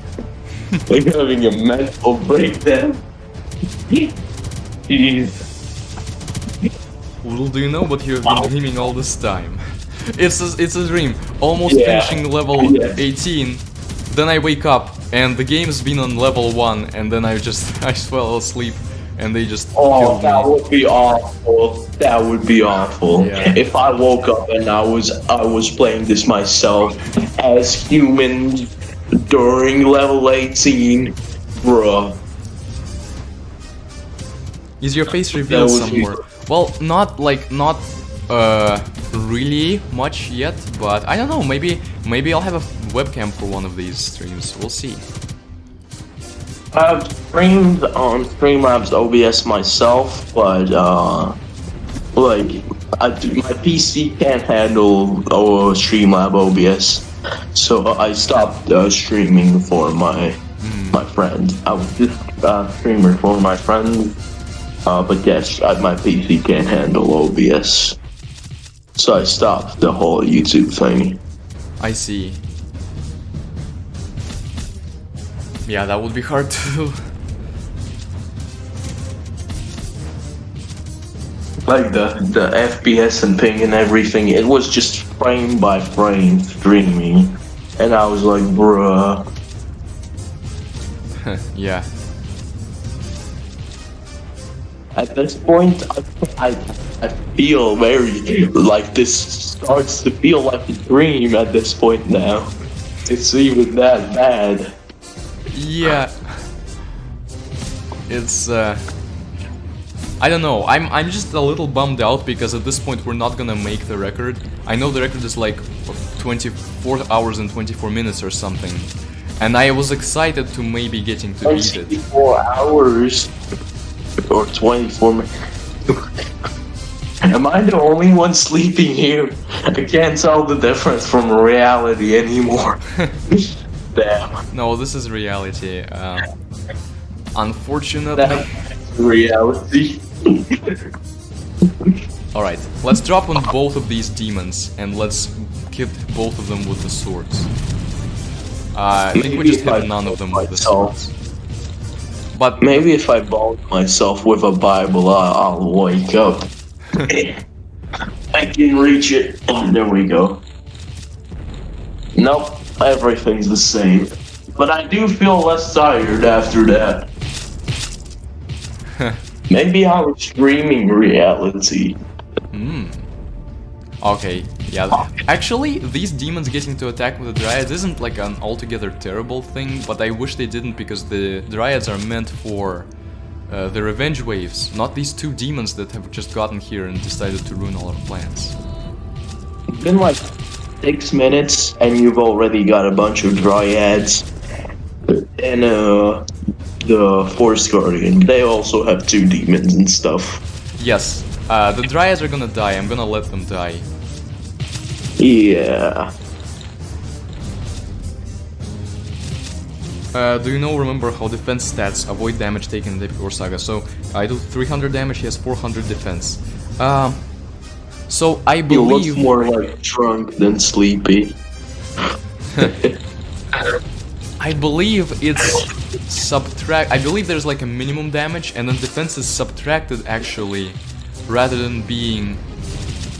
Like having a mental breakdown. Jeez. Little do you know what you have been dreaming all this time. It's a dream. Almost Yeah. finishing level Yeah. 18. Then I wake up and the game's been on level 1 and then I fell asleep and they just Oh, killed that me. would be awful. That would be awful. Yeah. If I woke up and I was playing this myself as human during level 18, bruh. Is your face revealed That would be- somewhere? Well, not really much yet, but I don't know, maybe I'll have a webcam for one of these streams. We'll see. I've streamed on Streamlabs OBS myself, but my PC can't handle Streamlab OBS, so I stopped streaming for my friend. I was just a streamer for my friend, but yes, my PC can't handle OBS, so I stopped the whole YouTube thing. I see. Yeah, that would be hard to... Like the FPS and ping and everything, it was just frame by frame streaming, and I was like, bruh. Yeah. At this point, I feel very like this starts to feel like a dream at this point now. It's even that bad. Yeah. It's I don't know. I'm just a little bummed out because at this point we're not gonna make the record. I know the record is like 24 hours and 24 minutes or something. And I was excited to maybe getting to beat it. 24 hours or 24 minutes. Am I the only one sleeping here? I can't tell the difference from reality anymore. Damn. No, this is reality. Unfortunately. That's reality. Alright, let's drop on both of these demons and let's hit both of them with the swords. I think we just hit none of them with the swords. But maybe if I bald myself with a Bible, I'll wake up. I can reach it. Oh, there we go. Nope, everything's the same. But I do feel less tired after that. Maybe I was dreaming reality. Okay, yeah. Actually, these demons getting to attack with the dryads isn't like an altogether terrible thing, but I wish they didn't because the dryads are meant for the revenge waves, not these two demons that have just gotten here and decided to ruin all our plans. It's been like 6 minutes and you've already got a bunch of dryads and the Force Guardian. They also have 2 demons and stuff. Yes, the dryads are gonna die, I'm gonna let them die. Yeah. Do you remember how defense stats avoid damage taken in the Epic War Saga? So, I do 300 damage, he has 400 defense. So I believe... You look more like drunk than sleepy. I believe it's I believe there's like a minimum damage and then defense is subtracted actually, rather than being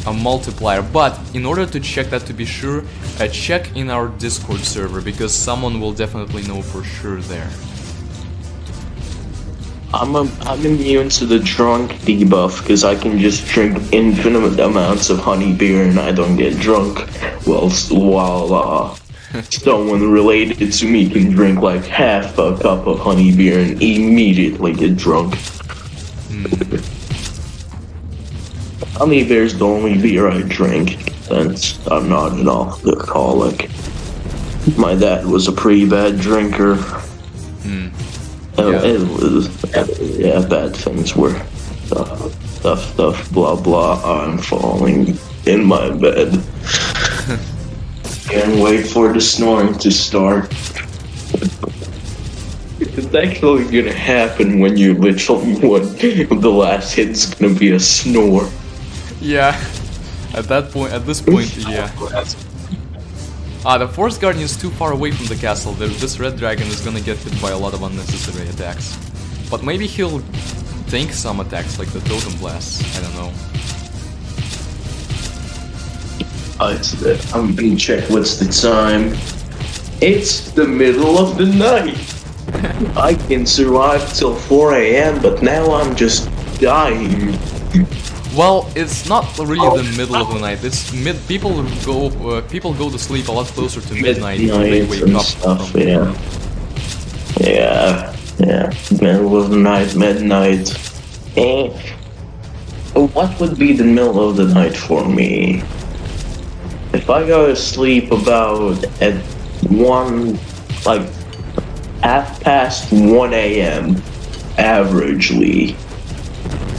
a multiplier. But in order to check that to be sure, check in our Discord server because someone will definitely know for sure there. I'm immune to the drunk debuff because I can just drink infinite amounts of honey beer and I don't get drunk. While someone related to me can drink like half a cup of honey beer and immediately get drunk. Honey beer's the only beer I drink since I'm not an alcoholic. My dad was a pretty bad drinker. It was, bad things were stuff, blah blah. I'm falling in my bed. Can't wait for the snoring to start. It's actually gonna happen when you literally the last hit's gonna be a snore. Yeah, at this point, yeah. The Force Guardian is too far away from the castle. This red dragon is gonna get hit by a lot of unnecessary attacks. But maybe he'll tank some attacks like the Totem Blasts, I don't know. I'm gonna check what's the time. It's the middle of the night. I can survive till 4 AM, but now I'm just dying. Well, it's not really the middle of the night. It's people go to sleep a lot closer to midnight when they wake up. Stuff, yeah. Middle of the night, midnight. What would be the middle of the night for me? If I go to sleep about at 1, like 1:30 AM, averagely,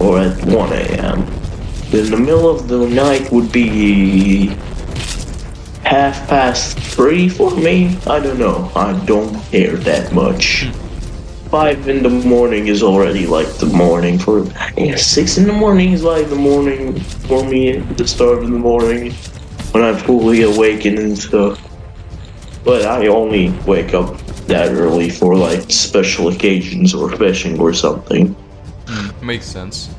or at 1 AM. Then the middle of the night would be 3:30 for me. I don't know. I don't care that much. 5 in the morning is already like the morning for. 6 in the morning is like the morning for me. The start of the morning when I'm fully awakened and stuff. But I only wake up that early for like special occasions or fishing or something. Makes sense.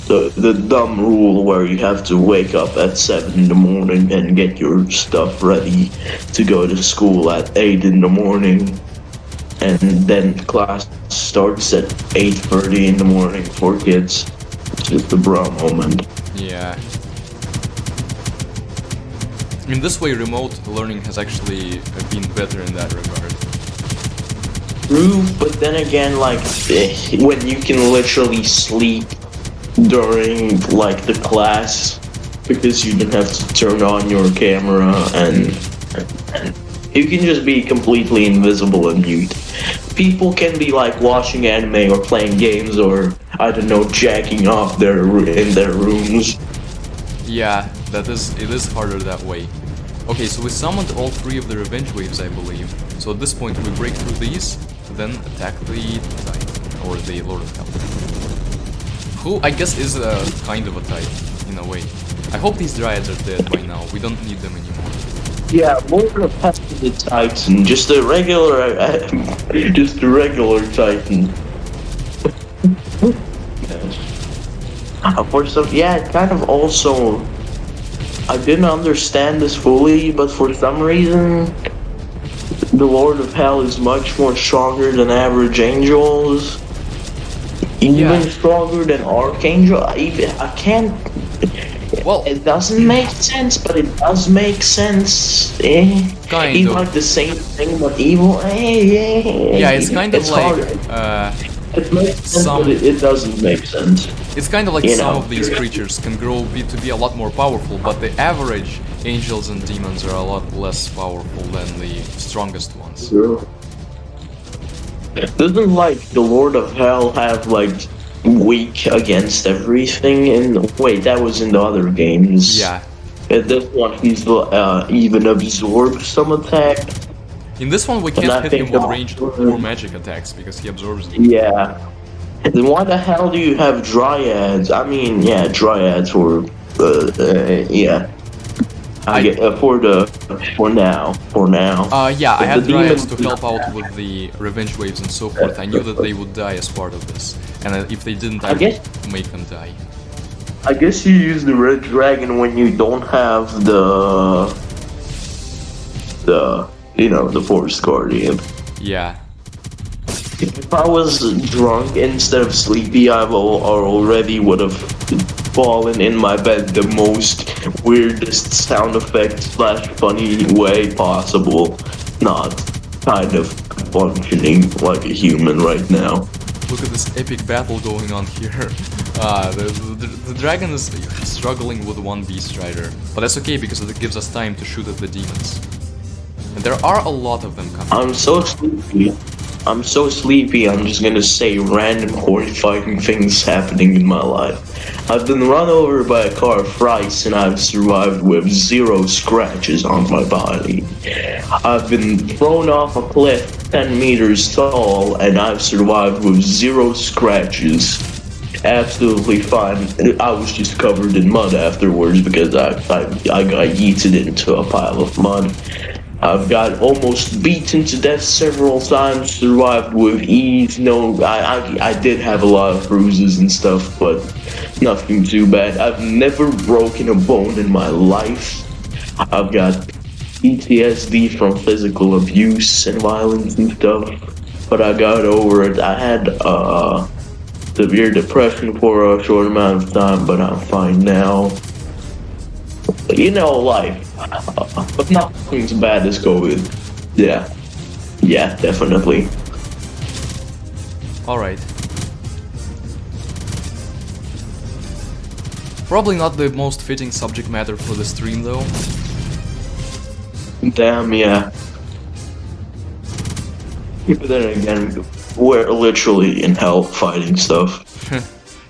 The dumb rule where you have to wake up at 7 in the morning and get your stuff ready to go to school at 8 in the morning, and then class starts at 8:30 in the morning for kids. It's just the bra moment. Yeah. In this way, remote learning has actually been better in that regard. True, but then again, like, when you can literally sleep during, like, the class, because you don't have to turn on your camera, and you can just be completely invisible and mute. People can be, like, watching anime or playing games or, I don't know, jacking off in their rooms. Yeah, it is harder that way. Okay, so we summoned all 3 of the revenge waves, I believe. So at this point we break through these, then attack the Titan, or the Lord of Hell. Who I guess is a kind of a Titan, in a way. I hope these Dryads are dead by now, we don't need them anymore. Yeah, Lord of Hell is a Titan, just a regular Titan. For some, yeah, it kind of also, I didn't understand this fully, but for some reason, the Lord of Hell is much more stronger than average angels, even stronger than Archangel. I can't. Well, it doesn't make sense, but it does make sense. Kind it's of. like the same thing, but evil. Yeah, it's kind of like it makes sense, but it doesn't make sense. It's kind of like some of these creatures can grow to be a lot more powerful, but the average angels and demons are a lot less powerful than the strongest ones. True. Doesn't like the Lord of Hell have like weak against everything? And wait, that was in the other games. Yeah. In this one, he's even absorbs some attack. In this one, we can't hit him with ranged or magic attacks because he absorbs them. Yeah. Then why the hell do you have Dryads? I mean, yeah, Dryads or yeah. I get for now. Yeah, I had Dryads to help out with the revenge waves and so forth. I knew that they would die as part of this, and if they didn't, I would make them die. I guess you use the red dragon when you don't have the the forest guardian. Yeah. If I was drunk instead of sleepy, I already would have fallen in my bed the most weirdest sound effect / funny way possible. Not kind of functioning like a human right now. Look at this epic battle going on here. The dragon is struggling with one beast rider, but that's okay because it gives us time to shoot at the demons. And there are a lot of them coming. I'm so sleepy, I'm just gonna say random horrifying things happening in my life. I've been run over by a car thrice and I've survived with 0 scratches on my body. I've been thrown off a cliff 10 meters tall and I've survived with 0 scratches. Absolutely fine. I was just covered in mud afterwards because I got yeeted into a pile of mud. I've got almost beaten to death several times, survived with ease. No, I did have a lot of bruises and stuff, but nothing too bad. I've never broken a bone in my life. I've got PTSD from physical abuse and violence and stuff, but I got over it. I had severe depression for a short amount of time, but I'm fine now. You know, life. But nothing's bad as COVID. Yeah, definitely. Alright. Probably not the most fitting subject matter for the stream though. Damn, yeah. But then again, we're literally in hell fighting stuff.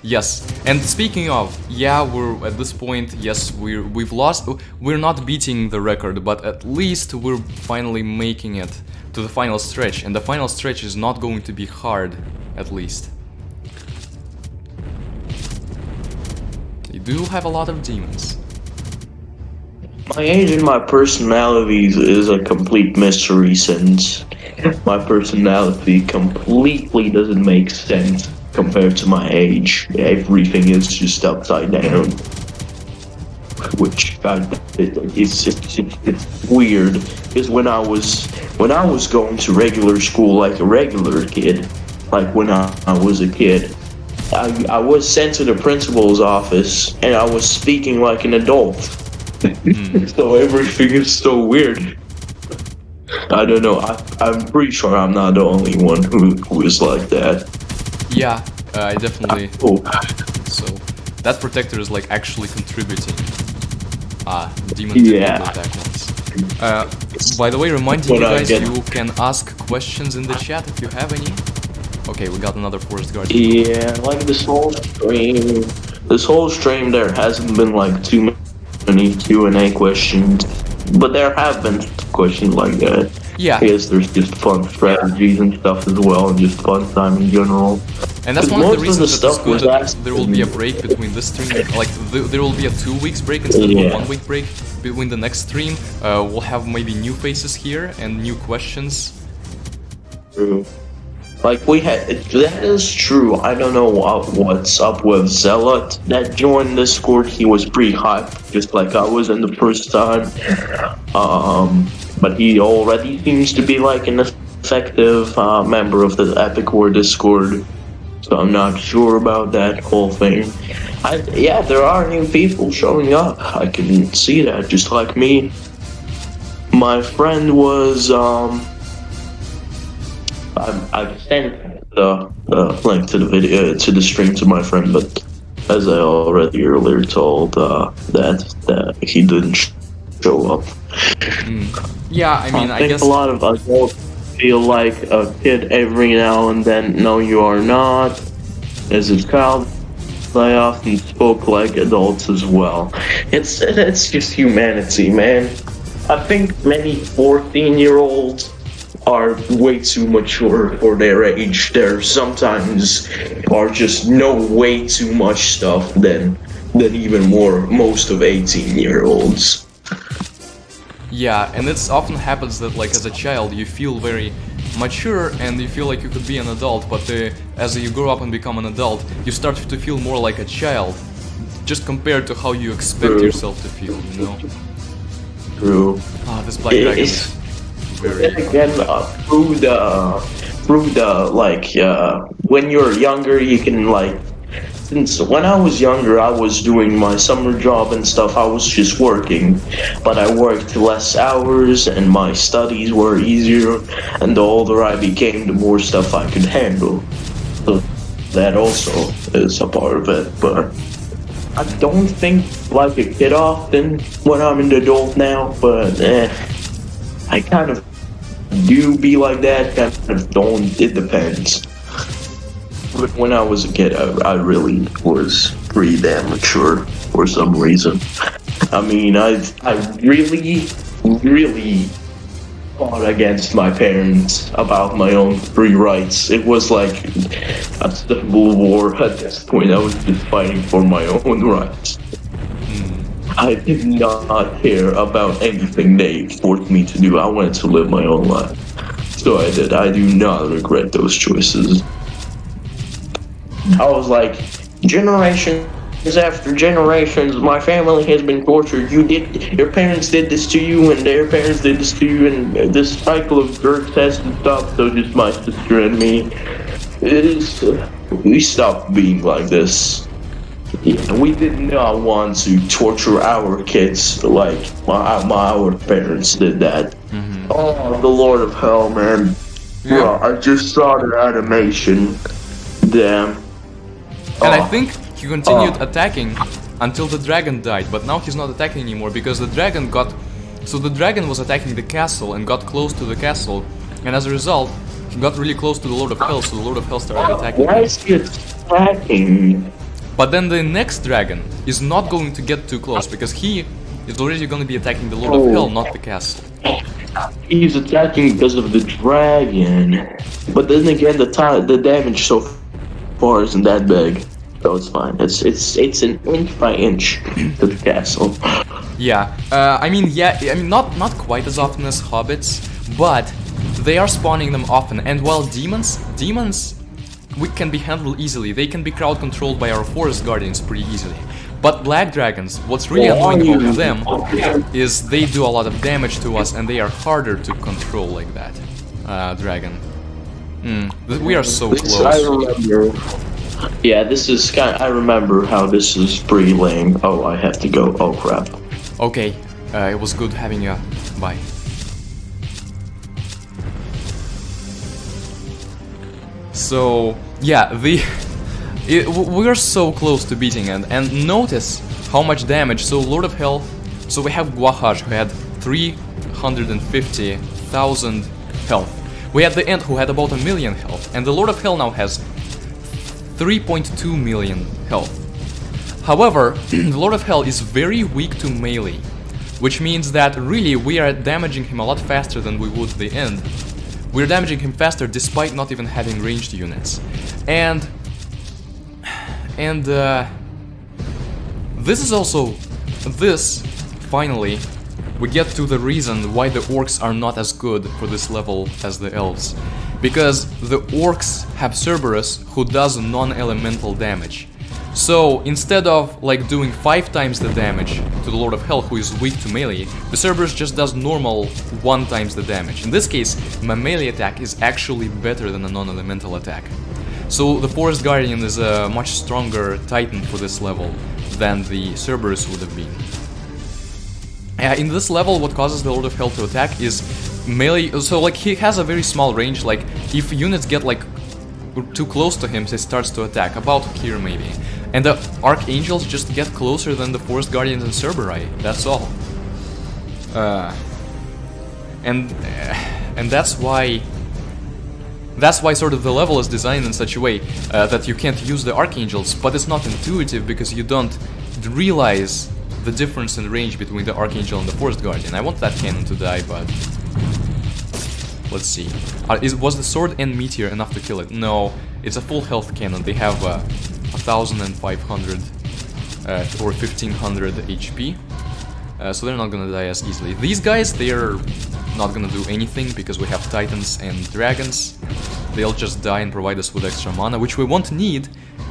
Yes, and speaking of, yeah, we're at this point, yes, we've lost, we're not beating the record, but at least we're finally making it to the final stretch, and the final stretch is not going to be hard, at least. You do have a lot of demons. My age and my personality is a complete mystery since my personality completely doesn't make sense compared to my age. Everything is just upside down, which it's weird. Because when I was going to regular school like a regular kid, like when I was a kid, I was sent to the principal's office and I was speaking like an adult. So everything is so weird. I don't know. I'm pretty sure I'm not the only one who is like that. Yeah, I definitely hope so. That protector is like actually contributing. Demon didn't attack once. By the way, reminding you guys, you can ask questions in the chat if you have any. Okay, we got another forest guard. Yeah, like this whole stream there hasn't been like too many Q&A questions. but there have been questions like that. Yeah. I guess there's just fun strategies and stuff as well, and just fun time in general. And that's 'Cause one of the most reasons that it's stuff good was that asked there will be a break between this stream. Like, there will be a 2 weeks break instead of a Yeah. 1 week break between the next stream. We'll have maybe new faces here and new questions. True. Like we had, that is true. I don't know what's up with Zealot that joined Discord. He was pretty hyped, just like I was in the first time. But he already seems to be like an effective member of the Epic War Discord. So I'm not sure about that whole thing. Yeah, there are new people showing up. I can see that, just like me. My friend was I've sent the link to the video to the stream to my friend, but as I already earlier told that he didn't show up. Yeah, I mean, I think guess a lot of adults feel like a kid every now and then. No, you are not. As a child, I often spoke like adults as well. It's just humanity, man. I think many 14-year-olds are way too mature for their age. There sometimes are just know way too much stuff than even most of 18-year-olds. yeah, and it often happens that like as a child you feel very mature and you feel like you could be an adult, but as you grow up and become an adult, you start to feel more like a child, just compared to how you expect True. yourself to feel, you know? True. Ah, this Black Dragon is very... Then again, through the like when you're younger, you can like. Since when I was younger, I was doing my summer job and stuff. I was just working, but I worked less hours and my studies were easier. And the older I became, the more stuff I could handle. So that also is a part of it. But I don't think like a kid often when I'm an adult now. But I kind of do be like that. Kind of don't. It depends. But when I was a kid, I really was pretty damn mature for some reason. I mean, I really fought against my parents about my own free rights. It was like a civil war at this point. I was just fighting for my own rights. I did not care about anything they forced me to do. I wanted to live my own life. So I did. I do not regret those choices. I was like, generations after generations, my family has been tortured. Your parents did this to you, and their parents did this to you, and this cycle of jerks has to stop. So just my sister and me, we stopped being like this. Yeah, we did not want to torture our kids like our parents did that. Oh, the Lord of Hell, man. Yeah. Bro, I just saw the animation. Damn. And I think he continued attacking until the dragon died, but now he's not attacking anymore because the dragon got... So the dragon was attacking the castle and got close to the castle, and as a result, he got really close to the Lord of Hell, so the Lord of Hell started attacking Why him. is he attacking? But then the next dragon is not going to get too close because he is already going to be attacking the Lord of Hell, not the castle. He's attacking because of the dragon. But then again, the damage so far isn't that big. So it's fine. It's an inch by inch to the castle. Yeah, I mean, not quite as often as hobbits, but they are spawning them often. And while demons can be handled easily. They can be crowd controlled by our forest guardians pretty easily. But black dragons, what's really annoying about them is they do a lot of damage to us, and they are harder to control like that. Dragon. We are so close. I remember. Yeah, this is I remember how this is pretty lame. Oh, I have to go. Oh crap. Okay, it was good having you. Bye. So yeah, we are so close to beating it, and notice how much damage. So Lord of Hell. So we have Guahaj who had 350,000 health. We had the Ent who had about 1 million health, and the Lord of Hell now has 3.2 million health. However, the Lord of Hell is very weak to melee. which means that really we are damaging him a lot faster than we would the end. We're damaging him faster despite not even having ranged units. And this is also, finally, we get to the reason why the orcs are not as good for this level as the elves. Because the orcs have Cerberus, who does non-elemental damage. So instead of like doing 5 times the damage to the Lord of Hell, who is weak to melee, the Cerberus just does normal 1 times the damage. In this case, my melee attack is actually better than a non-elemental attack. So the Forest Guardian is a much stronger Titan for this level than the Cerberus would have been. In this level, what causes the Lord of Hell to attack is melee. So like he has a very small range. Like if units get like too close to him, he starts to attack, about here maybe. And the Archangels just get closer than the Forest Guardians and Cerberi, that's all. And that's why sort of the level is designed in such a way that you can't use the Archangels, but it's not intuitive because you don't realize the difference in range between the Archangel and the Forest Guardian. I want that cannon to die, but let's see. Was the sword and meteor enough to kill it? No, it's a full health cannon. They have 1,500 or 1,500 HP, so they're not gonna die as easily. These guys, they're not gonna do anything because we have Titans and Dragons. They'll just die and provide us with extra mana, which we won't need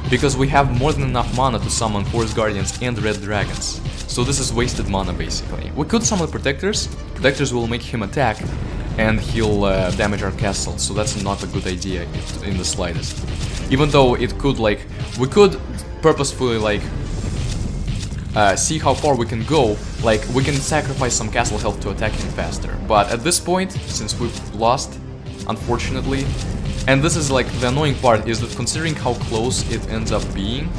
because we have more than enough mana to summon Forest Guardians and Red Dragons. So this is wasted mana basically. We could summon Protectors. Protectors will make him attack and he'll damage our castle, so that's not a good idea in the slightest. Even though it could, like, we could purposefully, like, see how far we can go, like, we can sacrifice some castle health to attack him faster. But at this point, since we've lost, unfortunately, and this is, like, the annoying part, is that considering how close it ends up being,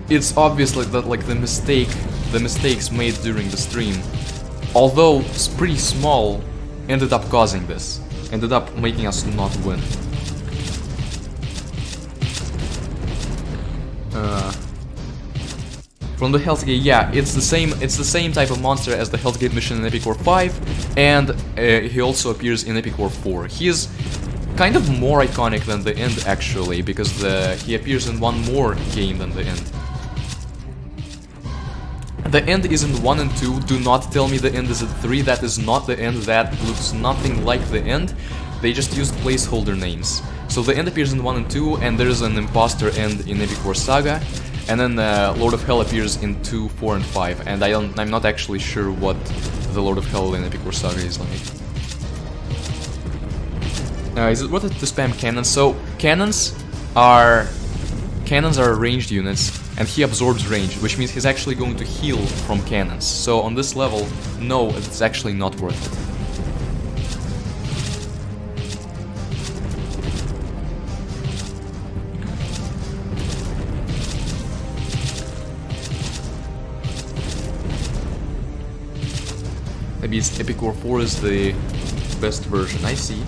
it's obvious that, like, the mistakes made during the stream, although it's pretty small, ended up causing this, ended up making us not win. From the Hell's Gate, yeah, it's the same type of monster as the Hell's Gate mission in Epic War 5, and he also appears in Epic War 4. He is kind of more iconic than the End actually, because he appears in one more game than the End. The End is in 1 and 2, do not tell me the End is in 3, that is not the End, that looks nothing like the End. They just used placeholder names. So the End appears in 1 and 2, and there's an imposter End in Epic War Saga, and then Lord of Hell appears in 2, 4, and 5, and I'm not actually sure what the Lord of Hell in Epic War Saga is like. Is it worth it to spam cannons? So cannons are ranged units, and he absorbs range, which means he's actually going to heal from cannons. So on this level, no, it's actually not worth it. Maybe it's Epic War 4 is the best version, I see.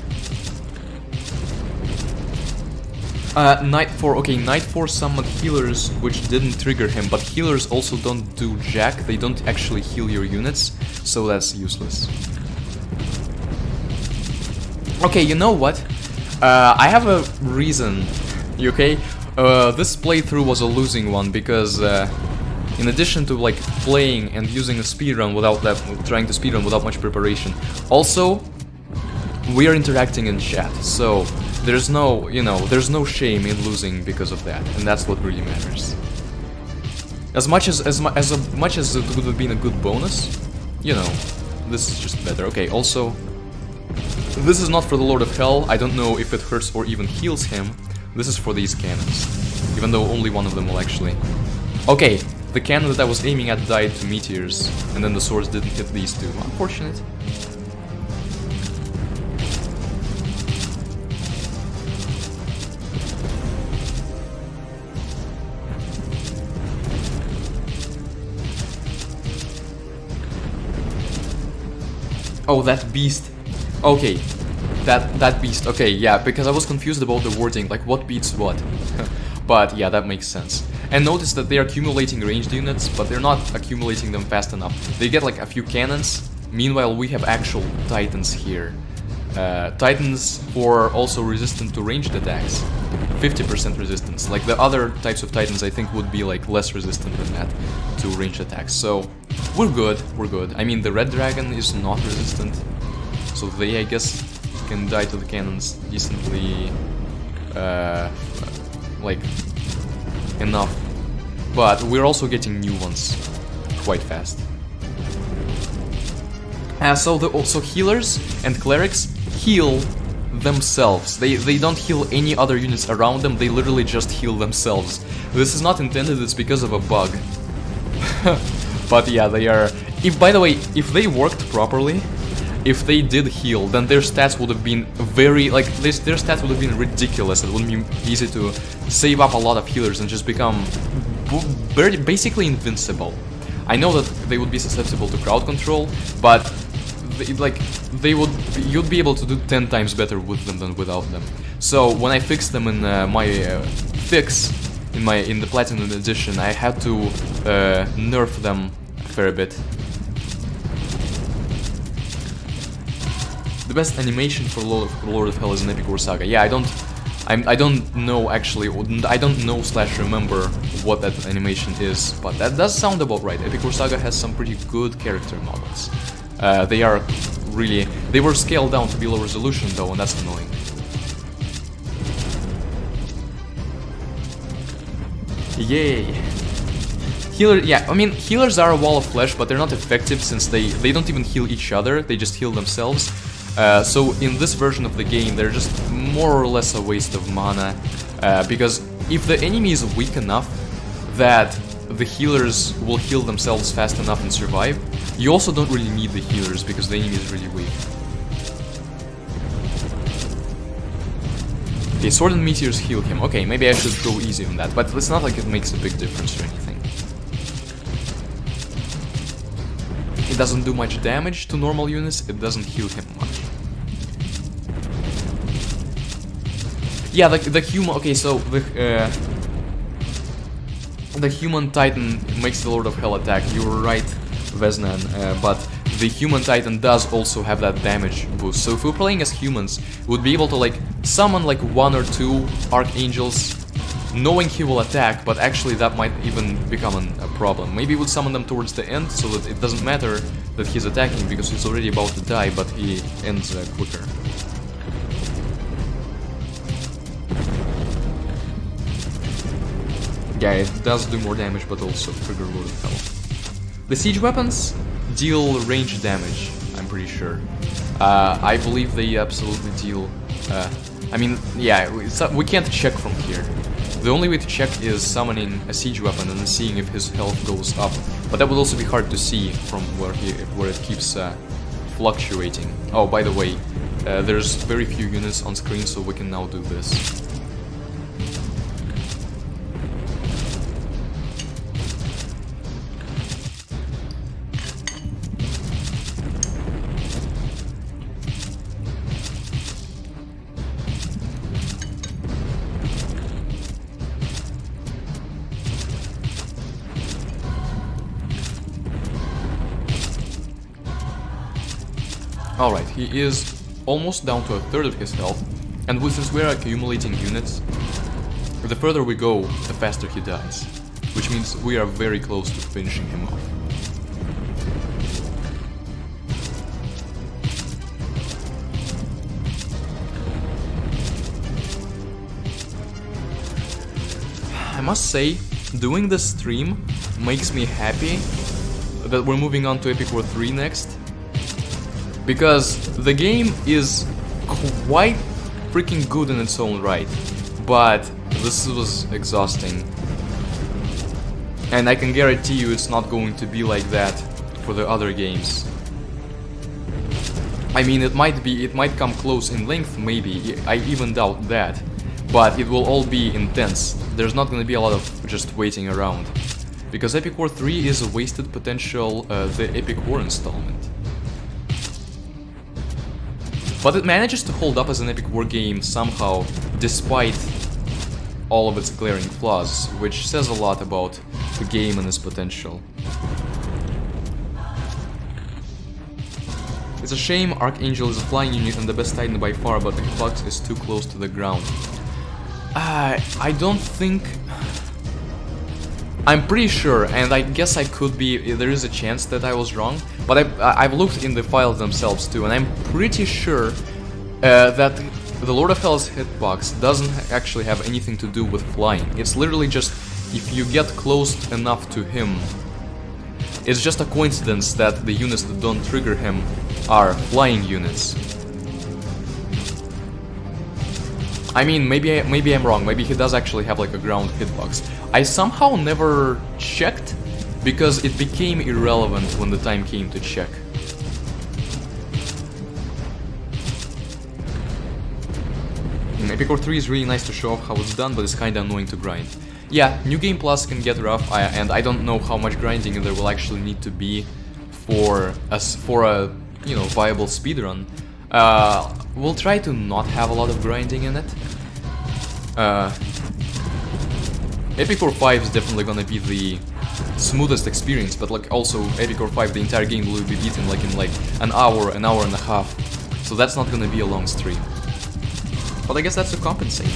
Night 4, okay, Night 4 summoned healers, which didn't trigger him, but healers also don't do jack, they don't actually heal your units, so that's useless. Okay, you know what? I have a reason, okay? This playthrough was a losing one, because in addition to like playing and using a speedrun without trying to speedrun without much preparation, also, we are interacting in chat, so there's no, there's no shame in losing because of that, and that's what really matters. As much as it would have been a good bonus, this is just better. Okay, also, this is not for the Lord of Hell. I don't know if it hurts or even heals him. This is for these cannons, even though only one of them will actually. Okay, the cannon that I was aiming at died to meteors, and then the swords didn't hit these two. Unfortunate. Oh, that beast. Okay, that beast. Okay, yeah, because I was confused about the wording, like what beats what. But yeah, that makes sense. And notice that they are accumulating ranged units, but they're not accumulating them fast enough. They get like a few cannons, meanwhile we have actual titans here. Titans who are also resistant to ranged attacks. 50% resistance. Like the other types of titans I think would be like less resistant than that to ranged attacks. So we're good, we're good. I mean the red dragon is not resistant, so they I guess can die to the cannons decently, like enough. But we're also getting new ones quite fast. So healers and clerics heal themselves. They don't heal any other units around them, they literally just heal themselves. This is not intended, it's because of a bug. But yeah, they are... By the way, if they worked properly, if they did heal, then their stats would have been very... Like, their stats would have been ridiculous. It wouldn't be easy to save up a lot of healers and just become basically invincible. I know that they would be susceptible to crowd control, but you'd be able to do 10 times better with them than without them. So when I fixed them in my fix in the Platinum Edition, I had to nerf them a fair bit. The best animation for Lord of Hell is an Epic War Saga. Yeah, I don't know actually. I don't know / remember what that animation is, but that does sound about right. Epic War Saga has some pretty good character models. They were scaled down to be low resolution though, and that's annoying. Yay! I mean, healers are a wall of flesh, but they're not effective since they don't even heal each other, they just heal themselves. So in this version of the game, they're just more or less a waste of mana, because if the enemy is weak enough that the healers will heal themselves fast enough and survive, you also don't really need the healers because the enemy is really weak. Okay, Sword and Meteors heal him. Okay, maybe I should go easy on that, but it's not like it makes a big difference or anything. It doesn't do much damage to normal units, it doesn't heal him much. Yeah, the human... Okay, so the human titan makes the Lord of Hell attack. You were right, Vesnan, but the human titan does also have that damage boost. So if we're playing as humans, we would be able to like summon like 1 or 2 archangels, knowing he will attack, but actually that might even become a problem. Maybe we would summon them towards the end, so that it doesn't matter that he's attacking, because he's already about to die, but he ends quicker. Yeah, it does do more damage, but also trigger Lord of Hell. The siege weapons deal range damage, I'm pretty sure. I believe they absolutely deal... I mean, yeah, we can't check from here. The only way to check is summoning a siege weapon and then seeing if his health goes up. But that would also be hard to see from where it keeps fluctuating. Oh, by the way, there's very few units on screen, so we can now do this. Alright, he is almost down to 1/3 of his health, and since we're accumulating units, the further we go, the faster he dies, which means we are very close to finishing him off. I must say, doing this stream makes me happy that we're moving on to Epic War 3 next. Because the game is quite freaking good in its own right, but this was exhausting. And I can guarantee you it's not going to be like that for the other games. I mean, it might come close in length, maybe, I even doubt that, but it will all be intense. There's not going to be a lot of just waiting around. Because Epic War 3 is a wasted potential, the Epic War installment. But it manages to hold up as an Epic War game somehow, despite all of its glaring flaws, which says a lot about the game and its potential. It's a shame Archangel is a flying unit and the best Titan by far, but the hitbox is too close to the ground. I don't think... I'm pretty sure, and I guess I could be, there is a chance that I was wrong, but I've looked in the files themselves too, and I'm pretty sure that the Lord of Hell's hitbox doesn't actually have anything to do with flying. It's literally just if you get close enough to him. It's just a coincidence that the units that don't trigger him are flying units. I mean, maybe I'm wrong. Maybe he does actually have like a ground hitbox. I somehow never checked because it became irrelevant when the time came to check. In Epic War 3 is really nice to show off how it's done, but it's kinda annoying to grind. Yeah, New Game Plus can get rough, and I don't know how much grinding there will actually need to be for a viable speedrun. We'll try to not have a lot of grinding in it. Epic War 5 is definitely gonna be the smoothest experience, but like also Epic War 5, the entire game will be beaten like in like an hour and a half. So that's not gonna be a long stream. But I guess that's to compensate.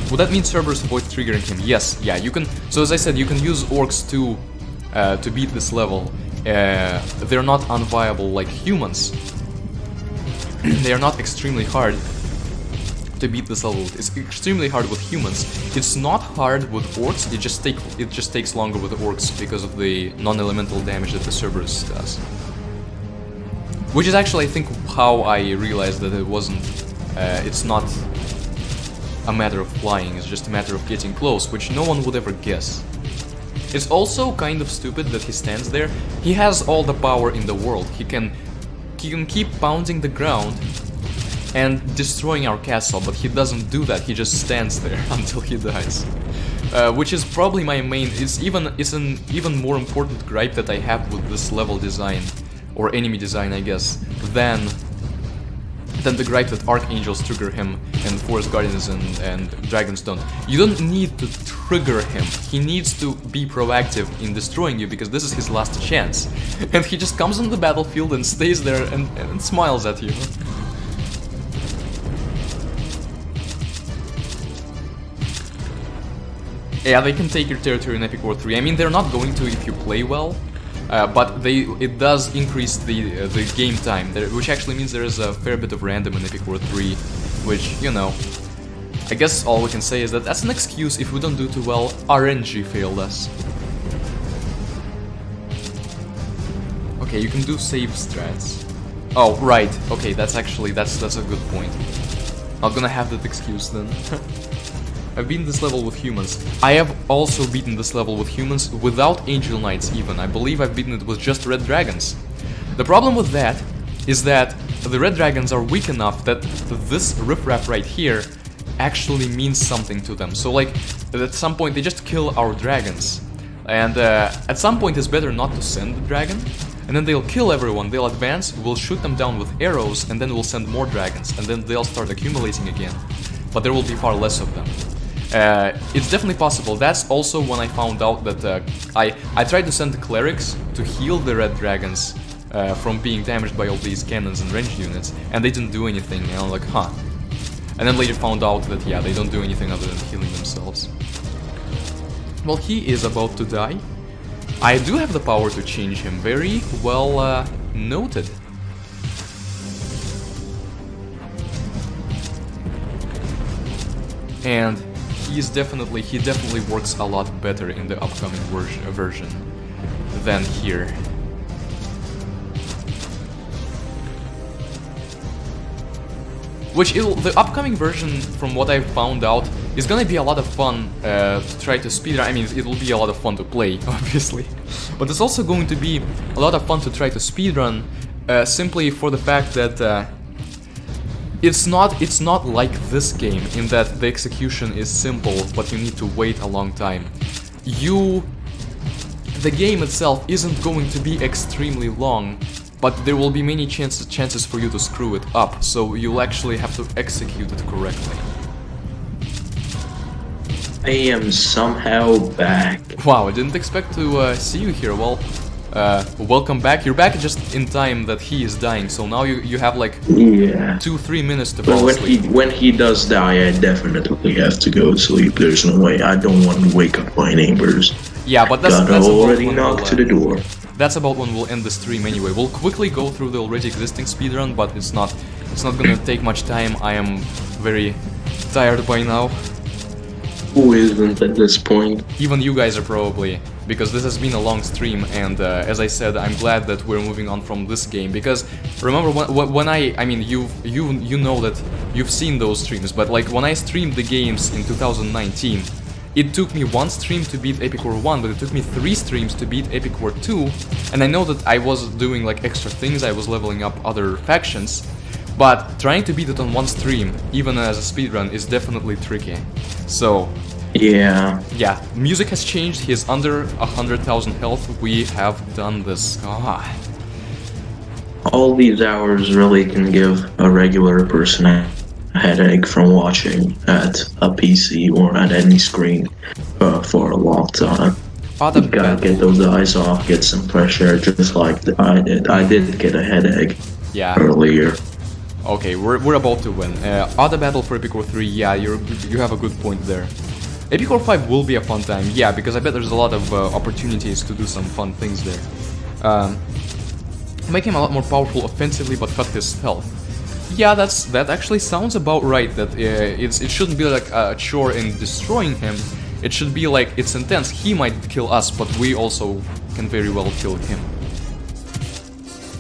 Would that mean Cerberus avoid triggering him? Yes, yeah, you can. So as I said, you can use orcs to beat this level. They're not unviable like humans. They are not extremely hard to beat this level. It's extremely hard with humans. It's not hard with orcs. It just takes longer with orcs because of the non-elemental damage that the Cerberus does. Which is actually, I think, how I realized that it wasn't. It's not a matter of flying. It's just a matter of getting close, which no one would ever guess. It's also kind of stupid that he stands there. He has all the power in the world. He can keep pounding the ground and destroying our castle, but he doesn't do that. He just stands there until he dies. Which is probably my main. It's an even more important gripe that I have with this level design or enemy design, I guess, than the gripe that Archangels trigger him and Forest Guardians and Dragons don't. You don't need to trigger him. He needs to be proactive in destroying you because this is his last chance. And he just comes on the battlefield and stays there and smiles at you. Yeah, they can take your territory in Epic War 3. I mean, they're not going to if you play well. But it does increase the game time, which actually means there is a fair bit of random in Epic War 3, which, you know, I guess all we can say is that that's an excuse if we don't do too well. RNG failed us. Okay, you can do save strats. Oh, right. Okay, that's a good point. Not gonna have that excuse then. I've beaten this level with humans. I have also beaten this level with humans without Angel Knights even. I believe I've beaten it with just Red Dragons. The problem with that is that the Red Dragons are weak enough that this riffraff right here actually means something to them. So like, at some point they just kill our dragons. And at some point it's better not to send the dragon. And then they'll kill everyone, they'll advance, we'll shoot them down with arrows, and then we'll send more dragons. And then they'll start accumulating again. But there will be far less of them. It's definitely possible. That's also when I found out that I tried to send the clerics to heal the red dragons from being damaged by all these cannons and ranged units, and they didn't do anything, and I'm like, huh. And then later found out that, yeah, they don't do anything other than healing themselves. Well, he is about to die. I do have the power to change him. Very well noted. And he definitely works a lot better in the upcoming version than here. The upcoming version, from what I've found out, is gonna be a lot of fun to try to speedrun. I mean, it'll be a lot of fun to play, obviously. But it's also going to be a lot of fun to try to speedrun, simply for the fact that it's not like this game in that the execution is simple, but you need to wait a long time. The game itself isn't going to be extremely long, but there will be many chances for you to screw it up, so you'll actually have to execute it correctly. am somehow back. Wow, I didn't expect to see you here. Well, welcome back. You're back just in time that he is dying, so now you have like Yeah. 2-3 minutes to But fall asleep. when he does die, I definitely have to go to sleep. There's no way. I don't want to wake up my neighbors. Yeah, but that's God about already when knocked to the door. That's about when we'll end the stream anyway. We'll quickly go through the already existing speedrun, but it's not gonna take much time. I am very tired by now. Who isn't at this point? Even you guys are probably, because this has been a long stream, and as I said, I'm glad that we're moving on from this game, because remember when I mean, you know that you've seen those streams, but like when I streamed the games in 2019, it took me 1 stream to beat Epic War 1, but it took me 3 streams to beat Epic War 2, and I know that I was doing like extra things, I was leveling up other factions, but trying to beat it on 1 stream, even as a speedrun, is definitely tricky. So, Yeah. yeah, music has changed, he is under 100,000 health, we have done this. All these hours really can give a regular person a headache from watching at a PC or at any screen for a long time. You gotta get those eyes off, get some fresh air, just like I did. I did get a headache earlier. Okay, we're about to win. Other battle for Epic War 3, yeah, you have a good point there. Epic War 5 will be a fun time, yeah, because I bet there's a lot of opportunities to do some fun things there. Make him a lot more powerful offensively, but cut his health. Yeah, that actually sounds about right. That it shouldn't be like a chore in destroying him. It should be like it's intense. He might kill us, but we also can very well kill him.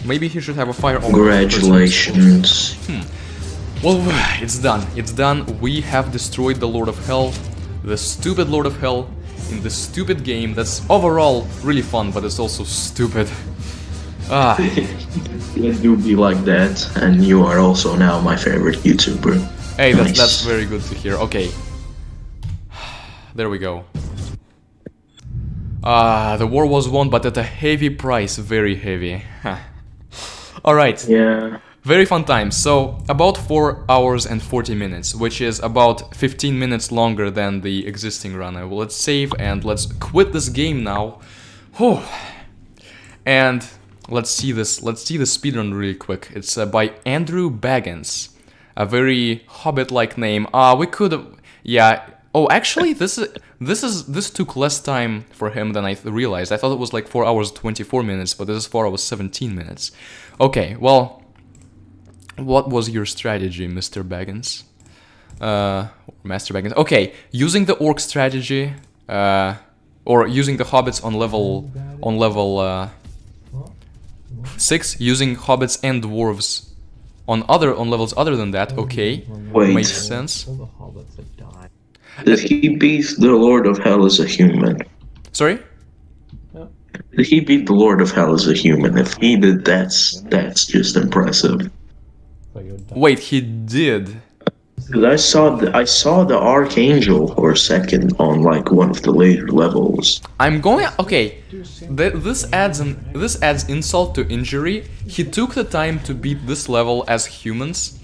Maybe he should have a fire. Congratulations. Well, it's done. It's done. We have destroyed the Lord of Hell, the stupid Lord of Hell, in this stupid game that's overall really fun, but it's also stupid. It do be like that, and you are also now my favorite YouTuber. Hey, Nice. that's very good to hear. Okay. There we go. The war was won, but at a heavy price, very heavy. Alright. Yeah. Very fun time. So, about 4 hours and 40 minutes, which is about 15 minutes longer than the existing run. Let's save and let's quit this game now. Whew. And let's see the speedrun really quick. It's by Andrew Baggins. A very Hobbit-like name. We could, yeah. Oh, actually, this took less time for him than I realized. I thought it was like 4 hours 24 minutes, but this is 4 hours 17 minutes. Okay, well, what was your strategy, Mr. Baggins? Master Baggins. Okay, using the orc strategy, or using the hobbits on level 6, using hobbits and dwarves on levels other than that. Okay, Wait. makes sense. Did he beat the Lord of Hell as a human? Sorry? Did he beat the Lord of Hell as a human? If he did, that's just impressive. Wait, he did. Because I saw the Archangel for a second on like one of the later levels. I'm going. Okay, this adds insult to injury. He took the time to beat this level as humans,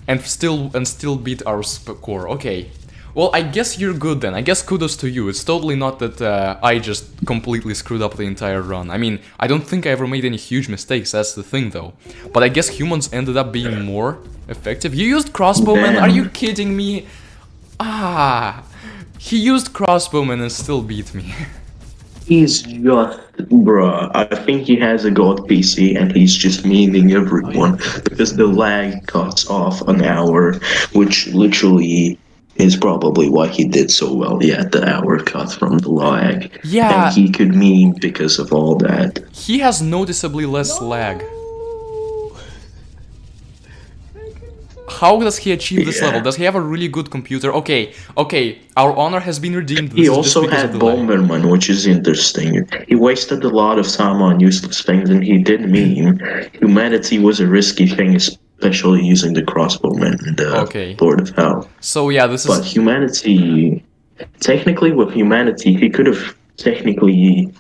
and still beat our score. Okay. Well, I guess you're good then. I guess kudos to you. It's totally not that I just completely screwed up the entire run. I mean, I don't think I ever made any huge mistakes, that's the thing though. But I guess humans ended up being more effective. You used crossbowmen? Are you kidding me? He used crossbowmen and still beat me. He's just, bruh, I think he has a god PC and he's just memeing everyone because the lag cuts off an hour, which literally is probably why he did so well. He had the hour cut from the lag. Yeah. And he could meme because of all that. He has noticeably less lag. How does he achieve this level? Does he have a really good computer? Okay, our honor has been redeemed. He also had Bomberman, which is interesting. He wasted a lot of time on useless things, and he did meme. Humanity was a risky thing, especially using the crossbowman and the Lord of Hell. So yeah, this is... But humanity... Technically, with humanity, he could have technically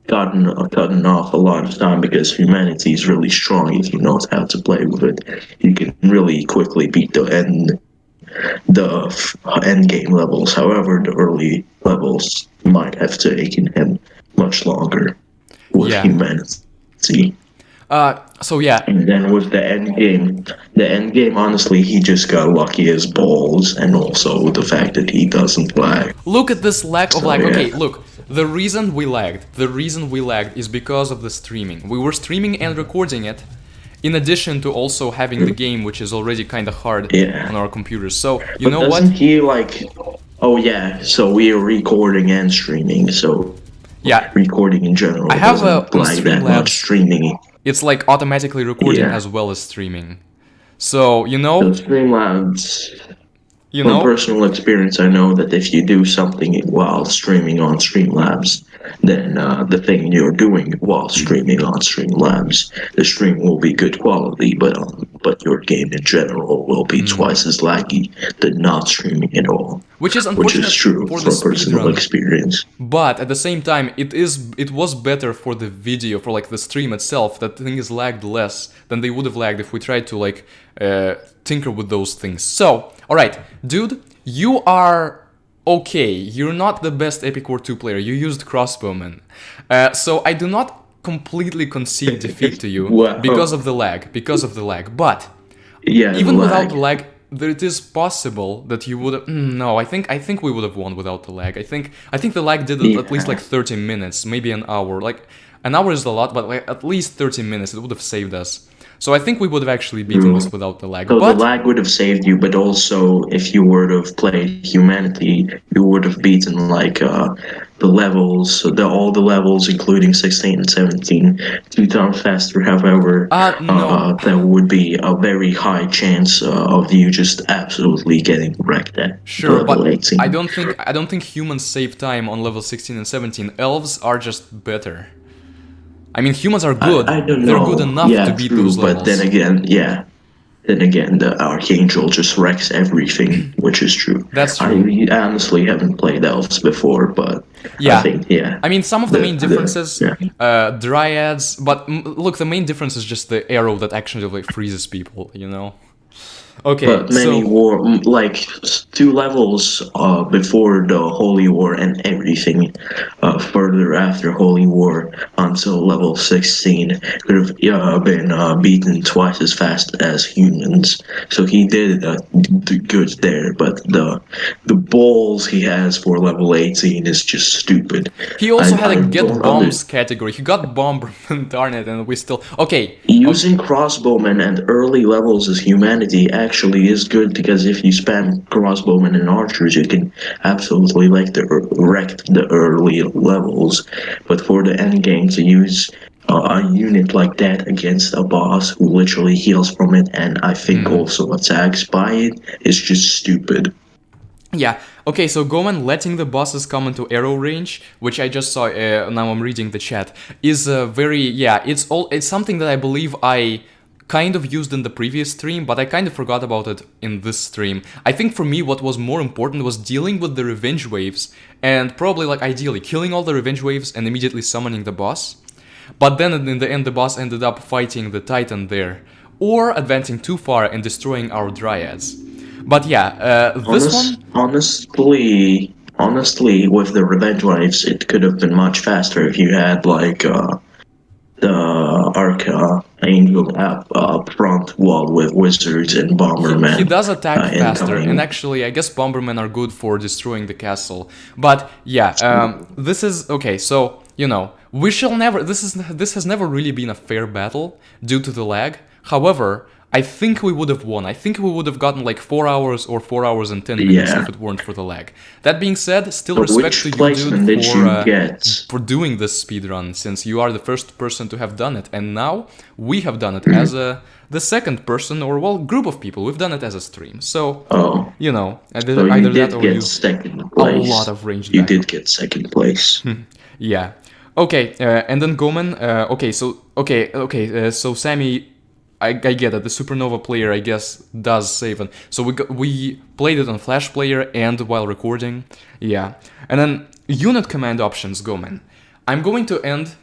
gotten off a lot of time because humanity is really strong if you know how to play with it. You can really quickly beat the end the end game levels. However, the early levels might have taken him much longer with Yeah. humanity. So yeah, And then with the end game, honestly, he just got lucky as balls, and also the fact that he doesn't lag. look at this lack of So, lag. yeah. Okay, look. The reason we lagged is because of the streaming. We were streaming and recording it, in addition to also having the game, which is already kind of hard Yeah. on our computers. So, you But know what? doesn't he like? Oh yeah, so we are recording and streaming. So Yeah, recording in general I have doesn't on lag that much. Streamlabs, Streaming, it's like automatically recording yeah. as well as streaming. So, So Streamlabs, you from know, personal experience, I know that if you do something while streaming on Streamlabs, then the thing you're doing while streaming on Streamlabs, the stream will be good quality, but your game in general will be twice as laggy than not streaming at all. which is Which unfortunate is true for the from personal speedrun. experience. But at the same time, it was better for the video, for like the stream itself, that thing is lagged less than they would have lagged if we tried to like tinker with those things. So, alright, dude, you are okay. You're not the best Epic War 2 player. You used Crossbowman. So I do not completely concede defeat to you Wow. because of the lag. But Yeah, even lag. without the lag, it is possible that you would have. No, I think we would have won without the lag. I think the lag did it at least like 30 minutes, maybe an hour. Like an hour is a lot, but like at least 30 minutes, it would have saved us. So I think we would have actually beaten this without the lag. So But the lag would have saved you, but also if you were to have played Humanity, you would have beaten like the levels, all the levels, including 16 and 17, 2 times faster. However, no. there would be a very high chance of you just absolutely getting wrecked at Sure, level but 18. I don't think humans save time on level 16 and 17. Elves are just better. I mean, humans are good. I don't They're know. good enough Yeah, to beat true, those but levels. then again, yeah. Then again, the Archangel just wrecks everything, which is true. That's true. I honestly haven't played Elves before, but Yeah. I think, yeah. I mean, some of the main differences, yeah. Dryads, but look, the main difference is just the arrow that actually like freezes people, you know? Okay, But many so war, like 2 levels before the Holy War and everything further after Holy War until level 16 could have been beaten twice as fast as humans. So he did good there, but the balls he has for level 18 is just stupid. he also had a I get don't bombs category. He got Bomberman, darn it, and we still... Okay, Using crossbowmen and early levels as humanity actually is good because if you spam crossbowmen and archers, you can absolutely like wreck the early levels. But for the end game, to use a unit like that against a boss who literally heals from it and I think also attacks by it is just stupid. yeah, okay, so Goman letting the bosses come into arrow range, which I just saw, now I'm reading the chat, is very, yeah, it's something that I believe I kind of used in the previous stream, but I kind of forgot about it in this stream. I think for me what was more important was dealing with the revenge waves, and probably like ideally killing all the revenge waves and immediately summoning the boss. But then in the end the boss ended up fighting the Titan there, or advancing too far and destroying our Dryads. But yeah, this one... Honestly, with the revenge waves, it could have been much faster if you had like the Archangel up front wall with wizards and bombermen. He does attack faster, incoming. and actually, I guess bombermen are good for destroying the castle. But yeah, this is okay. So you know, we shall never. This has never really been a fair battle due to the lag. However, I think we would have won. I think we would have gotten like 4 hours or 4 hours and 10 minutes if it weren't for the lag. That being said, still respect to you, dude, for doing this speedrun, since you are the first person to have done it, and now we have done it as the second person, or well, group of people. We've done it as a stream, so you know, so either you did that or get you second place. a lot of range. You did get second place. Yeah. Okay, and then Goman. So Sammy. I get it. The Supernova player, I guess, does save it. So we played it on Flash player and while recording. Yeah. And then unit command options, Goman. I'm going to end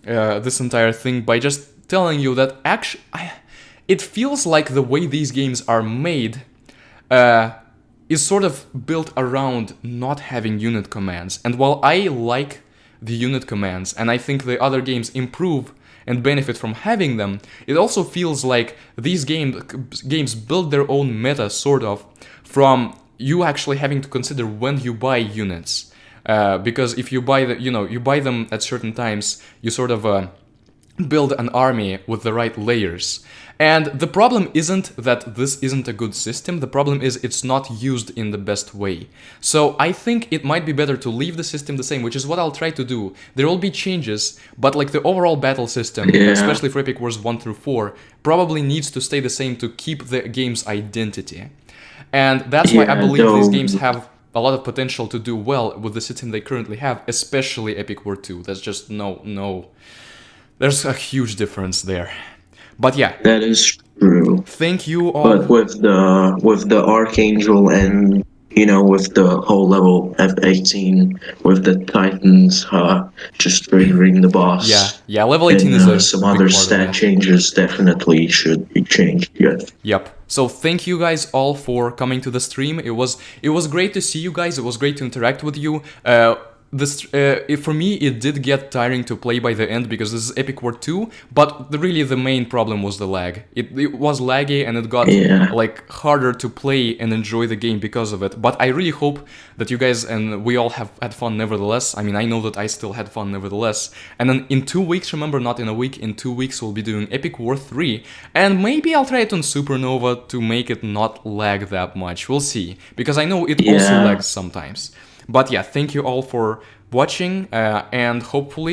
this entire thing by just telling you that actually, it feels like the way these games are made, is sort of built around not having unit commands. And while I like the unit commands, and I think the other games improve and benefit from having them, it also feels like these games build their own meta, sort of, from you actually having to consider when you buy units. Because if you buy you buy them at certain times, you sort of build an army with the right layers. And the problem isn't that this isn't a good system, the problem is it's not used in the best way. So I think it might be better to leave the system the same, which is what I'll try to do. There will be changes, but like the overall battle system, especially for Epic Wars 1 through 4, probably needs to stay the same to keep the game's identity. And that's why I believe these games have a lot of potential to do well with the system they currently have, especially Epic War 2. There's just no... There's a huge difference there. But yeah. That is true. Thank you all. But with the Archangel and, you know, with the whole level F18, with the Titans just triggering the boss. Yeah, level 18 is some other stat changes definitely should be changed, yes. Yep. So thank you guys all for coming to the stream. It was great to see you guys. It was great to interact with you. For me, it did get tiring to play by the end because this is Epic War 2, but really the main problem was the lag. It was laggy and it got like harder to play and enjoy the game because of it. But I really hope that you guys and we all have had fun nevertheless. I mean, I know that I still had fun nevertheless. And then in 2 weeks, remember, not in a week, in 2 weeks we'll be doing Epic War 3. And maybe I'll try it on Supernova to make it not lag that much. We'll see. Because I know it also lags sometimes. But yeah, thank you all for watching, and hopefully